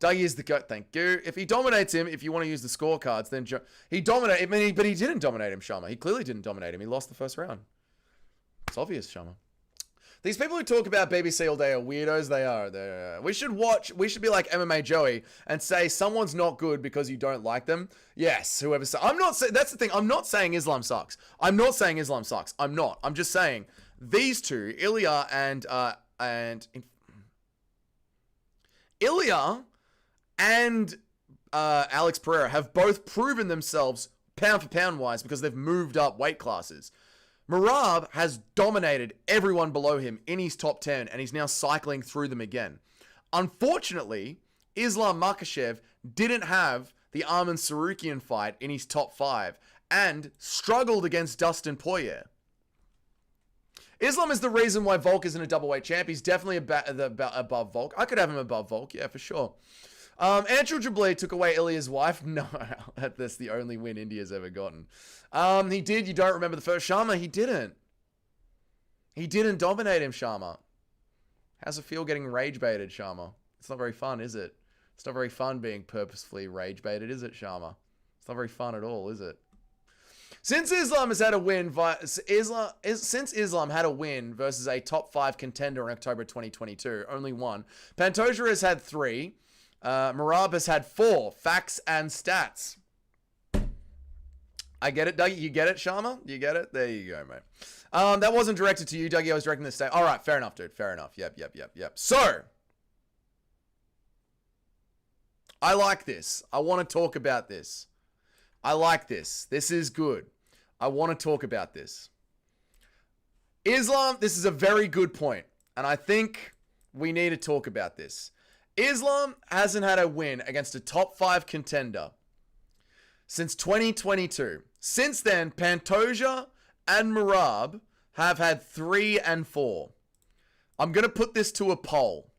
Dougie is the goat. Thank you. If he dominates him, if you want to use the scorecards, then he dominated. But he didn't dominate him, Sharma. He clearly didn't dominate him. He lost the first round. It's obvious, Sharma. These people who talk about BBC all day are weirdos. They are. We should be like MMA Joey and say someone's not good because you don't like them. Yes, whoever says. I'm not saying, that's the thing. I'm not saying Islam sucks. I'm not. I'm just saying these two, Ilya and Alex Pereira have both proven themselves pound for pound wise because they've moved up weight classes. Merab has dominated everyone below him in his top 10, and he's now cycling through them again. Unfortunately, Islam Makhachev didn't have the Arman Sarukian fight in his top 5 and struggled against Dustin Poirier. Islam is the reason why Volk isn't a doubleweight champ. He's definitely above Volk. I could have him above Volk, yeah, for sure. Andrew Jablee took away Ilya's wife. No, that's the only win India's ever gotten. He did. You don't remember the first. Sharma, he didn't. He didn't dominate him, Sharma. How's it feel getting rage baited, Sharma? It's not very fun, is it? It's not very fun being purposefully rage baited, is it, Sharma? It's not very fun at all, is it? Since Islam has had a win, since Islam had a win versus a top 5 contender in October 2022, only one. Pantoja has had 3. Merab has had 4. Facts and stats. I get it, Dougie. You get it, Sharma? You get it? There you go, mate. That wasn't directed to you, Dougie. I was directing this. All right, fair enough, dude. Fair enough. Yep. So, I like this. I want to talk about this. I like this. This is good. I want to talk about this. Islam, this is a very good point, and I think we need to talk about this. Islam hasn't had a win against a top 5 contender since 2022. Since then, Pantoja and Merab have had 3 and 4. I'm going to put this to a poll.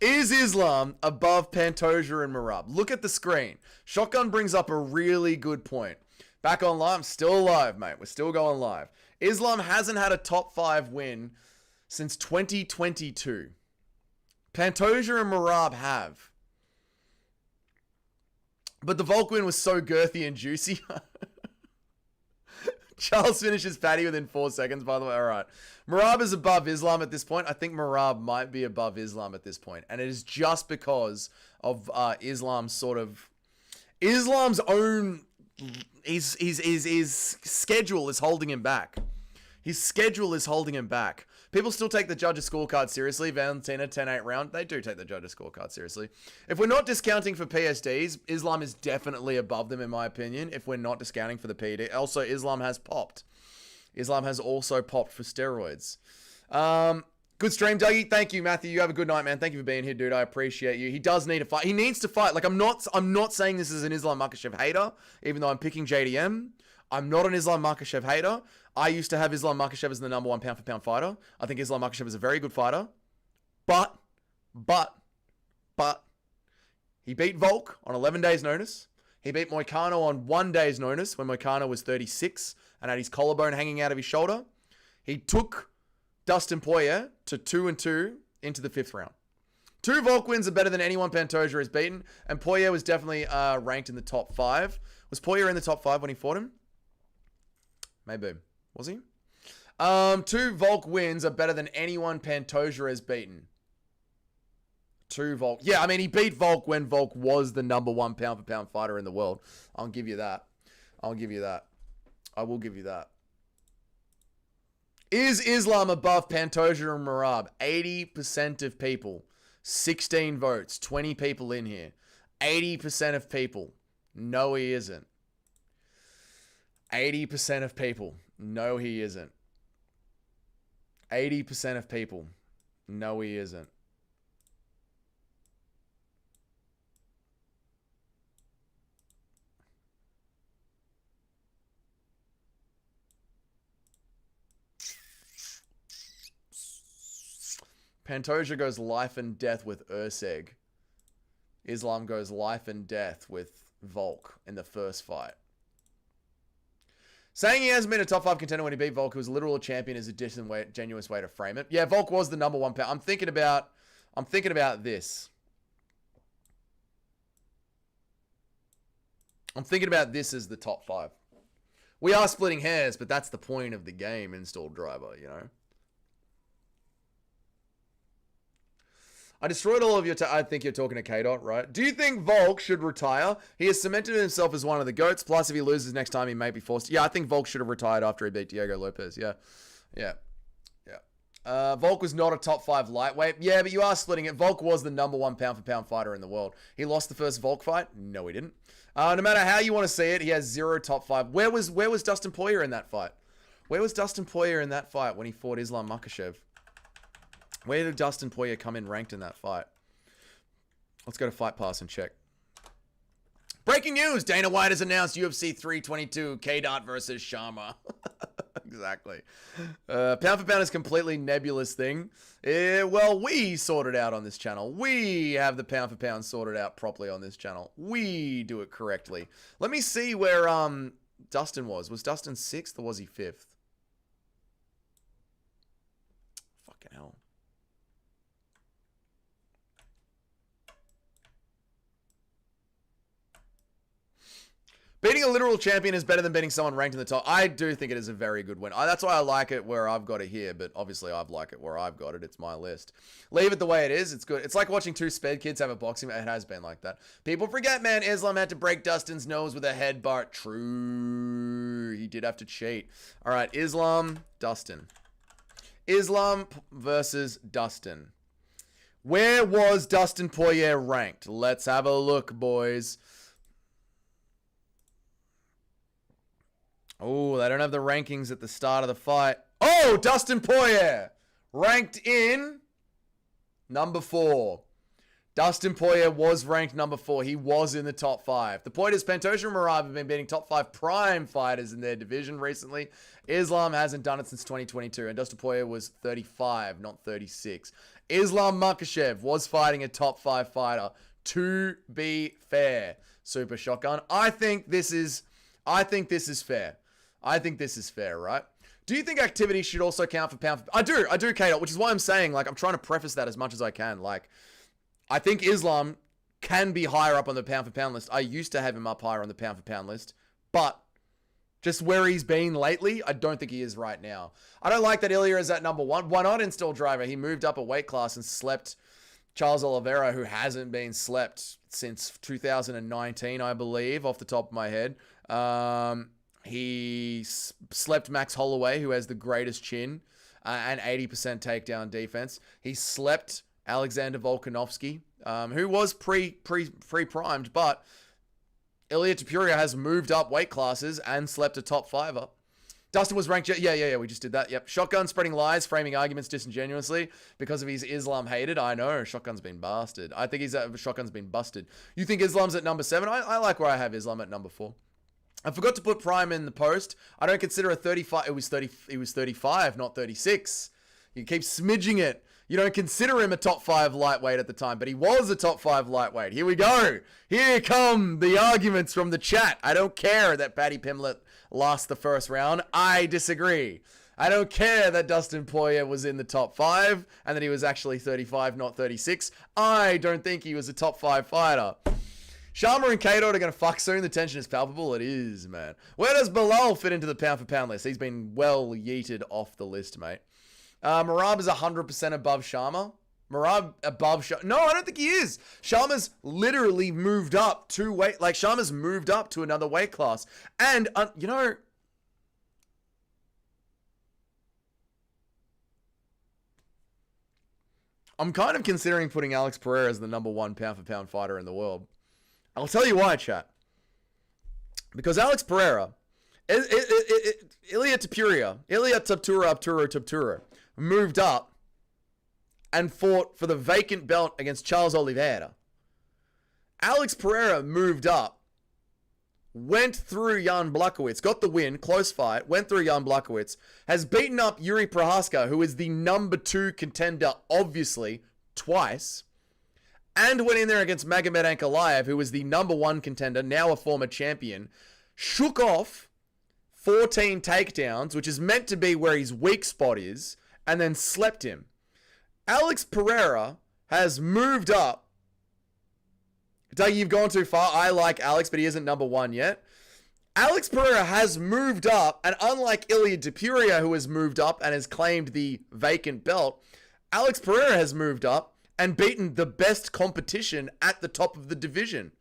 Is Islam above Pantoja and Merab? Look at the screen. Shotgun brings up a really good point. Back on live. I'm still alive, mate. We're still going live. Islam hasn't had a top 5 win since 2022. Pantoja and Merab have. But the Volk win was so girthy and juicy. Charles finishes Paddy within 4 seconds, by the way. All right. Merab is above Islam at this point. I think Merab might be above Islam at this point. And it is just because of Islam's own... His schedule is holding him back. His schedule is holding him back. People still take the judges' scorecard seriously. Valentina, 10-8 round. They do take the judges' scorecard seriously. If we're not discounting for PSDs, Islam is definitely above them, in my opinion, if we're not discounting for the PD. Also, Islam has popped. Islam has also popped for steroids. Good stream, Dougie. Thank you, Matthew. You have a good night, man. Thank you for being here, dude. I appreciate you. He does need to fight. He needs to fight. Like, I'm not saying this is an Islam Makhachev hater, even though I'm picking JDM. I'm not an Islam Makhachev hater. I used to have Islam Makhachev as the number 1 pound-for-pound fighter. I think Islam Makhachev is a very good fighter. But, he beat Volk on 11 days' notice. He beat Moicano on 1 day's notice when Moicano was 36 and had his collarbone hanging out of his shoulder. He took Dustin Poirier to 2-2 into the 5th round. 2 Volk wins are better than anyone Pantoja has beaten, and Poirier was definitely ranked in the top 5. Was Poirier in the top 5 when he fought him? Maybe. Was he? 2 Volk wins are better than anyone Pantoja has beaten. 2 Volk. Yeah, I mean, he beat Volk when Volk was the number 1 pound-for-pound fighter in the world. I'll give you that. I'll give you that. I will give you that. Is Islam above Pantoja and Merab? 80% of people. 16 votes. 20 people in here. 80% of people. No, he isn't. 80% of people. No, he isn't. 80% of people. No, he isn't. Pantoja goes life and death with Urseg. Islam goes life and death with Volk in the first fight. Saying he hasn't been a top 5 contender when he beat Volk, who was a literal champion, is a genuine way to frame it. Yeah, Volk was the number 1 pound. I'm thinking about this. I'm thinking about this as the top 5. We are splitting hairs, but that's the point of the game, installed driver, you know? I destroyed all of your... I think you're talking to K-Dot, right? Do you think Volk should retire? He has cemented himself as one of the GOATs. Plus, if he loses next time, he may be forced... Yeah, I think Volk should have retired after he beat Diego Lopez. Yeah. Volk was not a top 5 lightweight. Yeah, but you are splitting it. Volk was the number 1 pound-for-pound fighter in the world. He lost the first Volk fight? No, he didn't. No matter how you want to see it, he has 0 top 5. Where was Dustin Poirier in that fight? Where was Dustin Poirier in that fight when he fought Islam Makhachev? Where did Dustin Poirier come in ranked in that fight? Let's go to Fight Pass and check. Breaking news! Dana White has announced UFC 322, K-Dot versus Sharma. Exactly. Pound for pound is a completely nebulous thing. Well, we sort it out on this channel. We have the pound for pound sorted out properly on this channel. We do it correctly. Let me see where Dustin was. Was Dustin 6th or was he 5th? Fucking hell. Beating a literal champion is better than beating someone ranked in the top. I do think it is a very good win. That's why I like it where I've got it here, but obviously I like it where I've got it. It's my list. Leave it the way it is. It's good. It's like watching 2 sped kids have a boxing match. It has been like that. People forget, man, Islam had to break Dustin's nose with a headbutt. True. He did have to cheat. All right, Islam, Dustin. Islam versus Dustin. Where was Dustin Poirier ranked? Let's have a look, boys. Oh, they don't have the rankings at the start of the fight. Oh, Dustin Poirier ranked in number 4. Dustin Poirier was ranked number 4. He was in the top 5. The point is Pantoja and Merab have been beating top 5 prime fighters in their division recently. Islam hasn't done it since 2022, and Dustin Poirier was 35, not 36. Islam Makhachev was fighting a top 5 fighter. To be fair, Super Shotgun. I think this is fair. I think this is fair, right? Do you think activity should also count for pound for... I do, K-Dot, which is why I'm saying, like, I'm trying to preface that as much as I can. Like, I think Islam can be higher up on the pound for pound list. I used to have him up higher on the pound for pound list, but just where he's been lately, I don't think he is right now. I don't like that Ilya is at number 1. Why not install driver? He moved up a weight class and slept Charles Oliveira, who hasn't been slept since 2019, I believe, off the top of my head. He slept Max Holloway, who has the greatest chin and 80% takedown defense. He slept Alexander Volkanovski, who was pre-primed, but Ilya Topuria has moved up weight classes and slept a top 5-er. Dustin was ranked. Yeah. We just did that. Yep. Shotgun spreading lies, framing arguments disingenuously because of his Islam hated. I know. Shotgun's been bastard. I think Shotgun's been busted. You think Islam's at number 7? I like where I have Islam at number 4. I forgot to put Prime in the post. I don't consider a 35. It was 35, not 36. You keep smidging it. You don't consider him a top 5 lightweight at the time, but he was a top 5 lightweight. Here we go. Here come the arguments from the chat. I don't care that Paddy Pimblett lost the first round. I disagree. I don't care that Dustin Poirier was in the top 5 and that he was actually 35, not 36. I don't think he was a top 5 fighter. Sharma and Cato are going to fuck soon. The tension is palpable. It is, man. Where does Bilal fit into the pound-for-pound list? He's been well yeeted off the list, mate. Merab is 100% above Sharma. Merab above Sharma. No, I don't think he is. Sharma's literally moved up 2 weight. Like, Sharma's moved up to another weight class. And, you know, I'm kind of considering putting Alex Pereira as the number 1 pound-for-pound fighter in the world. I'll tell you why, chat. Because Alex Pereira, Ilia Taptura, moved up and fought for the vacant belt against Charles Oliveira. Alex Pereira moved up, went through Jan Blachowicz, got the win, close fight, went through Jan Blachowicz, has beaten up Yuri Prohaska, who is the number 2 contender, obviously, twice, and went in there against Magomed Ankalaev, who was the number 1 contender, now a former champion, shook off 14 takedowns, which is meant to be where his weak spot is, and then slept him. Alex Pereira has moved up. Doug, you've gone too far. I like Alex, but he isn't number 1 yet. Alex Pereira has moved up, and unlike Ilia Topuria, who has moved up and has claimed the vacant belt, Alex Pereira has moved up and beaten the best competition at the top of the division.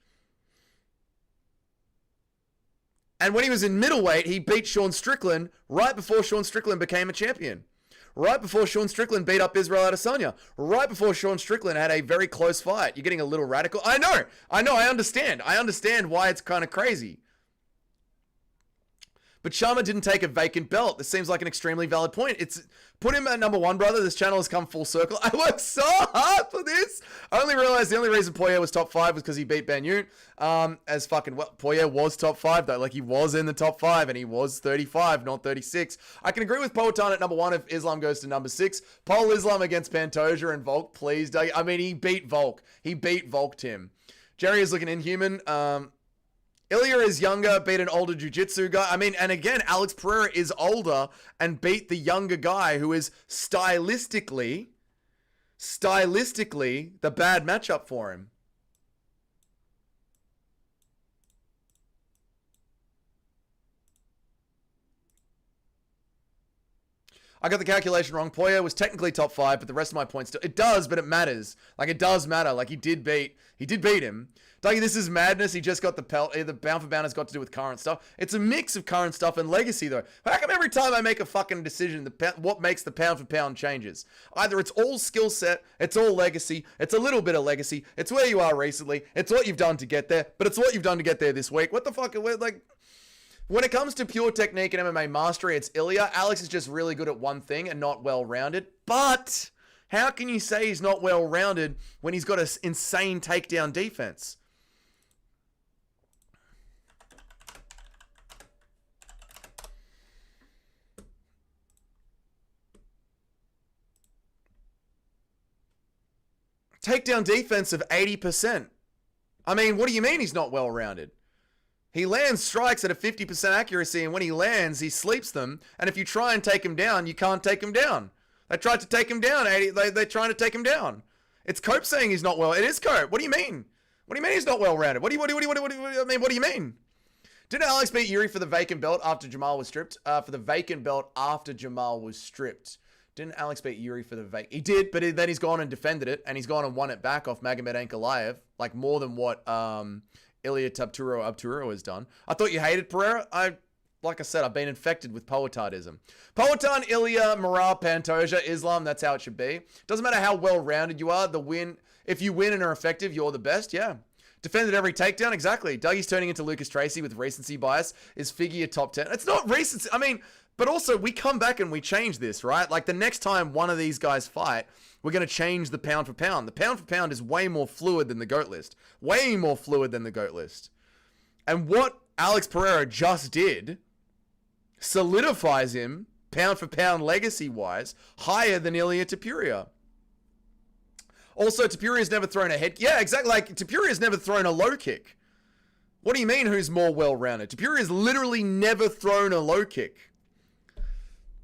And when he was in middleweight, he beat Sean Strickland right before Sean Strickland became a champion. Right before Sean Strickland beat up Israel Adesanya. Right before Sean Strickland had a very close fight. You're getting a little radical. I know, I understand. I understand why it's kind of crazy. But Sharma didn't take a vacant belt. This seems like an extremely valid point. Put him at number 1, brother. This channel has come full circle. I worked so hard for this. I only realized the only reason Poirier was top 5 was because he beat Banyut. As fucking well, Poirier was top 5 though. Like, he was in the top 5 and he was 35, not 36. I can agree with Poatan at number 1 if Islam goes to number 6. Poll Islam against Pantoja and Volk, please, Doug. I mean, he beat Volk. He beat Volk Tim. Jerry is looking inhuman. Ilia is younger, beat an older jiu-jitsu guy. I mean, and again, Alex Pereira is older and beat the younger guy who is stylistically the bad matchup for him. I got the calculation wrong. Poirier was technically top 5, but the rest of my points still... It does, but it matters. Like, it does matter. Like, he did beat him. Dougie, this is madness. He just got the pelt. The bound for bound has got to do with current stuff. It's a mix of current stuff and legacy, though. How come every time I make a fucking decision, what makes the pound for pound changes? Either it's all skill set, it's all legacy, it's a little bit of legacy, it's where you are recently, it's what you've done to get there, but it's what you've done to get there this week. What the fuck? Like... When it comes to pure technique and MMA mastery, it's Ilia. Alex is just really good at one thing and not well-rounded. But how can you say he's not well-rounded when he's got an insane takedown defense? Takedown defense of 80%. I mean, what do you mean he's not well-rounded? He lands strikes at a 50% accuracy, and when he lands, he sleeps them. And if you try and take him down, you can't take him down. They tried to take him down, 80. They're trying to take him down. It's Cope saying he's not well. It is Cope. What do you mean? What do you mean he's not well-rounded? What do you mean? Didn't Alex beat Yuri for the vacant belt after Jamal was stripped? Didn't Alex beat Yuri for the vacant? He did, but then he's gone and defended it, and he's gone and won it back off Magomed Ankalaev, like more than what Ilia Abturo has done. I thought you hated Pereira. Like I said, I've been infected with Poetardism. Poetan, Ilia, Morale, Pantoja, Islam, that's how it should be. Doesn't matter how well-rounded you are, if you win and are effective, you're the best, yeah. Defended every takedown, exactly. Dougie's turning into Lucas Tracy with recency bias. Is Figgy a top 10? It's not recency. I mean, But also, we come back and we change this, right? Like, the next time one of these guys fight, we're going to change the pound for pound. The pound for pound is way more fluid than the GOAT list. Way more fluid than the GOAT list. And what Alex Pereira just did solidifies him, pound for pound legacy-wise, higher than Ilia Topuria. Also, Topuria's never thrown a head... Yeah, exactly. Like, Topuria's never thrown a low kick. What do you mean who's more well-rounded? Topuria's literally never thrown a low kick.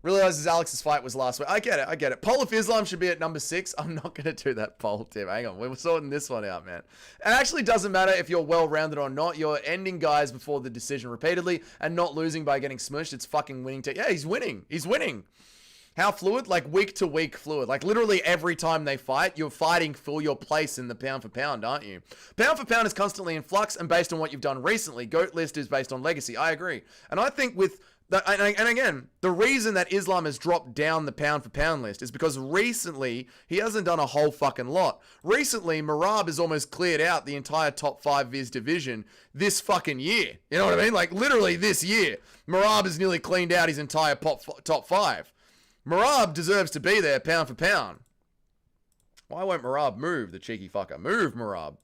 Realizes Alex's fight was last week. I get it. Poll of Islam should be at number 6. I'm not going to do that poll, Tim. Hang on. We're sorting this one out, man. It actually doesn't matter if you're well-rounded or not. You're ending guys before the decision repeatedly and not losing by getting smushed. It's fucking winning. Yeah, he's winning. He's winning. How fluid? Like, week to week fluid. Like, literally every time they fight, you're fighting for your place in the pound for pound, aren't you? Pound for pound is constantly in flux, and based on what you've done recently, GOAT list is based on legacy. I agree. And I think with... And again, the reason that Islam has dropped down the pound for pound list is because recently he hasn't done a whole fucking lot. Recently, Merab has almost cleared out the entire top 5 Viz division this fucking year. You know what I mean? Like, literally this year. Merab has nearly cleaned out his entire top 5. Merab deserves to be there pound for pound. Why won't Merab move, the cheeky fucker? Move, Merab.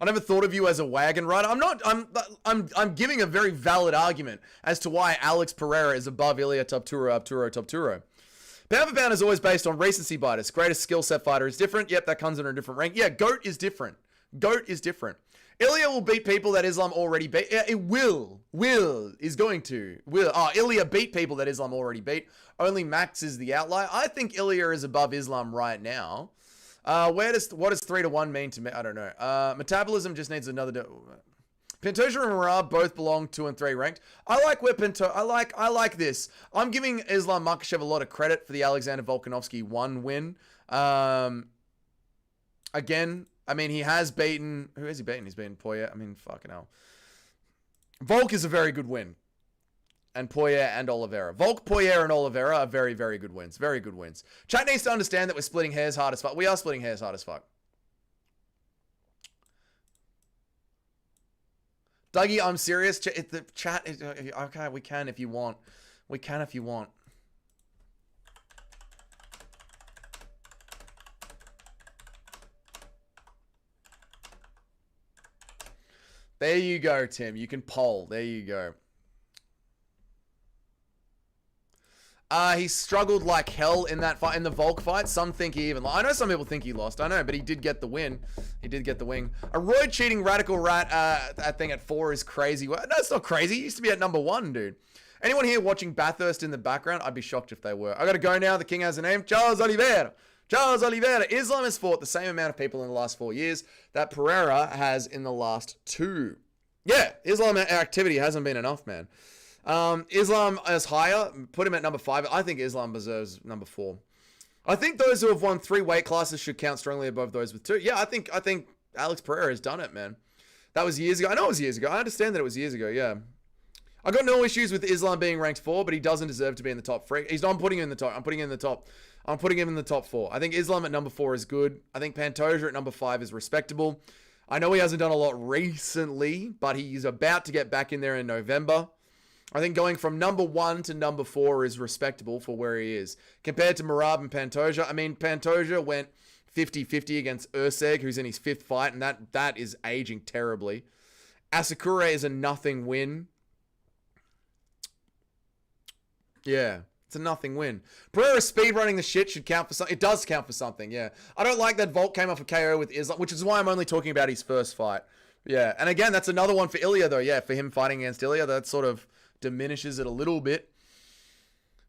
I never thought of you as a wagon rider. I'm giving a very valid argument as to why Alex Pereira is above Ilia Topuria. Pound for pound is always based on recency bias. Greatest skill set fighter is different. Yep, that comes in a different rank. Yeah, GOAT is different. GOAT is different. Ilia will beat people that Islam already beat. Yeah, it will. Ilia beat people that Islam already beat. Only Max is the outlier. I think Ilia is above Islam right now. What does 3-1 mean to me? I don't know. Metabolism just needs another... Pantoja and Merab both belong 2 and 3 ranked. I like where I like this. I'm giving Islam Makhachev a lot of credit for the Alexander Volkanovski 1 win. Again, I mean, he has beaten... Who has he beaten? He's beaten Poirier. I mean, fucking hell. Volk is a very good win. And Poirier and Oliveira. Volk, Poirier, and Oliveira are very, very good wins. Very good wins. Chat needs to understand that we're splitting hairs hard as fuck. We are splitting hairs hard as fuck. Dougie, I'm serious. The chat is... Okay, we can if you want. We can if you want. There you go, Tim. You can poll. There you go. He struggled like hell in that fight, in the Volk fight. Some think he even lost. I know some people think he lost. I know, but he did get the win. He did get the win. A roid cheating radical rat, that thing at 4 is crazy. Well, no, it's not crazy. He used to be at number 1, dude. Anyone here watching Bathurst in the background? I'd be shocked if they were. I gotta go now. The king has a name. Charles Oliveira. Charles Oliveira. Islam has fought the same amount of people in the last 4 years that Pereira has in the last 2. Yeah, Islam activity hasn't been enough, man. Islam is higher. Put him at number 5. I think Islam deserves number 4. I think those who have won 3 weight classes should count strongly above those with 2. Yeah, I think Alex Pereira has done it, man. That was years ago. I know it was years ago. I understand that it was years ago, yeah. I got no issues with Islam being ranked 4, but he doesn't deserve to be in the top 3. I'm putting him in the top. I'm putting him in the top. I'm putting him in the top 4. I think Islam at number 4 is good. I think Pantoja at number 5 is respectable. I know he hasn't done a lot recently, but he's about to get back in there in November. I think going from number 1 to number 4 is respectable for where he is. Compared to Merab and Pantoja, I mean, Pantoja went 50-50 against Urseg, who's in his 5th fight, and that is aging terribly. Asakura is a nothing win. Yeah, it's a nothing win. Pereira speedrunning the shit should count for something. It does count for something, yeah. I don't like that Volk came off a KO with Islam, which is why I'm only talking about his first fight. Yeah, and again, that's another one for Ilia, though. Yeah, for him fighting against Ilia, that sort of diminishes it a little bit.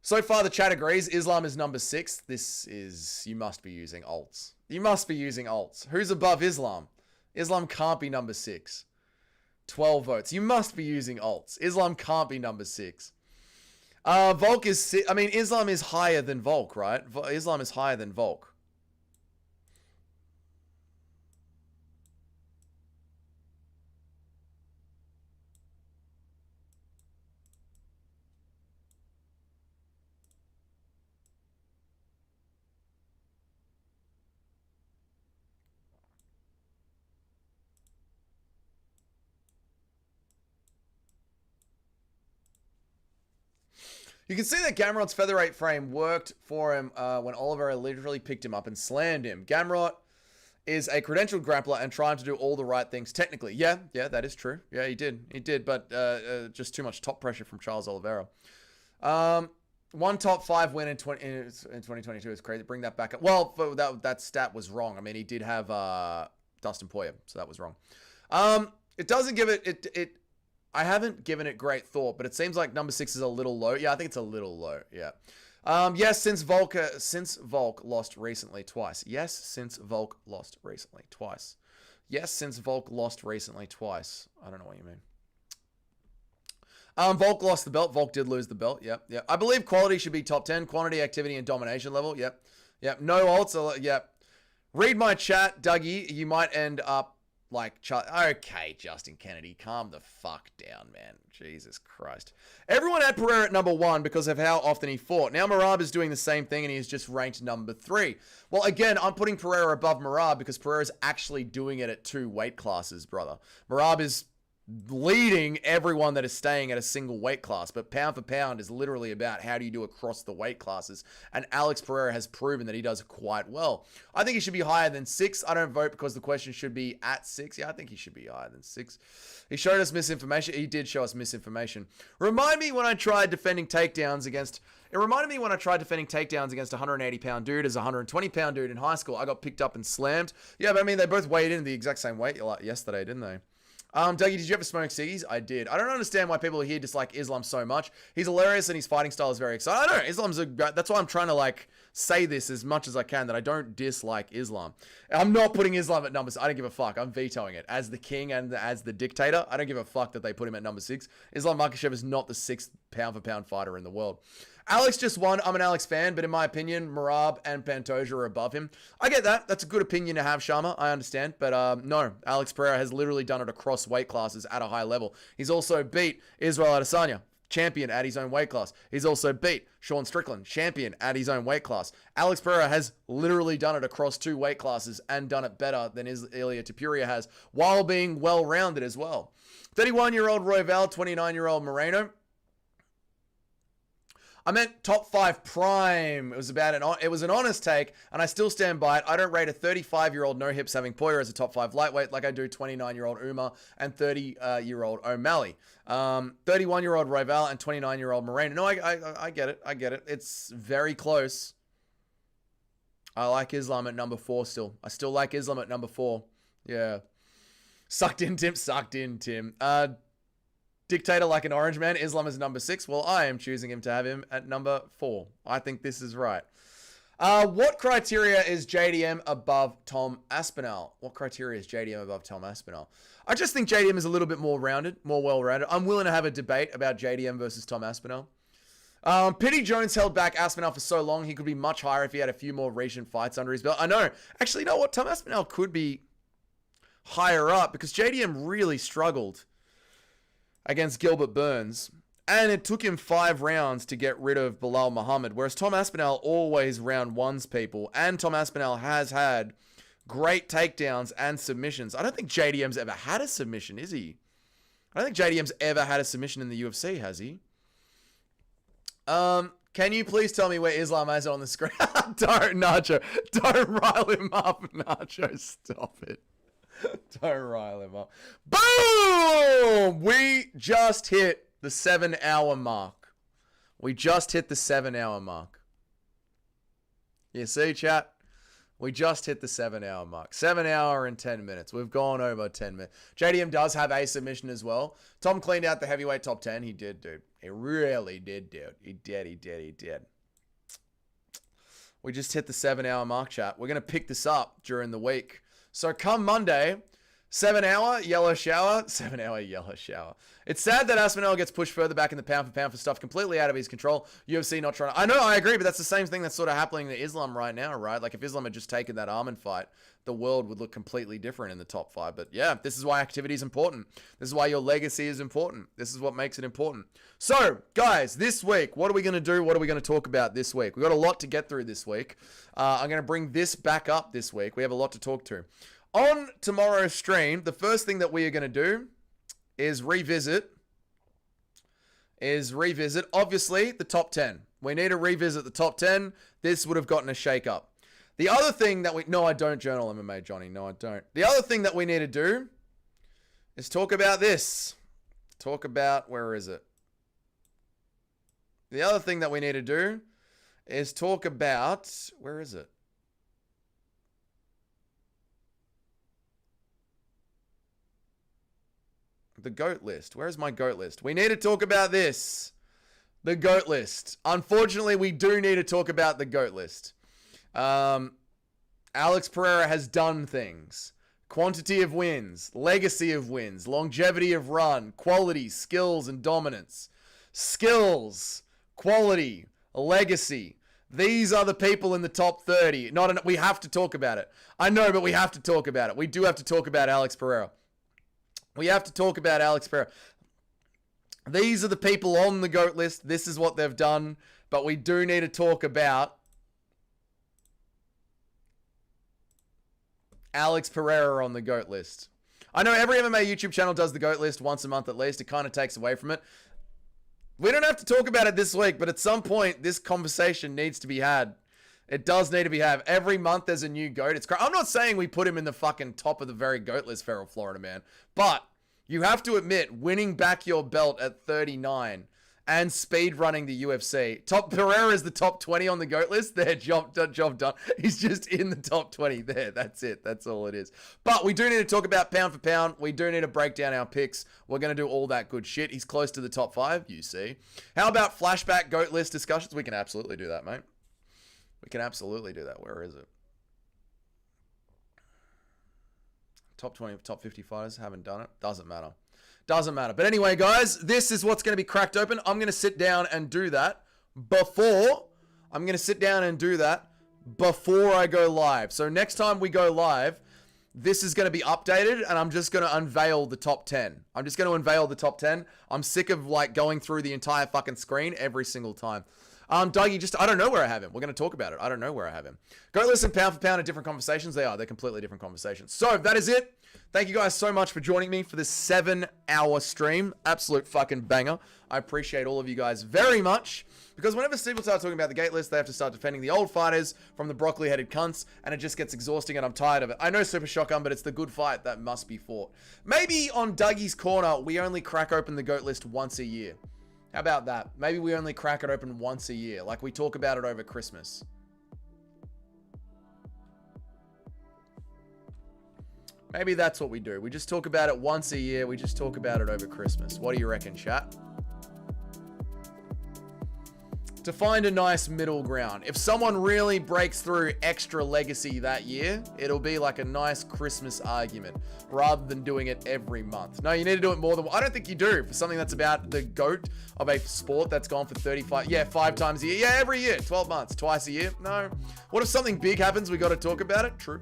So far, the chat agrees. Islam is number 6. This is... You must be using alts. You must be using alts. Who's above Islam? Islam can't be number 6. 12 votes. You must be using alts. Islam can't be number 6. Volk is... I mean, Islam is higher than Volk, right? Islam is higher than Volk. You can see that Gamrot's featherweight frame worked for him when Oliveira literally picked him up and slammed him. Gamrot is a credentialed grappler and trying to do all the right things technically. Yeah, that is true. Yeah, he did, but just too much top pressure from Charles Oliveira. One top 5 win in 2022 is crazy. Bring that back up. Well, that stat was wrong. I mean, he did have Dustin Poirier, so that was wrong. It doesn't give it. I haven't given it great thought, but it seems like number 6 is a little low. Yeah, I think it's a little low. Yeah. Yes, since Volk lost recently twice. Yes, since Volk lost recently twice. Yes, since Volk lost recently twice. I don't know what you mean. Volk lost the belt. Volk did lose the belt. Yep. I believe quality should be top 10. Quantity, activity, and domination level. Yep. No ults. Yep. Read my chat, Dougie. You might end up like... Okay, Justin Kennedy. Calm the fuck down, man. Jesus Christ. Everyone had Pereira at number 1 because of how often he fought. Now Merab is doing the same thing and he is just ranked number 3. Well, again, I'm putting Pereira above Merab because Pereira's actually doing it at 2 weight classes, brother. Merab is leading everyone that is staying at a single weight class, but pound for pound is literally about how do you do across the weight classes, and Alex Pereira has proven that he does quite well. I think he should be higher than 6. I don't vote because the question should be at 6. Yeah, I think he should be higher than 6. He showed us misinformation. He did show us misinformation. Remind me when I tried defending takedowns against... It reminded me when I tried defending takedowns against a 180-pound dude as a 120-pound dude in high school. I got picked up and slammed. Yeah, but I mean, they both weighed in the exact same weight yesterday, didn't they? Dougie, did you ever smoke ciggies? I did. I don't understand why people here dislike Islam so much. He's hilarious and his fighting style is very exciting. I know, Islam's that's why I'm trying to, like, say this as much as I can, that I don't dislike Islam. I'm not putting Islam at number 6. I don't give a fuck. I'm vetoing it. As the king and as the dictator, I don't give a fuck that they put him at number 6. Islam Makhachev is not the 6th pound-for-pound fighter in the world. Alex just won. I'm an Alex fan, but in my opinion, Merab and Pantoja are above him. I get that. That's a good opinion to have, Sharma. I understand. But no, Alex Pereira has literally done it across weight classes at a high level. He's also beat Israel Adesanya, champion at his own weight class. He's also beat Sean Strickland, champion at his own weight class. Alex Pereira has literally done it across 2 weight classes and done it better than Ilia Topuria has, while being well-rounded as well. 31-year-old Royval, 29-year-old Moreno. I meant top 5 prime. It was an honest take, and I still stand by it. I don't rate a 35-year-old no hips having Poirier as a top 5 lightweight like I do 29-year-old Umar and 30-year-old O'Malley. 31-year-old Royval and 29-year-old Moreno. No, I get it. I get it. It's very close. I like Islam at number 4 still. I still like Islam at number 4. Yeah. Sucked in, Tim. Dictator like an orange man. Islam is number 6. Well, I am choosing him to have him at number 4. I think this is right. What criteria is JDM above Tom Aspinall? What criteria is JDM above Tom Aspinall? I just think JDM is a little bit more rounded, more well-rounded. I'm willing to have a debate about JDM versus Tom Aspinall. Pity Jones held back Aspinall for so long. He could be much higher if he had a few more recent fights under his belt. I know. Actually, you know what? Tom Aspinall could be higher up because JDM really struggled against Gilbert Burns, and it took him 5 rounds to get rid of Bilal Muhammad, whereas Tom Aspinall always round ones people, and Tom Aspinall has had great takedowns and submissions. I don't think JDM's ever had a submission, is he? I don't think JDM's ever had a submission in the UFC, has he? Can you please tell me where Islam is on the screen? Don't, Nacho. Don't rile him up, Nacho. Stop it. Don't rile him up. Boom! We just hit the 7-hour mark. We just hit the 7-hour mark. You see, chat? We just hit the 7-hour mark. 7 hour and 10 minutes. We've gone over 10 minutes. JDM does have a submission as well. Tom cleaned out the heavyweight top 10. He did, dude. He really did, dude. He did. We just hit the 7-hour mark, chat. We're going to pick this up during the week. So come Monday, 7-hour yellow shower. 7-hour yellow shower. It's sad that Aspinall gets pushed further back in the pound for pound for stuff completely out of his control. UFC not trying to... I know, I agree, but that's the same thing that's sort of happening to Islam right now, right? Like, if Islam had just taken that Arman fight, the world would look completely different in the top 5. But yeah, this is why activity is important. This is why your legacy is important. This is what makes it important. So, guys, this week, what are we going to do? What are we going to talk about this week? We've got a lot to get through this week. I'm going to bring this back up this week. We have a lot to talk to. On tomorrow's stream, the first thing that we are going to do is revisit is revisit, obviously, the top 10. We need to revisit the top 10. This would have gotten a shake-up. The other thing that we... No, I don't journal MMA, Johnny. No, I don't. The other thing that we need to do is talk about this. Talk about... Where is it? The other thing that we need to do is talk about... Where is it? The GOAT list. Where's my GOAT list? We need to talk about this. The GOAT list. Unfortunately, we do need to talk about the GOAT list. Alex Pereira has done things. Quantity of wins, legacy of wins, longevity of run, quality, skills, and dominance. Skills, quality, legacy. These are the people in the top 30. We have to talk about it. I know, but we have to talk about it. We do have to talk about Alex Pereira. We have to talk about Alex Pereira. These are the people on the GOAT list. This is what they've done. But we do need to talk about Alex Pereira on the GOAT list. I know every MMA YouTube channel does the GOAT list once a month at least. It kind of takes away from it. We don't have to talk about it this week, but at some point, this conversation needs to be had. It does need to be had. Every month, there's a new GOAT. I'm not saying we put him in the fucking top of the very GOAT list, Feral Florida Man. But you have to admit, winning back your belt at 39 and speed running the UFC. Pereira is the top 20 on the GOAT list. There, job done. He's just in the top 20 there. That's it. That's all it is. But we do need to talk about pound for pound. We do need to break down our picks. We're going to do all that good shit. He's close to the top 5, you see. How about flashback GOAT list discussions? We can absolutely do that, mate. We can absolutely do that. Where is it? Top 20, top 50 fighters haven't done it. Doesn't matter. Doesn't matter. But anyway, guys, this is what's going to be cracked open. I'm going to sit down and do that before I go live. So next time we go live, this is going to be updated and I'm just going to unveil the top 10. I'm just going to unveil the top 10. I'm sick of like going through the entire fucking screen every single time. Dougie, I don't know where I have him. We're going to talk about it. I don't know where I have him. Go listen pound for pound are different conversations. They are. They're completely different conversations. So that is it. Thank you guys so much for joining me for this 7-hour stream. Absolute fucking banger. I appreciate all of you guys very much. Because whenever people start talking about the gate list, they have to start defending the old fighters from the broccoli-headed cunts, and it just gets exhausting, and I'm tired of it. I know Super Shotgun, but it's the good fight that must be fought. Maybe on Dougie's Corner, we only crack open the GOAT list once a year. How about that? Maybe we only crack it open once a year. Like we talk about it over Christmas. Maybe that's what we do. We just talk about it once a year. We just talk about it over Christmas. What do you reckon, chat? To find a nice middle ground. If someone really breaks through extra legacy that year, it'll be like a nice Christmas argument rather than doing it every month. No, you need to do it more than... I don't think you do for something that's about the GOAT of a sport that's gone for 35... Yeah, 5 times a year. Yeah, every year. 12 months. Twice a year. No. What if something big happens? We got to talk about it. True.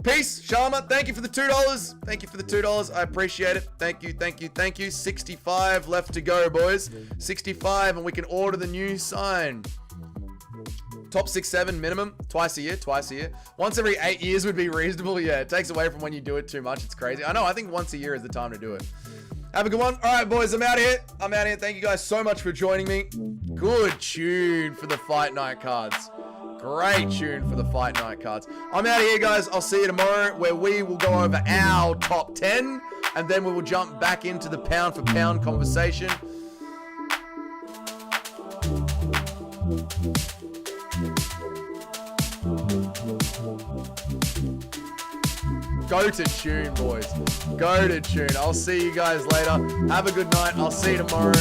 Peace, Sharma. Thank you for the $2. Thank you for the $2. I appreciate it. Thank you, thank you, thank you. 65 left to go, boys. 65, and we can order the new sign. Top 6, 7 minimum. Twice a year, twice a year. Once every 8 years would be reasonable. Yeah, it takes away from when you do it too much. It's crazy. I know, I think once a year is the time to do it. Have a good one. All right, boys, I'm out of here. I'm out of here. Thank you guys so much for joining me. Good tune for the fight night cards. Great tune for the fight night cards. I'm out of here, guys. I'll see you tomorrow where we will go over our top 10 and then we will jump back into the pound for pound conversation. Go to tune, boys. Go to tune. I'll see you guys later. Have a good night. I'll see you tomorrow.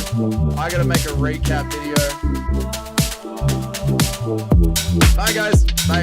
I gotta make a recap video. Bye, guys. Bye.